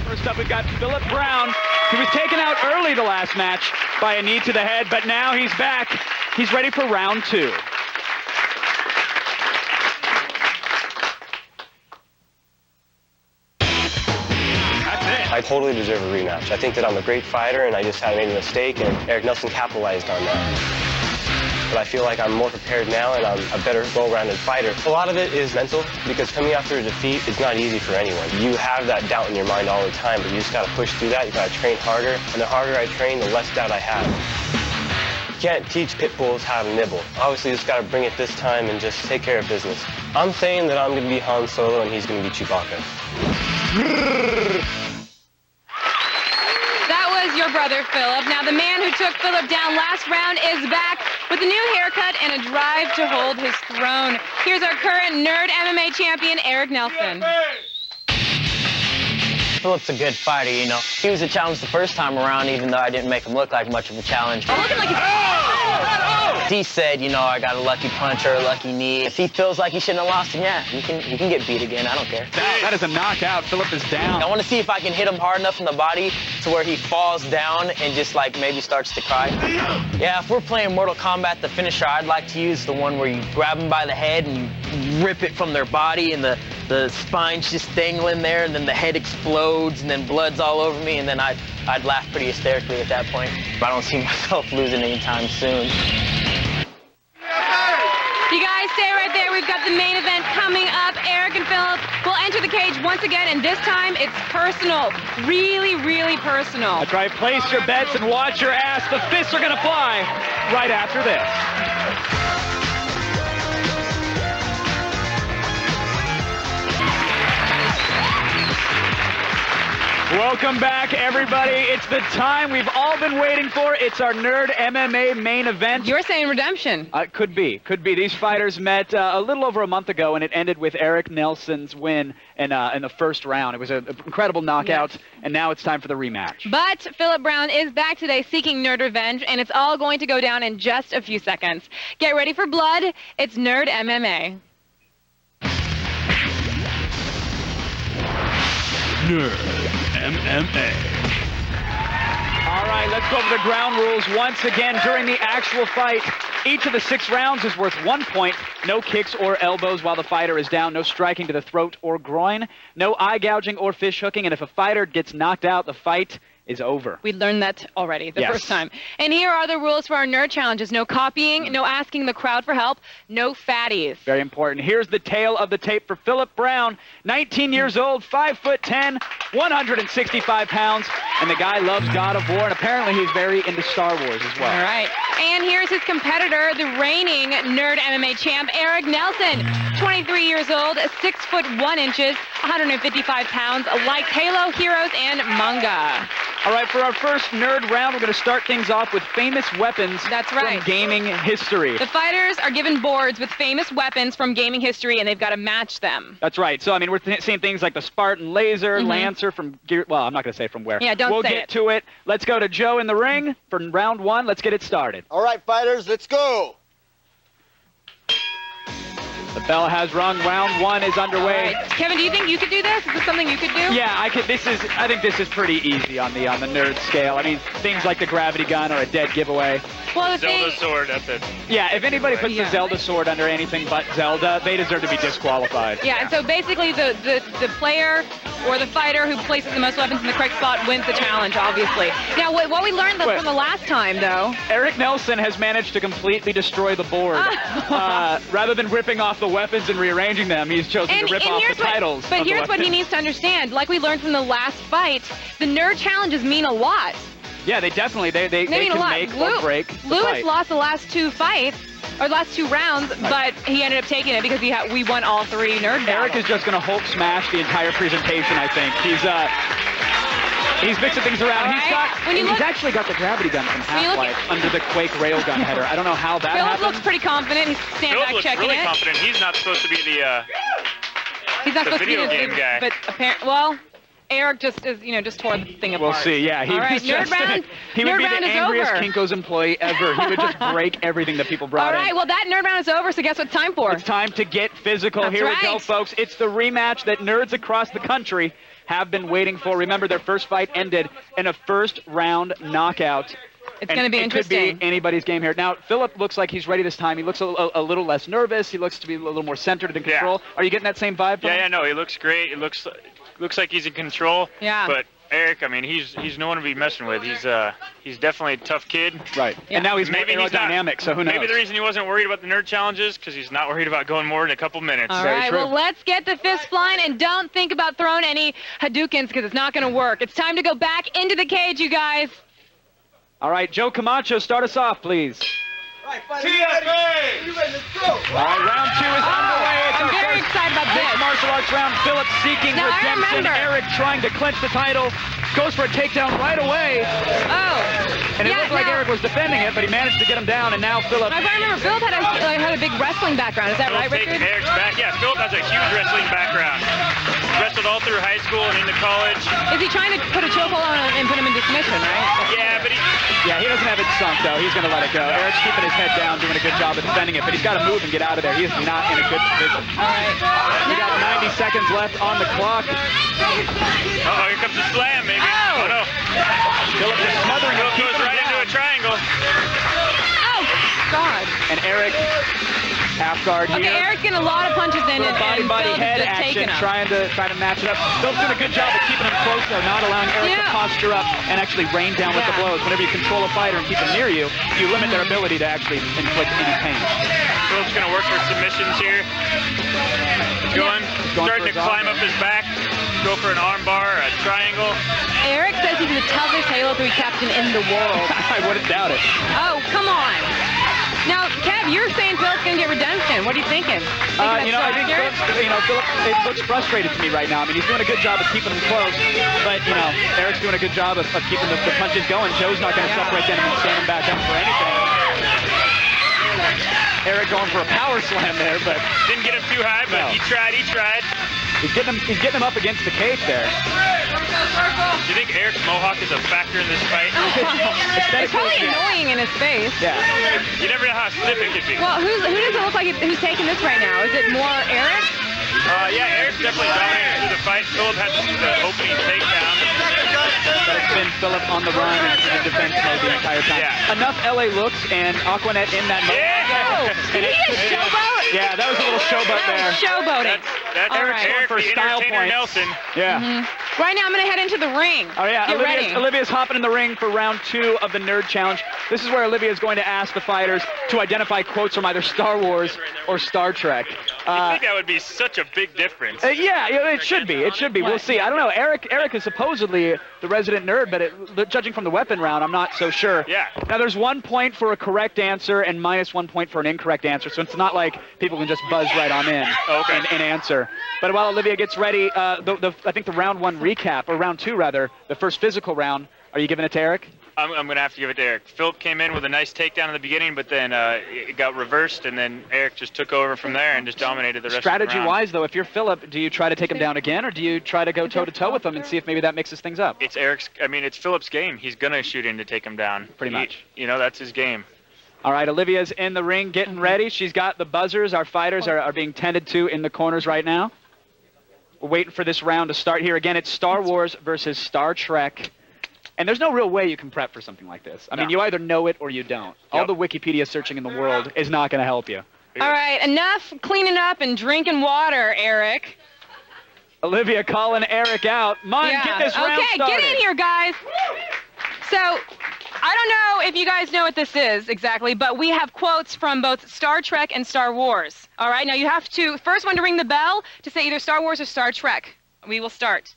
First up, we've got Philip Brown. He was taken out early the last match by a knee to the head, but now he's back. He's ready for round 2. I totally deserve a rematch. I think that I'm a great fighter, and I just had made a mistake, and Eric Nelson capitalized on that. But I feel like I'm more prepared now, and I'm a better, well-rounded fighter. A lot of it is mental, because coming after a defeat is not easy for anyone. You have that doubt in your mind all the time, but you just got to push through that. You got to train harder, and the harder I train, the less doubt I have. You can't teach pit bulls how to nibble. Obviously, you just got to bring it this time and just take care of business. I'm saying that I'm going to be Han Solo, and he's going to be Chewbacca. Your brother, Philip. Now, the man who took Philip down last round is back with a new haircut and a drive to hold his throne. Here's our current Nerd MMA champion, Eric Nelson. Philip's a good fighter, you know. He was a challenge the first time around, even though I didn't make him look like much of a challenge. Looking like He said, you know, I got a lucky punch or a lucky knee. If he feels like he shouldn't have lost, then yeah, he can get beat again. I don't care. That is a knockout. Philip is down. I want to see if I can hit him hard enough in the body to where he falls down and just like maybe starts to cry. Yeah, if we're playing Mortal Kombat, the finisher I'd like to use the one where you grab them by the head and you rip it from their body and the spine's just dangling there, and then the head explodes and then blood's all over me, and then I'd laugh pretty hysterically at that point. But I don't see myself losing anytime soon. You guys stay right there. We've got the main event coming up. Eric and Philip will enter the cage once again, and this time it's personal. Really, really personal. That's right. Place your bets and watch your ass. The fists are going to fly right after this. Welcome back, everybody. It's the time we've all been waiting for. It's our Nerd MMA main event. You're saying redemption. Could be. These fighters met a little over a month ago, and it ended with Eric Nelson's win in the first round. It was an incredible knockout, and now it's time for the rematch. But Philip Brown is back today seeking nerd revenge, and it's all going to go down in just a few seconds. Get ready for blood. It's Nerd MMA. Nerd MMA. All right, let's go over the ground rules once again. During the actual fight, each of the 6 rounds is worth 1 point. No kicks or elbows while the fighter is down. No striking to the throat or groin. No eye gouging or fish hooking. And if a fighter gets knocked out, the fight is over. We learned that already the first time. And here are the rules for our nerd challenges. No copying, no asking the crowd for help, no fatties. Very important. Here's the tail of the tape for Philip Brown, 19 years old, 5'10", 165 pounds, and the guy loves God of War, and apparently he's very into Star Wars as well. All right. And here's his competitor, the reigning Nerd MMA champ, Eric Nelson, 23 years years old, 6 foot 1 inches, 155 pounds, likes Halo, Heroes, and manga. All right, for our first nerd round, we're going to start things off with famous weapons from gaming history. The fighters are given boards with famous weapons from gaming history, and they've got to match them. That's right. So, I mean, we're seeing things like the Spartan Laser, Lancer from Gear... Well, I'm not going to say from where. Yeah, don't we'll say get it. to it. Let's go to Joe in the ring for round one. Let's get it started. All right, fighters, let's go. The bell has rung. Round one is underway. All right. Kevin, do you think you could do this? Is this something you could do? Yeah, I could. I think this is pretty easy on the nerd scale. I mean, things like the gravity gun or a dead giveaway. Well, the Zelda sword at the... Yeah, if anybody puts the Zelda sword under anything but Zelda, they deserve to be disqualified. Yeah, and so basically the player or the fighter who places the most weapons in the correct spot wins the challenge, obviously. Now, what we learned from the last time, though... Eric Nelson has managed to completely destroy the board. Rather than ripping off the weapons and rearranging them, he's chosen to rip off the titles. But here's what he needs to understand. Like we learned from the last fight, the nerd challenges mean a lot. Yeah, they definitely, they mean can a lot. make or break the Lewis fight. lost the last two fights, or last two rounds, but he ended up taking it because we won all three nerd battles. Eric is just going to Hulk smash the entire presentation, I think. He's mixing things around. He's actually got the gravity gun from Half-Life under the Quake railgun header. I don't know how that happened. Philip looks pretty confident. He's standing back Philip looks checking really it. confident. He's not supposed to be the He's not supposed video to be game guy. But apparently, well, Eric just tore the thing apart. We'll see. Yeah, All right, nerd round. He would Nerd be round the is angriest over. Kinko's employee ever. He would just break everything that people brought All in. right, well, that nerd round is over, so guess what it's time for? It's time to get physical. That's Here we go, right. folks. It's the rematch that nerds across the country have been waiting for. Remember, their first fight ended in a first-round knockout. It's going to be It could interesting. be anybody's game here. Now, Philip looks like he's ready this time. He looks a little less nervous. He looks to be a little more centered and in control. Are you getting that same vibe from him? Yeah, no, he looks great. It looks like he's in control. Yeah. But Eric, I mean, he's no one to be messing with. He's definitely a tough kid. Right. Yeah. And now he's Maybe more he's not- aerodynamic, so who knows? Maybe the reason he wasn't worried about the nerd challenges because he's not worried about going more than a couple minutes. All right, well, let's get the fist flying, and don't think about throwing any Hadoukens because it's not going to work. It's time to go back into the cage, you guys. All right, Joe Camacho, start us off, please. TFA! You ready to go? All right, round two is underway. It's I'm our very first excited about mixed this. martial arts round. Philip seeking Now, I redemption. remember. Eric trying to clinch the title. Goes for a takedown right away. Oh. And it Yeah, looked like now- Eric was defending it, but he managed to get him down, and now Philip... I remember Philip had a big wrestling background. Is that right, Philip taking Richard? Eric's back. Yeah, Philip has a huge wrestling background. Wrestled all through high school and into college. Is he trying to put a chokehold on him and put him into submission, right? Yeah, but he doesn't have it sunk, though. He's going to let it go. Eric's keeping his head down, doing a good job of defending it, but he's got to move and get out of there. He is not in a good position. All right. We got 90 seconds left on the clock. Uh-oh, here comes the slam, maybe. Oh, no. Philip just smothering him, Philip keeping goes him right into down. a triangle. Oh, God. And Eric, half guard Okay, here. Eric's getting a lot of punches in, and Body Philip's head just action, taking him. trying to match it up. Philip's doing a good job of keeping him close, though, not allowing Eric to posture up and actually rain down with the blows. Whenever you control a fighter and keep them near you, you limit their ability to actually inflict any pain. Philip's going to work for submissions here. He's going, starting to climb up his back. Go for an arm bar, a triangle. Eric says he's the toughest Halo 3 captain in the world. I wouldn't doubt it. Oh, come on. Now, Kev, you're saying Philip's going to get redemption. What are you thinking? I think Philip, it looks frustrated to me right now. I mean, he's doing a good job of keeping him close, but, Eric's doing a good job of keeping the punches going. Joe's not going to separate them and stand him back up for anything. Eric going for a power slam there, but... Didn't get him too high, but he tried. He's getting him up against the cage there. Do you think Eric's mohawk is a factor in this fight? It's probably annoying in his face. Yeah. You never know how stiff it could be. Well, who does it look like who's taking this right now? Is it more Eric? Yeah, Eric's definitely dominating through the fight. Philip had the opening takedown. But it's been Philip on the run and defense mode the entire time. Yeah. Enough LA looks and Aquanet in that mode. Oh, did he just showboat? Yeah, that was a little showboat there. Showboating. That's Eric's Eric, going for the style entertainer points. Nelson. Yeah. Right now, I'm going to head into the ring. Oh, yeah. Get ready. Olivia's hopping in the ring for round 2 of the Nerd Challenge. This is where Olivia is going to ask the fighters to identify quotes from either Star Wars or Star Trek. I think that would be such a big difference. Yeah, it should be. It should be. We'll see. I don't know. Eric is supposedly the resident nerd, but judging from the weapon round, I'm not so sure. Yeah. Now, there's 1 point for a correct answer and -1 point for an incorrect answer, so it's not like people can just buzz right on in and answer. But while Olivia gets ready, I think the round 1 recap, or round 2 rather, the first physical round, are you giving it to Eric? I'm going to have to give it to Eric. Philip came in with a nice takedown in the beginning, but then it got reversed, and then Eric just took over from there and just dominated the rest of the round. Strategy-wise, though, if you're Philip, do you try to take him down again, or do you try to go toe-to-toe with him and see if maybe that mixes things up? It's Philip's game. He's going to shoot in to take him down. Pretty much. That's his game. All right, Olivia's in the ring getting ready. She's got the buzzers. Our fighters are being tended to in the corners right now. We're waiting for this round to start here. Again, it's Star Wars versus Star Trek. And there's no real way you can prep for something like this. I mean, you either know it or you don't. All the Wikipedia searching in the world is not going to help you. All right, enough cleaning up and drinking water, Eric. Olivia calling Eric out. Get this round started. Okay, get in here, guys. So, I don't know if you guys know what this is exactly, but we have quotes from both Star Trek and Star Wars. All right, now you have to, first one to ring the bell to say either Star Wars or Star Trek. We will start.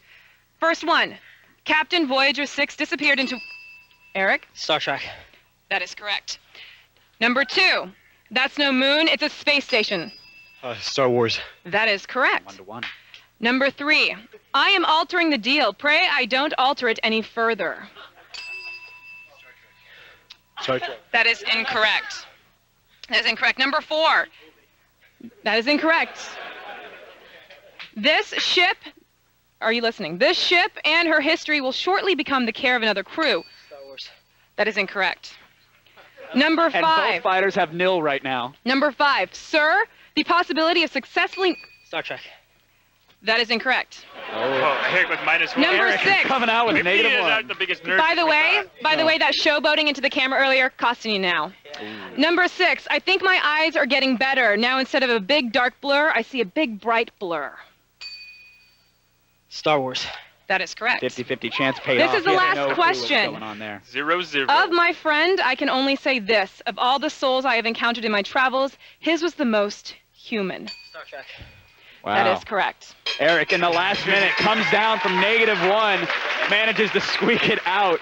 First one. Captain Voyager 6 disappeared into... Eric? Star Trek. That is correct. Number 2. That's no moon, it's a space station. Star Wars. That is correct. 1-1. Number 3. I am altering the deal. Pray I don't alter it any further. Star Trek. That is incorrect. That is incorrect. Number 4. That is incorrect. This ship... Are you listening? This ship and her history will shortly become the care of another crew. Star Wars. That is incorrect. Number 5. And both fighters have nil right now. Number 5. Sir, the possibility of successfully... Star Trek. That is incorrect. Eric with -1. Number Eric 6. Coming out with Maybe he is -1. not the biggest nerd. By the way, that showboating into the camera earlier, costing you now. Ooh. Number 6. I think my eyes are getting better. Now instead of a big dark blur, I see a big bright blur. Star Wars. That is correct. 50-50 chance paid off. This is the last question. Going on there. 0-0. Of my friend, I can only say this. Of all the souls I have encountered in my travels, his was the most human. Star Trek. Wow. That is correct. Eric, in the last minute, comes down from -1, manages to squeak it out.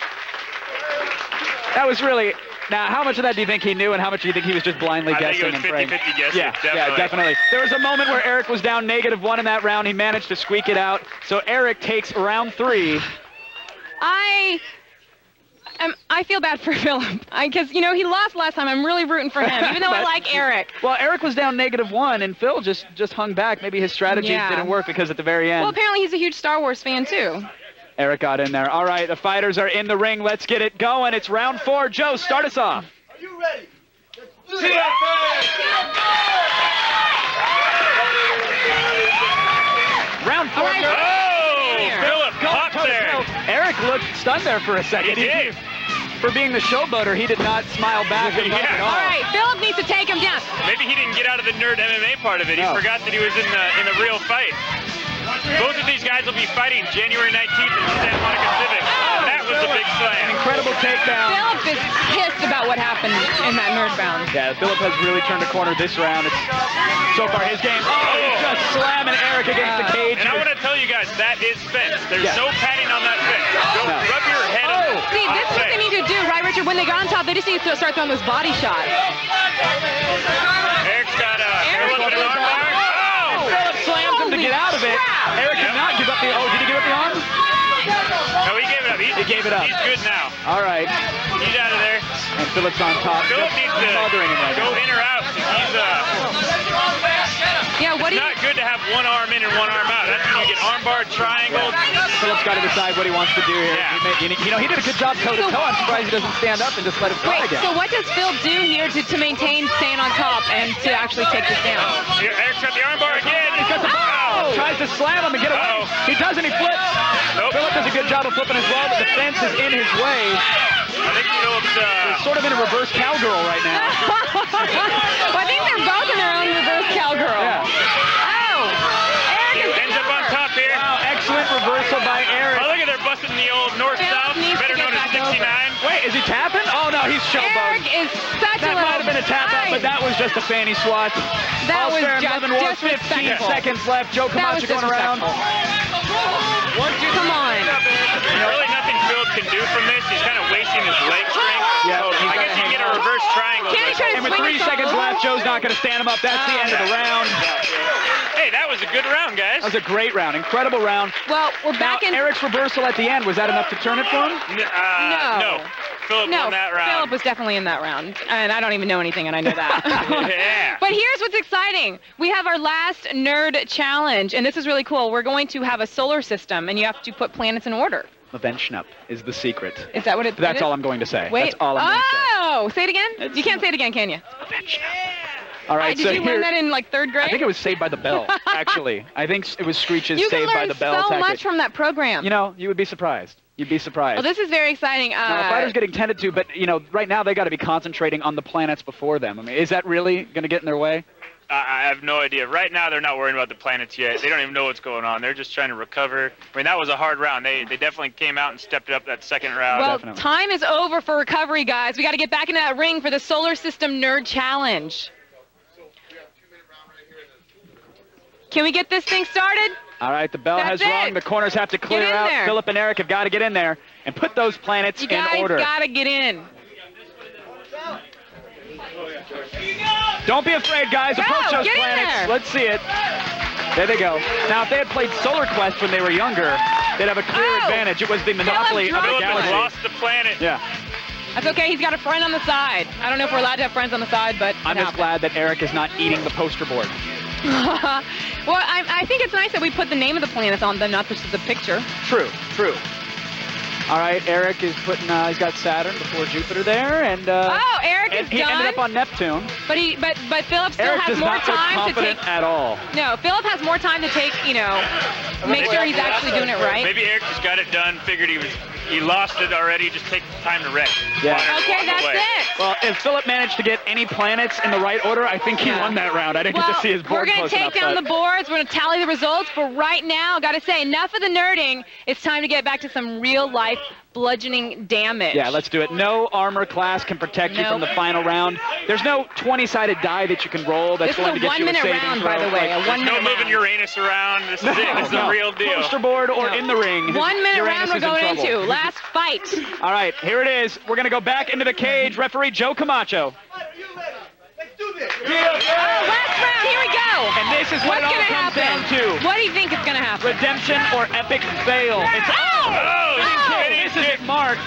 That was really... Now, how much of that do you think he knew, and how much do you think he was just blindly guessing? I think it was 50-50 guessing. Yeah, definitely. There was a moment where Eric was down -1 in that round. He managed to squeak it out. So Eric takes round 3. I feel bad for Philip, because, he lost last time. I'm really rooting for him, even though I like Eric. Well, Eric was down -1, and Phil just hung back. Maybe his strategy didn't work because at the very end. Well, apparently he's a huge Star Wars fan, too. Eric got in there. All right, the fighters are in the ring. Let's get it going. It's round 4. Joe, start us off. Are you ready? Round 4. Philip popped there. Eric looked stunned there for a second. He did. For being the showboater, he did not smile back at at all. All right, Philip needs to take him down. Maybe he didn't get out of the nerd MMA part of it. He forgot that he was in the real fight. Both of these guys will be fighting January 19th in Santa Monica Civic. That was a big slam. Incredible takedown. Philip is pissed about what happened in that nerd round. Yeah, Philip has really turned a corner this round. It's so far his game. He's just slamming Eric against the cage. And I want to tell you guys, that is fence. There's no padding on that fence. Go rub your head on it. See, this is what they need to do, right, Richard? When they got on top, they just need to start throwing those body shots. Eric's got Philip in an armbar. Philip slams him to get out of it. Eric did not give up the... Oh, did he give up the arm? No, he gave it up. He gave it up. He's good now. All right. He's out of there. And Philip's on top. Philip needs to go in or out. It's not good to have one arm in and one arm out. That's when you get armbar, triangle. Philip's got to decide what he wants to do here. Yeah. He did a good job toe-to-toe. I'm surprised he doesn't stand up and just let it fly again. So what does Phil do here to maintain staying on top and to actually take this down? Eric's got the armbar again. He's got the tries to slam him and get away. He does and he flips. Nope. Philip does a good job of flipping as well, but the fence is in his way. I think Philip's sort of in a reverse cowgirl right now. Well, I think they're both in their own reverse cowgirl. Yeah. Oh! Eric ends up on top here. Wow, excellent reversal by Eric. Is he tapping? Oh, no, he's showboating. Eric is such That a little... might have been a tap-out, but that was just a fanny swat. That All's was fair in just love and war. 15 disrespectful. seconds left. Joe That was Camacho going around. Come on. Really nothing Philip can do from this. He's kind of wasting his leg strength. Yeah, So he's I guess he can get a reverse triangle. And with 3 seconds left, Joe's not going to stand him up. That's the end of the round. Hey, that was a good round, guys. That was a great round. Incredible round. Well, we're back now, in... Eric's reversal at the end, was that enough to turn it for him? No. Philip won that round. Philip was definitely in that round, and I don't even know anything, and I know that. Yeah. But here's what's exciting. We have our last nerd challenge, and this is really cool. We're going to have a solar system, and you have to put planets in order. Levenschnup is the secret. Is that what it is? That's all I'm going to say. Wait. That's all I'm going to say. Oh, say it again? You can't say it again, can you? All right, Did so you learn that in, like, 3rd grade? I think it was Saved by the Bell, actually. I think it was Screech's You Saved can by learn the Bell. so much from that program. You know, you would be surprised. You'd be surprised. Well, this is very exciting. Now, the fighter's getting tended to, but, you know, right now they got to be concentrating on the planets before them. I mean, is that really going to get in their way? I have no idea. Right now, they're not worrying about the planets yet. They don't even know what's going on. They're just trying to recover. I mean, that was a hard round. They definitely came out and stepped it up that second round. Well, time is over for recovery, guys. We got to get back into that ring for the Solar System Nerd Challenge. Can we get this thing started? All right, the bell has That's rung. it. The corners have to clear Get in out. there. Philip and Eric have got to get in there and put those planets You in guys order. got to get in. Don't be afraid, guys. Go, Approach those get in planets. there. Let's see it. There they go. Now, if they had played Solar Quest when they were younger, they'd have a clear advantage. It was the monopoly of the Philip galaxy. has lost the planet. Yeah. That's okay. He's got a friend on the side. I don't know if we're allowed to have friends on the side, but I'm just glad that Eric is not eating the poster board. Well, I think it's nice that we put the name of the planets on them, not just the picture. True, true. All right, Eric is putting, he's got Saturn before Jupiter there, and Eric and is he done. ended up on Neptune. But Philip still Eric has does more not look time to confident take. at all. No, Philip has more time to take, make sure he's actually doing it right. Maybe Eric just got it done, figured he lost it already, just take time to rest. Yeah. Okay, that's it. Well, if Philip managed to get any planets in the right order, I think he won that round. I didn't get to see his board we're going close to take enough, down but- the boards. We're going to tally the results. But right now, got to say, enough of the nerding. It's time to get back to some real-life bludgeoning damage. Yeah, let's do it. No armor class can protect you from the final round. There's no 20-sided die that you can roll that's This is going a to get you a 1-minute saving round, throw. by the way, a Like, 1-minute No round. moving Uranus around. This is it. This is the real deal. Poster board or in the ring. 1-minute Uranus round we're is in going trouble. into. Last fight. All right, here it is. We're going to go back into the cage. Referee Joe Camacho. Last round. Here we go. And this is what What's it all going to comes happen? down to. What do you think is going to happen? Redemption or epic fail. It's This is Mark.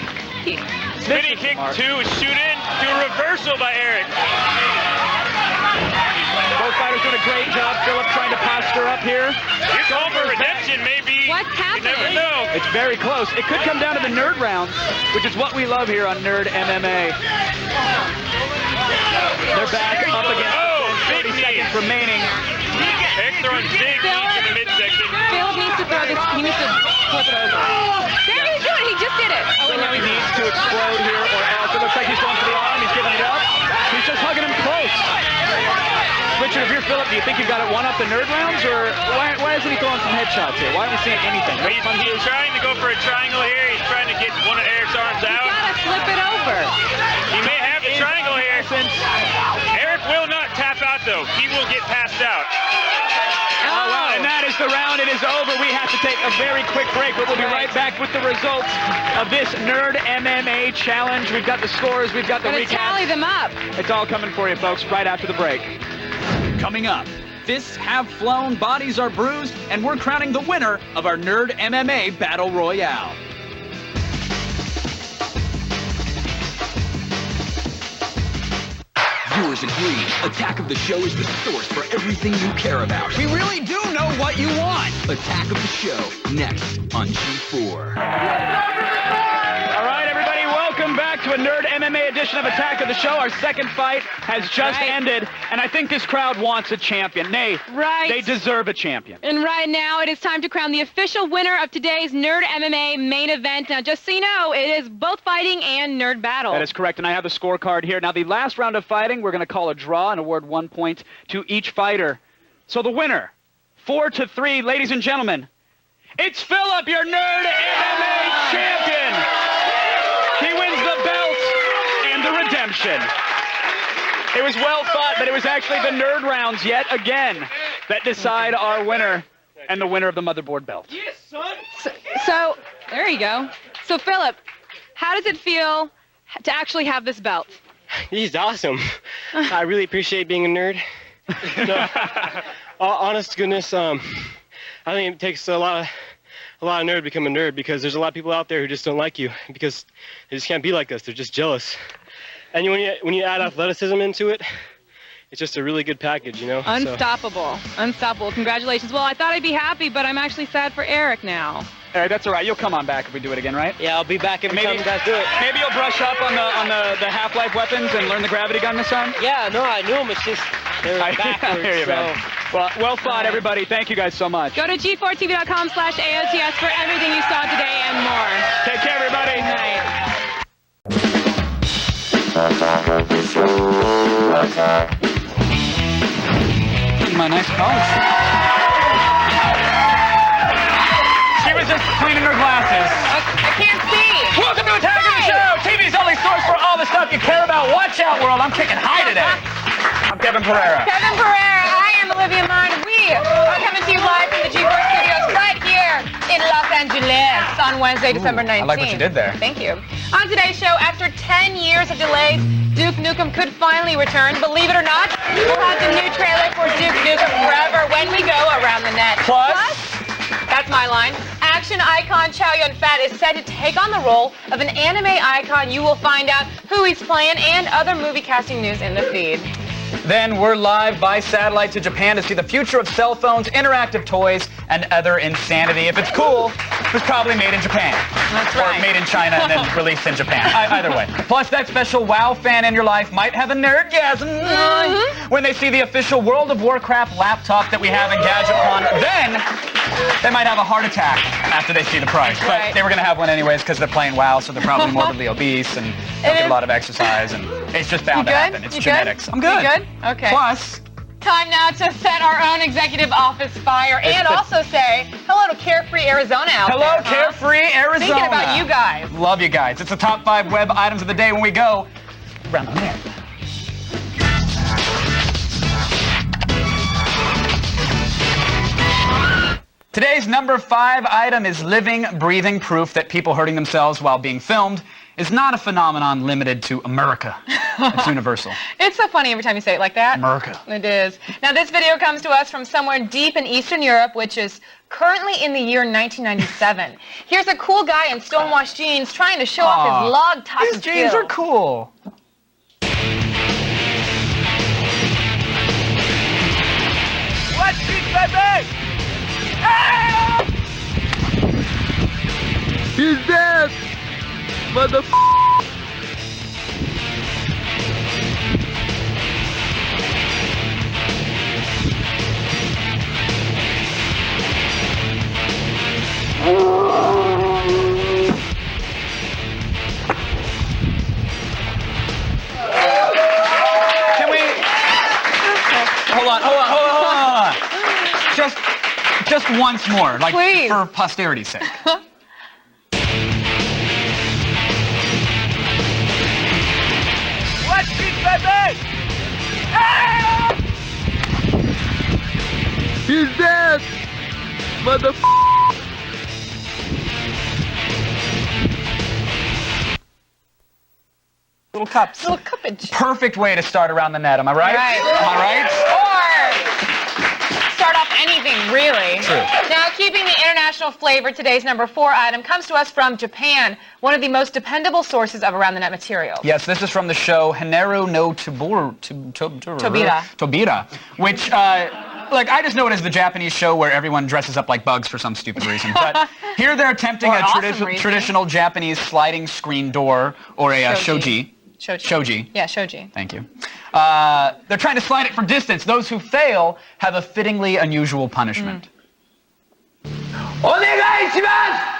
Spinning kick two, shoot in, do a reversal by Eric. Both fighters doing a great job. Philip trying to posture up here. You're calling for redemption, maybe. What's happening? You never know. It's very close. It could come down to the nerd rounds, which is what we love here on Nerd MMA. They're back up against 30 seconds remaining. Eric throwing big knees in the midsection. Phil needs to throw this. He needs to flip it over. There he's doing it. He just did it. Oh, Philip no, he needs to explode here, or else it looks like he's going for the arm. He's giving it up. He's just hugging him close. Richard, if you're Philip, do you think you've got it one up the nerd rounds, or why isn't he throwing some headshots here? Why aren't we seeing anything? He's trying to go for a triangle here. He's trying to get one of Eric's arms out. You gotta flip it over. He may have the triangle here. Eric will not tap out, though. He will get passed out. Oh, wow, and that is the round. It is over. We have to take a very quick break, but we'll be right back with the results of this Nerd MMA Challenge. We've got the scores. We've got the Gotta recaps. tally them up. It's all coming for you, folks, right after the break. Coming up, fists have flown, bodies are bruised, and we're crowning the winner of our Nerd MMA Battle Royale. Viewers agree. Attack of the Show is the source for everything you care about. We really do know what you want. Attack of the Show, next on G4. All right, everybody, welcome back to a Nerd MMA edition of Attack of the Show. Our second fight has just ended, and I think this crowd wants a champion. Nay, they deserve a champion. And right now, it is time to crown the official winner of today's Nerd MMA main event. Now, just so you know, it is both fighting and nerd battle. That is correct, and I have the scorecard here. Now, the last round of fighting, we're going to call a draw and award 1 point to each fighter. So the winner, 4-3, ladies and gentlemen, it's Philip, your Nerd MMA champion. He wins the belt action. It was well thought, but it was actually the nerd rounds yet again that decide our winner and the winner of the motherboard belt. Yes, son. So there you go. So Philip, how does it feel to actually have this belt? He's awesome. I really appreciate being a nerd. No, honest to goodness, I think it takes a lot of nerd to become a nerd, because there's a lot of people out there who just don't like you because they just can't be like us. They're just jealous. And when you add athleticism into it, it's just a really good package, you know? Unstoppable. Unstoppable. Congratulations. Well, I thought I'd be happy, but I'm actually sad for Eric now. All right, that's all right. You'll come on back if we do it again, right? Yeah, I'll be back every time you guys do it. Maybe you'll brush up on the Half-Life weapons and learn the gravity gun this time? Yeah, no, I knew them. It's just they're backwards. I hear you, man. Well thought, everybody. Thank you guys so much. Go to G4TV.com/AOTS for everything you saw today and more. Take care, everybody. Good night. My nice college. She was just cleaning her glasses. I can't see. Welcome to Attack of the Show, TV's only source for all the stuff you care about. Watch out, world. I'm kicking high today. I'm Kevin Pereira. Kevin Pereira. I am Olivia Munn. We are coming to you live from the G4 studios right here in Los Angeles on Wednesday, December 19th. I like what you did there. Thank you. On today's show, after 10 years of delays, Duke Nukem could finally return. Believe it or not, we'll have the new trailer for Duke Nukem Forever when we go around the net. Plus, that's my line. Action icon Chow Yun-Fat is set to take on the role of an anime icon. You will find out who he's playing and other movie casting news in the feed. Then we're live by satellite to Japan to see the future of cell phones, interactive toys, and other insanity. If it's cool, it was probably made in Japan. That's right. Or made in China and then released in Japan. Either way. Plus, that special WoW fan in your life might have a nerdgasm when they see the official World of Warcraft laptop that we have in GadgetCon. Then they might have a heart attack after they see the price. But they were going to have one anyways because they're playing WoW, so they're probably morbidly obese and don't get a lot of exercise. And it's just bound to happen. It's genetics. I'm good. You good? Okay. Plus, time now to set our own executive office fire and also say hello to Carefree Arizona out there. Hello, Carefree Arizona. Thinking about you guys. Love you guys. It's the top 5 web items of the day when we go around the net. Today's number 5 item is living, breathing proof that people hurting themselves while being filmed is not a phenomenon limited to America. It's universal. It's so funny every time you say it like that. America. It is. Now, this video comes to us from somewhere deep in Eastern Europe, which is currently in the year 1997. Here's a cool guy in stonewashed jeans trying to show off his log topping These jeans are cool. Let's beat baby! He's dead! Can we... Hold on. Just once more, like Please. for posterity's sake. Let's beat baby! He's dead! Little cups. Little cuppage. Perfect way to start around the net, am I right? Right. Am I right? Or start off anything, really. True. Now, keeping the international flavor, today's number 4 item comes to us from Japan, one of the most dependable sources of around the net material. Yes, this is from the show Haneru no Tobira, which, like, I just know it as the Japanese show where everyone dresses up like bugs for some stupid reason. But here they're attempting a traditional Japanese sliding screen door, or a shoji. Shoji. Yeah, shoji. Thank you. They're trying to slide it for distance. Those who fail have a fittingly unusual punishment. Onegai shimasu!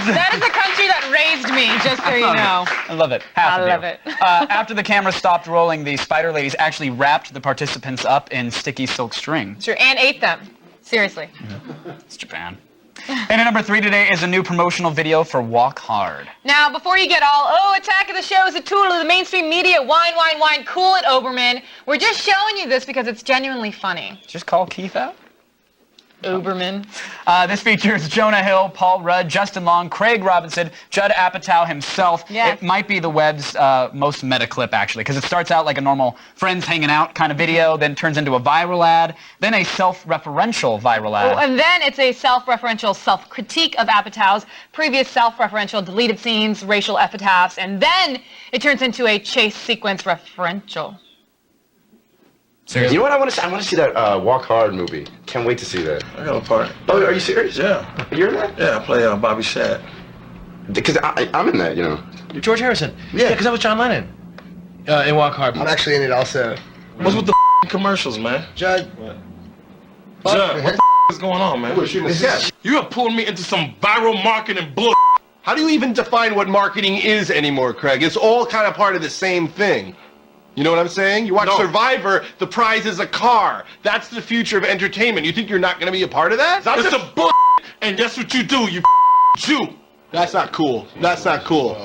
That is a country that raised me, just so you know. I love it. Half I of you. love it. After the camera stopped rolling, the Spider Ladies actually wrapped the participants up in sticky silk string. Sure, and ate them. Seriously. It's Japan. And at number 3 today is a new promotional video for Walk Hard. Now, before you get all, Attack of the Show is a tool of the mainstream media, whine, cool it, Oberman. We're just showing you this because it's genuinely funny. Just call Keith out. Oberman. This features Jonah Hill, Paul Rudd, Justin Long, Craig Robinson, Judd Apatow himself. Yes. It might be the web's most meta clip, actually, because it starts out like a normal friends hanging out kind of video, then turns into a viral ad, then a self-referential viral ad. Oh, and then it's a self-referential self-critique of Apatow's previous self-referential deleted scenes, racial epitaphs, and then it turns into a chase sequence referential. Seriously? You know what I want to see? I want to see that Walk Hard movie. Can't wait to see that. I got a part. Oh, are you serious? Yeah. You're in that? Yeah, I play Bobby Shad. Because I'm in that, you know. You're George Harrison. Yeah, because I was John Lennon. In Walk Hard. I'm actually in it also. What's with the commercials, man? Judd. Judd, what the is going on, man? You have pulled me into some viral marketing bull. How do you even define what marketing is anymore, Craig? It's all kind of part of the same thing. You know what I'm saying? You watch Survivor, the prize is a car. That's the future of entertainment. You think you're not going to be a part of that? That's some bull, and that's what you do, you Jew. That's not cool. That's not cool.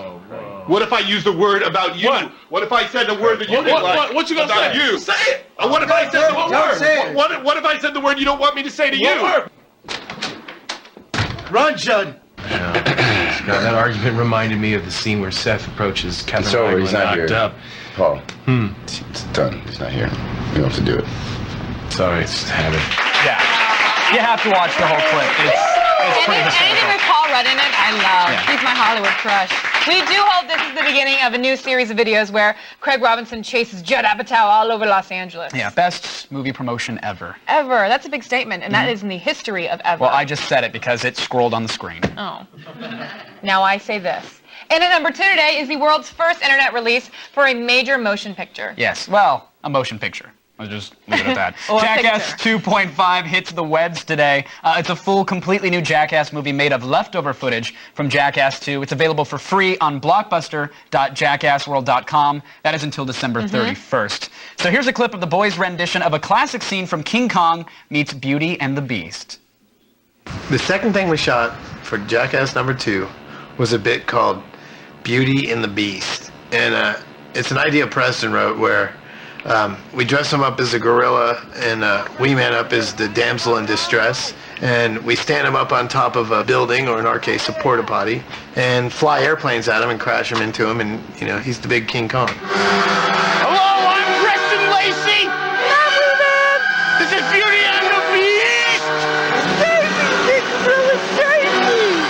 What if I use the word about you? What if I said the word that you didn't like what you gonna about say? you? Say it. What if I said the word? What What if I said the word you don't want me to say to you? Run, Judd. That argument reminded me of the scene where Seth approaches Kevin It's over. Wagner He's not knocked here. up. Paul. It's done. He's not here. We don't have to do it. Sorry, it's habit. Yeah. You have to watch the whole clip. It's pretty Anything with Paul Rudd in it, I love. Yeah. He's my Hollywood crush. We do hope this is the beginning of a new series of videos where Craig Robinson chases Judd Apatow all over Los Angeles. Yeah, best movie promotion ever. Ever. That's a big statement, and that is in the history of ever. Well, I just said it because it scrolled on the screen. Oh. Now I say this. And at number 2 today is the world's first internet release for a major motion picture. Yes, well, a motion picture. I'll just leave it at that. Or a Jackass 2.5 hits the webs today. It's a full, completely new Jackass movie made of leftover footage from Jackass 2. It's available for free on blockbuster.jackassworld.com. That is until December 31st. So here's a clip of the boys' rendition of a classic scene from King Kong meets Beauty and the Beast. The second thing we shot for Jackass number 2 was a bit called Beauty and the Beast. And it's an idea Preston wrote where we dress him up as a gorilla and we man up as the damsel in distress. And we stand him up on top of a building, or in our case, a porta potty, and fly airplanes at him and crash him into him. And, you know, he's the big King Kong. Hello, I'm Preston Lacey. This is Beauty and the Beast. Big gorilla, save me.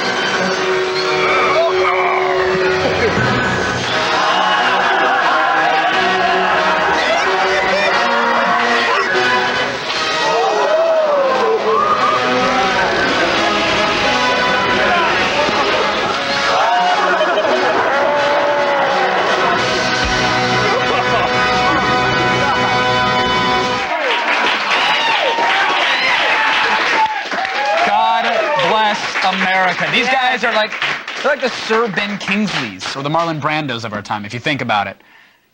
America. These guys are like, they're like the Sir Ben Kingsleys or the Marlon Brandos of our time, if you think about it.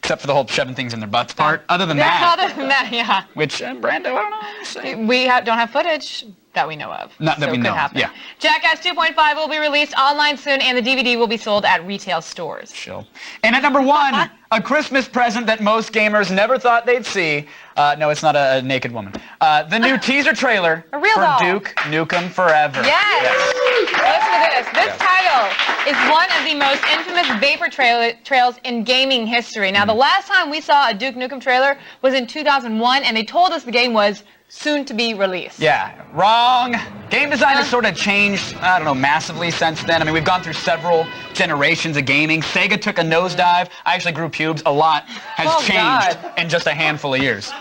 Except for the whole shoving things in their butts part. Other than that. Other than that, yeah. Which, Brando, I don't know. We don't have footage that we know of. Not that so we it know could happen. yeah. Jackass 2.5 will be released online soon, and the DVD will be sold at retail stores. Chill. And at number 1, a Christmas present that most gamers never thought they'd see. No, it's not a naked woman. The new teaser trailer A real for doll. Duke Nukem Forever. Yes. Listen to this. This title is one of the most infamous vapor trails in gaming history. Now, the last time we saw a Duke Nukem trailer was in 2001, and they told us the game was soon to be released. Yeah, wrong. Game design has sort of changed, I don't know, massively since then. I mean, we've gone through several generations of gaming. Sega took a nosedive. I actually grew pubes. A lot has changed in just a handful of years.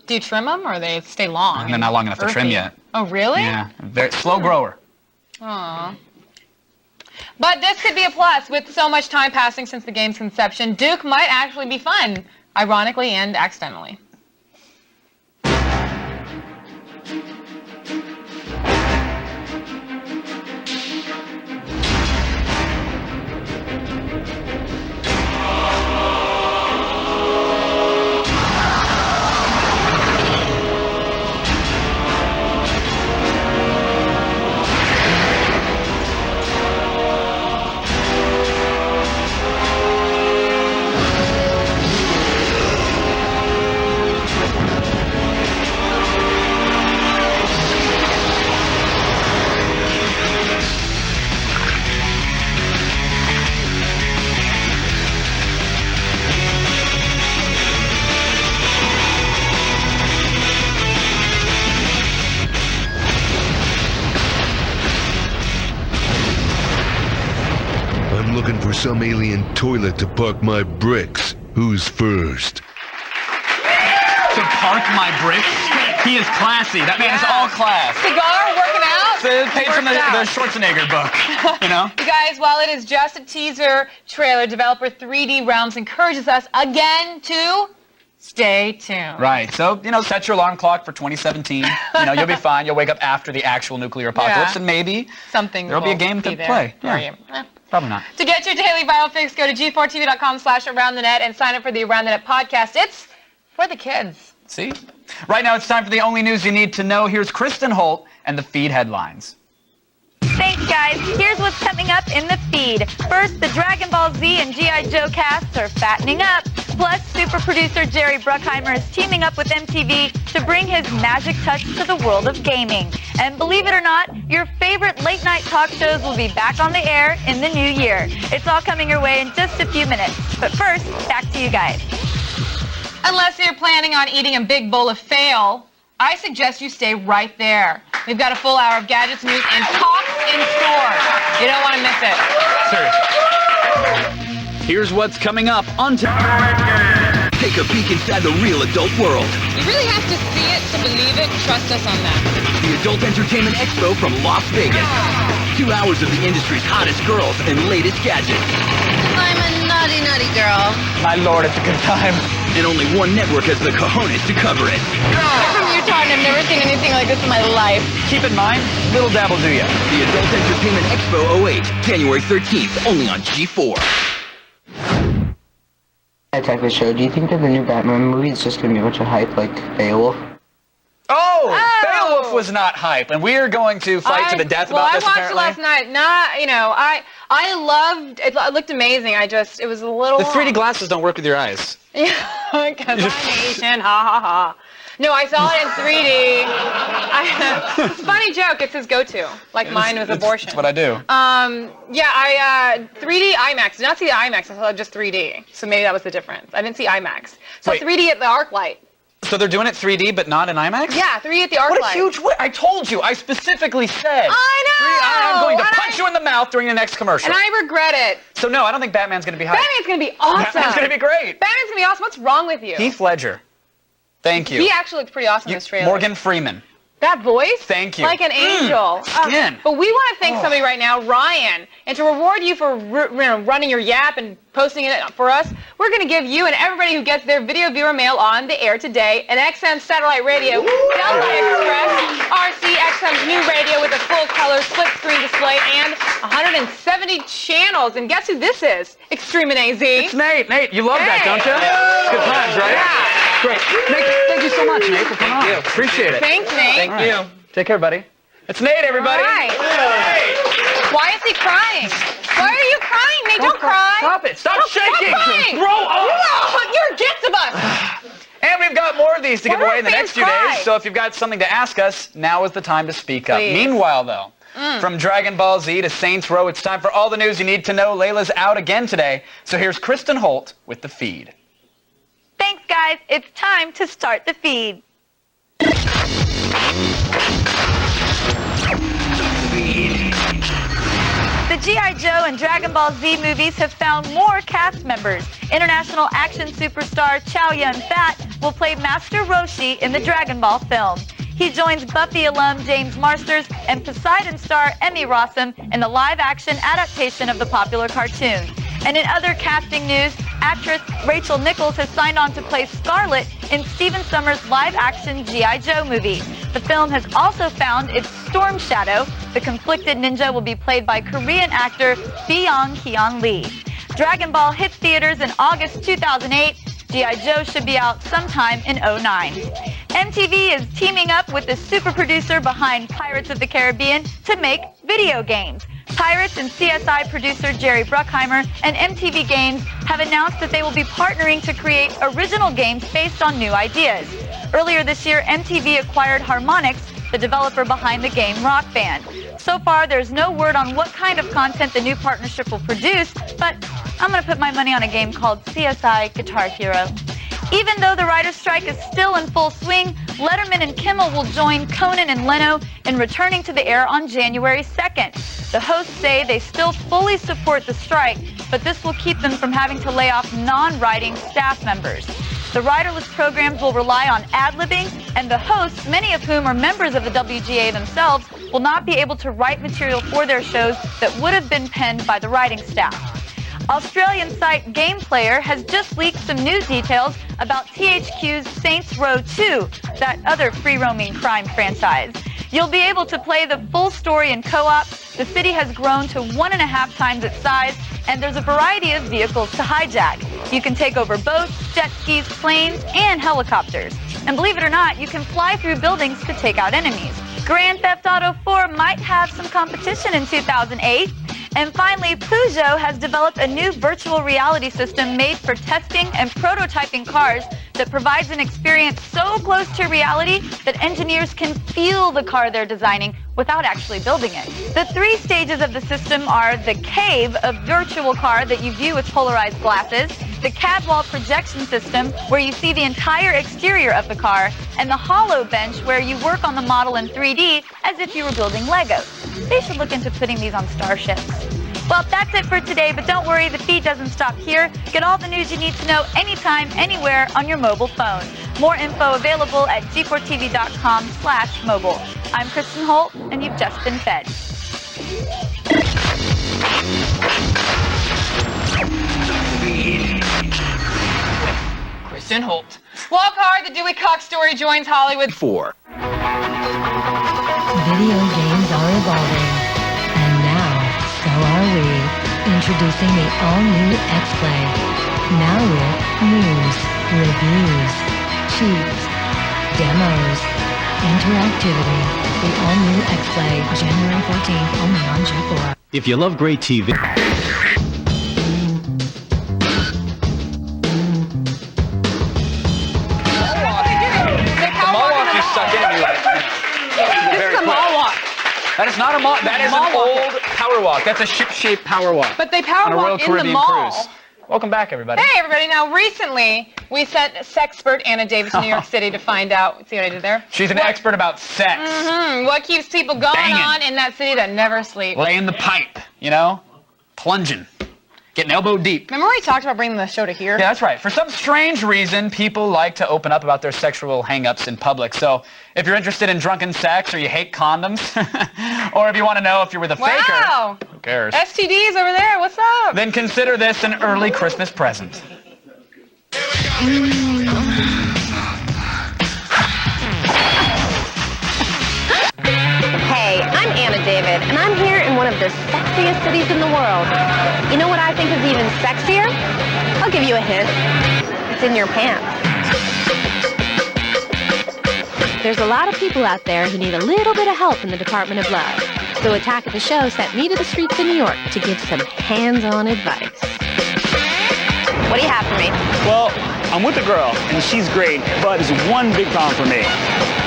Do you trim them, or they stay long? And they're not long enough to trim earthy? yet. Oh, really? Yeah, very slow grower. Aw. But this could be a plus. With so much time passing since the game's conception, Duke might actually be fun, ironically and accidentally. I'm looking for some alien toilet to park my bricks. Who's first? To park my bricks? He is classy. That man is all class. Cigar working out? It's a page from the Schwarzenegger book, you know? You guys, while it is just a teaser trailer, developer 3D Realms encourages us again to stay tuned. Right. So, you know, set your alarm clock for 2017. You know, you'll be fine. You'll wake up after the actual nuclear apocalypse, and maybe something there'll be a game to play. For Yeah. you. Probably not. To get your daily viral fix, go to g4tv.com/aroundthenet and sign up for the Around the Net podcast. It's for the kids. See? Right now it's time for the only news you need to know. Here's Kristen Holt and the feed headlines. Thanks, guys. Here's what's coming up in the feed. First, the Dragon Ball Z and G.I. Joe casts are fattening up. Plus, super producer Jerry Bruckheimer is teaming up with MTV to bring his magic touch to the world of gaming. And believe it or not, your favorite late-night talk shows will be back on the air in the new year. It's all coming your way in just a few minutes. But first, back to you guys. Unless you're planning on eating a big bowl of fail, I suggest you stay right there. We've got a full hour of gadgets, news, and talks in store. You don't want to miss it. Seriously. Here's what's coming up on Take a peek inside the real adult world. You really have to see it to believe it. Trust us on that. The Adult Entertainment Expo from Las Vegas. 2 hours of the industry's hottest girls and latest gadgets. I'm a naughty, naughty girl. My lord, it's a good time. And only one network has the cojones to cover it. I'm from Utah and I've never seen anything like this in my life. Keep in mind, little dabble do ya. The Adult Entertainment Expo 08, January 13th, only on G4. Attack the show. Do you think that the new Batman movie is just going to be a bunch of hype like Beowulf? Oh! Beowulf was not hype, and we are going to fight to the death about this, apparently. Well, I watched it last night. Not, you know, I loved it. It looked amazing. It was a little... The 3D glasses don't work with your eyes. Yeah, because I'm Asian. Ha, ha, ha. No, I saw it in 3D. It's a funny joke. It's his go-to. Like mine with abortion. That's what I do. Yeah, I 3D IMAX. Did not see the IMAX. I saw just 3D. So maybe that was the difference. I didn't see IMAX. So Wait. 3D at the ArcLight. So they're doing it 3D, but not in IMAX? Yeah, 3D at the ArcLight. What a huge win. I told you. I specifically said. I know. I'm going to punch you in the mouth during the next commercial. And I regret it. So no, I don't think Batman's going to be hype. Batman's going to be awesome. Batman's going to be great. Batman's going to be awesome. What's wrong with you? Heath Ledger. Thank you. He actually looked pretty awesome in this trailer. Morgan Freeman. That voice? Thank you. Like an angel. Skin. But we want to thank somebody right now, Ryan. And to reward you for running your Yap and posting it for us, we're going to give you and everybody who gets their video viewer mail on the air today an XM satellite radio, Delta Express, RC XM's new radio with a full-color split-screen display and 170 channels. And guess who this is? Extreme and AZ. It's Nate. Nate, you love that, don't you? Good times, right? Yeah. Great. Nate, thank you so much, Nate, for coming on. Appreciate it. Thanks, Nate. Thank you. Take care, buddy. It's Nate, everybody. All right. Why is he crying? Why are you crying, Nate? Don't cry. Stop it. Stop shaking. Stop crying. Grow up. You're a gift of us. And we've got more of these to give Why away do in the fans next few cry? days. So if you've got something to ask us, now is the time to speak up. Please. Meanwhile, though, from Dragon Ball Z to Saints Row, it's time for all the news you need to know. Layla's out again today. So here's Kristen Holt with the feed. Thanks, guys. It's time to start the feed. The G.I. Joe and Dragon Ball Z movies have found more cast members. International action superstar Chow Yun-fat will play Master Roshi in the Dragon Ball film. He joins Buffy alum James Marsters and Poseidon star Emmy Rossum in the live-action adaptation of the popular cartoon. And in other casting news, actress Rachel Nichols has signed on to play Scarlet in Stephen Sommers' live-action G.I. Joe movie. The film has also found its Storm Shadow. The conflicted ninja will be played by Korean actor Byung Hyun Lee. Dragon Ball hits theaters in August 2008. G.I. Joe should be out sometime in 2009. MTV is teaming up with the super producer behind Pirates of the Caribbean to make video games. Pirates and CSI producer Jerry Bruckheimer and MTV Games have announced that they will be partnering to create original games based on new ideas. Earlier this year, MTV acquired Harmonix, the developer behind the game Rock Band. So far, there's no word on what kind of content the new partnership will produce, but I'm going to put my money on a game called CSI Guitar Hero. Even though the writer's strike is still in full swing, Letterman and Kimmel will join Conan and Leno in returning to the air on January 2nd. The hosts say they still fully support the strike, but this will keep them from having to lay off non-writing staff members. The riderless programs will rely on ad-libbing, and the hosts, many of whom are members of the WGA themselves, will not be able to write material for their shows that would have been penned by the writing staff. Australian site Game Player has just leaked some new details about THQ's Saints Row 2, that other free-roaming crime franchise. You'll be able to play the full story in co-op. The city has grown to 1.5 times its size, and there's a variety of vehicles to hijack. You can take over boats, jet skis, planes, and helicopters. And believe it or not, you can fly through buildings to take out enemies. Grand Theft Auto 4 might have some competition in 2008. And finally, Peugeot has developed a new virtual reality system made for testing and prototyping cars that provides an experience so close to reality that engineers can feel the car they're designing without actually building it. The 3 stages of the system are the cave, a virtual car that you view with polarized glasses, the CAD-wall projection system, where you see the entire exterior of the car, and the hollow bench, where you work on the model in 3D as if you were building Legos. They should look into putting these on starships. Well, that's it for today, but don't worry, the feed doesn't stop here. Get all the news you need to know anytime, anywhere on your mobile phone. More info available at g4tv.com/mobile. I'm Kristen Holt, and you've just been fed. Kristen Holt. Walk hard, the Dewey Cox story joins Hollywood. 4. Video games are evolving, and now so are we. Introducing the all-new X-Play. Now with news, reviews, cheats, demos, interactivity. The all-new X-Play, January 14th, only on G4. If you love great TV... This is a mall walk. That is not a mall. That is an old power walk. That's a ship-shaped power walk. But they power on a Royal walk in Caribbean the mall. cruise. Welcome back, everybody. Hey, everybody. Now, recently, we sent sexpert Anna Davis to New York City to find out. See what I did there? She's an expert about sex. What keeps people going Banging. on in that city that never sleep? Laying the pipe, you know? Plunging. Getting elbow deep. Remember we talked about bringing the show to here? Yeah, that's right. For some strange reason, people like to open up about their sexual hang-ups in public. So if you're interested in drunken sex, or you hate condoms, or if you want to know if you're with a Wow. faker, who cares? STDs over there. What's up? Then consider this an early Christmas present. Hey, I'm Anna David, and I'm here in one of the sexiest cities in the world. You know what I think is even sexier? I'll give you a hint. It's in your pants. There's a lot of people out there who need a little bit of help in the Department of Love. So Attack of the Show sent me to the streets of New York to give some hands-on advice. What do you have for me? Well, I'm with a girl, and she's great, but there's one big problem for me.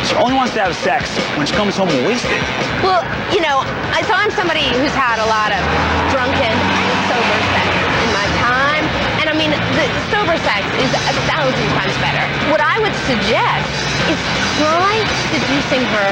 She only wants to have sex when she comes home wasted. Well, you know, so I'm somebody who's had a lot of drunken and sober sex in my time. And I mean, the sober sex is 1,000 times better. What I would suggest is try seducing her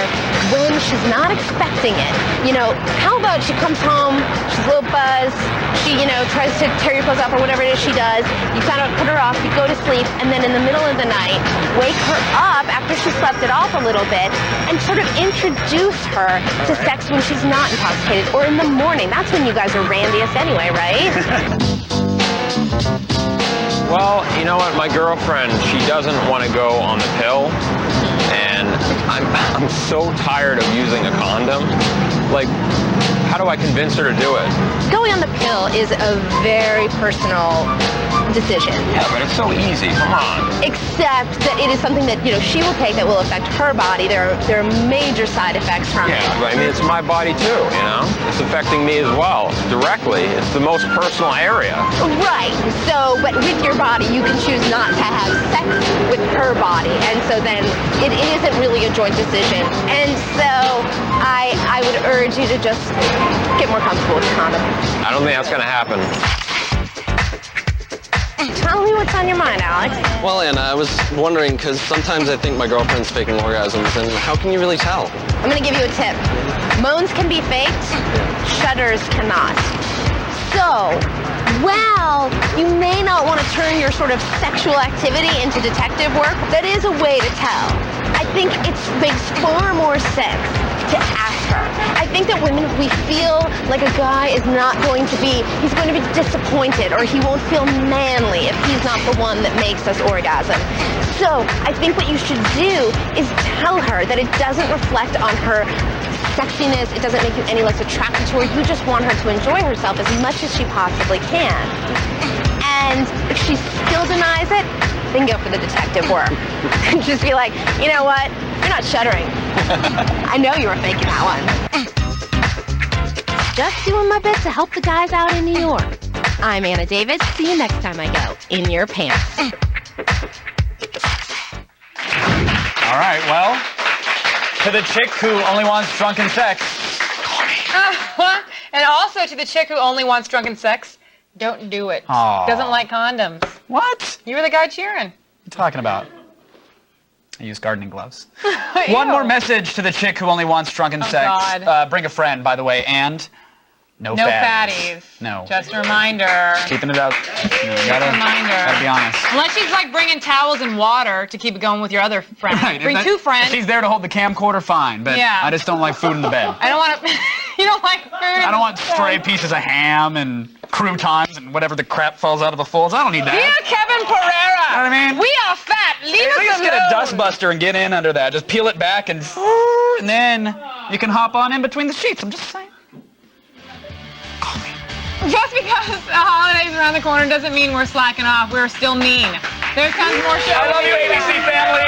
when she's not expecting it. You know, how about she comes home, she's a little buzzed, she, you know, tries to tear your clothes off or whatever it is she does. You kind of put her off, you go to sleep, and then in the middle of the night, wake her up after she slept it off a little bit and sort of introduce her to sex when she's not intoxicated, or in the morning. That's when you guys are randiest anyway, right? Well, you know what? My girlfriend, she doesn't want to go on the pill, and I'm so tired of using a condom. Like, how do I convince her to do it? Going on the pill is a very personal decision. Yeah, but it's so easy. Come on. Except that it is something that, you know, she will take that will affect her body. There are major side effects from it. Yeah, but I mean, it's my body too, you know? It's affecting me as well, directly. It's the most personal area. Right. So, but with your body, you can choose not to have sex with her body. And so then it isn't really a joint decision. And so I would urge you to just get more comfortable with the condom. I don't think that's going to happen. Tell me what's on your mind, Alex. Well, Anna, I was wondering, because sometimes I think my girlfriend's faking orgasms, and how can you really tell? I'm going to give you a tip. Moans can be faked, shudders cannot. So, well, you may not want to turn your sort of sexual activity into detective work. That is a way to tell. I think it makes far more sense to ask her. I think that women, we feel like a guy is not going to be, he's going to be disappointed, or he won't feel manly if he's not the one that makes us orgasm. So I think what you should do is tell her that it doesn't reflect on her sexiness, it doesn't make you any less attracted to her, you just want her to enjoy herself as much as she possibly can. And if she still denies it, then go for the detective work. Just be like, you know what? You're not shuddering. I know you were faking that one. Just doing my bit to help the guys out in New York. I'm Anna Davis. See you next time I go in your pants. All right, well, to the chick who only wants drunken sex. And also to the chick who only wants drunken sex, don't do it. Aw. Doesn't like condoms. What? You were the guy cheering. What are you talking about? I use gardening gloves. One more message to the chick who only wants drunken sex. God. Bring a friend, by the way, and no fatties. No. Just a reminder. Keeping it up. You gotta be honest. Unless she's like bringing towels and water to keep it going with your other friends. Right, Bring if two friends. If she's there to hold the camcorder, fine. But Yeah. I just don't like food in the bed. I don't want to. You don't like food. I don't want stray pieces of ham and croutons and whatever the crap falls out of the folds. I don't need that. Dear Kevin Pereira. You know what I mean? We are fat. Leave us Just alone. get a dust buster and get in under that. Just peel it back and then you can hop on in between the sheets. I'm just saying. Just because the holidays around the corner doesn't mean we're slacking off. We're still mean. There's tons more shows. I love you, ABC family.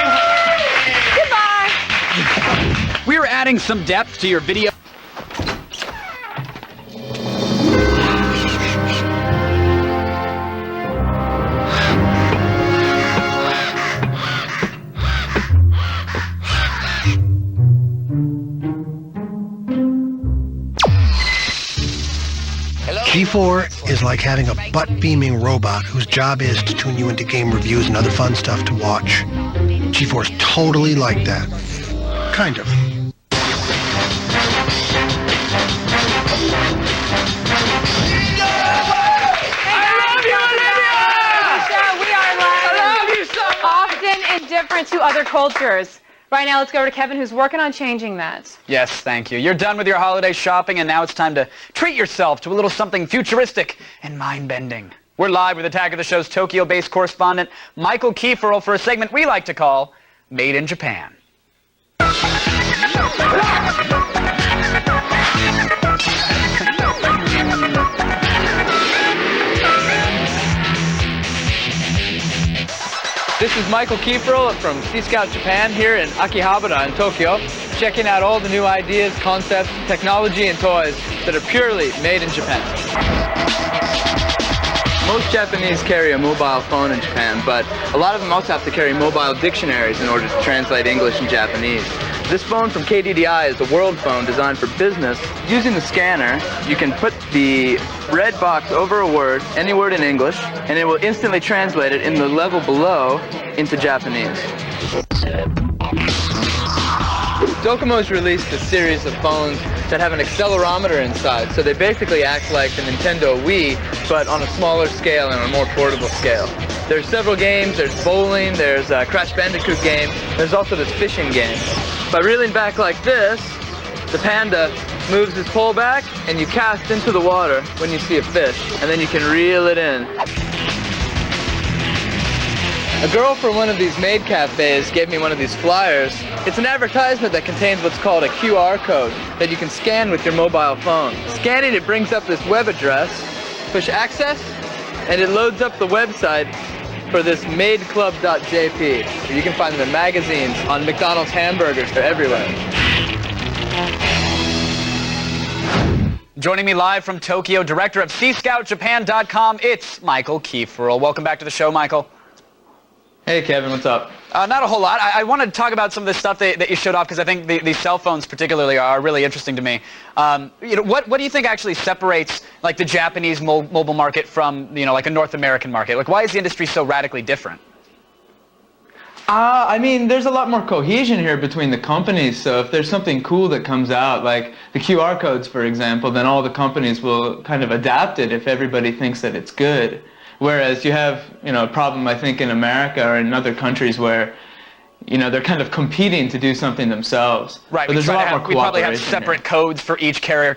Goodbye. We are adding some depth to your video. G4 is like having a butt-beaming robot whose job is to tune you into game reviews and other fun stuff to watch. G4 is totally like that. Kind of. Often indifferent to other cultures. Right now, let's go over to Kevin, who's working on changing that. Yes, thank you. You're done with your holiday shopping, and now it's time to treat yourself to a little something futuristic and mind-bending. We're live with Attack of the Show's Tokyo-based correspondent, Michael Kieferl, for a segment we like to call Made in Japan. This is Michael Kieferl from Sea Scout Japan here in Akihabara in Tokyo, checking out all the new ideas, concepts, technology, and toys that are purely made in Japan. Most Japanese carry a mobile phone in Japan, but a lot of them also have to carry mobile dictionaries in order to translate English and Japanese. This phone from KDDI is a world phone designed for business. Using the scanner, you can put the red box over a word, any word in English, and it will instantly translate it in the level below into Japanese. Docomo's released a series of phones that have an accelerometer inside, so they basically act like the Nintendo Wii, but on a smaller scale and a more portable scale. There's several games. There's bowling, there's a Crash Bandicoot game, there's also this fishing game. By reeling back like this, the Panda moves his pole back, and you cast into the water when you see a fish, and then you can reel it in. A girl from one of these maid cafes gave me one of these flyers. It's an advertisement that contains what's called a QR code that you can scan with your mobile phone. Scanning it brings up this web address, push access, and it loads up the website for this maidclub.jp. You can find the magazines on McDonald's hamburgers. They're everywhere. Joining me live from Tokyo, director of SeaScoutJapan.com, it's Michael Kieferl. Welcome back to the show, Michael. Hey, Kevin, what's up? Not a whole lot. I wanted to talk about some of the stuff that you showed off because I think these cell phones particularly are really interesting to me. What do you think actually separates like the Japanese mobile market from like a North American market? Like, why is the industry so radically different? I mean, there's a lot more cohesion here between the companies, so if there's something cool that comes out, like the QR codes, for example, then all the companies will kind of adapt it if everybody thinks that it's good. Whereas you have, a problem, I think, in America or in other countries where, they're kind of competing to do something themselves. Right. But there's a lot more we probably have cooperation separate codes for each carrier.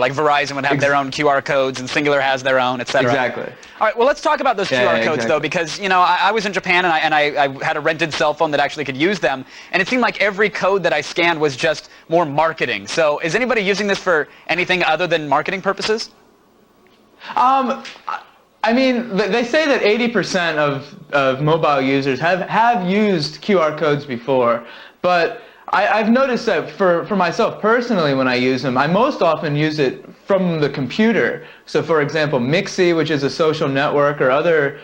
Like Verizon would have their own QR codes, and Singular has their own, etc. Exactly. All right. Well, let's talk about those QR codes exactly. though, because I was in Japan and I had a rented cell phone that actually could use them, and it seemed like every code that I scanned was just more marketing. So, is anybody using this for anything other than marketing purposes? I mean, they say that 80% of mobile users have used QR codes before, but I've noticed that for myself personally when I use them, I most often use it from the computer. So for example, Mixi, which is a social network, or other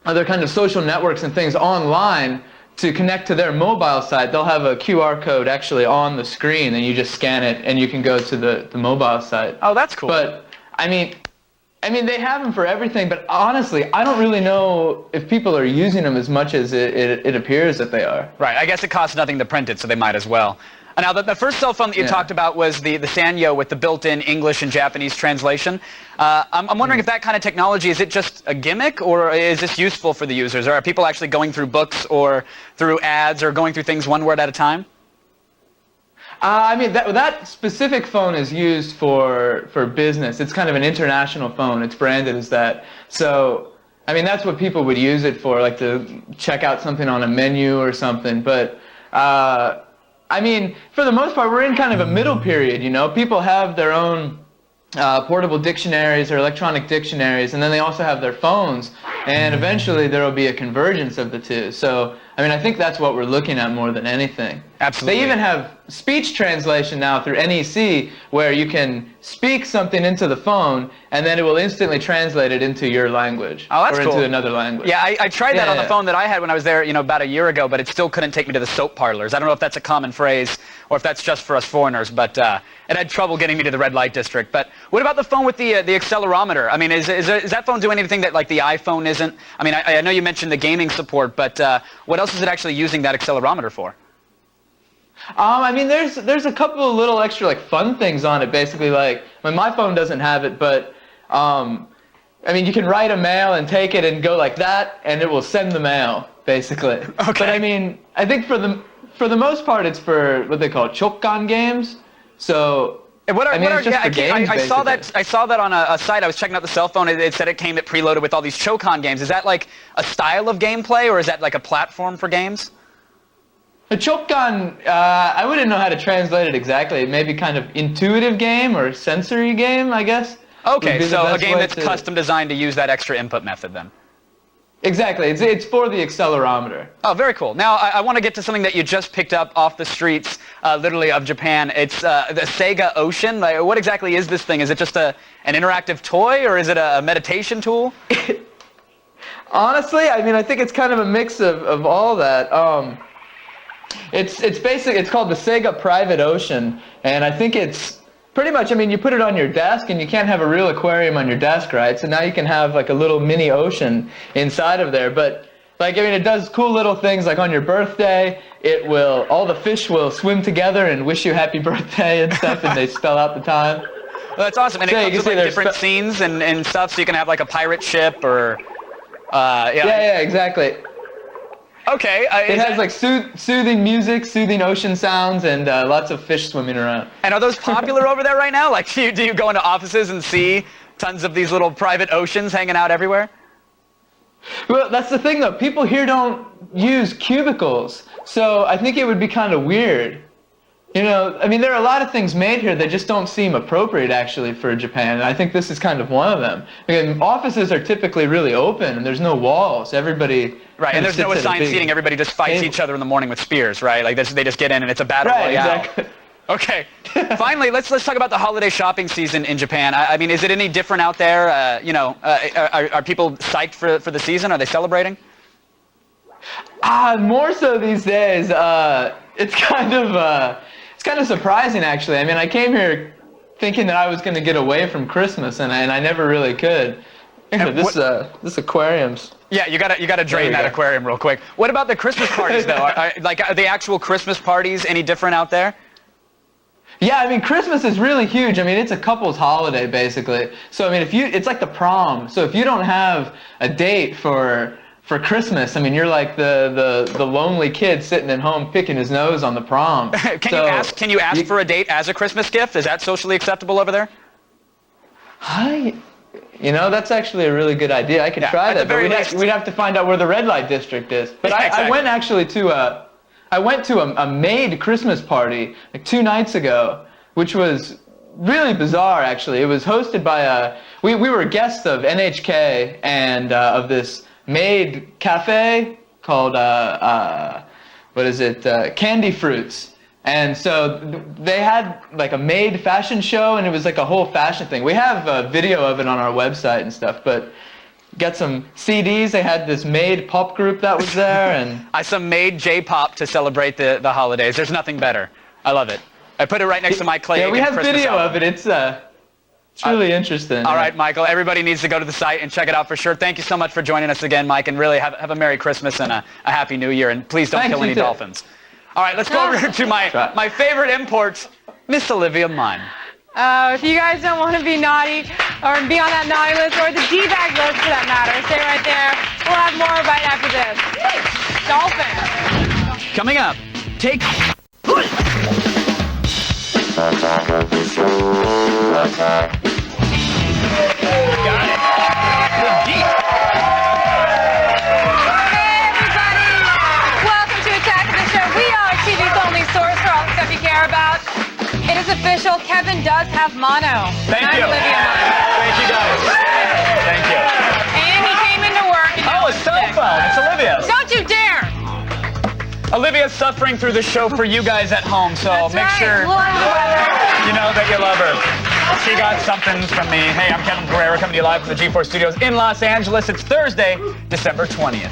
kind of social networks and things online, to connect to their mobile site, they'll have a QR code actually on the screen, and you just scan it and you can go to the mobile site. Oh, that's cool. But I mean, they have them for everything, but honestly, I don't really know if people are using them as much as it appears that they are. Right. I guess it costs nothing to print it, so they might as well. Now, the first cell phone that you talked about was the Sanyo with the built-in English and Japanese translation. I'm wondering if that kind of technology, is it just a gimmick, or is this useful for the users? Or are people actually going through books or through ads or going through things one word at a time? I mean, that specific phone is used for business. It's kind of an international phone. It's branded as that. So, I mean, that's what people would use it for, like to check out something on a menu or something. But, I mean, for the most part, we're in kind of a middle period, People have their own portable dictionaries or electronic dictionaries, and then they also have their phones. And eventually there will be a convergence of the two. So, I mean, I think that's what we're looking at more than anything. Absolutely. They even have speech translation now through NEC, where you can speak something into the phone, and then it will instantly translate it into your language. Oh, that's or cool. into another language. Yeah, I tried that on the phone that I had when I was there, about a year ago, but it still couldn't take me to the soap parlors. I don't know if that's a common phrase or if that's just for us foreigners, but it had trouble getting me to the red light district. But what about the phone with the accelerometer? I mean, is that phone doing anything that like the iPhone isn't? I mean, I know you mentioned the gaming support, but what else is it actually using that accelerometer for? I mean, there's a couple of little extra like fun things on it. Basically, like my phone doesn't have it, but I mean, you can write a mail and take it and go like that, and it will send the mail, basically. Okay. But I mean, I think for the most part, it's for what they call chokkan games. So. I saw that on a site. I was checking out the cell phone. It said it came preloaded with all these Chokon games. Is that like a style of gameplay, or is that like a platform for games? A Chokon, I wouldn't know how to translate it exactly. It may be kind of intuitive game or sensory game, I guess. Okay, so a game that's custom designed to use that extra input method then. Exactly. It's for the accelerometer. Oh, very cool. Now, I want to get to something that you just picked up off the streets, literally, of Japan. It's the Sega Ocean. Like, what exactly is this thing? Is it just an interactive toy, or is it a meditation tool? Honestly, I mean, I think it's kind of a mix of all that. It's called the Sega Private Ocean, and I think it's pretty much, I mean, you put it on your desk, and you can't have a real aquarium on your desk, right? So now you can have like a little mini ocean inside of there. But Like, I mean, it does cool little things, like on your birthday, all the fish will swim together and wish you happy birthday and stuff, and they spell out the time. Well, that's awesome. And So it you comes can with see like, there's different scenes and stuff, so you can have like a pirate ship or, yeah. Yeah, exactly. Okay. It has like soothing music, soothing ocean sounds, and lots of fish swimming around. And are those popular over there right now? Like, do you go into offices and see tons of these little private oceans hanging out everywhere? Well, that's the thing, though. People here don't use cubicles, so I think it would be kind of weird. You know, I mean, there are a lot of things made here that just don't seem appropriate, actually, for Japan, and I think this is kind of one of them. Again, offices are typically really open, and there's no walls. Everybody Right, and there's no assigned seating. Everybody just fights each other in the morning with spears, right? Like, they just get in, and it's a battle royale. Exactly. Okay. Finally, let's talk about the holiday shopping season in Japan. I mean, is it any different out there? Are people psyched for the season? Are they celebrating? More so these days. It's kind of surprising, actually. I mean, I came here thinking that I was going to get away from Christmas, and I never really could. This aquarium's. Yeah, you gotta drain that aquarium real quick. What about the Christmas parties, though? Are the actual Christmas parties any different out there? Yeah, I mean, Christmas is really huge. I mean, it's a couple's holiday, basically. So, I mean, it's like the prom. So if you don't have a date for Christmas, I mean, you're like the lonely kid sitting at home picking his nose on the prom. Can you ask for a date as a Christmas gift? Is that socially acceptable over there? You know, that's actually a really good idea. I could try that, but we'd have to find out where the red light district is. But I went actually to a maid Christmas party like 2 nights ago, which was really bizarre, actually. It was hosted by we were guests of NHK and of this maid cafe called Candy Fruits. And so they had like a maid fashion show, and it was like a whole fashion thing. We have a video of it on our website and stuff, but got some CDs. They had this maid pop group that was there, and some maid J-pop to celebrate the holidays. There's nothing better. I love it. I put it right next to my Clay. Yeah, we have Christmas video album. of it. It's really interesting. All right, Michael. Everybody needs to go to the site and check it out for sure. Thank you so much for joining us again, Mike, and really have a Merry Christmas and a Happy New Year. And please don't kill any dolphins. All right, let's go over to my favorite import, Miss Olivia Munn. If you guys don't want to be naughty or be on that naughty list or the D-bag list for that matter, stay right there. We'll have more right after this. Dolphins. Coming up, take... Got it. Deep. Hey, everybody. Welcome to Attack of the Show. We are TV's only source for all the stuff you care about. It is official. Kevin does have mono. Thank you. Olivia Munn. Thank you, guys. Thank you. And he came into work. Oh, a cell phone. It's Olivia. Don't you dare. Olivia's suffering through the show for you guys at home, so make sure you know that you love her. She got something from me. Hey, I'm Kevin Guerrero coming to you live from the G4 Studios in Los Angeles. It's Thursday, December 20th.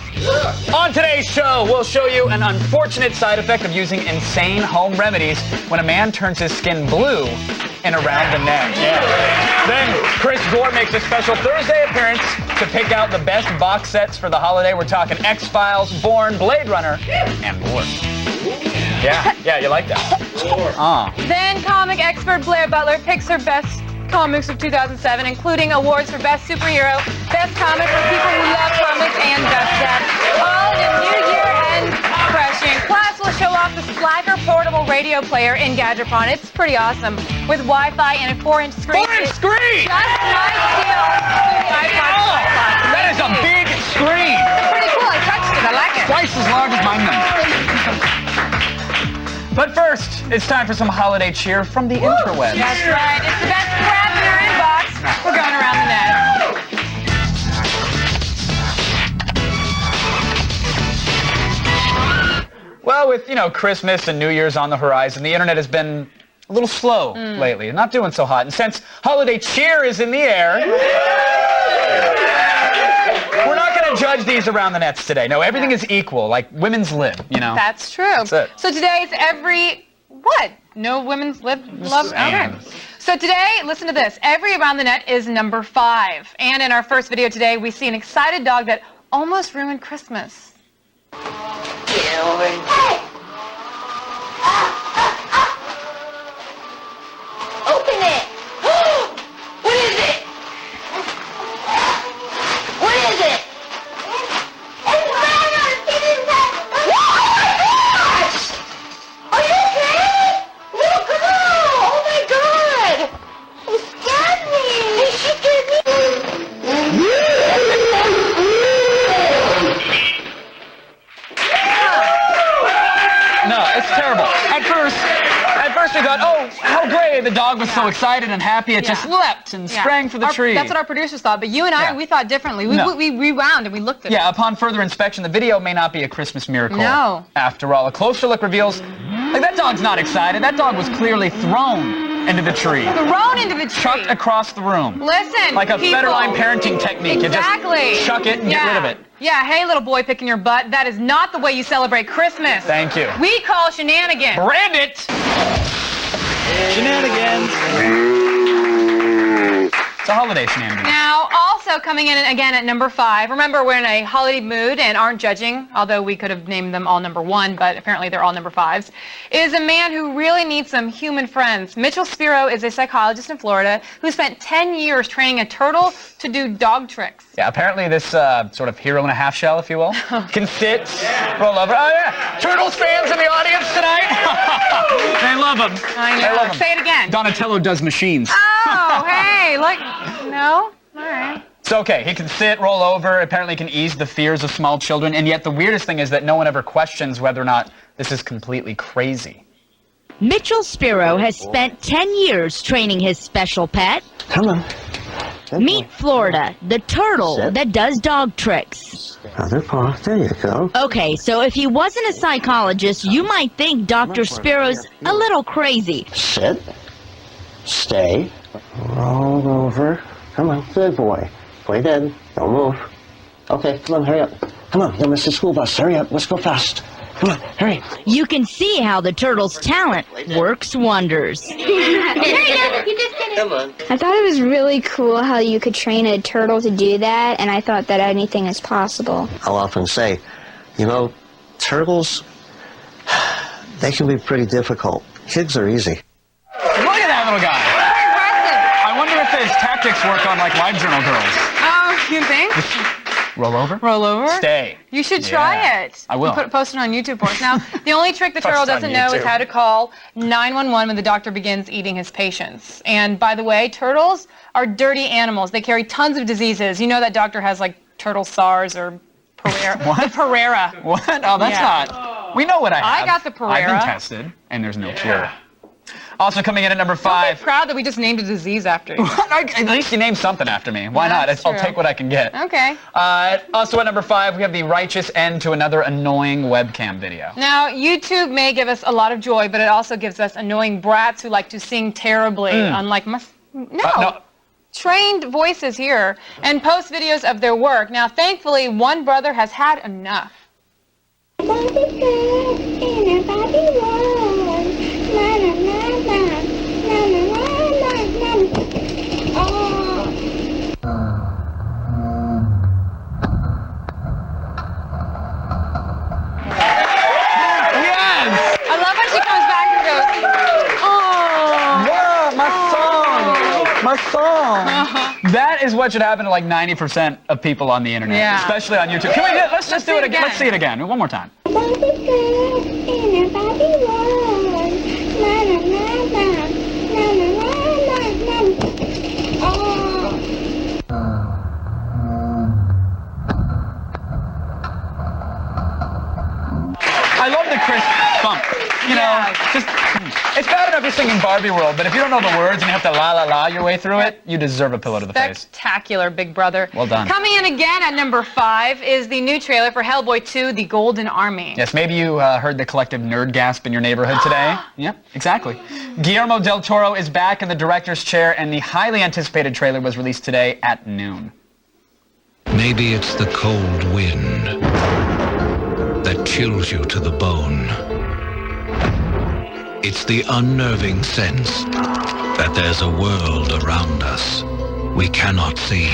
On today's show, we'll show you an unfortunate side effect of using insane home remedies when a man turns his skin blue and around the neck. Yeah. Then Chris Gore makes a special Thursday appearance to pick out the best box sets for the holiday. We're talking X-Files, Bourne, Blade Runner, and more. Yeah, you like that. Then comic expert Blair Butler picks her best comics of 2007, including awards for Best Superhero, Best Comic for people who love comics, and Best Set. All in a New Year-end prescient. Class will show off the Slacker portable radio player in Gadgetron. It's pretty awesome, with Wi-Fi and a 4-inch screen. 4-inch screen! Just might steal the iPod class. That is a big screen! Pretty cool. I touched it. I like it. Twice as large as my number. But first, it's time for some holiday cheer from the interwebs. That's right. It's the best crap in your inbox. We're going around the net. Well, with, Christmas and New Year's on the horizon, the internet has been a little slow lately. Not doing so hot. And since holiday cheer is in the air, we're not going to judge these around the nets today. No, everything is equal, like women's lib, That's true. That's it. So today it's No women's love? Okay. So today, listen to this. Every around the net is number 5. And in our first video today, we see an excited dog that almost ruined Christmas. Hey! Open it! What is it? What is it? It's Magnum! Oh my gosh! Are you okay? Little girl! Oh my god! He stabbed me! She scared me! No, it's terrible. At first we thought, oh, how great. The dog was so excited and happy, it just leapt and sprang for the tree. That's what our producers thought, but you and I, we thought differently. We rewound and we looked at it. Yeah, upon further inspection, the video may not be a Christmas miracle. No. After all, a closer look reveals, like, that dog's not excited. That dog was clearly thrown into the tree. Thrown into the tree. Chucked across the room. Listen, like a people. Federline parenting technique. Exactly. You just chuck it and get rid of it. Yeah, hey, little boy picking your butt. That is not the way you celebrate Christmas. Thank you. We call shenanigans. Brand it! Shenanigans. It's a holiday shenanigans. Now, also coming in again at number 5, remember we're in a holiday mood and aren't judging, although we could have named them all number 1, but apparently they're all number 5s, is a man who really needs some human friends. Mitchell Spiro is a psychologist in Florida who spent 10 years training a turtle to do dog tricks. Yeah, apparently this sort of hero in a half shell, if you will, can sit, roll over. Oh yeah, Turtles fans in the audience tonight. They love him. I know. They love him. Say it again. Donatello does machines. Oh, hey, look. No? All right. It's okay. He can sit, roll over, apparently can ease the fears of small children, and yet the weirdest thing is that no one ever questions whether or not this is completely crazy. Mitchell Spiro has spent 10 years training his special pet. Come on. Meet Florida, the turtle that does dog tricks. Other paw. There you go. Okay, so if he wasn't a psychologist, you might think Dr. Spiro's a little crazy. Sit. Stay. Roll over. Come on, good boy. Play dead. Don't move. Okay, come on, hurry up. Come on, you'll miss the school bus. Hurry up. Let's go fast. Come on, hurry. You can see how the turtle's talent works wonders. Come on. I thought it was really cool how you could train a turtle to do that, and I thought that anything is possible. I'll often say, you know, turtles, they can be pretty difficult. Kids are easy. Look at that little guy. I wonder if his tactics work on, like, LiveJournal girls. Oh, you think? Roll over? Roll over? Stay. You should try it. I will. Post it on YouTube for us. Now, the only trick the turtle Post on doesn't know is YouTube. how to call 911 when the doctor begins eating his patients. And by the way, turtles are dirty animals. They carry tons of diseases. You know that doctor has like turtle SARS or Pereira. What? The Pereira. What? Oh, that's not. We know what I have. I got the Pereira. I've been tested, and there's no cure. Also coming in at number 5. I'm proud that we just named a disease after you. At least you named something after me. Why not? That's I'll true. take what I can get. Okay. Also at number 5, we have the righteous end to another annoying webcam video. Now, YouTube may give us a lot of joy, but it also gives us annoying brats who like to sing terribly, unlike no. Trained voices here, and post videos of their work. Now, thankfully, one brother has had enough. Yes! I love when she comes back and goes, oh. Yeah, my song! That is what should happen to like 90% of people on the internet, Yeah. especially on YouTube. Can we let's just do it again. Let's see it again. One more time. I love the crisp bump. You know, just it's bad enough you're singing Barbie World, but if you don't know the words and you have to la la la your way through it, you deserve a pillow to the face. Spectacular, Big Brother. Well done. Coming in again at number 5 is the new trailer for Hellboy 2: The Golden Army. Yes, maybe you heard the collective nerd gasp in your neighborhood today. Yep, exactly. Guillermo del Toro is back in the director's chair, and the highly anticipated trailer was released today at noon. Maybe it's the cold wind that chills you to the bone. It's the unnerving sense that there's a world around us we cannot see.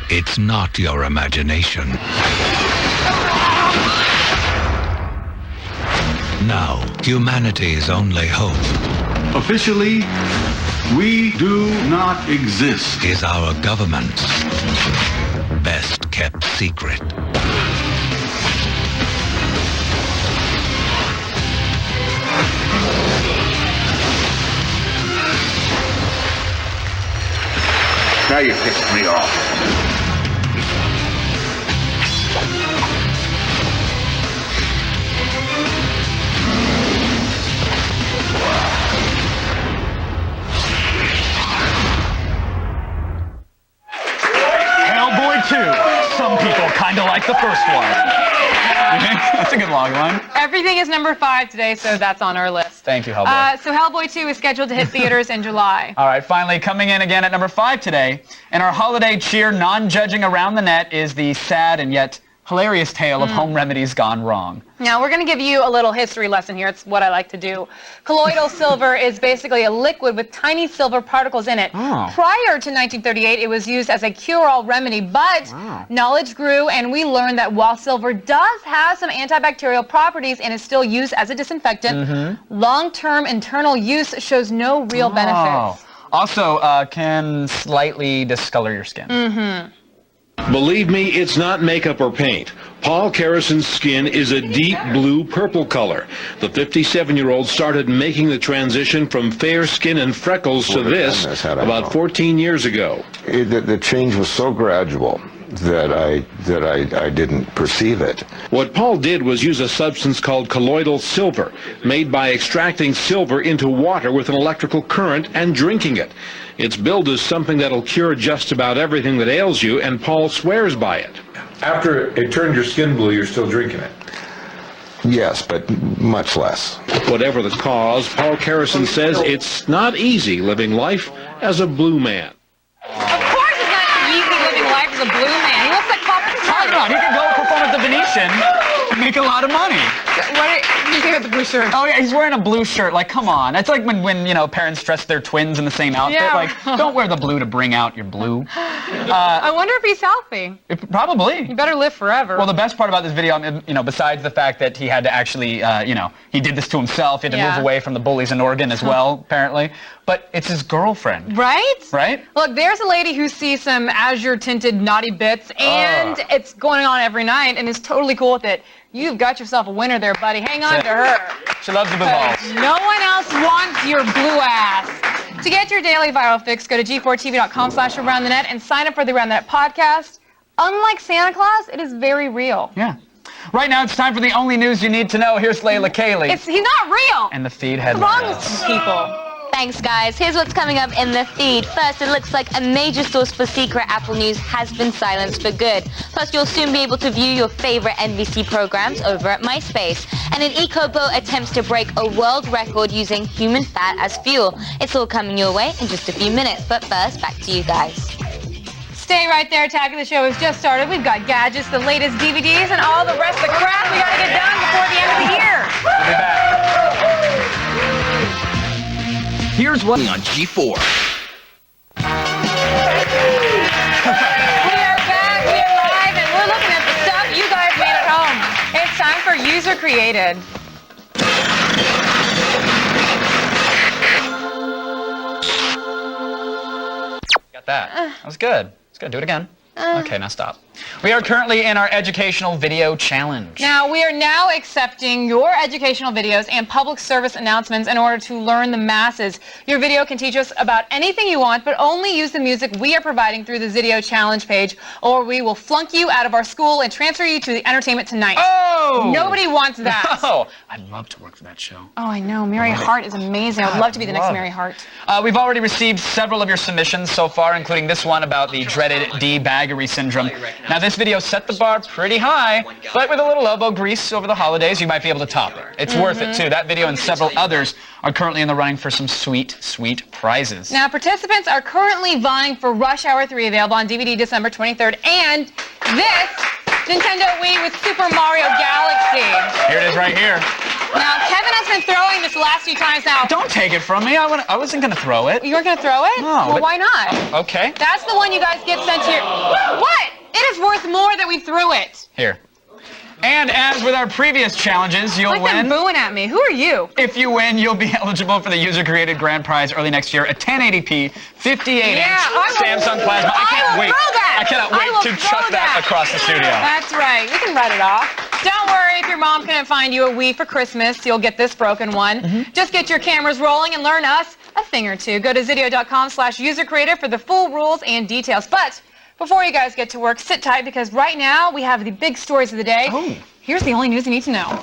It's not your imagination. Now, humanity's only hope. Officially, we do not exist. Is our government's best kept secret. Now you pissed me off. Hellboy 2. Some people kind of like the first one. You think? That's a good log line. Everything is number 5 today, so that's on our list. Thank you, Hellboy. So Hellboy 2 is scheduled to hit theaters in July. All right, finally coming in again at number 5 today, in our holiday cheer, non-judging around the net, is the sad and yet hilarious tale of home remedies gone wrong. Now, we're going to give you a little history lesson here. It's what I like to do. Colloidal silver is basically a liquid with tiny silver particles in it. Oh. Prior to 1938, it was used as a cure-all remedy, but knowledge grew, and we learned that while silver does have some antibacterial properties and is still used as a disinfectant, long-term internal use shows no real benefits. Also, can slightly discolor your skin. Believe me, it's not makeup or paint. Paul Carrison's skin is a deep blue-purple color. The 57-year-old started making the transition from fair skin and freckles to this about 14 years ago. The change was so gradual that I didn't perceive it. What Paul did was use a substance called colloidal silver, made by extracting silver into water with an electrical current and drinking it. It's billed as something that'll cure just about everything that ails you, and Paul swears by it. After it turned your skin blue, you're still drinking it? Yes, but much less. Whatever the cause, Paul Carrison says it's not easy living life as a blue man. Of course it's not easy living life as a blue man. He looks like Papa Come on, he can go perform at the Venetian and make a lot of money. What are you doing with the blue shirt? Oh yeah, he's wearing a blue shirt. Like, come on. That's like when you know, parents dress their twins in the same outfit. Yeah. Like, don't wear the blue to bring out your blue. I wonder if he's healthy. Probably. You better live forever. Well, the best part about this video, you know, besides the fact that he had to actually, you know, he did this to himself. He had to move away from the bullies in Oregon as well, apparently. But it's his girlfriend. Right? Right? Look, there's a lady who sees some azure-tinted naughty bits, and it's going on every night, and is totally cool with it. You've got yourself a winner there, buddy. Hang on to her. She loves the blue balls. No one else wants your blue ass. To get your daily viral fix, go to g4tv.com/aroundthenet and sign up for the Around the Net podcast. Unlike Santa Claus, it is very real. Yeah. Right now, it's time for the only news you need to know. Here's Layla Cayley. He's not real. And the feed What's headlines. wrong with people? Thanks, guys. Here's what's coming up in the feed. First, it looks like a major source for secret Apple News has been silenced for good. Plus, you'll soon be able to view your favorite NBC programs over at MySpace. And an EcoBoat attempts to break a world record using human fat as fuel. It's all coming your way in just a few minutes. But first, back to you guys. Stay right there. Tag of the show has just started. We've got gadgets, the latest DVDs, and all the rest of the crap we got to get done before the end of the year. We'll be back. Here's one on G4. We are back, we are live, and we're looking at the stuff you guys made at home. It's time for User Created. Got that. That was good. Let's go do it again. Okay, now stop. We are currently in our educational video challenge. Now, we are now accepting your educational videos and public service announcements in order to learn the masses. Your video can teach us about anything you want, but only use the music we are providing through the Video Challenge page, or we will flunk you out of our school and transfer you to the Entertainment Tonight. Oh! Nobody wants that. No! I'd love to work for that show. Oh, I know. Mary Hart is amazing. I would love to be the next Mary Hart. We've already received several of your submissions so far, including this one about the dreaded debaggery syndrome. Now, this video set the bar pretty high, but with a little elbow grease over the holidays, you might be able to top it. It's worth it, too. That video and several others are currently in the running for some sweet, sweet prizes. Now, participants are currently vying for Rush Hour 3, available on DVD December 23rd, and this Nintendo Wii with Super Mario Galaxy. Here it is right here. Now, Kevin has been throwing this the last few times now. Don't take it from me. I wasn't going to throw it. You weren't going to throw it? No. Well, why not? Okay. That's the one you guys get sent to your... What? It is worth more that we threw it. Here. And as with our previous challenges, you'll Like win. them booing at me. Who are you? If you win, you'll be eligible for the user-created grand prize early next year, a 1080p 58-inch Samsung Plasma. I cannot wait to chuck that across the studio. That's right. We can write it off. Don't worry if your mom couldn't find you a Wii for Christmas. You'll get this broken one. Just get your cameras rolling and learn us a thing or two. Go to Zydio.com/user-creator for the full rules and details. But before you guys get to work, sit tight because right now we have the big stories of the day. Here's the only news you need to know.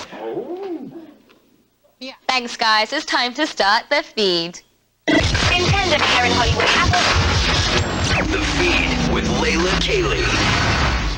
Thanks, guys. It's time to start the feed. Nintendo here in Hollywood. The Feed with Layla Kaylee.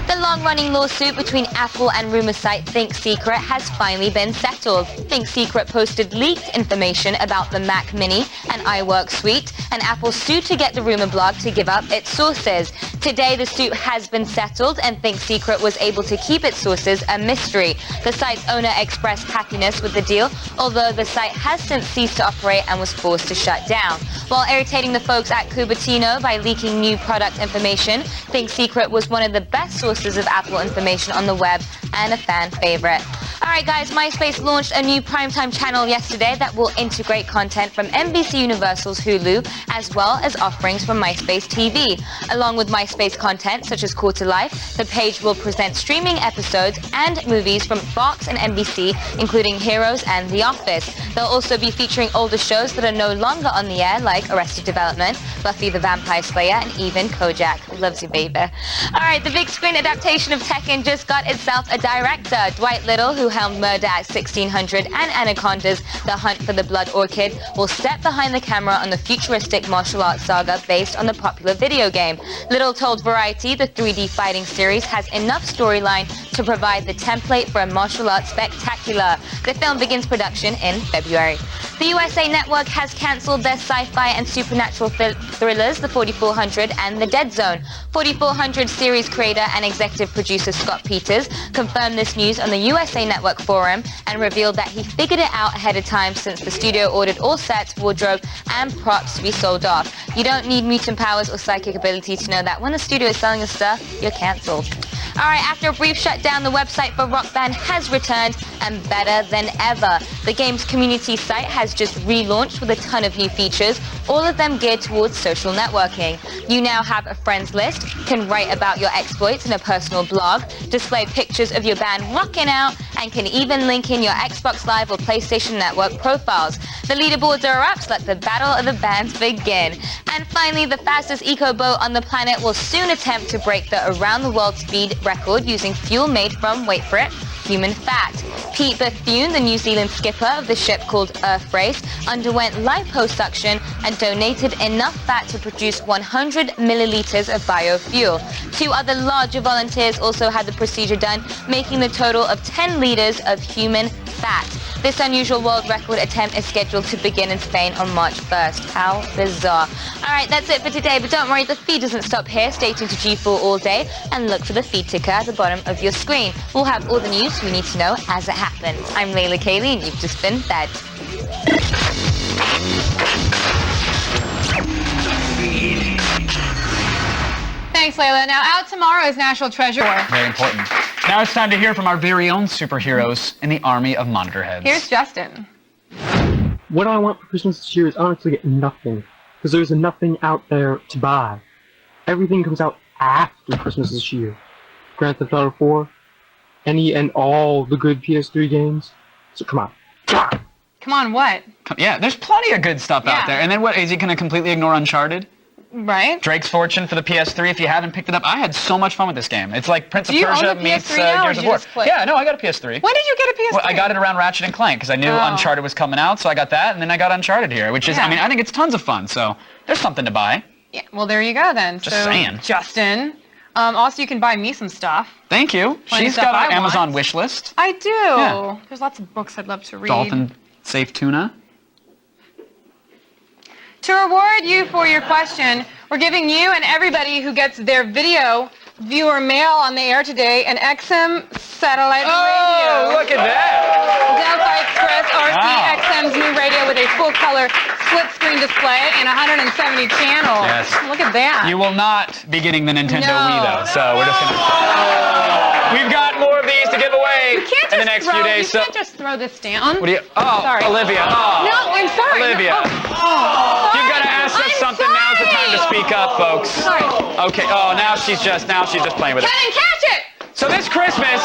The long-running lawsuit between Apple and rumor site ThinkSecret has finally been settled. ThinkSecret posted leaked information about the Mac Mini and iWork suite, and Apple sued to get the rumor blog to give up its sources. Today, the suit has been settled, and ThinkSecret was able to keep its sources a mystery. The site's owner expressed happiness with the deal, although the site has since ceased to operate and was forced to shut down. While irritating the folks at Cupertino by leaking new product information, ThinkSecret was one of the best sources of Apple information on the web and a fan favorite. Alright guys, MySpace launched a new primetime channel yesterday that will integrate content from NBC Universal's Hulu as well as offerings from MySpace TV. Along with MySpace content such as Quarter Life, the page will present streaming episodes and movies from Fox and NBC, including Heroes and The Office. They'll also be featuring older shows that are no longer on the air like Arrested Development, Buffy the Vampire Slayer, and even Kojak. Loves you, baby. Alright, the big screen adaptation of Tekken just got itself a director. Dwight Little, who helmed Murder at 1600 and Anaconda's The Hunt for the Blood Orchid, will step behind the camera on the futuristic martial arts saga based on the popular video game. Little told Variety the 3D fighting series has enough storyline to provide the template for a martial arts spectacular. The film begins production in February. The USA Network has cancelled their sci-fi and supernatural thrillers, The 4400 and The Dead Zone. 4400 series creator and executive producer Scott Peters confirmed this news on the USA Network forum and revealed that he figured it out ahead of time since the studio ordered all sets, wardrobe, and props to be sold off. You don't need mutant powers or psychic ability to know that when the studio is selling the stuff, you're cancelled. Alright, after a brief shutdown, the website for Rock Band has returned and better than ever. The game's community site has just relaunched with a ton of new features, all of them geared towards social networking. You now have a friends list, can write about your exploits in a personal blog, display pictures of your band rocking out, and can even link in your Xbox Live or PlayStation Network profiles. The leaderboards are up, so let the battle of the bands begin. And finally, the fastest eco boat on the planet will soon attempt to break the around-the-world speed record using fuel made from, wait for it, human fat. Pete Bethune, the New Zealand skipper of the ship called Earthrace, underwent liposuction and donated enough fat to produce 100 milliliters of biofuel. 2 other larger volunteers also had the procedure done, making the total of 10 liters of human fat. This unusual world record attempt is scheduled to begin in Spain on March 1st. How bizarre. Alright, that's it for today, but don't worry, the feed doesn't stop here. Stay tuned to G4 all day and look for the feed ticker at the bottom of your screen. We'll have all the news you need to know as it happens. I'm Layla Kaylee and you've just been fed. Thanks, Layla. Now, out tomorrow is National Treasure. Very important. Now it's time to hear from our very own superheroes in the army of monitor heads. Here's Justin. What I want for Christmas this year is honestly get nothing, because there's nothing out there to buy. Everything comes out after Christmas this year. Grand Theft Auto 4, any and all the good PS3 games. So come on. Come on, what? Yeah, there's plenty of good stuff out there. And then what, is he going to completely ignore Uncharted? Right. Drake's Fortune for the PS3, if you haven't picked it up. I had so much fun with this game. It's like Prince of Persia meets Gears of War. Yeah, no, I got a PS3. When did you get a PS3? Well, I got it around Ratchet & Clank, because I knew Uncharted was coming out, so I got that, and then I got Uncharted here, which is, I mean, I think it's tons of fun, so there's something to buy. Yeah, well, there you go, then. Just saying. Justin. Also, you can buy me some stuff. Thank you. She's got an Amazon wish list. I do. Yeah. There's lots of books I'd love to read. Dolphin Safe Tuna. To reward you for your question, we're giving you and everybody who gets their video viewer mail on the air today an XM satellite radio. Look at that. Delta Express RC XM's new radio with a full-color split-screen display and 170 channels. Yes. Look at that. You will not be getting the Nintendo Wii, though, so we're just going to... We've got more these to give away You can't in the just next throw, few days. You can't just throw this down. What do you? Oh, sorry. Olivia. Oh. No, I'm sorry. Olivia. No, If you've got to ask us something, now's the time to speak up, folks. Sorry. Okay. Oh, now she's just playing with it. Kevin, catch it! So this Christmas,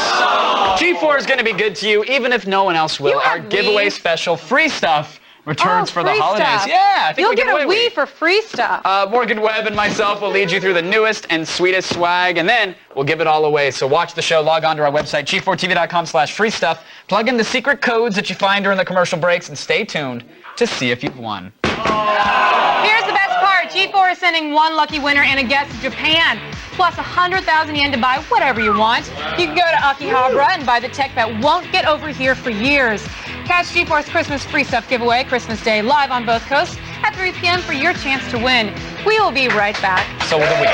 G4 is going to be good to you, even if no one else will. Our giveaway special, free stuff, returns for the free holidays. stuff. Yeah, I think You'll we give get a away Wii for free stuff. Morgan Webb and myself will lead you through the newest and sweetest swag, and then we'll give it all away. So watch the show, log on to our website, g4tv.com/free stuff, plug in the secret codes that you find during the commercial breaks, and stay tuned to see if you've won. Here's the best part. G4 is sending one lucky winner and a guest to Japan, plus 100,000 yen to buy whatever you want. You can go to Akihabara and buy the tech that won't get over here for years. Catch G4's Christmas free stuff giveaway Christmas Day live on both coasts at 3 p.m. for your chance to win. We will be right back. So will the Wii.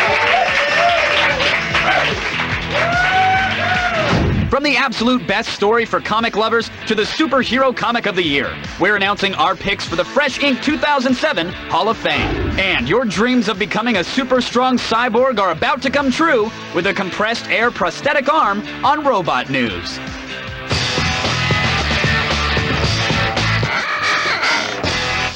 From the absolute best story for comic lovers to the superhero comic of the year, we're announcing our picks for the Fresh Ink 2007 Hall of Fame. And your dreams of becoming a super strong cyborg are about to come true with a compressed air prosthetic arm on Robot News.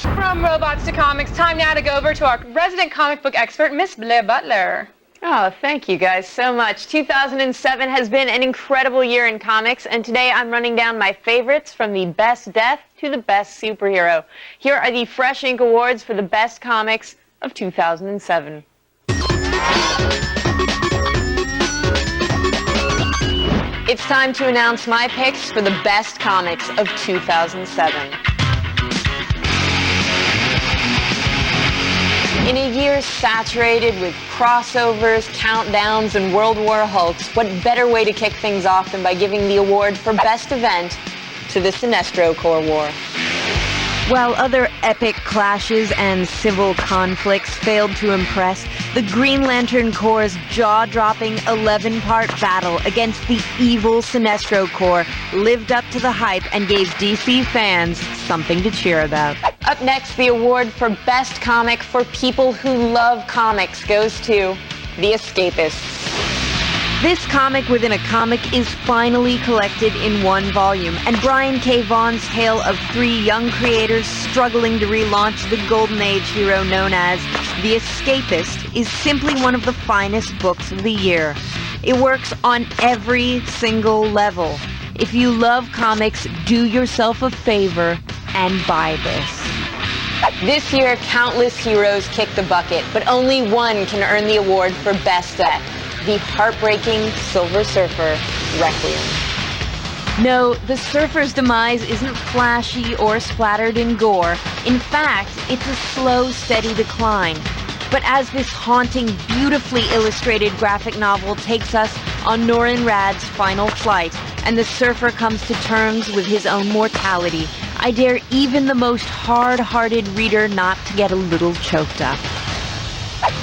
From robots to comics, time now to go over to our resident comic book expert, Miss Blair Butler. Oh, thank you guys so much. 2007 has been an incredible year in comics, and today I'm running down my favorites from the best death to the best superhero. Here are the Fresh Ink Awards for the best comics of 2007. It's time to announce my picks for the best comics of 2007. In a year saturated with crossovers, countdowns, and World War Hulks, what better way to kick things off than by giving the award for Best Event to the Sinestro Corps War. While other epic clashes and civil conflicts failed to impress, the Green Lantern Corps' jaw-dropping 11-part battle against the evil Sinestro Corps lived up to the hype and gave DC fans something to cheer about. Up next, the award for Best Comic for people who love comics goes to The Escapists. This comic within a comic is finally collected in one volume, and Brian K. Vaughan's tale of 3 young creators struggling to relaunch the Golden Age hero known as The Escapist is simply one of the finest books of the year. It works on every single level. If you love comics, do yourself a favor and buy this. This year, countless heroes kicked the bucket, but only one can earn the award for Best Death. The heartbreaking Silver Surfer, Requiem. No, the Surfer's demise isn't flashy or splattered in gore. In fact, it's a slow, steady decline. But as this haunting, beautifully illustrated graphic novel takes us on Norrin Radd's final flight, and the Surfer comes to terms with his own mortality, I dare even the most hard-hearted reader not to get a little choked up.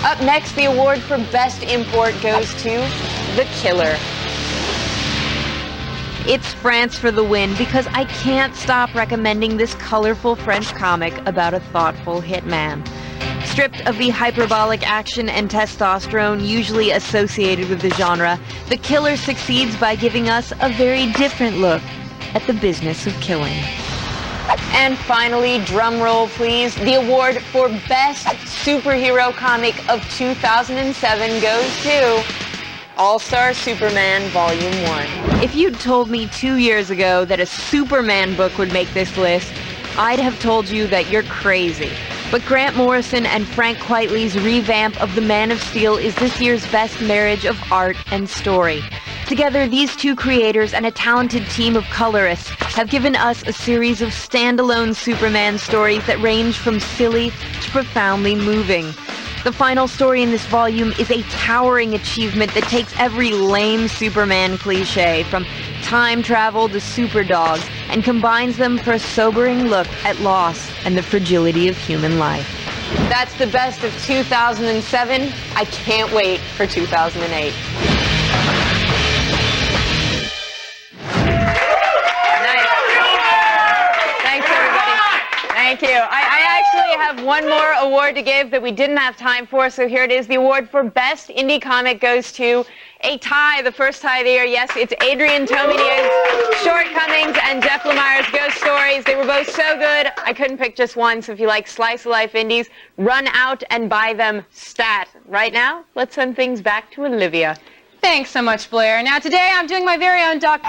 Up next, the award for Best Import goes to The Killer. It's France for the win because I can't stop recommending this colorful French comic about a thoughtful hitman. Stripped of the hyperbolic action and testosterone usually associated with the genre, The Killer succeeds by giving us a very different look at the business of killing. And finally, drum roll please, the award for Best Superhero Comic of 2007 goes to All-Star Superman Volume 1. If you'd told me 2 years ago that a Superman book would make this list, I'd have told you that you're crazy. But Grant Morrison and Frank Quitely's revamp of The Man of Steel is this year's best marriage of art and story. Together, these two creators and a talented team of colorists have given us a series of standalone Superman stories that range from silly to profoundly moving. The final story in this volume is a towering achievement that takes every lame Superman cliché, from time travel to super dogs, and combines them for a sobering look at loss and the fragility of human life. That's the best of 2007. I can't wait for 2008. Thank you. I actually have one more award to give that we didn't have time for, so here it is. The award for Best Indie Comic goes to A tie, the first tie of the year. Yes, it's Adrian Tomei's Shortcomings and Jeff Lemire's Ghost Stories. They were both so good, I couldn't pick just one. So if you like slice of life indies, run out and buy them stat. Right now, let's send things back to Olivia. Thanks so much, Blair. Now today I'm doing my very own doc.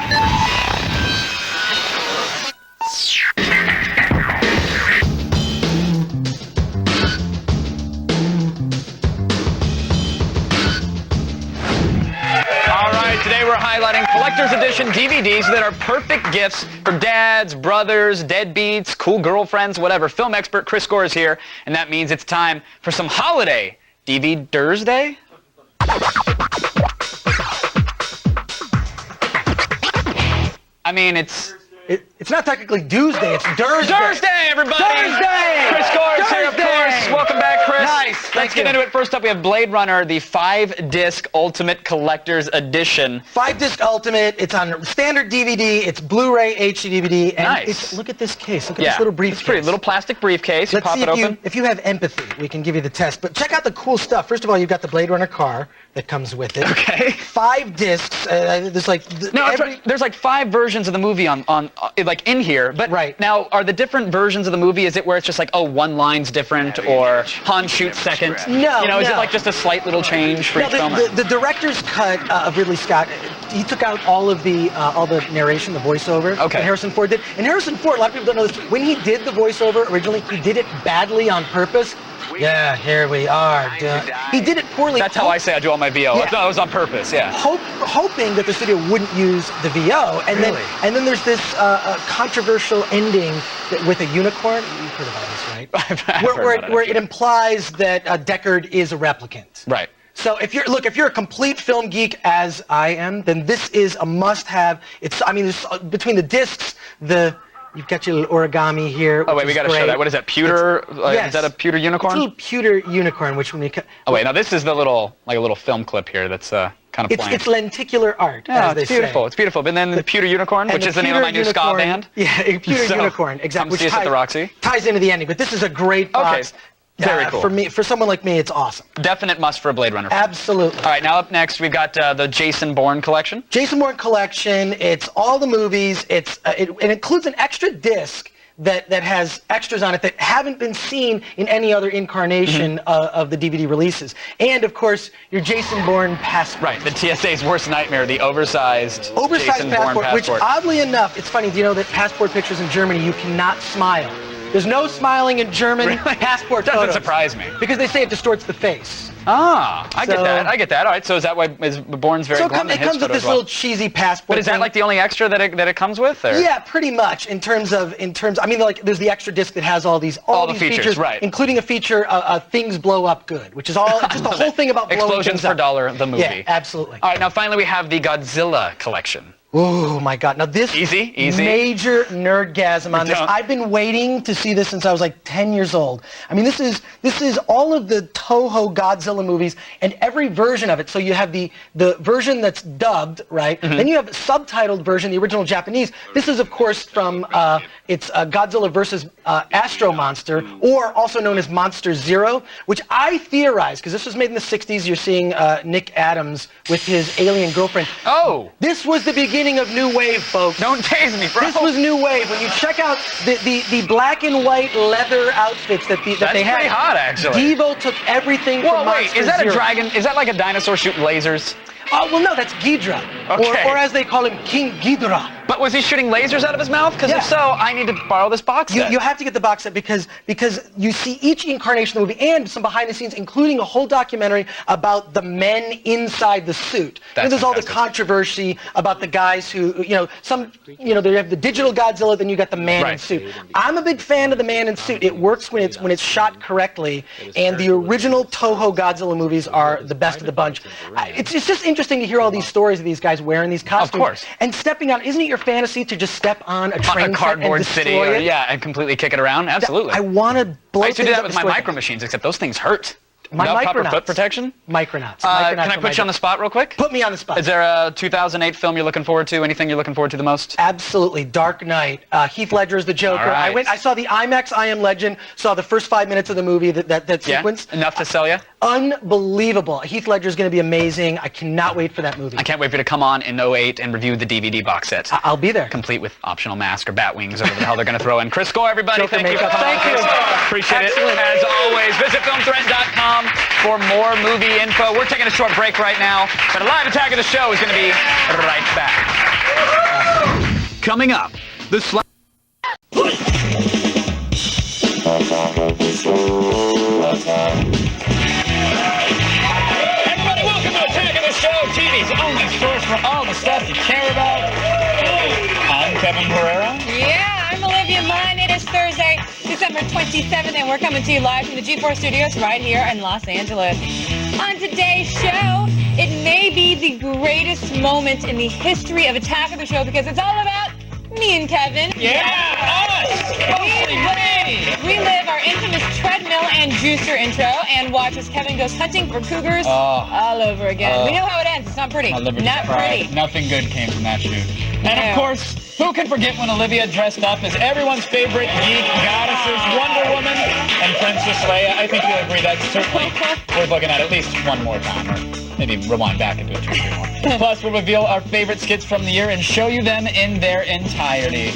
All right, today we're highlighting collector's edition DVDs that are perfect gifts for dads, brothers, deadbeats, cool girlfriends, whatever. Film expert Chris Gore is here, and that means it's time for some holiday DVD-ders Day. I mean, it's not technically Doomsday, it's Thursday. Thursday, everybody! Thursday! Chris Gore is here, of course. Welcome back, Chris. Nice. Let's get into it. First up, we have Blade Runner, the 5-disc Ultimate Collector's Edition. 5-disc Ultimate. It's on standard DVD. It's Blu-ray, HD DVD. And Nice. Look at this case. Look at this little briefcase. It's pretty. Little plastic briefcase. Let's Pop see it open. if you have empathy, we can give you the test. But check out the cool stuff. First of all, you've got the Blade Runner car that comes with it. Okay. 5 discs. There's like there's like 5 versions of the movie on like in here. But now, are the different versions of the movie? Is it where it's just like, oh, one line's different, or Han shoots second? No, You know, is it no. like just a slight little change for each film? The director's cut of Ridley Scott, he took out all the narration, the voiceover that Harrison Ford did. And Harrison Ford, a lot of people don't know this, when he did the voiceover originally, he did it badly on purpose. Yeah, here we are. He did it poorly. That's how I say I do all my VO. Yeah. I thought it was on purpose, yeah. Hoping that the studio wouldn't use the VO. And then there's this controversial ending with a unicorn. You've heard about this, right? Where it implies that Deckard is a replicant. Right. So if you're a complete film geek as I am, then this is a must-have. There's between the discs, you've got your little origami here. Oh wait, we got to show that. What is that? Pewter? Yes. Is that a pewter unicorn? It's a little pewter unicorn, which when you cut. Oh wait, now this is the little a little film clip here that's kind of plain. It's lenticular art. Yeah, as they it's beautiful. Say. It's beautiful. And then the pewter unicorn, which is the name of my new ska band. Yeah, a pewter So, unicorn. Exactly. Come see us at the Roxy. Ties into the ending, but this is a great box. Okay. Very cool. For someone like me, it's awesome. Definite must for a Blade Runner fan. Absolutely. All right, now up next, we've got the Jason Bourne collection. Jason Bourne collection. It's all the movies. It includes an extra disc that has extras on it that haven't been seen in any other incarnation of the DVD releases. And, of course, your Jason Bourne passport. Right, the TSA's worst nightmare, the oversized Jason Bourne passport. Which, oddly enough, it's funny, do you know that passport pictures in Germany, you cannot smile? There's no smiling in German passport photos. Doesn't surprise me. Because they say it distorts the face. Ah, I get that. All right, so is that why Bourne's very glum in it his comes with photo this as well? little cheesy passport. But is that like the only extra that it comes with? Or? Yeah, pretty much. In terms, like there's the extra disc that has all these features, right? Including a feature, Things Blow Up Good, which is all just the whole thing about blowing Explosions things for up. Dollar, the movie. Yeah, absolutely. All right, now finally we have the Godzilla collection. Oh my God! Now this easy. Major nerdgasm on this. Don't. I've been waiting to see this since I was like 10 years old. I mean, this is all of the Toho Godzilla movies and every version of it. So you have the version that's dubbed, right? Then you have the subtitled version, the original Japanese. This is of course from it's Godzilla versus Astro Monster, or also known as Monster Zero, which I theorize because this was made in the 60s. You're seeing Nick Adams with his alien girlfriend. Oh, this was the beginning of New Wave, folks. Don't tase me, bro. This was New Wave. When you check out the black and white leather outfits that they had. That's pretty hot, actually. Devo took everything from Whoa, wait, Monster is that Zero. a dragon? Is that like a dinosaur shooting lasers? Oh, well, no, that's Ghidra. Okay. Or as they call him, King Ghidra. But was he shooting lasers out of his mouth? Because if so, I need to borrow this box set. You have to get the box set because you see each incarnation of the movie and some behind the scenes, including a whole documentary about the men inside the suit. There's all the controversy about the guys who, they have the digital Godzilla, then you got the man in suit. I'm a big fan of the man in suit. It works when it's shot correctly, and the original Toho Godzilla movies are the best of the bunch. It's just interesting to hear all these stories of these guys wearing these costumes. Of course. And stepping on, isn't it your fantasy to just step on a train a cardboard set and city, destroy it? and completely kick it around? Absolutely. I want to blow I used to do things that up with and my destroy micro machines, except those things hurt. My no proper Micronauts. foot protection? Micronauts. Can I put you on the spot real quick? Put me on the spot. Is there a 2008 film you're looking forward to? Anything you're looking forward to the most? Absolutely. Dark Knight. Heath Ledger is the Joker. All right. I saw the IMAX I Am Legend, saw the first 5 minutes of the movie, that sequence. Yeah? Enough to sell you? Unbelievable. Heath Ledger is going to be amazing. I cannot wait for that movie. I can't wait for you to come on in 08 and review the DVD box set. I'll be there. Complete with optional mask or bat wings or whatever the hell they're going to throw in. Chris Score, everybody. Joker Thank you for makeup. coming on. Thank you. Appreciate Excellent. it. As always, visit filmthreat.com for more movie info. We're taking a short break right now, but a live attack of the show is going to be right back. Coming up, the Everybody, welcome to Attack of the Show, TV's only source for all the stuff you care about. I'm Kevin Pereira. Yeah, I'm Olivia Munn. It is Thursday, December 27th, and we're coming to you live from the G4 Studios right here in Los Angeles. On today's show, it may be the greatest moment in the history of Attack of the Show because it's all about me and Kevin. Yeah, We live our infamous treadmill and juicer intro and watch as Kevin goes hunting for cougars all over again. We know how it ends. It's not pretty. Not pretty. Nothing good came from that shoot. And of course, who can forget when Olivia dressed up as everyone's favorite geek goddesses, Wonder Woman and Princess Leia? I think you'll agree that's certainly worth looking at least one more time, or maybe rewind back and do it 2 or 3 more. Plus, we'll reveal our favorite skits from the year and show you them in their entirety.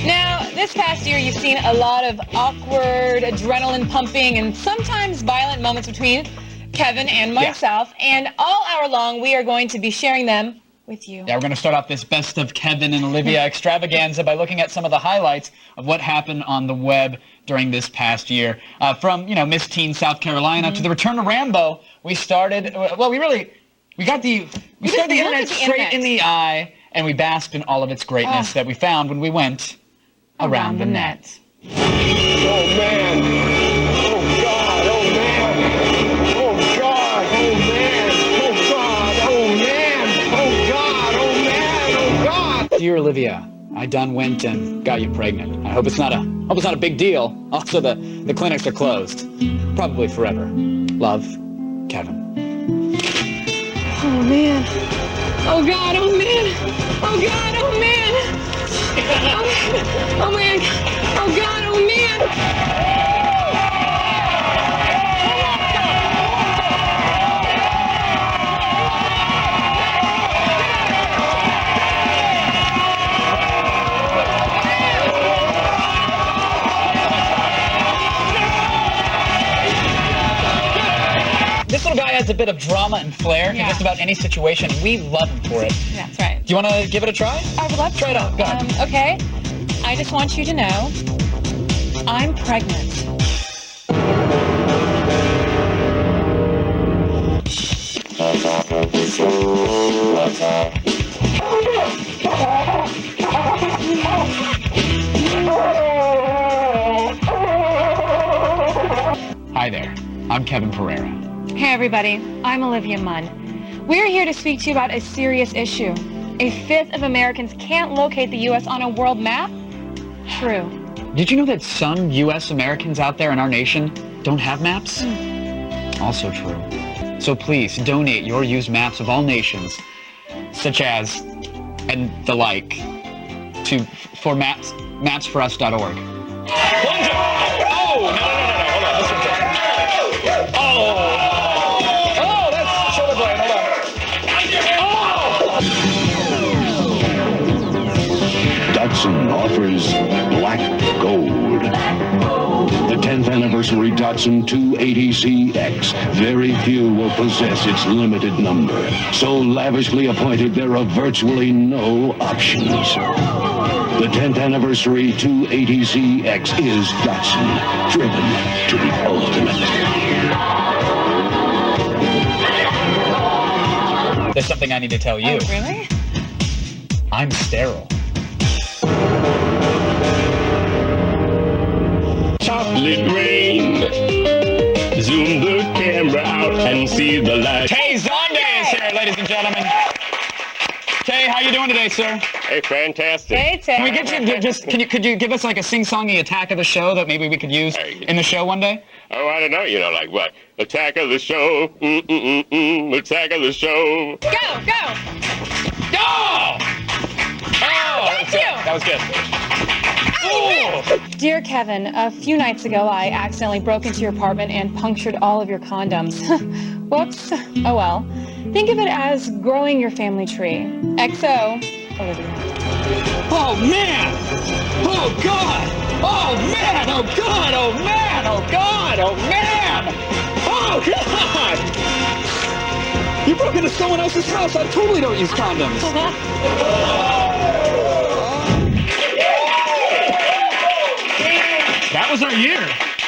Now, this past year, you've seen a lot of awkward, adrenaline pumping, and sometimes violent moments between Kevin and myself. And all hour long, we are going to be sharing them with you. Yeah, we're going to start off this Best of Kevin and Olivia extravaganza by looking at some of the highlights of what happened on the web during this past year. From, Miss Teen South Carolina to the return of Rambo, we started, we got the internet straight in the eye, and we basked in all of its greatness that we found when we went around the net. Oh, man. Oh, God. Oh, man. Oh, God. Oh, man. Oh, God. Oh, man. Oh, God. Oh, man. Oh, God. Dear Olivia, I done went and got you pregnant. I hope it's not a big deal. Also, the clinics are closed. Probably forever. Love, Kevin. Oh, man. Oh, God. Oh, man. Oh, God. Oh, man. Oh, man. Oh, God. Oh, man. This little guy has a bit of drama and flair in just about any situation. We love him for it. That's right. Do you want to give it a try? I would love to. Try it out. Go ahead. Okay. I just want you to know I'm pregnant. Hi there. I'm Kevin Pereira. Hey, everybody. I'm Olivia Munn. We're here to speak to you about a serious issue. A fifth of Americans can't locate the U.S. on a world map? True. Did you know that some U.S. Americans out there in our nation don't have maps? Also true. So please donate your used maps of all nations, such as, and the like, for mapsforus.org. Oh, no. Hold on. This one's up. Oh, that's shoulder blade. Hold on. Datsun offers Black Gold. The 10th anniversary Datsun 280ZX. Very few will possess its limited number. So lavishly appointed, there are virtually no options. The 10th anniversary 280ZX is Datsun, driven to the ultimate. There's something I need to tell you. Oh, really? I'm sterile. Chocolate rain. Zoom the camera out and see the light. Tay Zonda is here, ladies and gentlemen. Tay, how you doing today, sir? Hey, fantastic. Hey, Tay. Can we get you could you give us like a sing-songy attack of the show that maybe we could use in the show one day? Oh, I don't know. You know, like what? Attack of the show. Attack of the show. Go! Oh! Thank you! That was good. Dear Kevin, a few nights ago I accidentally broke into your apartment and punctured all of your condoms. Whoops. Oh well. Think of it as growing your family tree. XO, Olivia. Oh man! Oh god! Oh man! Oh god! Oh man! Oh god! Oh man! Oh god! You broke into someone else's house. I totally don't use condoms. That was our year.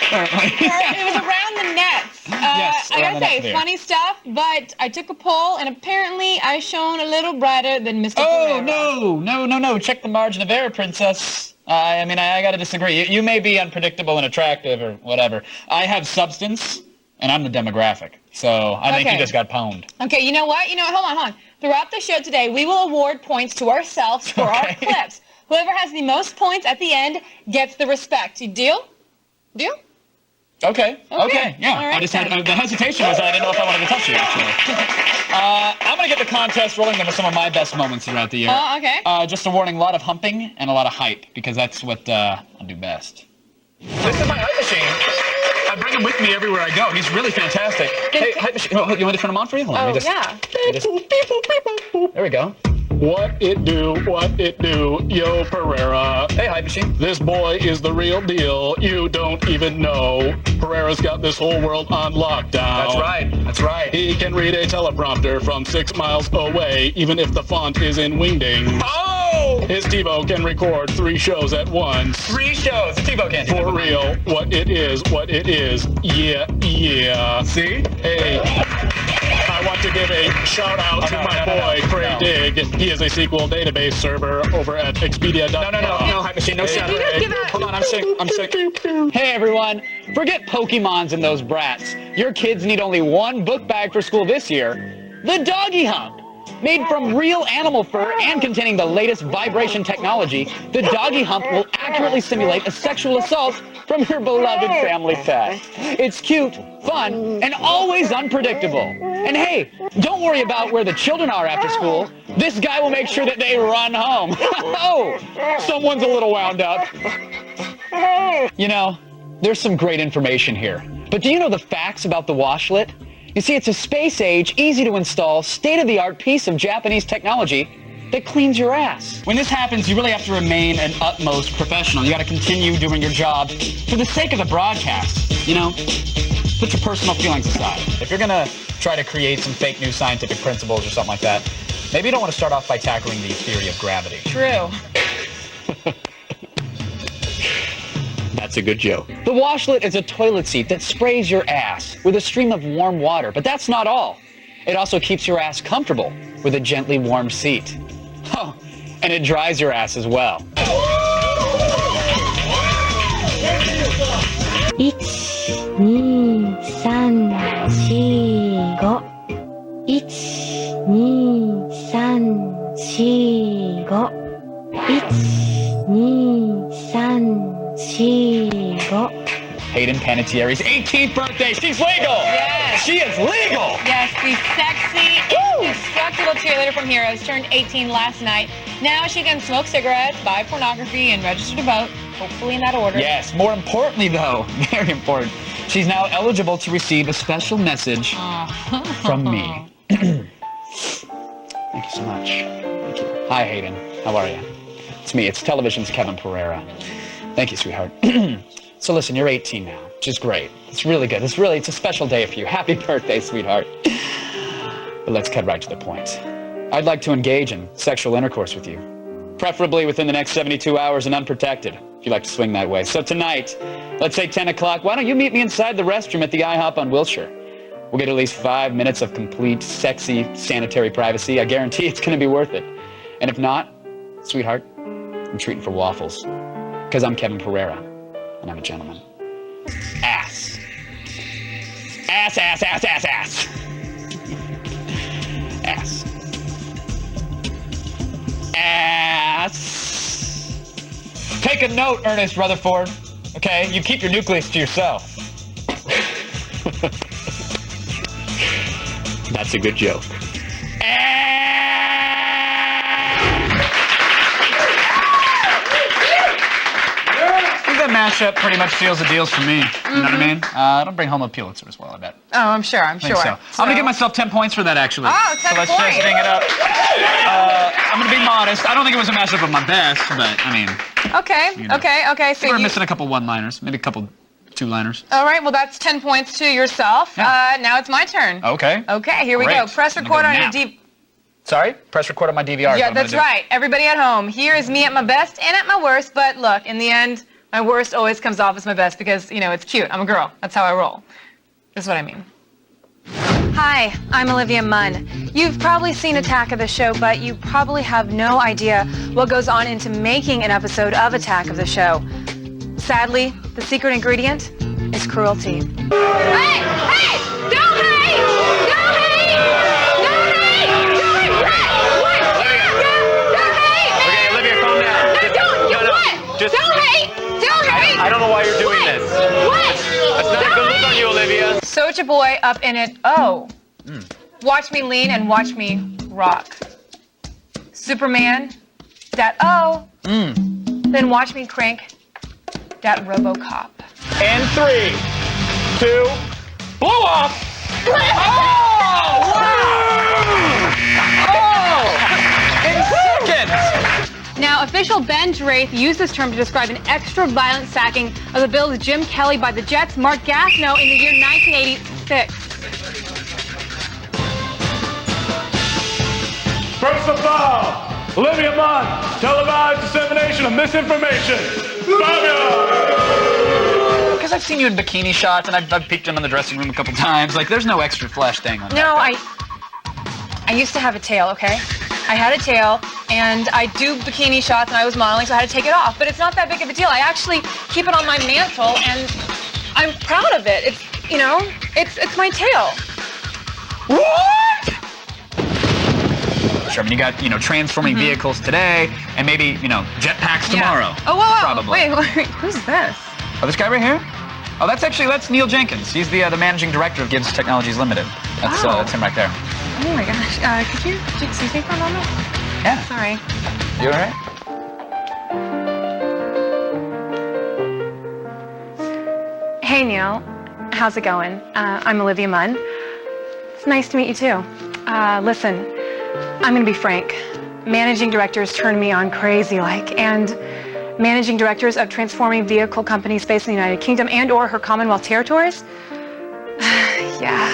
It was around the nets. Yes, I around the gotta say, nets there. funny stuff, but I took a poll and apparently I shone a little brighter than Mr. Oh, Pereira. no. Check the margin of error, princess. I mean, I gotta disagree. You may be unpredictable and attractive or whatever. I have substance, and I'm the demographic. So I think you Okay. just got pwned. Okay, you know what? Hold on. Throughout the show today, we will award points to ourselves for our clips. Whoever has the most points at the end gets the respect. You deal? Deal? Okay, yeah. All I right, just had, the hesitation was I didn't know if I wanted to touch you, actually. I'm going to get the contest rolling with some of my best moments throughout the year. Okay. Just a warning, a lot of humping and a lot of hype, because that's what I do best. This is my hype machine. I bring him with me everywhere I go. He's really fantastic. Hey, hype machine. You want me to turn him on for you? Hold on, let me There we go. What it do, yo Pereira. Hey, hype machine. This boy is the real deal, you don't even know. Pereira's got this whole world on lockdown. That's right. He can read a teleprompter from 6 miles away, even if the font is in wingdings. Oh! His TiVo can record 3 shows at once. 3 shows. The TiVo can. For real, what it is. Yeah. See? Hey, I want to give a shout out to my boy, Craig Dig. He is a SQL database server over at Expedia.com. No, hype machine, no shout out. Hold on, I'm sick. Hey, everyone. Forget Pokemons and those brats. Your kids need only one book bag for school this year. The Doggy Hump. Made from real animal fur and containing the latest vibration technology, the Doggy Hump will accurately simulate a sexual assault from your beloved family pet. It's cute, fun, and always unpredictable. And hey, don't worry about where the children are after school. This guy will make sure that they run home. Oh, someone's a little wound up. You know, there's some great information here. But do you know the facts about the washlet? You see, it's a space-age, easy-to-install, state-of-the-art piece of Japanese technology that cleans your ass. When this happens, you really have to remain an utmost professional. You got to continue doing your job for the sake of the broadcast. You know, put your personal feelings aside. If you're going to try to create some fake news scientific principles or something like that, maybe you don't want to start off by tackling the theory of gravity. True. That's a good joke. The washlet is a toilet seat that sprays your ass with a stream of warm water, but that's not all. It also keeps your ass comfortable with a gently warm seat. Oh, and it dries your ass as well. 1、2、3、4、5。1、2、3、4、5。1、2、3、4、5。 Hayden Panettiere's 18th birthday. She's legal. Yes. She is legal. Yes, the sexy, indestructible cheerleader from Heroes turned 18 last night. Now she can smoke cigarettes, buy pornography, and register to vote, hopefully in that order. Yes, more importantly though, very important, she's now eligible to receive a special message from me. Thank you so much. Thank you. Hi, Hayden. How are you? It's me. It's television's Kevin Pereira. Thank you, sweetheart. So listen, you're 18 now, which is great. It's really good. It's a special day for you. Happy birthday, sweetheart. But let's cut right to the point. I'd like to engage in sexual intercourse with you, preferably within the next 72 hours and unprotected, if you like to swing that way. So tonight, let's say 10 o'clock, why don't you meet me inside the restroom at the IHOP on Wilshire? We'll get at least 5 minutes of complete, sexy, sanitary privacy. I guarantee it's going to be worth it. And if not, sweetheart, I'm treating for waffles. Because I'm Kevin Pereira, and I'm a gentleman. Ass. Ass, ass, ass, ass, ass. Ass. Take a note, Ernest Rutherford. Okay, you keep your nucleus to yourself. That's a good joke. I think that mashup pretty much seals the deals for me. You know what I mean? It'll bring home a Pulitzer as well, I bet. Oh, I'm sure. I think so. I'm going to give myself 10 points for that, actually. Oh, 10 so let's points. just hang it up. I'm going to be modest. I don't think it was a mashup of my best, but, I mean... Okay, you know. okay. So We're missing a couple one-liners, maybe a couple two-liners. All right, well, that's 10 points to yourself. Yeah. Now it's my turn. Okay. Okay, here we Great. go. Press I'm gonna record go on your now. D... Sorry? Press record on my DVR. Yeah, that's right. Everybody at home, here is me at my best and at my worst, but look, in the end, my worst always comes off as my best because, you know, it's cute. I'm a girl. That's how I roll. This is what I mean. Hi, I'm Olivia Munn. You've probably seen Attack of the Show, but you probably have no idea what goes on into making an episode of Attack of the Show. Sadly, the secret ingredient is cruelty. Hey! Hey! Don't hate! Don't hate! Don't hate! Don't hate! What? Don't hate! Okay, Olivia, calm down. Don't hate! Don't hate! I don't know why you're doing this. What? That's not a good look on you, Olivia. Soulja Boy up in it. Oh. Watch me lean and watch me rock. Superman. That oh. Then watch me crank that RoboCop. And 3, 2, blow off! Oh! In seconds! Now, official Ben Draith used this term to describe an extra violent sacking of the Bills' Jim Kelly by the Jets' Mark Gastineau in the year 1986. First of all, Olivia Munn, televised dissemination of misinformation. Because I've seen you in bikini shots, and I've peeked in the dressing room a couple times. Like, there's no extra flesh thing on that. No, I used to have a tail, okay? I had a tail, and I do bikini shots, and I was modeling, so I had to take it off. But it's not that big of a deal. I actually keep it on my mantle, and I'm proud of it. It's, you know, it's my tail. What? Sure, I mean, you got, you know, transforming vehicles today, and maybe, you know, jetpacks tomorrow. Oh, whoa. Probably. Wait, who's this? Oh, this guy right here? Oh, that's Neil Jenkins. He's the managing director of Gibbs Technologies Limited. That's him right there. Oh my gosh. Could you excuse me for a moment? Yeah. Sorry. You all right? Hey, Neil. How's it going? I'm Olivia Munn. It's nice to meet you, too. Listen, I'm going to be frank. Managing directors turn me on crazy-like, and managing directors of transforming vehicle companies based in the United Kingdom and or her Commonwealth territories? Yeah.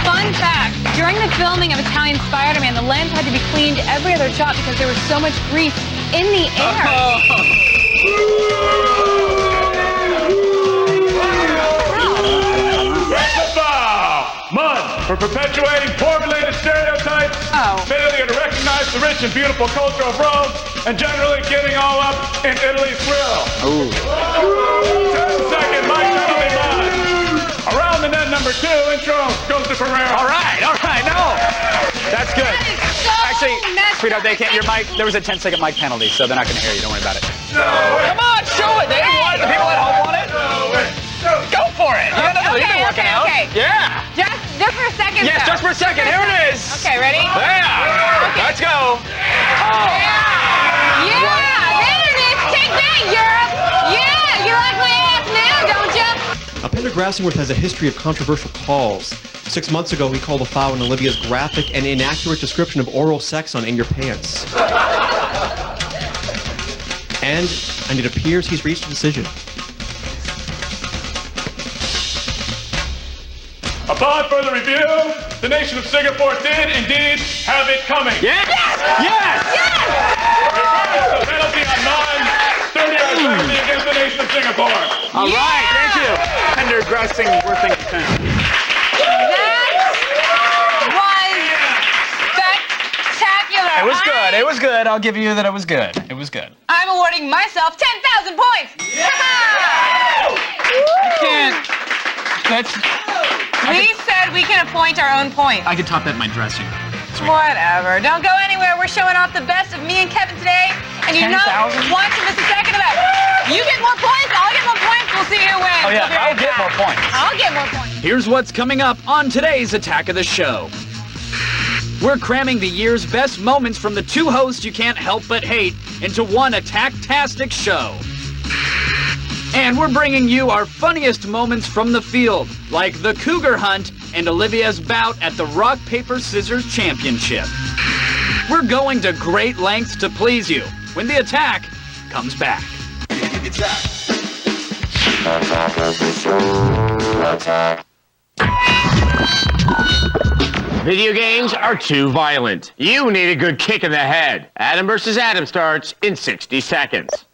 Fun fact, during the filming of Italian Spider-Man, the lens had to be cleaned every other shot because there was so much grease in the air. Munn, for perpetuating poor-related stereotypes, failure to recognize the rich and beautiful culture of Rome, and generally getting all up in Italy's thrill. 10-second Mike Penalty Munn. Around the net number 2, intro goes to Ferrero. All right, no. That's good. Actually, sweetheart, they can't. Your mic. There was a 10-second mic penalty, so they're not going to hear you. Don't worry about it. Come on, show it. They want it. The people at home want it. Go for it. You've been working out. Yeah. Just for a second. Yes, just for a second. Here it is. Okay, ready? Yeah. Okay. Let's go. Yeah, there it is. Take that, Europe. Yeah, you like my ass now, don't you? Now, Pendergrass has a history of controversial calls. 6 months ago, he called a foul on Olivia's graphic and inaccurate description of oral sex on In Your Pants. And it appears he's reached a decision. Upon further review, the nation of Singapore did indeed have it coming. Yes! Yes! Reverse the penalty on Munn. 30-yard penalty against the nation of Singapore. All right, thank you. Pendergrassing, we're thinking. Spectacular. It was good. I'll give you that it was good. It was good. I'm awarding myself 10,000 points. You can't. We said we can appoint our own points. I could top that in my dressing. Whatever. Don't go anywhere. We're showing off the best of me and Kevin today, and you don't want to miss a second of it. You get more points, I'll get more points, we'll see who wins. Oh, yeah, We'll be I'll right get back. more points. I'll get more points. Here's what's coming up on today's Attack of the Show. We're cramming the year's best moments from the two hosts you can't help but hate into one attack-tastic show. And we're bringing you our funniest moments from the field, like the Cougar Hunt and Olivia's bout at the Rock, Paper, Scissors Championship. We're going to great lengths to please you when the attack comes back. Video games are too violent. You need a good kick in the head. Adam vs. Adam starts in 60 seconds.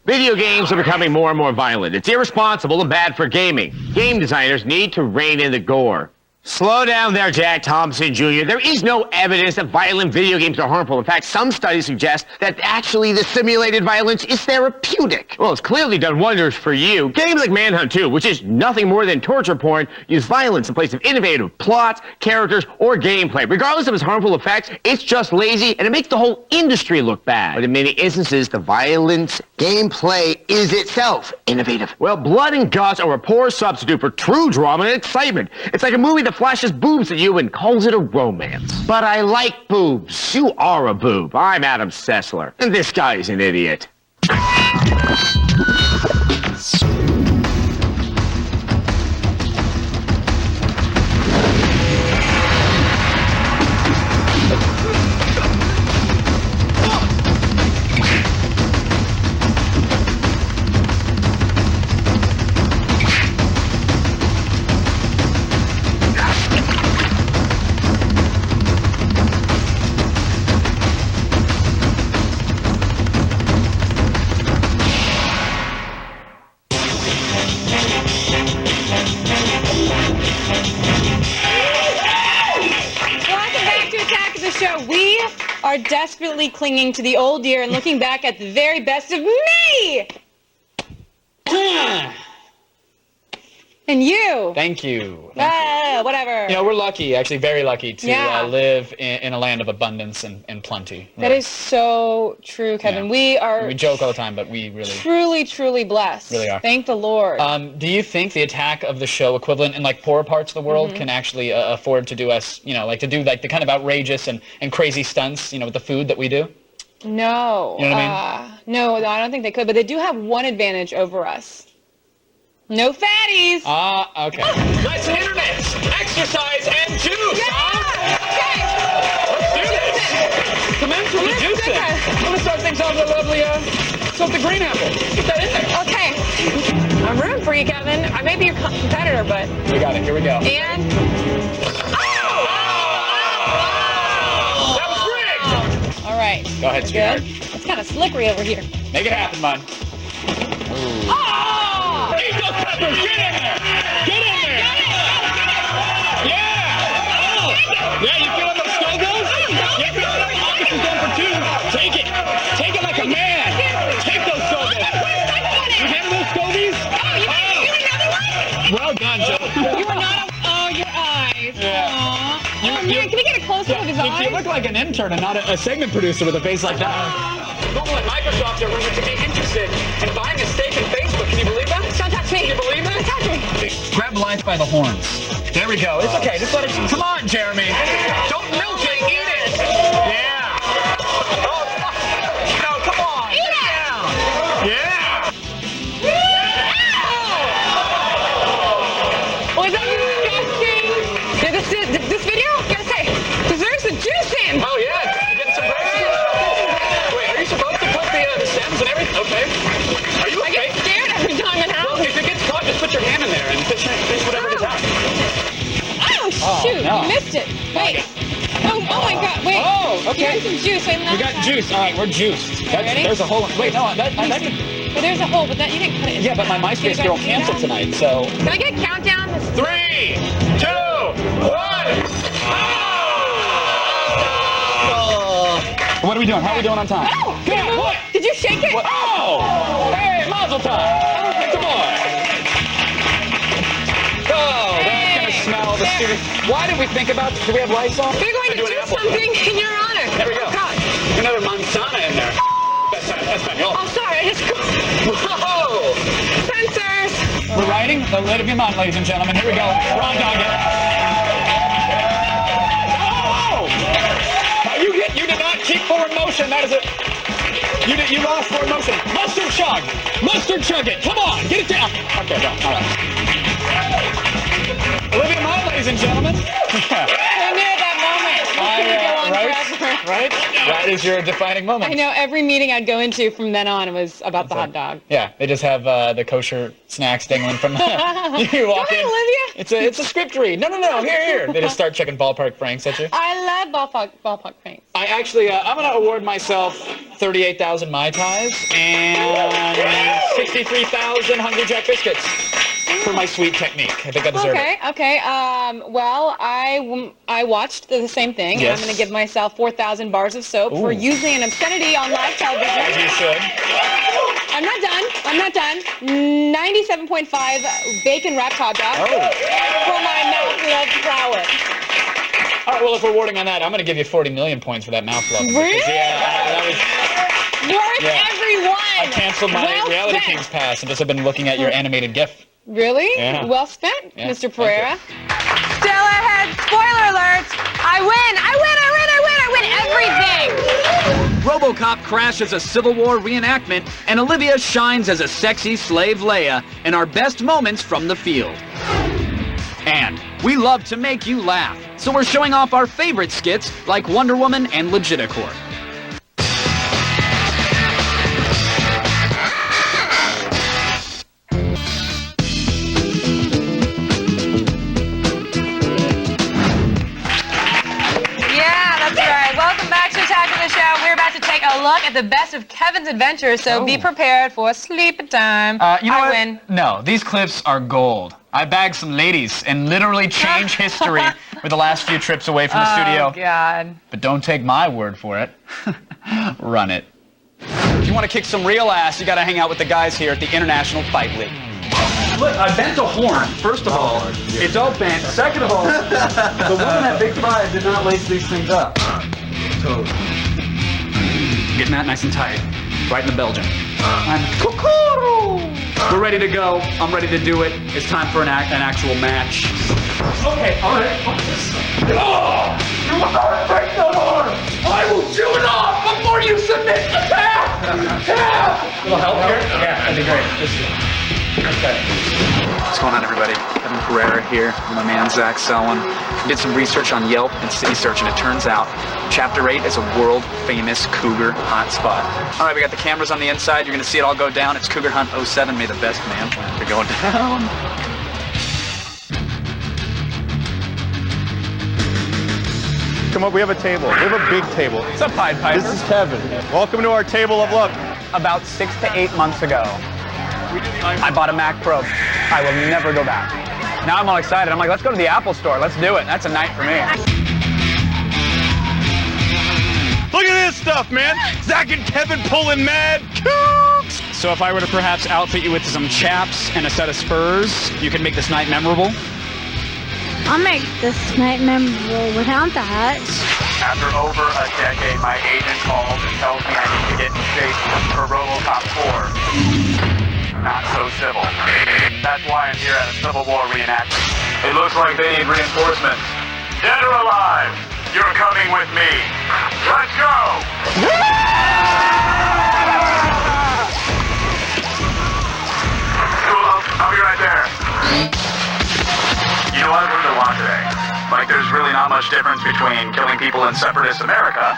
Video games are becoming more and more violent. It's irresponsible and bad for gaming. Game designers need to rein in the gore. Slow down there, Jack Thompson Jr. There is no evidence that violent video games are harmful. In fact, some studies suggest that actually the simulated violence is therapeutic. Well, it's clearly done wonders for you. Games like Manhunt 2, which is nothing more than torture porn, use violence in place of innovative plots, characters, or gameplay. Regardless of its harmful effects, it's just lazy, and it makes the whole industry look bad. But in many instances, the violence gameplay is itself innovative. Well, blood and guts are a poor substitute for true drama and excitement. It's like a movie that flashes boobs at you and calls it a romance. But I like boobs. You are a boob. I'm Adam Sessler, and this guy is an idiot. Are desperately clinging to the old year and looking back at the very best of me! And you! Thank you. Whatever. You know, we're lucky, actually very lucky, to Yeah. Live in a land of abundance and plenty. That is so true, Kevin. Yeah. We joke all the time, but we really... truly blessed. Really are. Thank the Lord. Do you think the Attack of the Show equivalent in like poorer parts of the world can actually afford to do us, you know, like to do like the kind of outrageous and crazy stunts, you know, with the food that we do? No. You know what I mean? No, I don't think they could, but they do have one advantage over us. No fatties! Okay. Nice internet, exercise, and juice! Okay! Let's do this! Commence with the juicing. I'm gonna start things off with a lovely, salted green apple. Put that in there. Okay. I'm rooting for you, Kevin. I may be your competitor, but... We got it, here we go. And... That was rigged! All right. Go ahead, sweetheart. It's kind of slippery over here. Make it happen, bud. Eat those peppers! Get in there! Get in there! Yeah! Yeah, you feeling those Skogos? Yeah, August is going for 2. Take it! Take it like a man! Take those Skogos! You handle those Skogies? Oh, you want another one? Well done, Joe. You were not... Oh, your eyes. Yeah. Aw. Oh, man, can we get a close-up of his eyes? You look like an intern and not a segment producer with a face like that. Google and Microsoft are rumored to be interested in buying a stake in Facebook. Can you believe that? Don't touch me. Can you believe that? Don't touch me. Grab life by the horns. There we go. It's okay. Just let it... Come on, Jeremy. Don't milk it. Eat it. Yeah. Oh, no, come on. Eat Get it. down. Yeah. Was that disgusting? Yeah, this video, I gotta say, deserves some juice in. Oh, yeah. You getting some bread? Wait, are you supposed to put the stems and everything? Okay. Are you okay? I get scared every time it happens. Well, if it gets caught, just put your hand in there and fish whatever it is out. Oh, shoot. no. You missed it. Wait. Oh my God. Wait. Oh, okay. You got some juice. Wait, We got juice. All right, we're juiced. Ready? There's a hole. Wait, no, that Well, there's a hole, but you didn't cut it. yeah, but my MySpace girl canceled tonight, so. Can I get a countdown? 3, 2, 1. What are we doing? How are we doing on time? Oh, Come on, what? Did you shake it? What? Oh! Hey, mazel tov! Come on! Oh, that's gonna smell the stupid. Why did we think about? Do we have lights on? We're going to do something in your honor. There we go. Oh, God. Another month. sauna in there. Espanol. Oh, sorry, I just... Whoa! Sensors! We're riding the Olivia Munn, ladies and gentlemen. Here we go. Ron Doggett. Oh! You did not keep forward motion. That is it. You lost forward motion. Mustard chug. Mustard chug it. Come on. Get it down. Okay, go. All right. Olivia Munn, ladies and gentlemen. I knew that moment. Right? That is your defining moment. I know every meeting I'd go into from then on was about the hot dog. Yeah, they just have the kosher snacks dangling from you walk in. Olivia. It's a script read. No. Here. They just start checking ballpark franks at you. I love ballpark franks. I actually, I'm gonna award myself 38,000 Mai Tais and 63,000 Hungry Jack biscuits for my sweet technique. I think I deserve it. Okay. Well, I watched the same thing, Yes. and I'm going to give myself 4,000 bars of soap for using an obscenity on live television. As you should. I'm not done. 97.5 bacon wrapped hot dog for my mouth-loved flour. All right, well, if we're awarding on that, I'm gonna give you 40 million points for that mouth love. Really? That was... Worth every one. I canceled my Reality Kings pass and just have been looking at your animated GIF. Really? Yeah. Well spent, Yeah, Mr. Pereira. Still ahead. Spoiler alert. I win everything. RoboCop crashes a Civil War reenactment, and Olivia shines as a sexy slave Leia in our best moments from the field. And we love to make you laugh, so we're showing off our favorite skits like Wonder Woman and Legiticorp. Yeah, that's right. Welcome back to Attack of the Show. We're about to take a look at the best of Kevin's adventures, so be prepared for sleep time. You know I what? win. No, these clips are gold. I bagged some ladies and literally changed history with the last few trips away from the studio. Oh, God. But don't take my word for it. Run it. If you want to kick some real ass, you got to hang out with the guys here at the International Fight League. Look, I bent a horn, first of all. It's all bent. Second of all, the woman at Big Five did not lace these things up. Totally. Getting that nice and tight. Right in the Belgian. I'm We're ready to go. I'm ready to do it. It's time for an actual match. Okay, all right. Oh, you will not break the horn. I will chew it off before you submit to tap. Tap. Little help here? Yeah, that'd be great. Okay. What's going on, everybody? Kevin Pereira here with my man Zach Selwyn. Did some research on Yelp and City Search, and it turns out Chapter 8 is a world-famous cougar hotspot. All right, we got the cameras on the inside. You're going to see it all go down. It's Cougar Hunt 07. May the best man plan to go down. Come on, we have a table. We have a big table. What's up, Pied Piper? This is Kevin. Welcome to our table of luck. About 6 to 8 months ago, I bought a Mac Pro. I will never go back. Now I'm all excited. I'm like, let's go to the Apple Store. Let's do it. That's a night for me. Look at this stuff, man. Zach and Kevin pulling mad kooks. So if I were to perhaps outfit you with some chaps and a set of spurs, you could make this night memorable? I'll make this night memorable without that. After over a decade, my agent calls and tells me I need to get in shape for RoboCop 4. Not so civil. That's why I'm here at a Civil War reenactment. It looks like they need reinforcements. Dead or alive, you're coming with me. Let's go! Cool, I'll be right there. You know, I've learned a lot today. Like, there's really not much difference between killing people in separatist America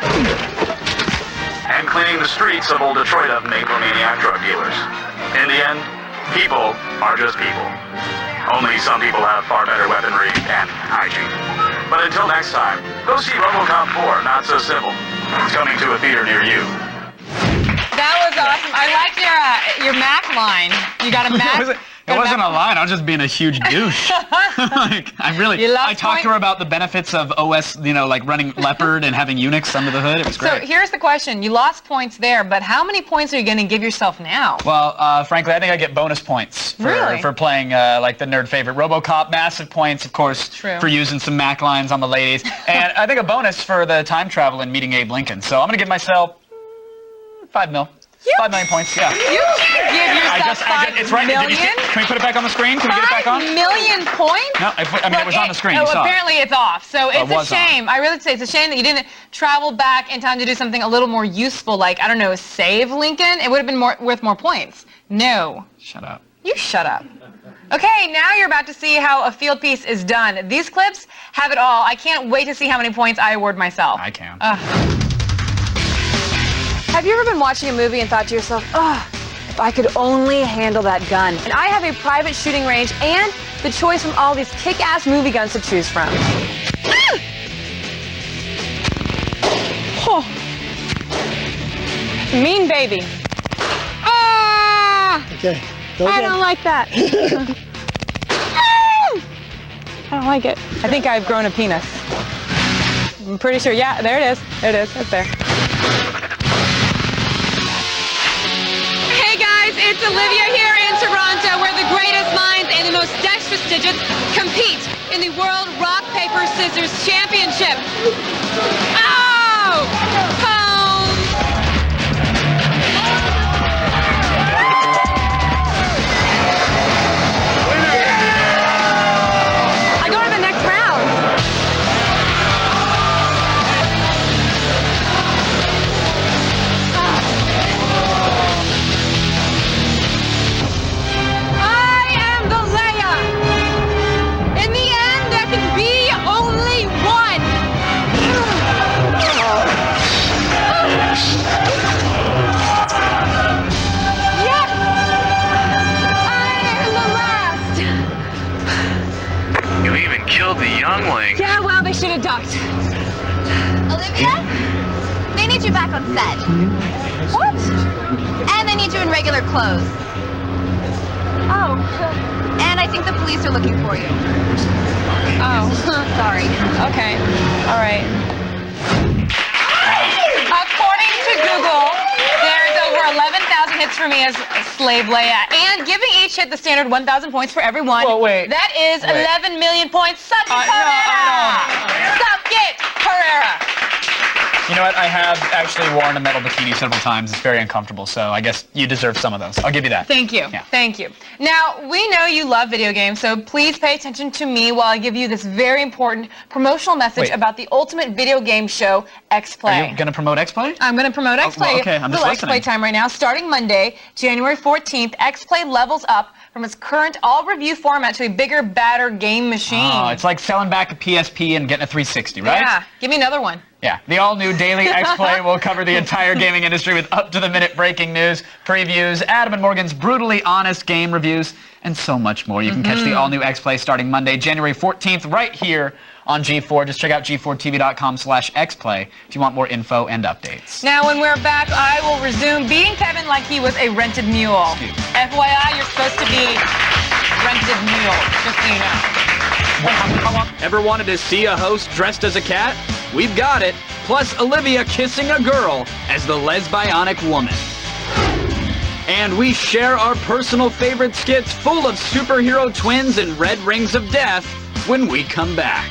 and cleaning the streets of old Detroit of megalomaniac drug dealers. In the end, people are just people. Only some people have far better weaponry and hygiene. But until next time, go see RoboCop 4, Not So Civil. It's coming to a theater near you. That was awesome. I liked your Mac line. You got a Mac. It wasn't a line. I was just being a huge douche. Like, I talked to her about the benefits of OS, like running Leopard and having Unix under the hood. It was great. So here's the question. You lost points there, but how many points are you going to give yourself now? Well, frankly, I think I get bonus points for playing like the nerd favorite RoboCop. Massive points, of course, for using some Mac lines on the ladies. And I think a bonus for the time travel and meeting Abe Lincoln. So I'm going to give myself 5 mil. 5 million points, yeah. You can't give yourself 5 it's right. million. Can we put it back on the screen? Can we get it back on? 5 million points? No, it was on the screen. You saw it. Apparently it's off. So it's a was shame. I really say it's a shame that you didn't travel back in time to do something a little more useful, like, I don't know, save Lincoln. It would have been worth more points. No. Shut up. You shut up. Okay, now you're about to see how a field piece is done. These clips have it all. I can't wait to see how many points I award myself. I can. Have you ever been watching a movie and thought to yourself, if I could only handle that gun? And I have a private shooting range and the choice from all these kick-ass movie guns to choose from. Oh. Mean baby. Okay. I don't like that. I don't like it. I think I've grown a penis. I'm pretty sure. Yeah, there it is. There it is. It's there. Hey guys, it's Olivia here in Toronto, where the greatest minds and the most dexterous digits compete in the World Rock, Paper, Scissors Championship. Oh! I go to the next round. I am the Leia. In the end, there can be only one. Yes! I am the last. You even killed the youngling. Yeah, well, they should have ducked. Olivia? They need you back on set. What? And they need you in regular clothes. Oh. And I think the police are looking for you. Oh. Sorry. Okay. All right. According to Google, there's over 11,000 hits for me as Slave Leia, and giving each hit the standard 1,000 points for every one. Whoa, wait. That is Wait. 11 million points. Suck it, Pereira! Suck it, Pereira! You know what? I have actually worn a metal bikini several times. It's very uncomfortable, so I guess you deserve some of those. I'll give you that. Thank you. Yeah. Thank you. Now, we know you love video games, so please pay attention to me while I give you this very important promotional message Wait. about the ultimate video game show, X-Play. Are you going to promote X-Play? I'm going to promote X-Play. well, okay, I'm just Little listening. X-Play time right now. Starting Monday, January 14th, X-Play levels up from its current all-review format to a bigger, badder game machine. Oh, it's like selling back a PSP and getting a 360, right? Yeah. Give me another one. Yeah, the all-new Daily X-Play will cover the entire gaming industry with up-to-the-minute breaking news, previews, Adam and Morgan's brutally honest game reviews, and so much more. You can catch the all-new X-Play starting Monday, January 14th, right here on G4. Just check out g4tv.com/xplay if you want more info and updates. Now, when we're back, I will resume beating Kevin like he was a rented mule. FYI, you're supposed to be rented mule, just so you know. Ever wanted to see a host dressed as a cat? We've got it. Plus Olivia kissing a girl as the lesbionic woman. And we share our personal favorite skits full of superhero twins and red rings of death when we come back.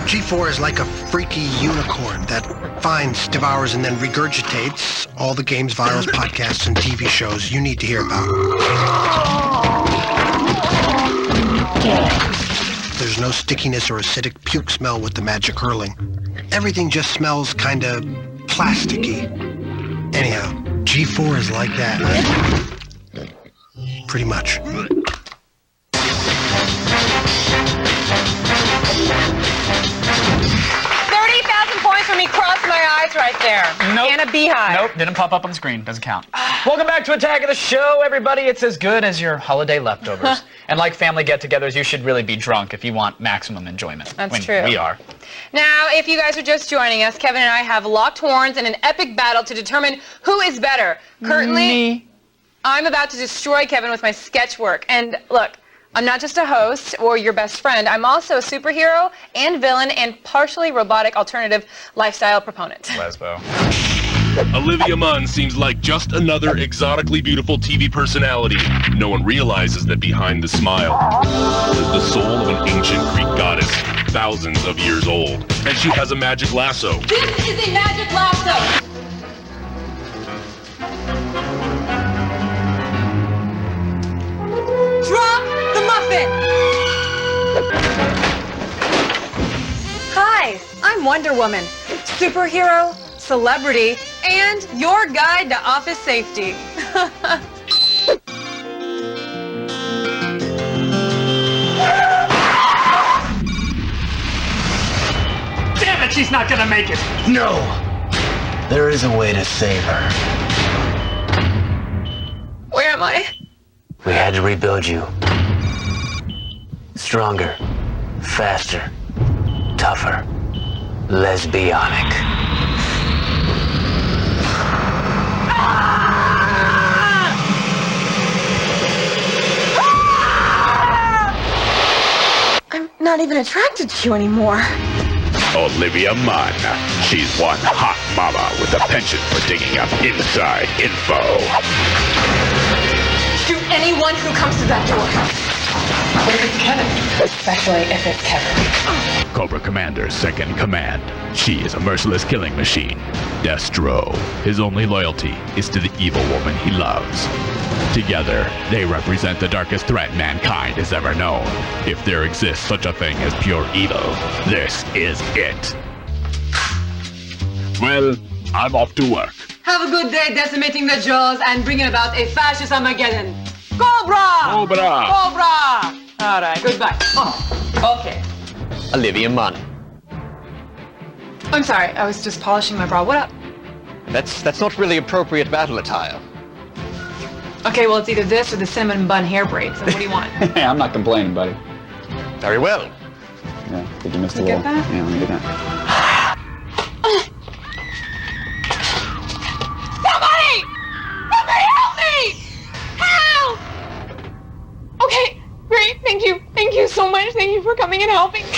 G4 is like a freaky unicorn that finds, devours, and then regurgitates all the games, vinyls, podcasts, and TV shows you need to hear about. There's no stickiness or acidic puke smell with the magic hurling. Everything just smells kinda plasticky. Anyhow, G4 is like that. Pretty much. 30,000 points for me. Cross my eyes right there. Nope. And a beehive. Nope, didn't pop up on the screen. Doesn't count. Welcome back to Attack of the Show, everybody. It's as good as your holiday leftovers. And like family get-togethers, you should really be drunk if you want maximum enjoyment. That's true. We are. Now, if you guys are just joining us, Kevin and I have locked horns in an epic battle to determine who is better. Currently, I'm about to destroy Kevin with my sketch work. And look, I'm not just a host or your best friend. I'm also a superhero and villain and partially robotic alternative lifestyle proponent. Lesbo. Olivia Munn seems like just another exotically beautiful TV personality. No one realizes that behind the smile is the soul of an ancient Greek goddess, thousands of years old. And she has a magic lasso. This is a magic lasso. Drop the muffin. Hi, I'm Wonder Woman, superhero, celebrity, and your guide to office safety. Damn it, she's not gonna make it. No! There is a way to save her. Where am I? We had to rebuild you. Stronger, faster, tougher, lesbionic. I'm not even attracted to you anymore. Olivia Munn. She's one hot mama with a penchant for digging up inside info. Shoot anyone who comes to that door. What if it's Kevin? Especially if it's Kevin. Cobra Commander, second command. She is a merciless killing machine. Destro. His only loyalty is to the evil woman he loves. Together, they represent the darkest threat mankind has ever known. If there exists such a thing as pure evil, this is it. Well, I'm off to work. Have a good day decimating the jaws and bringing about a fascist Armageddon. Cobra! Cobra! Cobra! All right, goodbye. Oh, okay. Olivia Munn. I'm sorry, I was just polishing my bra. What up? That's not really appropriate battle attire. Okay, well, it's either this or the cinnamon bun hair braid, so what do you want? Hey, I'm not complaining, buddy. Very well. Yeah, I think you missed a Did you little. get that? Yeah, let me get that. Somebody! Somebody help me! Help! Okay, great. Thank you. Thank you so much. Thank you for coming and helping me.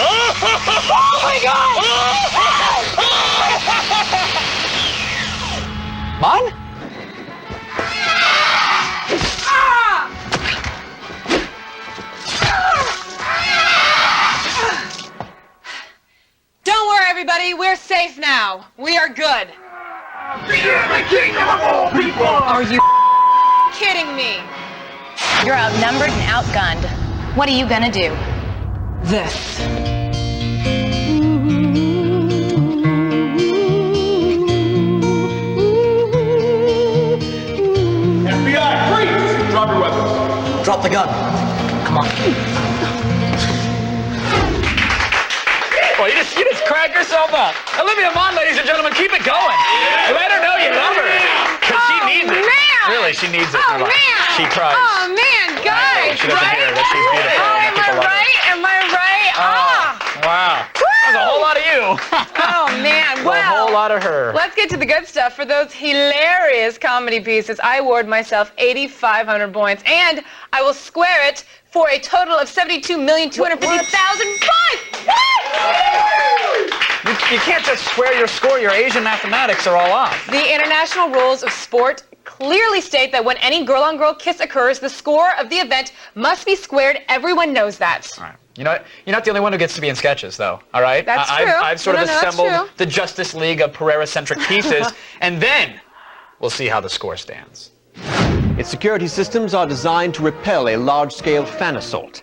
Oh my God! Mon? Don't worry, everybody. We're safe now. We are good. Are you kidding me? You're outnumbered and outgunned. What are you gonna do? This. FBI, freeze! Drop your weapons. Drop the gun. Come on. Well, you just cracked yourself up. Olivia Munn, ladies and gentlemen, keep it going. Let her know you love her. Because she needs it. Man. Really, she needs it in her life. Man. She cries. Oh, man, guys. She doesn't hear that she's beautiful. Oh, and am that I people love her. right? Am I right? Wow. That's a whole lot of you. Oh, man. Well, a whole lot of her. Let's get to the good stuff. For those hilarious comedy pieces, I award myself 8,500 points, and I will square it for a total of 72,250,000 points. You can't just square your score. Your Asian mathematics are all off. The international rules of sport clearly state that when any girl-on-girl kiss occurs, the score of the event must be squared. Everyone knows that. All right. You know what? You're not the only one who gets to be in sketches, though. All right? That's true. I've sort of No, that's assembled true. the Justice League of Pereira-centric pieces, and then we'll see how the score stands. Its security systems are designed to repel a large-scale fan assault.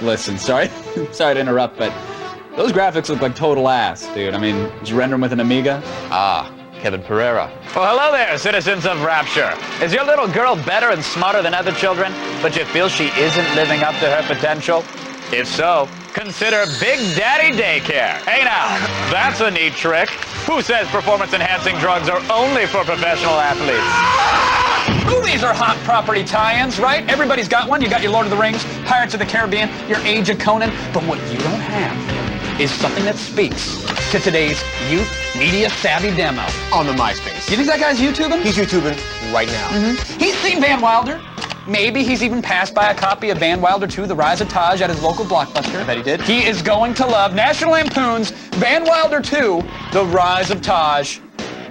Listen, sorry to interrupt, but those graphics look like total ass, dude. I mean, did you render them with an Amiga? Ah, Kevin Pereira. Well, hello there, citizens of Rapture. Is your little girl better and smarter than other children, but you feel she isn't living up to her potential? If so, consider Big Daddy Daycare. Hey now, that's a neat trick. Who says performance-enhancing drugs are only for professional athletes? Movies are hot property tie-ins, right? Everybody's got one. You got your Lord of the Rings, Pirates of the Caribbean, your Age of Conan. But what you don't have is something that speaks to today's youth media savvy demo. On the MySpace. You think that guy's YouTubing? He's YouTubing right now. He's seen Van Wilder. maybe he's even passed by a copy of Van Wilder 2, The Rise of Taj at his local Blockbuster. I bet he did. He is going to love National Lampoon's Van Wilder 2, The Rise of Taj,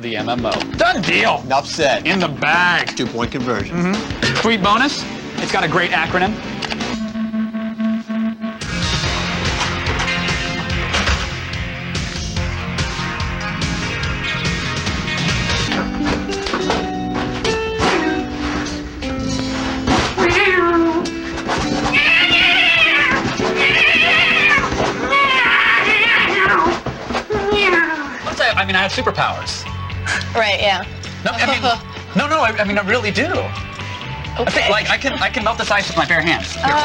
the MMO. Done deal. Enough said. In the bag. 2-point conversion. Sweet bonus. It's got a great acronym. I mean, I have superpowers. Right, yeah. No, I mean, I really do. Okay. I think, like, I can melt this ice with my bare hands. Here,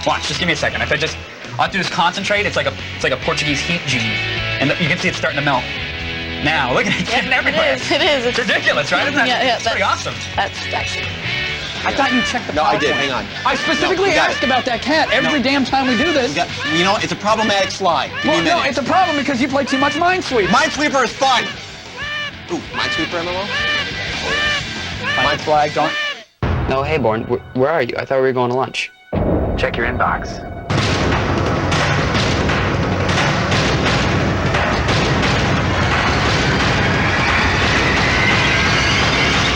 watch. Just give me a second. If I just, all I have to do is concentrate. It's like a Portuguese heat genie, and you can see it starting to melt. Now, look at it getting everywhere. It is. It's ridiculous, right? Isn't that? Yeah, it's pretty awesome. That's actually. I thought you checked the No, I did. PowerPoint. Hang on. I specifically asked about that cat every damn time we do this. You know, it's a problematic slide. Give me a Well, no, minute. it's a problem because you play too much Minesweeper. Minesweeper is fun. Ooh, Minesweeper MMO? Mine flag, don't. No, hey, Born, where are you? I thought we were going to lunch. Check your inbox.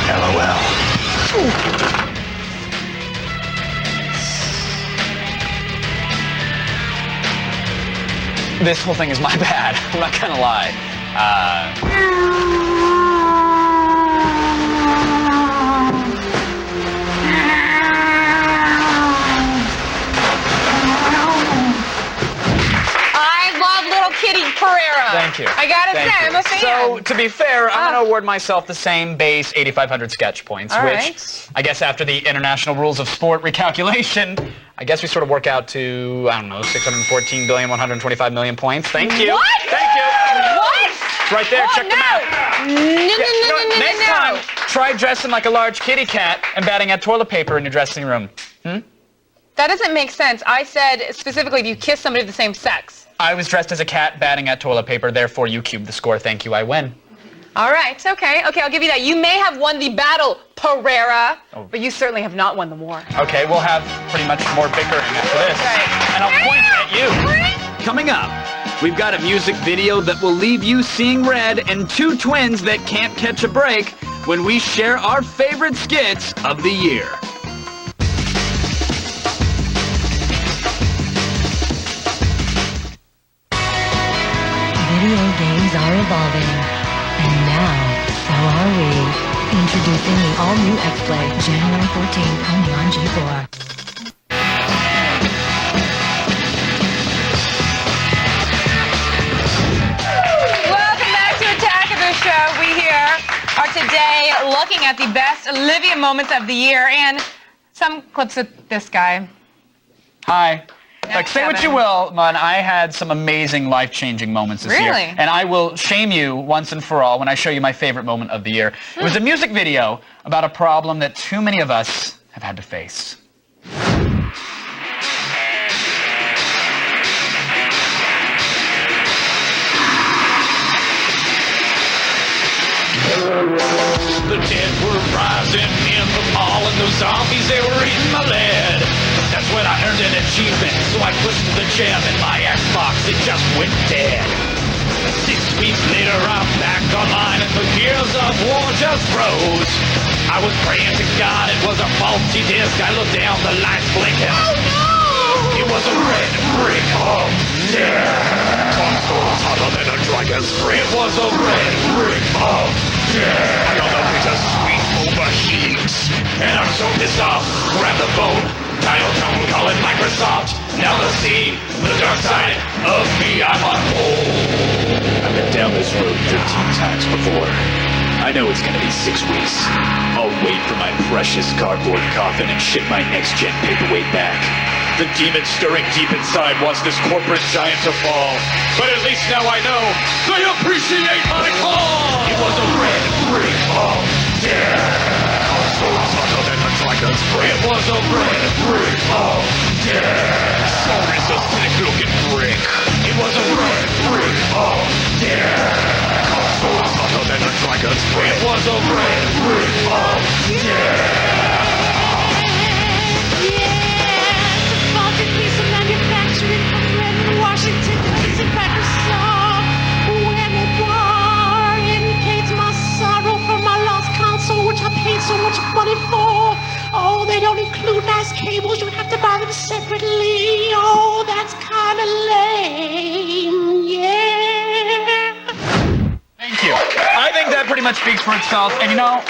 LOL. This whole thing is my bad. I'm not gonna lie. I love little Kitty Pereira. Thank you. I gotta Thank say, you. I'm a fan. So, to be fair, I'm going to award myself the same base 8,500 sketch points, All which right. I guess after the international rules of sport recalculation, I guess we sort of work out to, I don't know, 614,125,000,000 points. Thank you. What? Thank you. What? It's right there. Oh, Check the no. math. No. Next time, try dressing like a large kitty cat and batting at toilet paper in your dressing room. That doesn't make sense. I said specifically if you kiss somebody of the same sex. I was dressed as a cat batting at toilet paper, therefore you cubed the score. Thank you, I win. All right, okay, I'll give you that. You may have won the battle, Pereira, but you certainly have not won the war. Okay, we'll have pretty much more bickering after this. Right. And I'll point at you. Coming up, we've got a music video that will leave you seeing red and two twins that can't catch a break when we share our favorite skits of the year. Video games are evolving, and now, so are we. Introducing the all-new X-Play, January 14th, only on G4. Welcome back to Attack of the Show. We here are today looking at the best Olivia moments of the year and some clips of this guy. Hi. Like, say what you will, man, I had some amazing life-changing moments this year. Really? And I will shame you once and for all when I show you my favorite moment of the year. It was a music video about a problem that too many of us have had to face. The dead were rising in the mall and the zombies, they were eating my lead. That's when I earned an achievement, so I pushed the gem and my Xbox, it just went dead. 6 weeks later, I'm back online and the gears of war just froze. I was praying to God it was a faulty disc. I looked down, the lights blinking. Oh no! It was a red brick of death. Consoles hotter than a dragon's breath. It was a red brick of death. I got up into sweet over heat. And I'm so pissed off. Grab the phone. Dial tone, call it Microsoft. Now let's see the dark side of me. I'm on hold. I've been down this road 13 times before. I know it's gonna be 6 weeks. I'll wait for my precious cardboard coffin and ship my next-gen paperweight back. The demon stirring deep inside wants this corporate giant to fall. But at least now I know they appreciate my call! It was a red brick of death. Consoles hotter than a dragon's breath. It was a red brick of death. So is a slick looking brick. It was a red brick of death. Consoles hotter than a dragon's breath. It was a red brick of death. that speaks for itself. And you know,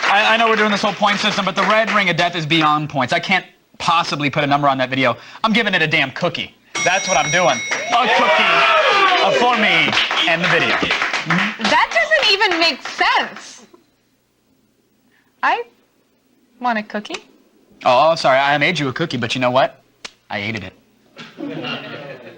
I know we're doing this whole point system, but the red ring of death is beyond points. I can't possibly put a number on that video. I'm giving it a damn cookie. That's what I'm doing. A cookie for me and the video. That doesn't even make sense. I want a cookie. Oh, sorry. I made you a cookie, but you know what? I ate it.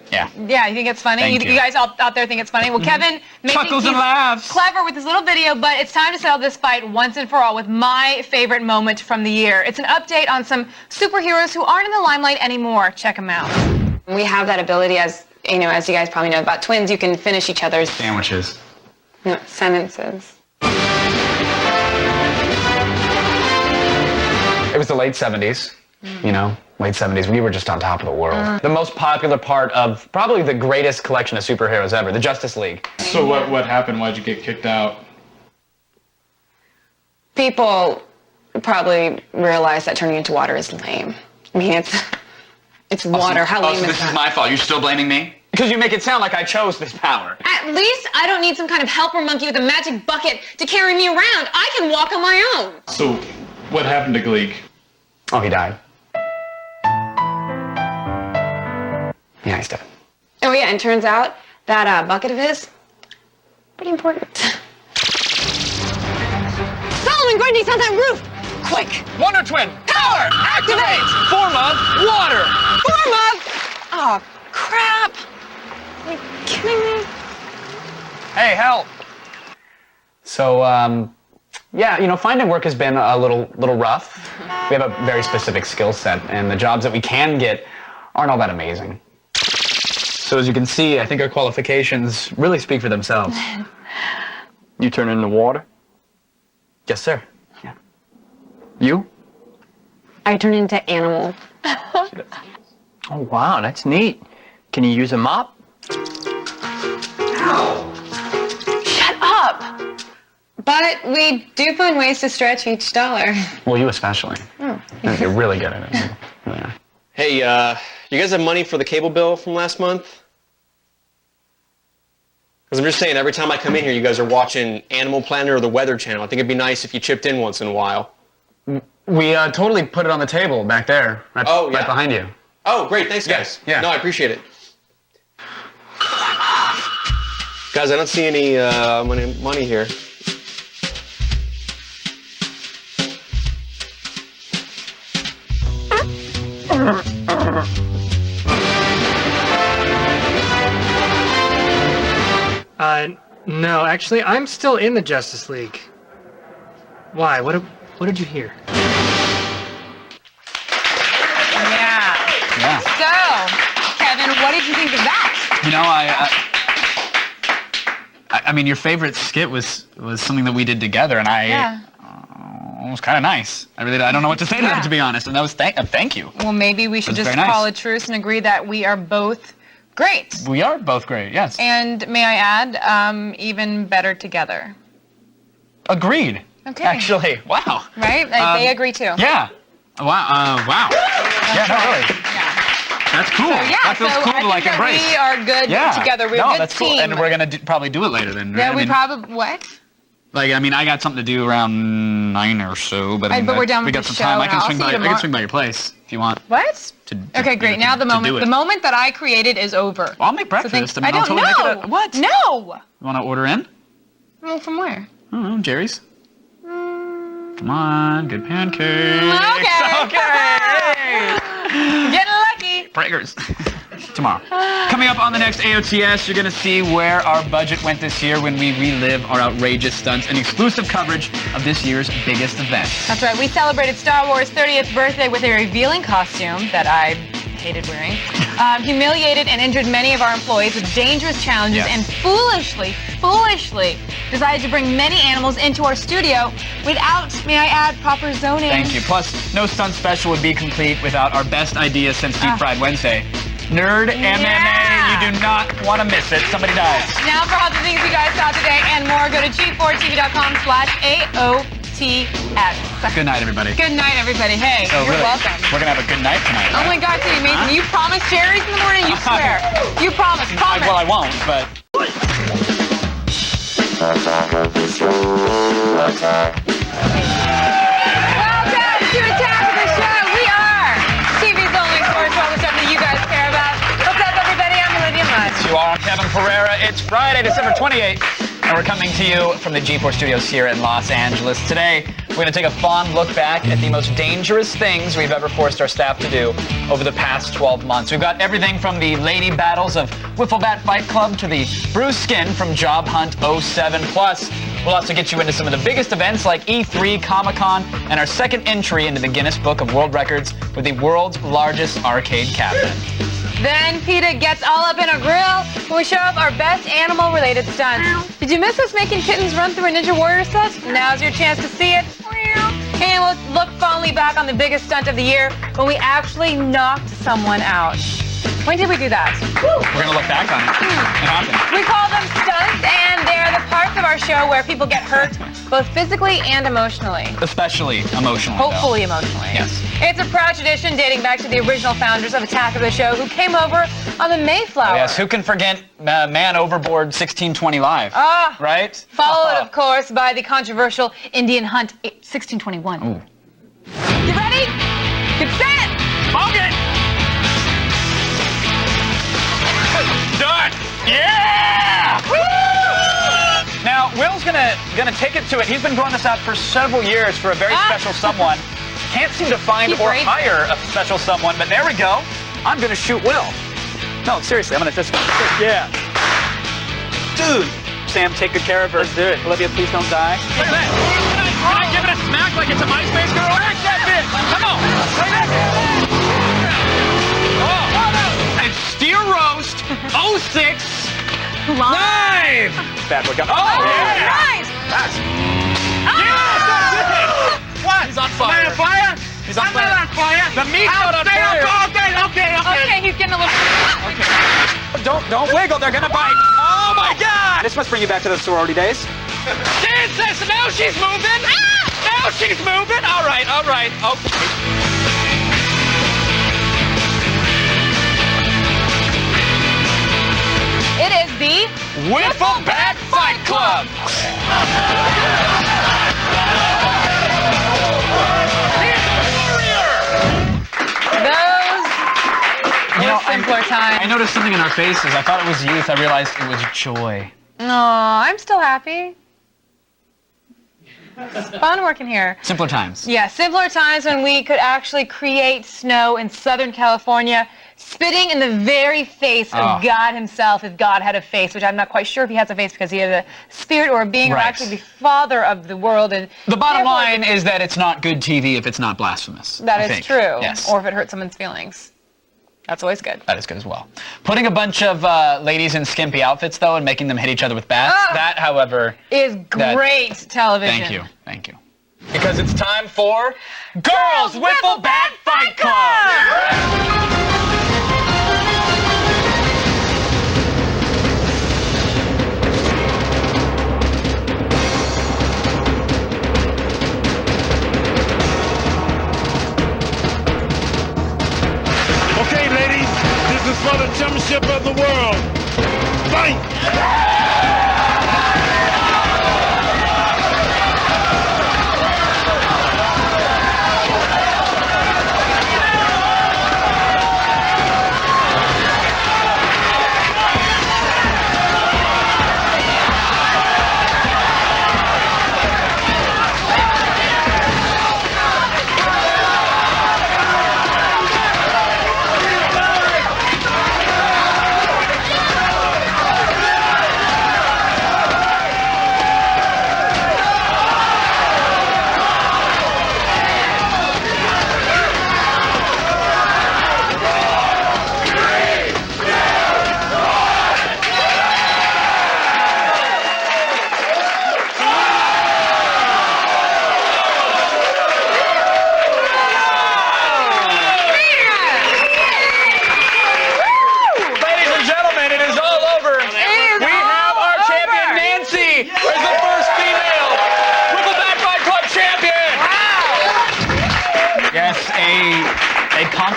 Yeah. Yeah, you think it's funny? Thank You you. guys out there think it's funny? Well, Kevin Chuckles and laughs. Clever with his little video, but it's time to settle this fight once and for all with my favorite moment from the year. It's an update on some superheroes who aren't in the limelight anymore. Check them out. We have that ability, as you know, as you guys probably know about twins, you can finish each other's Sandwiches. sentences. It was the late 70s, you know, late 70s. We were just on top of the world. The most popular part of probably the greatest collection of superheroes ever, the Justice League. So what happened? Why'd you get kicked out? People probably realize that turning into water is lame. I mean, it's water. How lame so is this that? is my fault. You're still blaming me? Because you make it sound like I chose this power. At least I don't need some kind of helper monkey with a magic bucket to carry me around. I can walk on my own. So what happened to Gleek? Oh, he died. Yeah, he's dead. Oh yeah, and turns out that bucket of his, pretty important. Solomon Grundy's on that roof! Quick! Wonder Twin, power, activate! Form of water. Form of... Oh, crap. Are you kidding me? Hey, help. So, yeah, you know, finding work has been a little rough. We have a very specific skill set, and the jobs that we can get aren't all that amazing. So as you can see, I think our qualifications really speak for themselves. You turn into water? Yes, sir. Yeah. You? I turn into animal. Oh, wow, that's neat. Can you use a mop? Shut up! But we do find ways to stretch each dollar. Well, you especially. Oh. You're really good at it. You really are. Hey, you guys have money for the cable bill from last month? Because I'm just saying, every time I come in here, you guys are watching Animal Planet or the Weather Channel. I think it'd be nice if you chipped in once in a while. We totally put it on the table back there, right behind you. Oh, great. Thanks, guys. Yeah. No, I appreciate it. Guys, I don't see any money here. No, actually, I'm still in the Justice League. Why? What did you hear? Yeah. So, Kevin, what did you think of that? You know, I mean, your favorite skit was something that we did together, and it was kind of nice. I don't know what to say to that, to be honest. And that was thank you. Well, maybe we should just call a truce and agree that we are both great. We are both great, yes. And may I add, even better together. Agreed. Okay. Actually, wow. Right? They agree too. Yeah. Wow. Wow. Yeah, no, really. That's cool. So, yeah, that feels so cool I to like think that embrace. we are good together. We're a good that's team. Cool. And we're gonna probably do it later then. Right? Yeah, we probably what? Like, I mean, I got something to do around 9 or so, but I mean, but we're done we with got the some time. show, I can and swing by your place if you want. What? Okay, great. Now the moment that I created is over. Well, I'll make breakfast. So I don't totally know. Make it what? No. You want to order in? Well, from where? I don't know, Jerry's. Come on, good pancakes. Okay. Getting lucky. Breakers. Tomorrow. Coming up on the next AOTS, you're going to see where our budget went this year when we relive our outrageous stunts and exclusive coverage of this year's biggest event. That's right. We celebrated Star Wars' 30th birthday with a revealing costume that I hated wearing, humiliated and injured many of our employees with dangerous challenges, and foolishly decided to bring many animals into our studio without, may I add, proper zoning. Thank you. Plus, no stunt special would be complete without our best idea since Deep Fried Wednesday. Nerd MMA, you do not want to miss it. Somebody dies. Now for all the things you guys saw today and more, go to G4TV.com/AOTS. Good night, everybody. Good night, everybody. Hey, So you're really, welcome. We're going to have a good night tonight, right? Oh my God, it's amazing. You promised Jerry's in the morning? You swear. You promise. Well, I won't, but... Welcome to Attack of the Show. We are TV's only source for all the stuff that you guys care about. What's up, everybody? I'm Olivia Munn. You are Kevin Pereira. It's Friday, December 28th, and we're coming to you from the G4 studios here in Los Angeles. Today, we're going to take a fond look back at the most dangerous things we've ever forced our staff to do over the past 12 months. We've got everything from the lady battles of Wiffle Bat Fight Club to the bruised skin from Job Hunt 07. Plus, we'll also get you into some of the biggest events like E3, Comic-Con, and our second entry into the Guinness Book of World Records with the world's largest arcade cabinet. Then PETA gets all up in a grill when we show off our best animal-related stunts. Did you miss us making kittens run through a Ninja Warrior set? Now's your chance to see it. And we'll look fondly back on the biggest stunt of the year when we actually knocked someone out. When did we do that? We're going to look back on it. It happened. We call them stunts, and they're the parts of our show where people get hurt, both physically and emotionally. Especially emotionally. Hopefully emotionally. Yes. It's a proud tradition dating back to the original founders of Attack of the Show who came over on the Mayflower. Yes, who can forget Man Overboard 1620 Live? Ah. Right? Followed, of course, by the controversial Indian Hunt 1621. Ooh. You ready? Get set! Okay! Done! Yeah! Woo! Now, Will's gonna take it to it. He's been growing this out for several years for a very special someone. Can't seem to find or hire a special someone, but there we go. I'm gonna shoot Will. No, seriously, I'm gonna just, yeah. Dude! Sam, take good care of her. Let's do it. Olivia, please don't die. Look at that. Can I give it a smack like it's a MySpace girl? Work that bit. Come on. Oh. And Steer Roast 06 live. Bad boy. Oh, yeah. Nice. That's. Yes, that's it. What? He's on fire. Am I on fire? He's on fire. I'm not on fire. The meat's not on fire. Okay, he's getting a little... Okay. Don't wiggle. They're gonna bite. Oh my God! This must bring you back to the sorority days. Dan says now she's moving. Now she's moving. All right. Okay. It is the Wiffle Bat Fight Club. Those simpler times. I noticed something in our faces. I thought it was youth. I realized it was joy. Aw, I'm still happy. It's fun working here. Simpler times. Yeah, simpler times when we could actually create snow in Southern California, spitting in the very face of God himself, if God had a face, which I'm not quite sure if he has a face because he had a spirit or a being or actually the father of the world. And the bottom line is that it's not good TV if it's not blasphemous. That is true. Yes. Or if it hurts someone's feelings. That's always good. That is good as well. Putting a bunch of ladies in skimpy outfits, though, and making them hit each other with bats, that, however... is great television. Thank you. Because it's time for... Girls Wiffle Bat Fight Club! Okay, ladies, this is for the championship of the world. Fight!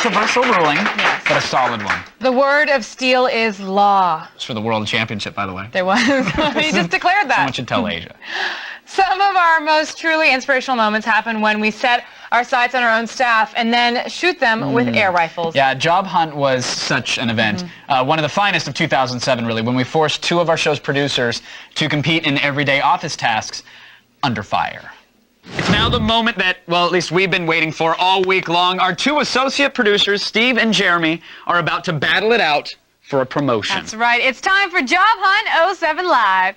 controversial ruling, but a solid one. The word of steel is law. It's for the World Championship, by the way. There was. He just declared that. Someone should tell Asia. Some of our most truly inspirational moments happen when we set our sights on our own staff and then shoot them with air rifles. Yeah, Job Hunt was such an event. One of the finest of 2007, really, when we forced 2 of our show's producers to compete in everyday office tasks under fire. It's now the moment that, well, at least we've been waiting for all week long. Our 2 associate producers, Steve and Jeremy, are about to battle it out for a promotion. That's right. It's time for Job Hunt 07 Live.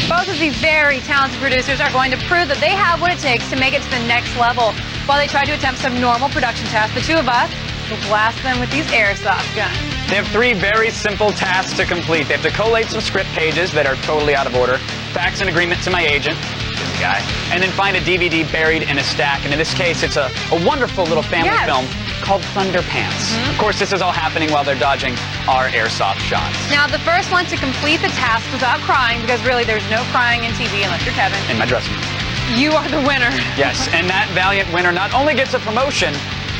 Both of these very talented producers are going to prove that they have what it takes to make it to the next level. While they try to attempt some normal production tasks, the 2 of us will blast them with these airsoft guns. They have 3 very simple tasks to complete. They have to collate some script pages that are totally out of order, fax an agreement to my agent, this guy, and then find a DVD buried in a stack. And in this case, it's a wonderful little family film called Thunderpants. Of course, this is all happening while they're dodging our airsoft shots. Now, the first one to complete the task without crying, because really there's no crying in TV unless you're Kevin. In my dressing room. You are the winner. Yes, and that valiant winner not only gets a promotion,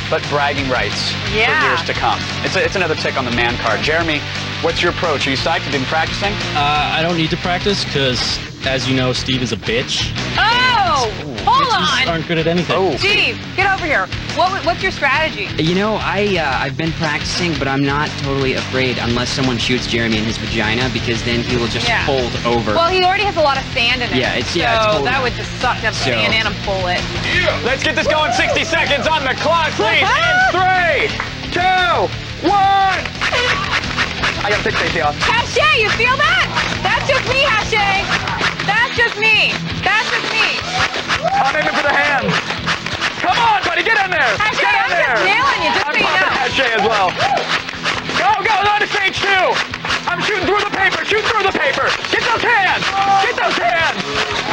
but bragging rights for years to come. It's another tick on the man card. Jeremy, what's your approach? Are you psyched? Have you been practicing? I don't need to practice because, as you know, Steve is a bitch. Oh! Hold on! Aren't good at anything. Steve, get over here. What's your strategy? You know, I've been practicing, but I'm not totally afraid unless someone shoots Jeremy in his vagina, because then he will just fold over. Well, he already has a lot of sand in it. Yeah, it's so totally. that would just suck to have sand and a bullet. Let's get this going. 60 seconds on the clock, please. In 3, 2, 1. I gotta take safety off. Hache, you feel that? That's just me, Hache. That's just me. That's just me. I'm aiming for the hand. Come on, buddy, get in there. Hache, Get in I'm there. just nailing you, just so you know. Hache as well. Go, on to stage 2. I'm shooting through the paper. Shoot through the paper. Get those hands. Get those hands.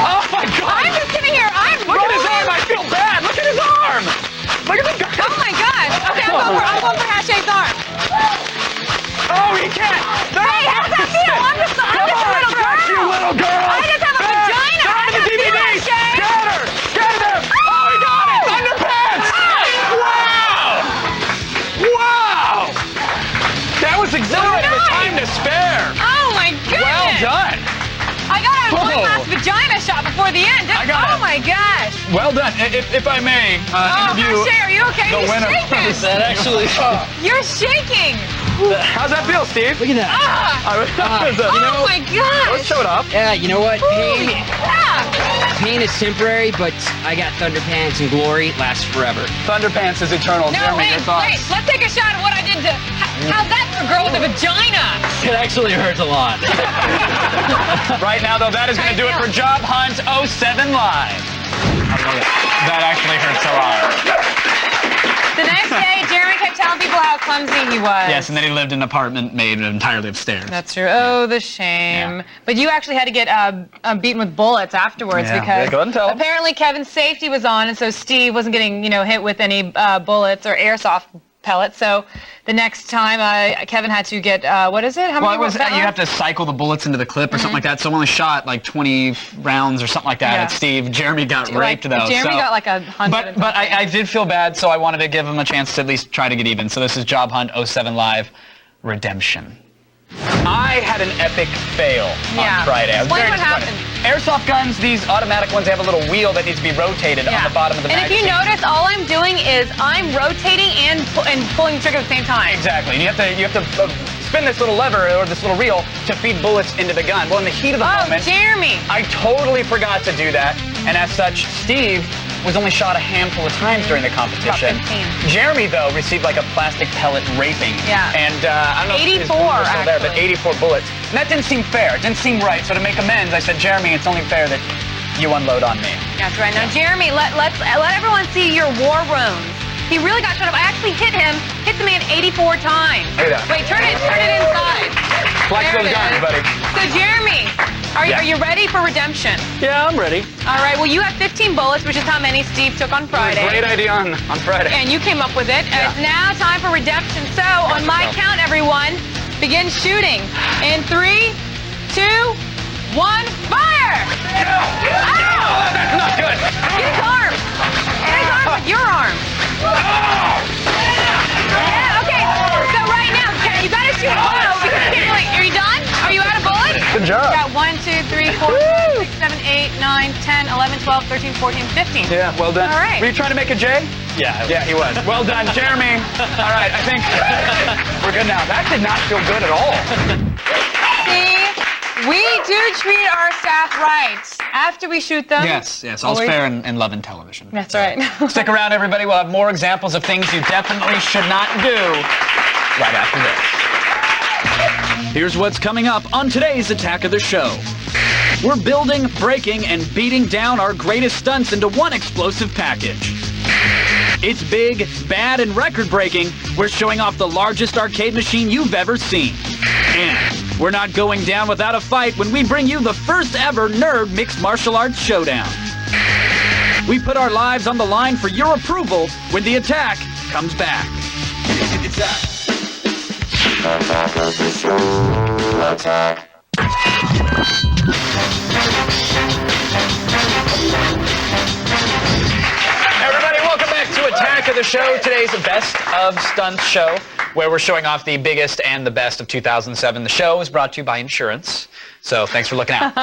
Oh my God. I'm just sitting here. Look at his arm. I feel bad. Look at his arm. Look at the guy. Oh my gosh. Okay, I'm going for Hache's arm. Oh, he can't. Hey, how does that feel? I'm just a little girl. You little girl. I just have a vagina. Down to the DVD. Get her. Get him. Oh, he got it. Underpants. Wow. That was exhilarating. The time to spare. Oh my goodness. Well done. I got a one last vagina shot before the end. Oh my gosh. Well done. If I may interview Hache, are you okay? the You're winner. shaking. That actually. You're shaking. How's that feel, Steve? Look at that. Oh my gosh. Let's show it off. Yeah, you know what? Pain is temporary, but I got Thunderpants, and glory lasts forever. Thunderpants is eternal. No, Jeremy, your thoughts? wait. Let's take a shot at what I did to. How's that for a girl with a vagina? It actually hurts a lot. Right now, though, that is going to do it for Job Hunt 07 Live. That actually hurts a lot. The next day, Jeremy kept telling people how clumsy he was. Yes, and then he lived in an apartment made entirely of stairs. That's true. Oh, the shame. Yeah. But you actually had to get beaten with bullets afterwards because go ahead and tell him. apparently Kevin's safety was on, and so Steve wasn't getting hit with any bullets or airsoft pellets. So the next time, Kevin had to get what is it? How many? Well, you have to cycle the bullets into the clip or something like that. So I only shot like 20 rounds or something like that at Steve. Jeremy got raped though. Jeremy got like 100. But I did feel bad, so I wanted to give him a chance to at least try to get even. So this is Job Hunt 07 Live Redemption. I had an epic fail on Friday. I was Explain very what disappointed. happened. Airsoft guns, these automatic ones, they have a little wheel that needs to be rotated on the bottom of the magazine. And if you notice, all I'm doing is I'm rotating and pulling the trigger at the same time. Exactly. And you have to spin this little lever or this little reel to feed bullets into the gun. Well, in the heat of the moment, Jeremy! I totally forgot to do that. And as such, Steve was only shot a handful of times during the competition. Jeremy, though, received like a plastic pellet raping. Yeah. And I don't know if his bullets are still there, but 84 bullets. And that didn't seem fair. It didn't seem right. So to make amends, I said, Jeremy, it's only fair that you unload on me. That's right. Now, Jeremy, let everyone see your war wounds. He really got shot up. I actually hit the man 84 times. Look at that. Wait, turn it inside. Flex There those it guns, is. buddy. So, Jeremy, are you ready for redemption? Yeah, I'm ready. All right, well, you have 15 bullets, which is how many Steve took on Friday. Great idea on Friday. And you came up with it. And it's now time for redemption. So, on my count, everyone, begin shooting. In 3, 2, 1, fire! No! That's not good! Get his arm! arm with your arm. Yeah, okay. So right now, Ken, you gotta shoot low because you can't really. Are you done? Are you out of bullets? Good job. Yeah, 1, 2, 3, 4, 5, 6, 7, 8, 9, 10, 11, 12, 13, 14, 15. Yeah, well done. All right. Were you trying to make a J? Yeah. Yeah, he was. Well done, Jeremy. All right, I think we're good now. That did not feel good at all. See, we do treat our staff right after we shoot them. Yes, all's fair in love and television. That's right. Stick around, everybody. We'll have more examples of things you definitely should not do right after this. Here's what's coming up on today's Attack of the Show. We're building, breaking, and beating down our greatest stunts into one explosive package. It's big, bad, and record-breaking. We're showing off the largest arcade machine you've ever seen. And we're not going down without a fight when we bring you the first ever Nerd Mixed Martial Arts Showdown. We put our lives on the line for your approval when the attack comes back. Everybody, welcome back to Attack of the Show, today's Best of Stunts show, where we're showing off the biggest and the best of 2007. The show is brought to you by Insurance, so thanks for looking out.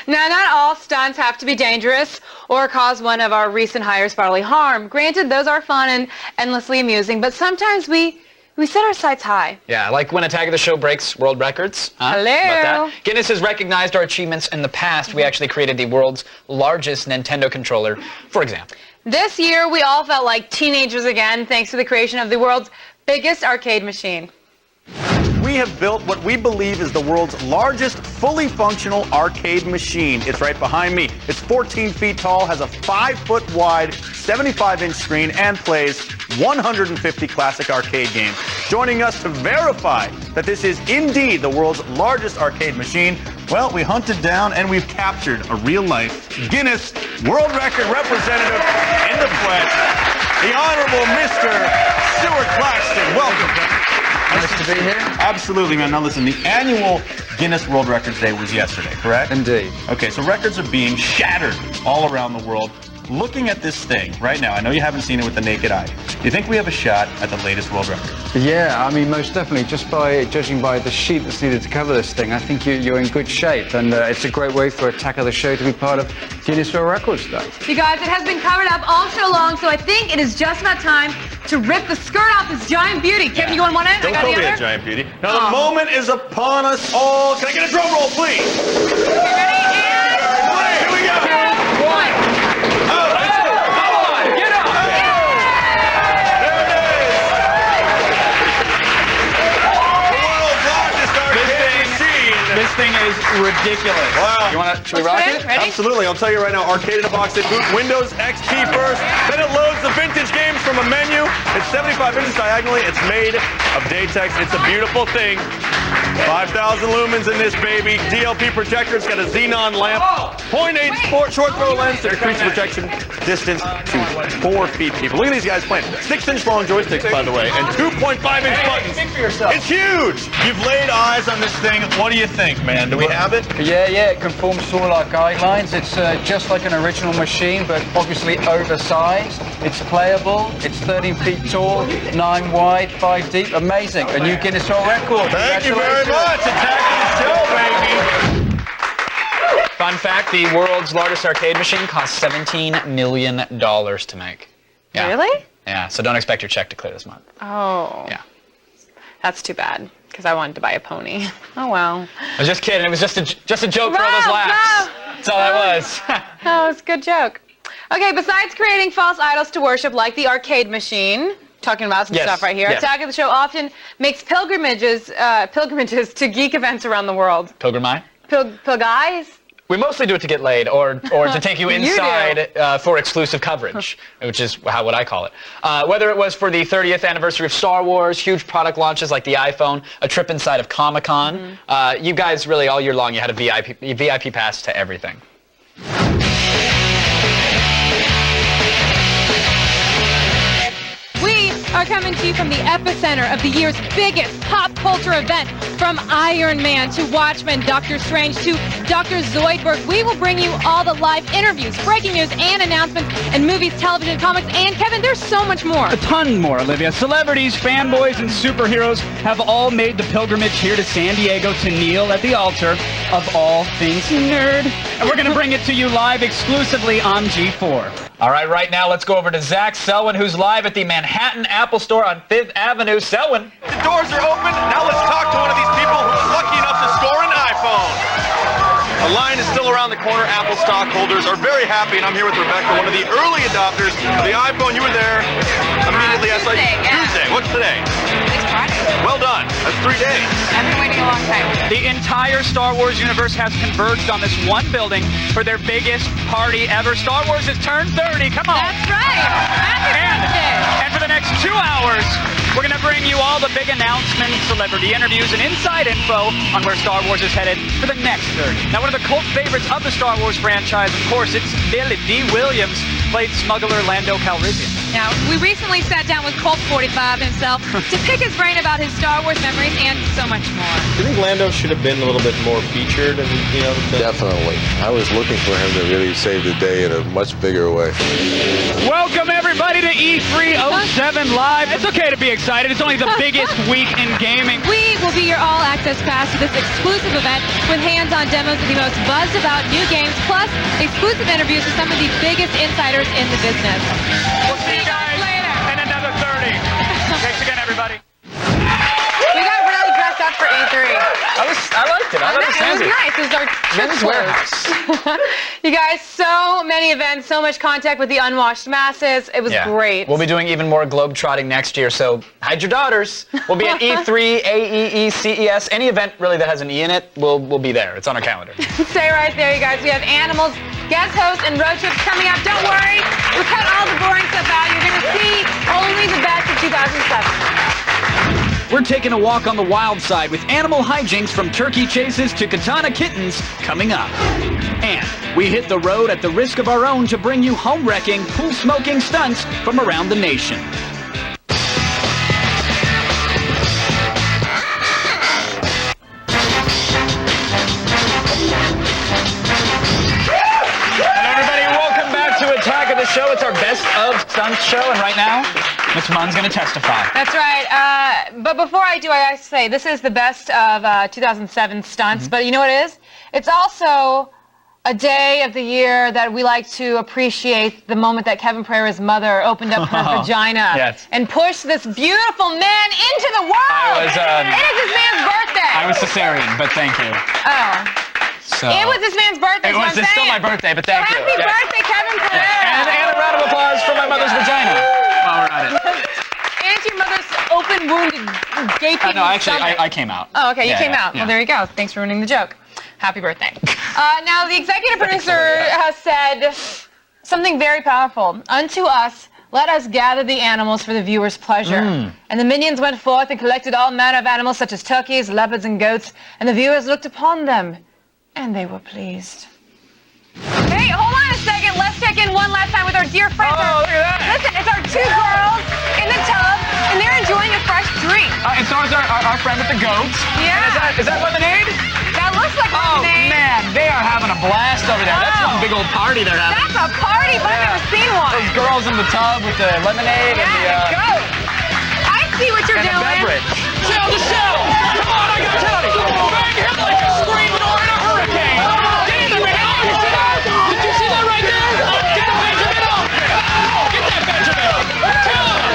Now, not all stunts have to be dangerous or cause one of our recent hires bodily harm. Granted, those are fun and endlessly amusing, but sometimes we set our sights high. Yeah, like when Attack of the Show breaks world records. Huh? Hello. About that? Guinness has recognized our achievements in the past. We actually created the world's largest Nintendo controller, for example. This year, we all felt like teenagers again, thanks to the creation of the world's biggest arcade machine. We have built what we believe is the world's largest fully functional arcade machine. It's right behind me. It's 14 feet tall, has a 5-foot wide, 75-inch screen, and plays 150 classic arcade games. Joining us to verify that this is indeed the world's largest arcade machine, well, we hunted down and we've captured a real-life Guinness World Record representative in the flesh, the Honorable Mr. Stuart Claxton. Welcome. Nice to be here. Absolutely, man. Now listen, the annual Guinness World Records Day was yesterday, correct? Indeed. Okay, so records are being shattered all around the world. Looking at this thing right now, I know you haven't seen it with the naked eye. Do you think we have a shot at the latest world record? Yeah, I mean, most definitely. Just by judging by the sheet that's needed to cover this thing, I think you're in good shape, and it's a great way for Attack of the Show to be part of Guinness World Records Day. You guys, it has been covered up all show long, so I think it is just about time to rip the skirt off this giant beauty. Kevin, you on one end? Don't I got call the me other. a giant beauty. Now the moment is upon us all. Can I get a drum roll, please? Okay, ready? And... Here we go. 2, 1. This thing is ridiculous. Wow. Should we rock it? Ready? Absolutely. I'll tell you right now, Arcade in a Box, it boots Windows XP first, then it loads the vintage games from a menu. It's 75 inches diagonally. It's made of Datex. It's a beautiful thing. 5,000 lumens in this baby. DLP projector. It's got a xenon lamp. 0.8 short throw lens to decrease the projection distance to 4 feet, people. Look at these guys playing. 6-inch long joysticks, by the way, and 2.5-inch buttons. Speak for yourself. It's huge. You've laid eyes on this thing. What do you think, man? Do we have it? Yeah, it conforms to all our guidelines. It's just like an original machine, but obviously oversized. It's playable. It's 13 feet tall, 9 wide, 5 deep. Amazing. A new Guinness World Record. Thank you very much. Attack of the Show, baby. Fun fact, the world's largest arcade machine cost $17 million to make. Yeah. Really? Yeah, so don't expect your check to clear this month. Oh. Yeah. That's too bad, because I wanted to buy a pony. Oh, well. I was just kidding. It was just a joke for all those laughs. That's all that was. Oh, it's a good joke. Okay, besides creating false idols to worship like the arcade machine, talking about some stuff right here, Attack of the Show often makes pilgrimages to geek events around the world. Pilgrimage? Pilguys? We mostly do it to get laid or to take you inside for exclusive coverage, which is what I call it. Whether it was for the 30th anniversary of Star Wars, huge product launches like the iPhone, a trip inside of Comic-Con, you guys really all year long you had a VIP pass to everything. We are coming to you from the epicenter of the year's biggest pop culture event. From Iron Man to Watchmen, Doctor Strange to Dr. Zoidberg, we will bring you all the live interviews, breaking news, and announcements in movies, television, comics, and Kevin, there's so much more. A ton more, Olivia. Celebrities, fanboys, and superheroes have all made the pilgrimage here to San Diego to kneel at the altar of all things nerd. And we're going to bring it to you live exclusively on G4. All right, right now, let's go over to Zach Selwyn, who's live at the Manhattan Apple Store on 5th Avenue. Selwyn. The doors are open. Now let's talk to one of these people who was lucky enough to score an iPhone. The line is still around the corner. Apple stockholders are very happy, and I'm here with Rebecca, one of the early adopters of the iPhone. You were there immediately. I saw you. Tuesday. What's today? It's Friday. Well done. That's 3 days. I've been waiting a long time. The entire Star Wars universe has converged on this one building for their biggest party ever. Star Wars has turned 30. Come on. That's right. Happy birthday. And for the next 2 hours, we're going to bring you all the big announcements, celebrity interviews, and inside info on where Star Wars is headed for the next 30. Now, one of the cult favorites of the Star Wars franchise, of course, it's Billy D. Williams, played smuggler Lando Calrissian. Now, we recently sat down with Colt 45 himself to pick his brain about his Star Wars memories and so much more. Do you think Lando should have been a little bit more featured? And, Definitely. I was looking for him to really save the day in a much bigger way. Welcome, everybody, to E307 Live. It's okay to be excited. It's only the biggest week in gaming. We will be your all-access pass to this exclusive event with hands-on demos of the most buzzed-about new games, plus exclusive interviews with some of the biggest insiders in the business. We'll see you guys later in another 30. Thanks again, everybody. We got really dressed up for E3. I liked it. I thought it was nice. It was our Men's Warehouse. You guys, so many events, so much contact with the unwashed masses. It was great. We'll be doing even more globetrotting next year, so hide your daughters. We'll be at E3, AEE, CES, any event really that has an E in it, we'll be there. It's on our calendar. Stay right there, you guys. We have animals, guest hosts, and road trips coming up. Don't worry. We cut all the boring stuff out. You're going to see only the best of 2007. We're taking a walk on the wild side with animal hijinks from turkey chases to katana kittens coming up. And we hit the road at the risk of our own to bring you home-wrecking, pool-smoking stunts from around the nation. Hello, everybody. Welcome back to Attack of the Show. It's our best of stunts show, and right now, Ms. Munn's going to testify. That's right. But before I do, I have to say, this is the best of 2007 stunts. But you know what it is? It's also a day of the year that we like to appreciate the moment that Kevin Pereira's mother opened up her vagina and pushed this beautiful man into the world. It is this man's birthday. I was cesarean, but thank you. Oh. So, it was this man's birthday. It was still my birthday, but thank you. Happy birthday, Kevin Pereira. And a round of applause for my mother's vagina. While we're at it. And your mother's open wounded, gaping No, actually, stomach. I came out. Oh, okay, you came yeah, out. Well, there you go. Thanks for ruining the joke. Happy birthday. Now, the executive producer has said something very powerful. Unto us, let us gather the animals for the viewer's pleasure. And the minions went forth and collected all manner of animals, such as turkeys, leopards, and goats, and the viewers looked upon them, and they were pleased. Hey, hold on a second. Let's check in one last time with our dear friends. Oh, look at that. Listen, it's our two girls in the tub, and they're enjoying a fresh drink. And so is our friend with the goats. Yeah. And is that lemonade? That looks like lemonade. Oh, man, they are having a blast over there. That's one big old party they're having. That's a party, but I've never seen one. Those girls in the tub with the lemonade and the... goat. I see what you're and doing. the beverage. Tell the show! Come on, I gotta tell you! Bang him like a scream door in a hurricane! Get in there, man! Oh, you see that? Did you see that right there? Get the Benjamin off! Get that Benjamin off! Tell him!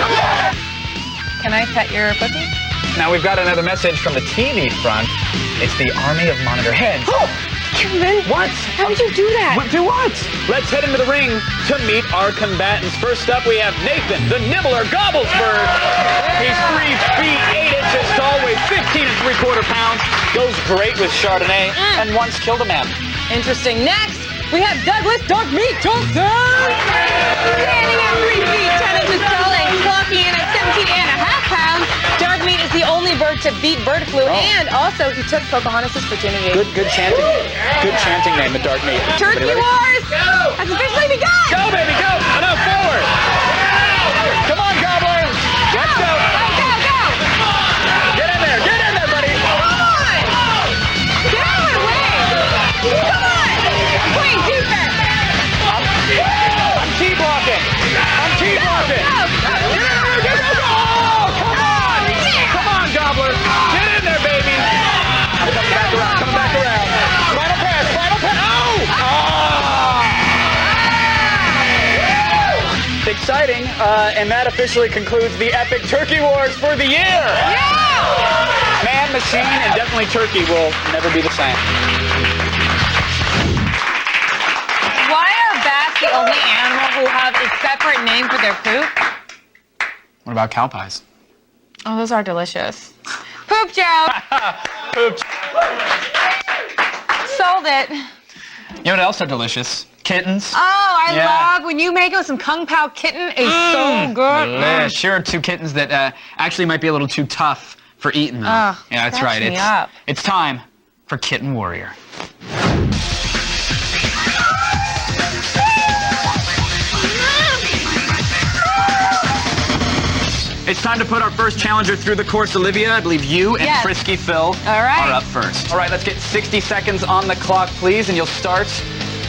Can I pet your puppy? Now we've got another message from the TV front. It's the Army of Monitor Heads. Oh, Kevin! What? How did you do that? Do what? Let's head into the ring to meet our combatants. First up, we have Nathan, the Nibbler Gobblesberg. He's 3 feet 8 inches tall, weighs 15 3/4 pounds, goes great with Chardonnay, and once killed a man. Interesting. Next, we have Douglas Dark Meat Johnson! Standing at 3 feet 10 inches tall and clocking in at 17.5 pounds. Dark Meat is the only bird to beat bird flu, and also he took Pocahontas' virginity. Good chanting. Good chanting name, the Dark Meat. Turkey Wars has officially begun! Go, baby, go! Enough, forward! Come on, Gobbler! Go! exciting. And that officially concludes the Epic Turkey Wars for the year. Yeah! Man, machine, and definitely turkey will never be the same. Why are bats the only animal who have a separate name for their poop? What about cow pies? Oh, those are delicious. Poop joke. Poop. Sold it. You know what else are delicious? Kittens. Oh, I Yeah. love when you make it with some Kung Pao kitten. It's so good. Yeah, sure, two kittens that actually might be a little too tough for eating. Though. Ugh, Yeah, that's scratch right. me up. It's time for Kitten Warrior. It's time to put our first challenger through the course, Olivia. I believe you and Yes. Frisky Phil are up first. All right, let's get 60 seconds on the clock, please, and you'll start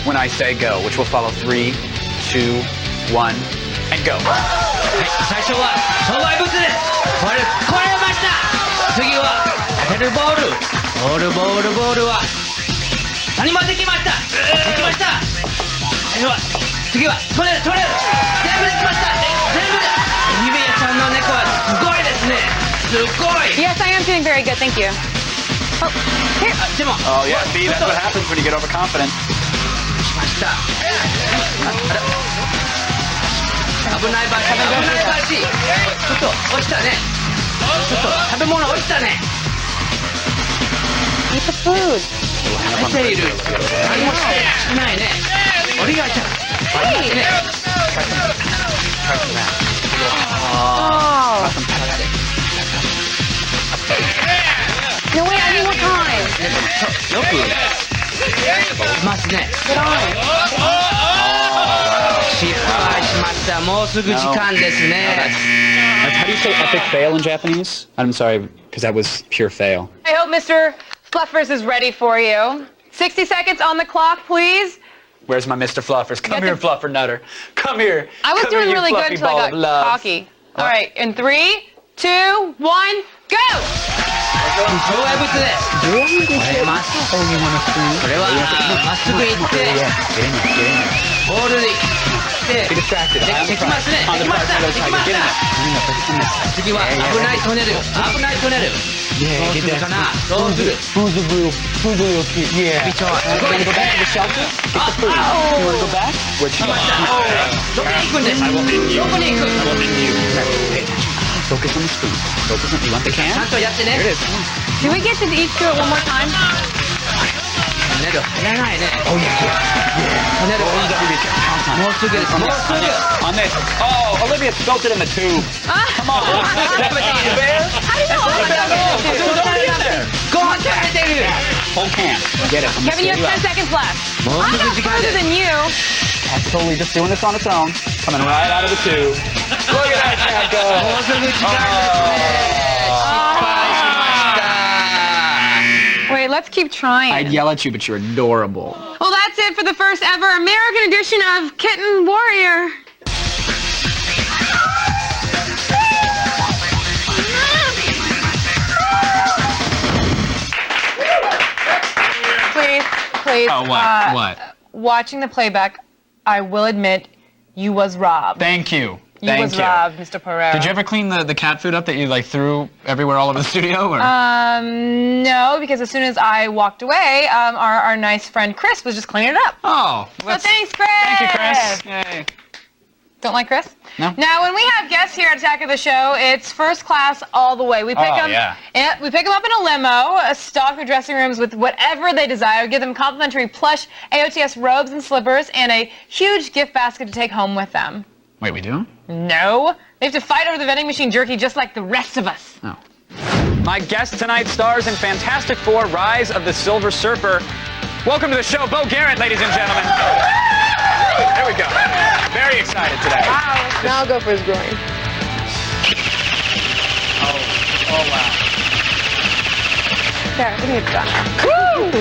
when I say go, which will follow 3, 2, 1, and go. 最初は障害物です。これました。次はペルボール。ボールは何もできました。できました。次は取れる。全部できました。全部で。リベアちゃんの猫はすごいですね。すごい。 Yes, I am doing very good. Thank you. Oh, here. でも。 Oh, yeah, see, that's what happens when you get overconfident. しました。危ないバチ。ちょっと落ちたね。ちょっと食べ物落ちたね。 Eat the food. 慣れている。何もしてないね。オリガイちゃん。ね。Oh. No, wait, I need more time. よくいますね。失敗しました。もうすぐ時間ですね。How do you say epic fail in Japanese? I'm sorry, because that was pure fail. I hope Mr. Fluffers is ready for you. 60 seconds on the clock, please. Where's my Mr. Fluffers? Come here, Fluffer Nutter. Come here. I was Come doing here, you really fluffy good until I ball got of love. cocky. All right, in 3, 2, 1, go! 障害物です。これまっすぐ。これはまっすぐ行ってボールに行ってできますね。できました。次は危ないトンネル。どうするかな。どうする。ビチョはすごいですね。You want to go back? Where'd you go? どこに行くんです。どこに行く。 Focus on the spoon. Focus on. You want the can? ちゃんとやってね。 Here it is. Do we get to each do it one more time? トンネル入らないね。 Oh yeah. トンネルもうすぐです。もうすぐ。 On this. Oh, Olivia spilt it in the tube. Come on. How do you know all that? Go on, there. Whole can. Get it. Kevin, you have 10 seconds left. I'm not further than you. That's totally just doing this on its own. Coming right out of the tube. Look at that cat go. もうすぐ時間ですね。 Wait, let's keep trying. I'd yell at you, but you're adorable. Well, that's it for the first ever American edition of Kitten Warrior. Please. Oh, what? Watching the playback, I will admit, you was robbed. Thank you. You was robbed, Mr. Pereira. Did you ever clean the cat food up that you like threw everywhere all over the studio? Or? No, because as soon as I walked away, our nice friend Chris was just cleaning it up. Oh. So thanks, Chris. Thank you, Chris. Yay. Don't like Chris? No. Now, when we have guests here at Attack of the Show, it's first class all the way. We pick them. yeah. We pick them up in a limo, stock their dressing rooms with whatever they desire, give them complimentary plush AOTS robes and slippers, and a huge gift basket to take home with them. Wait, we do? No, they have to fight over the vending machine jerky just like the rest of us. Oh. My guest tonight stars in Fantastic Four: Rise of the Silver Surfer. Welcome to the show, Bo Garrett, ladies and gentlemen. There we go. Very excited today. Wow. Now I'll go for his groin. Oh wow. There, we need it done. Woo!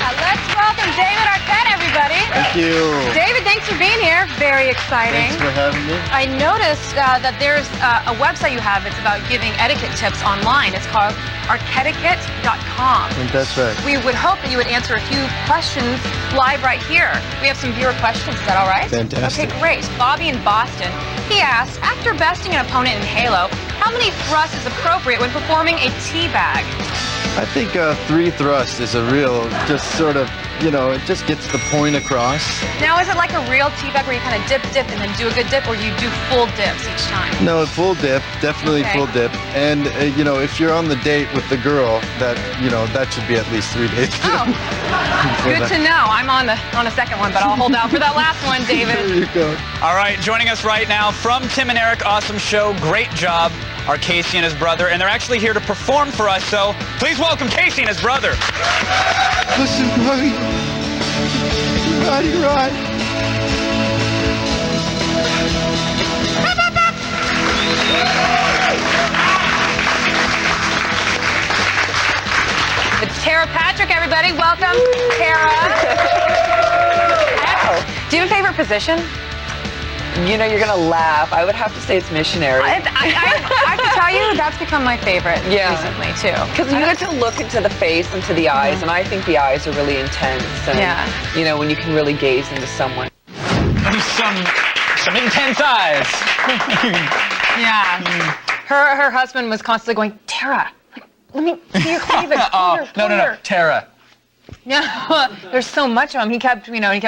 Let's welcome David Arquette, everybody. you. David, thanks for being here. Very exciting. Thanks for having me. I noticed that there's a website you have. It's about giving etiquette tips online. It's called arcetiquette.com. That's right. We would hope that you would answer a few questions live right here. We have some viewer questions. Is that all right? Fantastic. Okay, great. Bobby in Boston, he asks, after besting an opponent in Halo, how many thrusts is appropriate when performing a teabag? I think 3 thrusts is a real, just sort of, it just gets the point across. Now, is it like a real teabag where you kind of dip, and then do a good dip, or you do full dips each time? No, full dip, definitely Okay. full dip. And, if you're on the date with the girl, that should be at least 3 days. Oh, good to know. I'm on a second one, but I'll hold out for that last one, David. There you go. All right, joining us right now from Tim and Eric, awesome show, great job, are Casey and his brother, and they're actually here to perform for us, so please welcome Casey and his brother. Listen, buddy. Right. It's Tara Patrick, everybody. Welcome, Tara. Do you have a favorite position? You're going to laugh. I would have to say it's missionary. I have to tell you, that's become my favorite recently, too. Because you get to look into the face, into the eyes, and I think the eyes are really intense. And, when you can really gaze into someone. Some intense eyes. Yeah. Her husband was constantly going, Tara, let me see your cleavage. No, Tara. Yeah, there's so much of him. He kept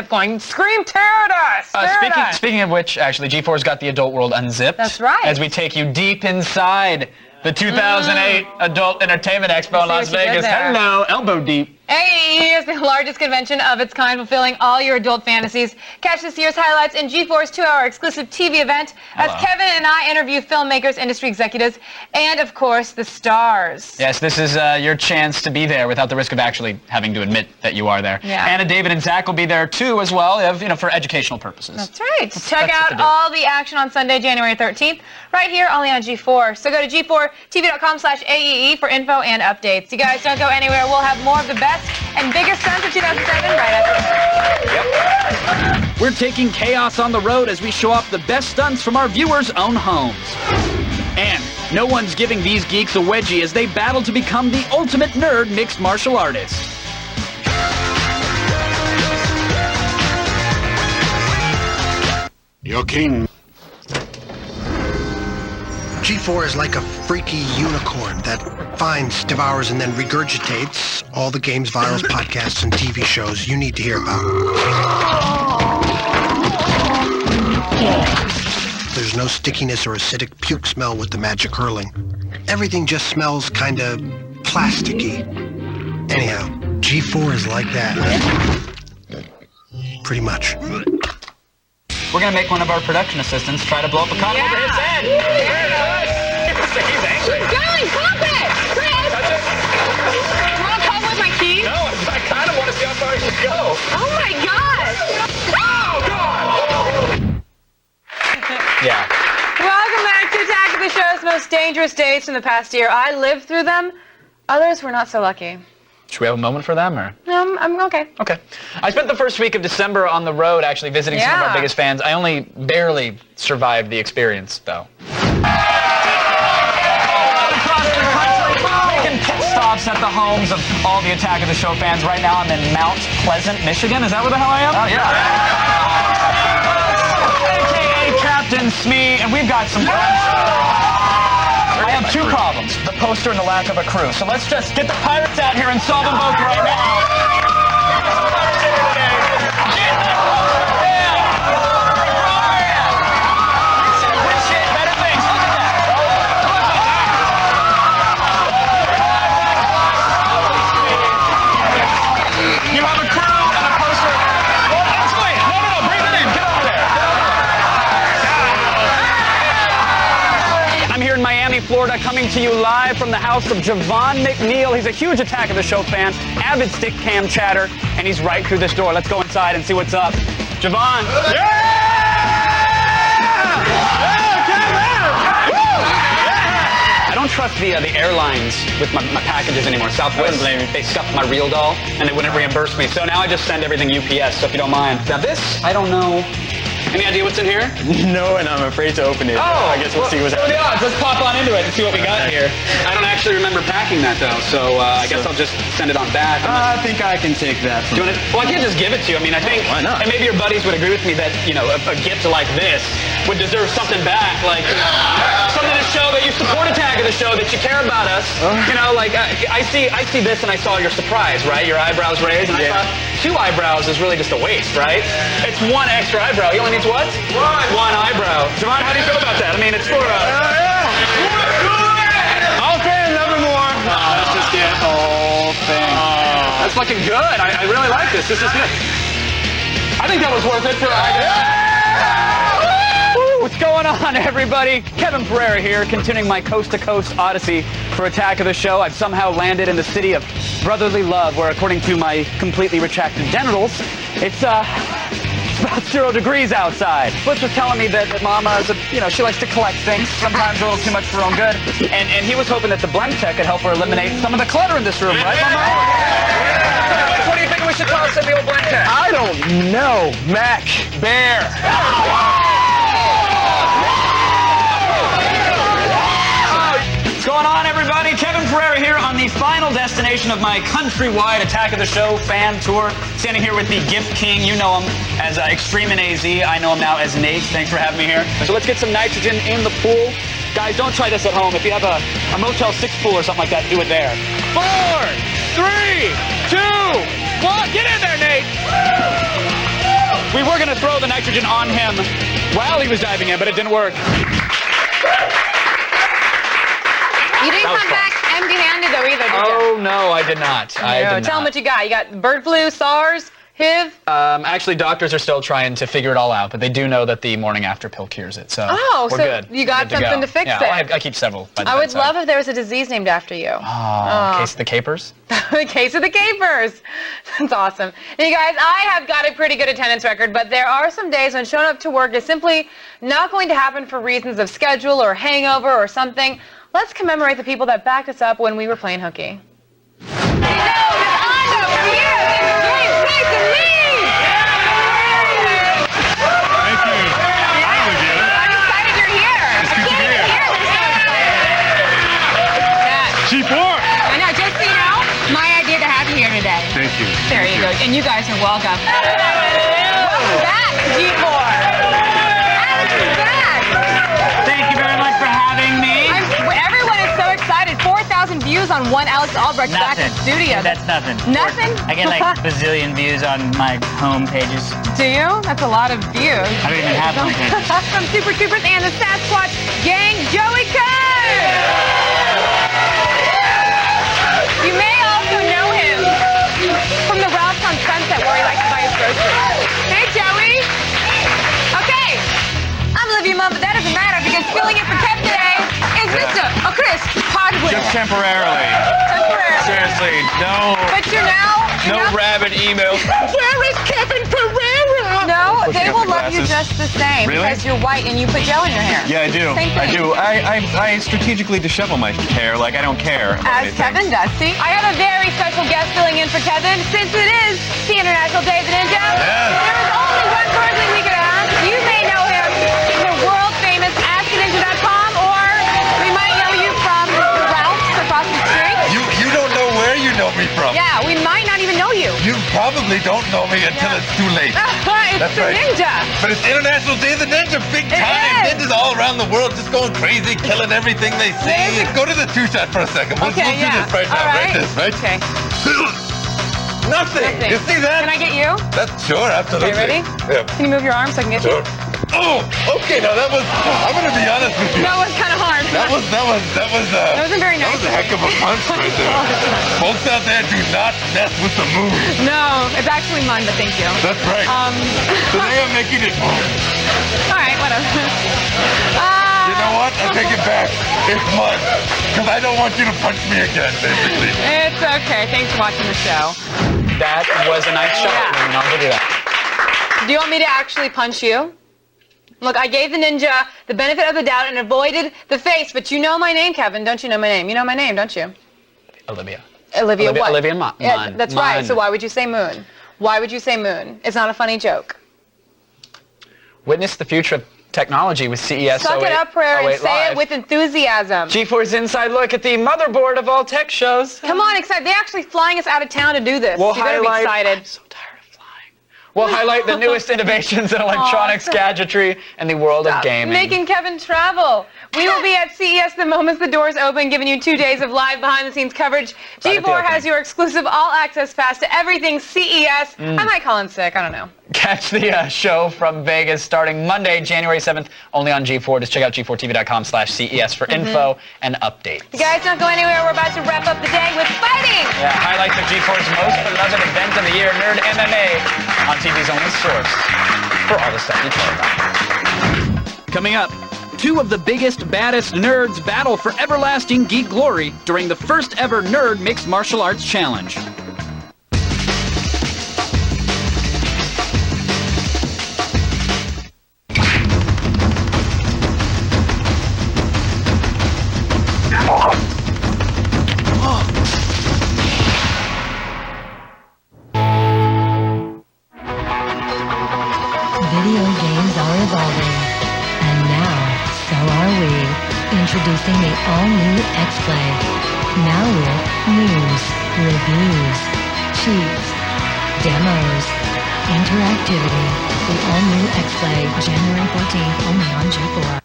going, scream Tara to us! Speaking of which, actually, G4's got the Adult World Unzipped. That's right. As we take you deep inside the 2008 Adult Entertainment Expo in Las Vegas. Hello, elbow deep. AEE is the largest convention of its kind, fulfilling all your adult fantasies. Catch this year's highlights in G4's 2-hour exclusive TV event as Kevin and I interview filmmakers, industry executives, and, of course, the stars. Yes, this is your chance to be there without the risk of actually having to admit that you are there. Yeah. Anna, David, and Zach will be there, too, as well, for educational purposes. That's right. Check out all the action on Sunday, January 13th, right here only on G4. So go to g4tv.com/AEE for info and updates. You guys don't go anywhere. We'll have more of the best and biggest stunts of 2007 right after this. We're taking chaos on the road as we show off the best stunts from our viewers' own homes. And no one's giving these geeks a wedgie as they battle to become the ultimate nerd mixed martial artist. Your king. G4 is like a freaky unicorn that finds, devours, and then regurgitates all the games, vinyls, podcasts, and TV shows you need to hear about. There's no stickiness or acidic puke smell with the magic hurling. Everything just smells kind of plasticky. Anyhow, G4 is like that. Pretty much. We're going to make one of our production assistants try to blow up a condom over his head. He's angry. Keep going, pump it! Chris! You want to come with my keys? No, I kind of want to see how far I can go. Oh my God! Oh, God! Yeah. Welcome back to Attack of the Show's most dangerous days from the past year. I lived through them. Others were not so lucky. Should we have a moment for them, or? I'm okay. Okay. I spent the first week of December on the road actually visiting some of our biggest fans. I only barely survived the experience, though. Making pit stops at the homes of all the Attack of the Show fans. Right now I'm in Mount Pleasant, Michigan. Is that where the hell I am? Oh, yeah. AKA Captain Smee, and we've got some fun. I have two problems, the poster and the lack of a crew. So let's just get the pirates out here and solve them both right now. You have a crew and a poster. Well, actually, no, breathe it in. Get over there. I'm here in Miami, Florida, coming to you live from the house of Javon McNeil. He's a huge Attack of the Show fan, avid stick cam chatter, and he's right through this door. Let's go inside and see what's up. Javon. I don't trust the airlines with my packages anymore. Southwest, they scuffed my real doll, and they wouldn't reimburse me. So now I just send everything UPS, so if you don't mind. Now this, I don't know. Any idea what's in here? No, and I'm afraid to open it. Oh, I guess we'll see what's what are the happening. odds? Let's pop on into it and see what we got here. I don't actually remember packing that though, so I guess I'll just send it on back. I think I can take that. Do you want well, I can't just give it to you. I mean, I think, why not? and maybe your buddies would agree with me that, you know, a gift like this would deserve something back, like, you know, something to show that you support Attack of the Show, that you care about us. You know, like, I see this and I saw your surprise, right? Your eyebrows raised, and I thought 2 eyebrows is really just a waste, right? It's 1 extra eyebrow. He only needs what? 1 eyebrow. Javon, how do you feel about that? I mean, it's for Okay, another more. let's just get the whole thing. That's looking good. I really like this. This is good. I think that was worth it for What's going on, everybody? Kevin Pereira here, continuing my coast-to-coast odyssey for Attack of the Show. I've somehow landed in the city of brotherly love, where according to my completely retracted genitals, it's about 0 degrees outside. Blitz was telling me that Mama is she likes to collect things, sometimes a little too much for her own good. And he was hoping that the Blend Tech could help her eliminate some of the clutter in this room, right, Mama? What do you think we should toss in the old Blend Tech? I don't know. Mac. Bear. What's going on, everybody? Kevin Pereira here on the final destination of my countrywide Attack of the Show fan tour. Standing here with the Gift King. You know him as Extreme in AZ. I know him now as Nate. Thanks for having me here. So let's get some nitrogen in the pool. Guys, don't try this at home. If you have a Motel 6 pool or something like that, do it there. 4, 3, 2, 1. Get in there, Nate. We were going to throw the nitrogen on him while he was diving in, but it didn't work. You didn't come back empty-handed though either, did you? Oh, no, I did not. I did not. Tell them what you got. You got bird flu, SARS, HIV? Actually, doctors are still trying to figure it all out, but they do know that the morning after pill cures it, so we're good. You got Good to something go. to fix yeah, it. well, I keep several by the I would bedside. love if there was a disease named after you. Oh, case of the capers? The case of the capers. That's awesome. And you guys, I have got a pretty good attendance record, but there are some days when showing up to work is simply not going to happen for reasons of schedule or hangover or something. Let's commemorate the people that backed us up when we were playing hooky. G4! I know, just so you know, my idea to have you here today. Thank you. There you go. And you guys are welcome. Welcome back, G4. Alex is back. Thank you very much for having me. Everyone is so excited. 4,000 views on one Alex Albrecht back in studio. That's nothing. Nothing? I get like bazillion views on my home pages. Do you? That's a lot of views. I don't even have home pages. From Super Troopers and the Sasquatch Gang, Joey Kerr. You may also know him from the Ralph on Sunset, where he likes to buy his groceries. Hey, Joey. Okay. I'm Olivia Munn, but that doesn't matter because filling in for Kev today is Mr. Chris Podwin. Just temporarily. Temporarily. Seriously, no. But you're now rabid email. Where is Kevin Pereira? No, they will love you just the same Really? because you're white and you put gel in your hair. Yeah, I do. Same thing. I do. I strategically dishevel my hair, like I don't care. As Kevin does. See, I have a very special guest filling in for Kevin since it is the International Day of the Ninja. There is only one person we could ask. You may know him from the world famous AskTheNinja.com, or we might know you from the Ralphs across the street. You don't know where you know me from. Yeah, we might not even know you. You probably don't know me until it's too late. It's That's the right. Ninja. But it's International Day of the Ninja, big It time. is. Ninjas all around the world just going crazy, killing everything they see. Go to the two-shot for a second. We'll do this right now. All Right this, right? Okay. Nothing. You see that? Can I get you? That's sure, absolutely. Okay, ready? Yeah. Can you move your arm so I can get Sure. you? Oh, okay. Now that was. I'm gonna be honest with you. That was kind of hard. That wasn't very nice. That was a heck of a punch right there. Folks out there, do not mess with the moon. No, it's actually mine, but thank you. That's right. Today I'm making it move. All right, whatever. You know what? I take it back. It's mud. Because I don't want you to punch me again, basically. It's okay. Thanks for watching the show. That was a nice shot. Yeah. I'll give you that. Do you want me to actually punch you? Look, I gave the ninja the benefit of the doubt and avoided the face, but you know my name, Kevin. Don't you know my name? You know my name, don't you? Olivia. Olivia what? Olivia Munn. Yeah, that's right. So why would you say Moon? Why would you say Moon? It's not a funny joke. Witness the future of technology with CES. Suck it up, Prayer, and say it with enthusiasm. G4's inside look at the motherboard of all tech shows. Come on, excited. They're actually flying us out of town to do this. We'll You better be excited. I'm so tired of flying. We'll highlight the newest innovations in electronics, gadgetry, and the world of gaming. Making Kevin travel. We will be at CES the moment the doors open, giving you 2 days of live behind-the-scenes coverage. G4 has your exclusive all-access pass to everything CES. I might call in sick. I don't know. Catch the show from Vegas starting Monday, January 7th, only on G4. Just check out g4tv.com/CES for info and updates. You guys don't go anywhere. We're about to wrap up the day with fighting. Yeah, highlights of G4's most beloved event of the year, Nerd MMA, on TV's only source for all the stuff you care about. Coming up, two of the biggest, baddest nerds battle for everlasting geek glory during the first ever Nerd Mixed Martial Arts Challenge. Video games are evolving, and now so are we. Introducing the all-new X-Play. Now with news, reviews, cheats, demos, interactivity. The all-new X-Play, January 14th, only on G4.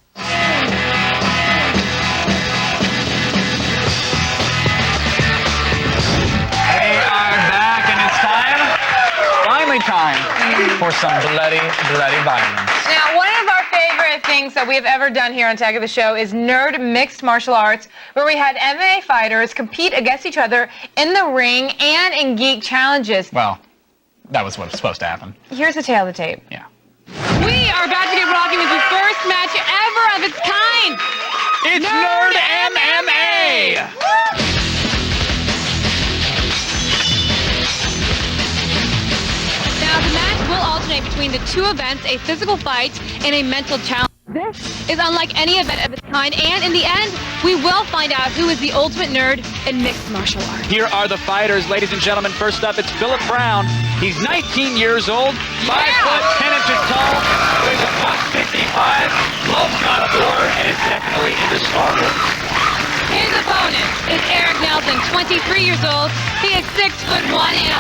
Time for some bloody violence. Now, one of our favorite things that we have ever done here on Tag of the Show is Nerd Mixed Martial Arts, where we had MMA fighters compete against each other in the ring and in geek challenges. Well, that was what was supposed to happen. Here's the tail of the tape. Yeah. We are about to get rocking with the first match ever of its kind. It's Nerd MMA! Now, the match will alternate between the two events, a physical fight and a mental challenge. This is unlike any event of its kind, and in the end, we will find out who is the ultimate nerd in mixed martial arts. Here are the fighters, ladies and gentlemen. First up, it's Philip Brown. He's 19 years old, 5 foot 10 inches tall, weighs about 55, loves God of War, and is definitely into Star Wars. His opponent is Eric Nelson, 23 years old. He is 6'1" and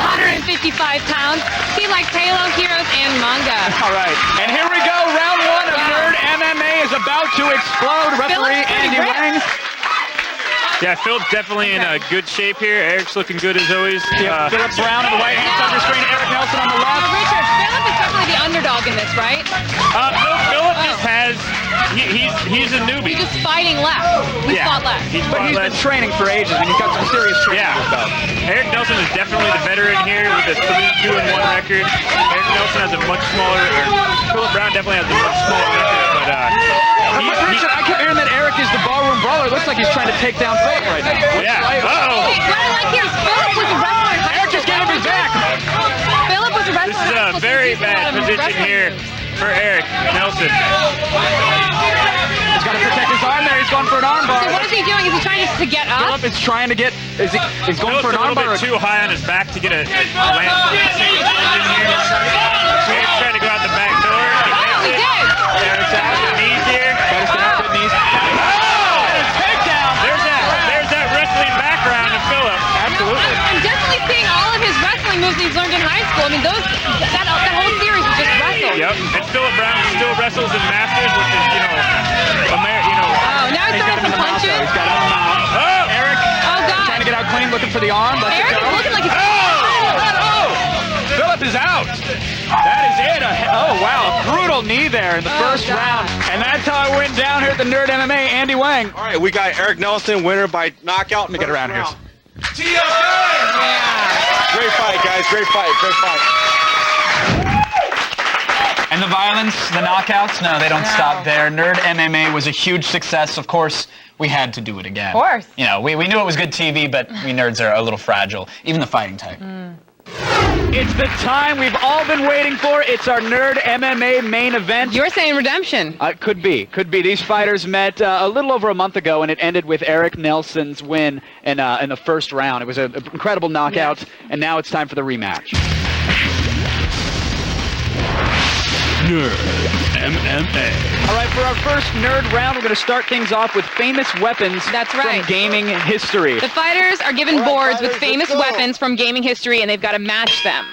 155 pounds. He likes Halo, Heroes, and manga. All right, and here we go. Round one of Nerd MMA is about to explode. Referee Andy Wang. Yeah, Philip's definitely in good shape here. Eric's looking good as always. Philip Brown on the right hand side of the screen. Eric Nelson on the left. Richard, Philip is definitely the underdog in this, right? No, Philip just has. He's a newbie. He's just fighting left. He's fought left. He's been training for ages, and he's got some serious training under his belt. Eric Nelson is definitely the veteran here with a 3-2-1 record. Eric Nelson has a much smaller, Philip Brown definitely has a much smaller record, but Richard, I kept hearing that Eric is the ballroom brawler. It looks like he's trying to take down Philip right now. Yeah. What I like here is Philip was a wrestler. Eric just gave him his back. Philip was a wrestler. This is a very bad position here for Eric Nelson. He's got to protect his arm there. He's going for an arm bar. So what is he doing? Is he trying to get up? Philip is trying to get. He's going for an arm bar. Philip's a little bit too high on his back to get a land. Eric's trying to go out the back door. He did. Eric's out the knees here. There's that wrestling background of Philip. Absolutely. I'm definitely seeing all of his wrestling moves he's learned in high school. I mean, that whole series was just wrestle. Yep. And Philip Brown still wrestles in Masters, which is, Oh, now he's throwing some punches. He's got him in the mouth. Oh! Eric. Oh, God. Trying to get out clean, looking for the arm. Eric is looking like he's... Philip is out. That is it. Oh, wow. A brutal knee there in the first round. And that's how it went down here at the Nerd MMA. Andy Wang. All right, we got Eric Nelson, winner by knockout. Let me get around here. Yeah. Great fight, guys. Great fight. Great fight. And the violence, the knockouts, no, they don't stop there. Nerd MMA was a huge success. Of course, we had to do it again. Of course. You know, we knew it was good TV, but we nerds are a little fragile. Even the fighting type. It's the time we've all been waiting for. It's our Nerd MMA main event. You're saying redemption. Could be. These fighters met a little over a month ago, and it ended with Eric Nelson's win in the first round. It was an incredible knockout, and now it's time for the rematch. Nerd MMA. All right, for our first nerd round, we're going to start things off with famous weapons from gaming history. The fighters are given boards with famous weapons from gaming history, and they've got to match them.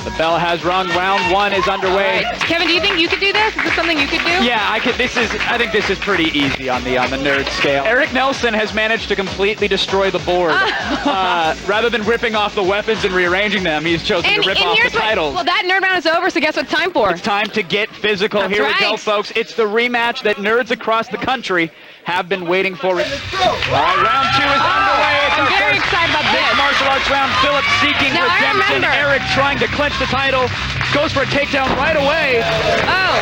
The bell has rung. Round 1 is underway. All right. Kevin, do you think you could do this? Is this something you could do? Yeah, I could. I think this is pretty easy on the nerd scale. Eric Nelson has managed to completely destroy the board. Rather than ripping off the weapons and rearranging them, he's chosen to rip off the titles. Well, that nerd round is over, so guess what it's time for? It's time to get physical. That's Here right. we go, folks. It's the rematch that nerds across the country have been waiting for. All right, round 2 is underway. I'm very excited about this. Martial arts round. Philip seeking Now, I redemption. remember. Eric trying to clinch the title. Goes for a takedown right away. Oh.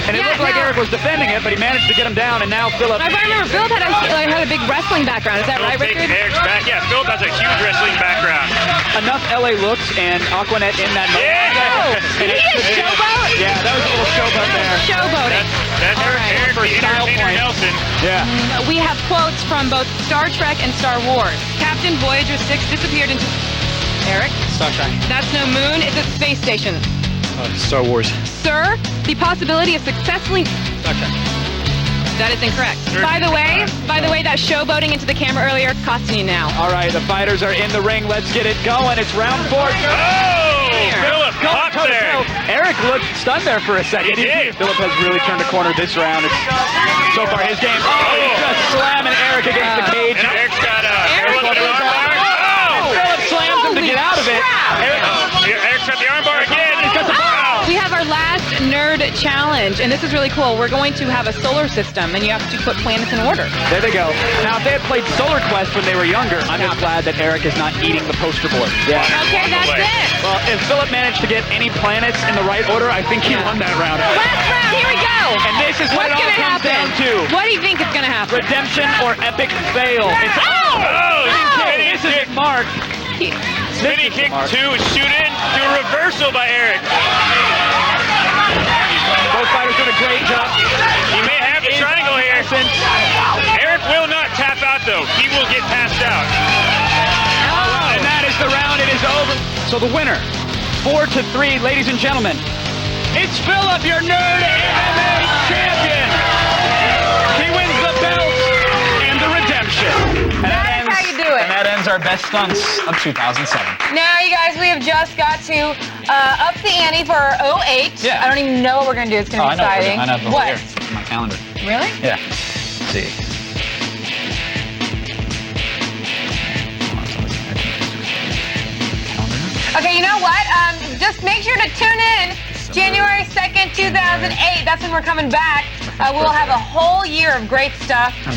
And it looked like Eric was defending it, but he managed to get him down, and now Philip... I remember Philip had a big wrestling background. Is that right, Richard? Eric's back. Yeah, Philip has a huge wrestling background. Enough LA looks and Aquanet in that... Yeah! Did he just showboat? Yeah, that was a little showboat there. Showboating. That's Eric, For the style entertainer point. Nelson. Yeah. We have quotes from both Star Trek and Star Wars. Captain Voyager 6 disappeared into... Eric? Star Trek. That's no moon. It's a space station. Star Wars. Sir, the possibility of successfully... Star Trek. That is incorrect. By the way, that showboating into the camera earlier costing you now. All right, the fighters are in the ring. Let's get it going. It's round 4. Oh! Philip popped there. Eric looked stunned there for a second. He did. Philip has really turned a corner this round. It's so far his game. Oh, he's just slamming Eric against the cage. And Eric's got Eric Philip with an armbar. Oh! Philip slams him to get out of it. Eric's got the armbar again. He's got the We have our last nerd challenge, and this is really cool. We're going to have a solar system, and you have to put planets in order. There they go. Now, if they had played Solar Quest when they were younger, I'm just glad that Eric is not eating the poster board. Yeah. Okay, that's it. Well, if Philip managed to get any planets in the right order, I think he won that round. Last round, here we go. And this is what it all What's gonna comes down happen? to. What do you think is going to happen? Redemption or epic fail. It's, this is Mark. Spinning kick 2, shoot in, do a reversal by Eric. Both fighters doing a great job. He may have the triangle here. Eric will not tap out, though. He will get passed out. And that is the round. It is over. So the winner, 4-3, ladies and gentlemen, it's Philip, your Nerd MMA champion. He wins the belt and the redemption. And That is how you do it. And that ends our best stunts of 2007. Now, you guys, we have just got to up the ante for 08. Yeah. I don't even know what we're going to do. It's going to be exciting. I know the whole What? year. It's my calendar. Really? Yeah. Let's see. Okay, you know what? Just make sure to tune in January 2nd, 2008. That's when we're coming back. We'll have a whole year of great stuff to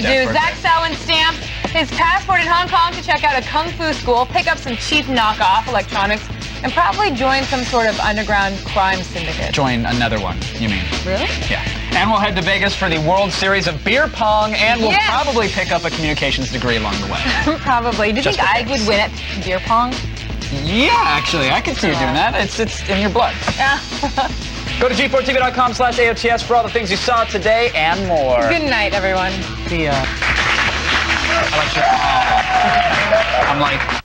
do. Zach Selwyn stamped his passport in Hong Kong to check out a kung fu school, pick up some cheap knockoff electronics, and probably join some sort of underground crime syndicate. Join another one, you mean? Really? Yeah. And we'll head to Vegas for the World Series of Beer Pong, and we'll Yes. probably pick up a communications degree along the way. Probably. Do you Just think for I would win at beer pong? Yeah, actually, I could see you doing that. It's in your blood. Yeah. Go to g4tv.com/AOTS for all the things you saw today and more. Good night, everyone. See ya. I like your... I'm like...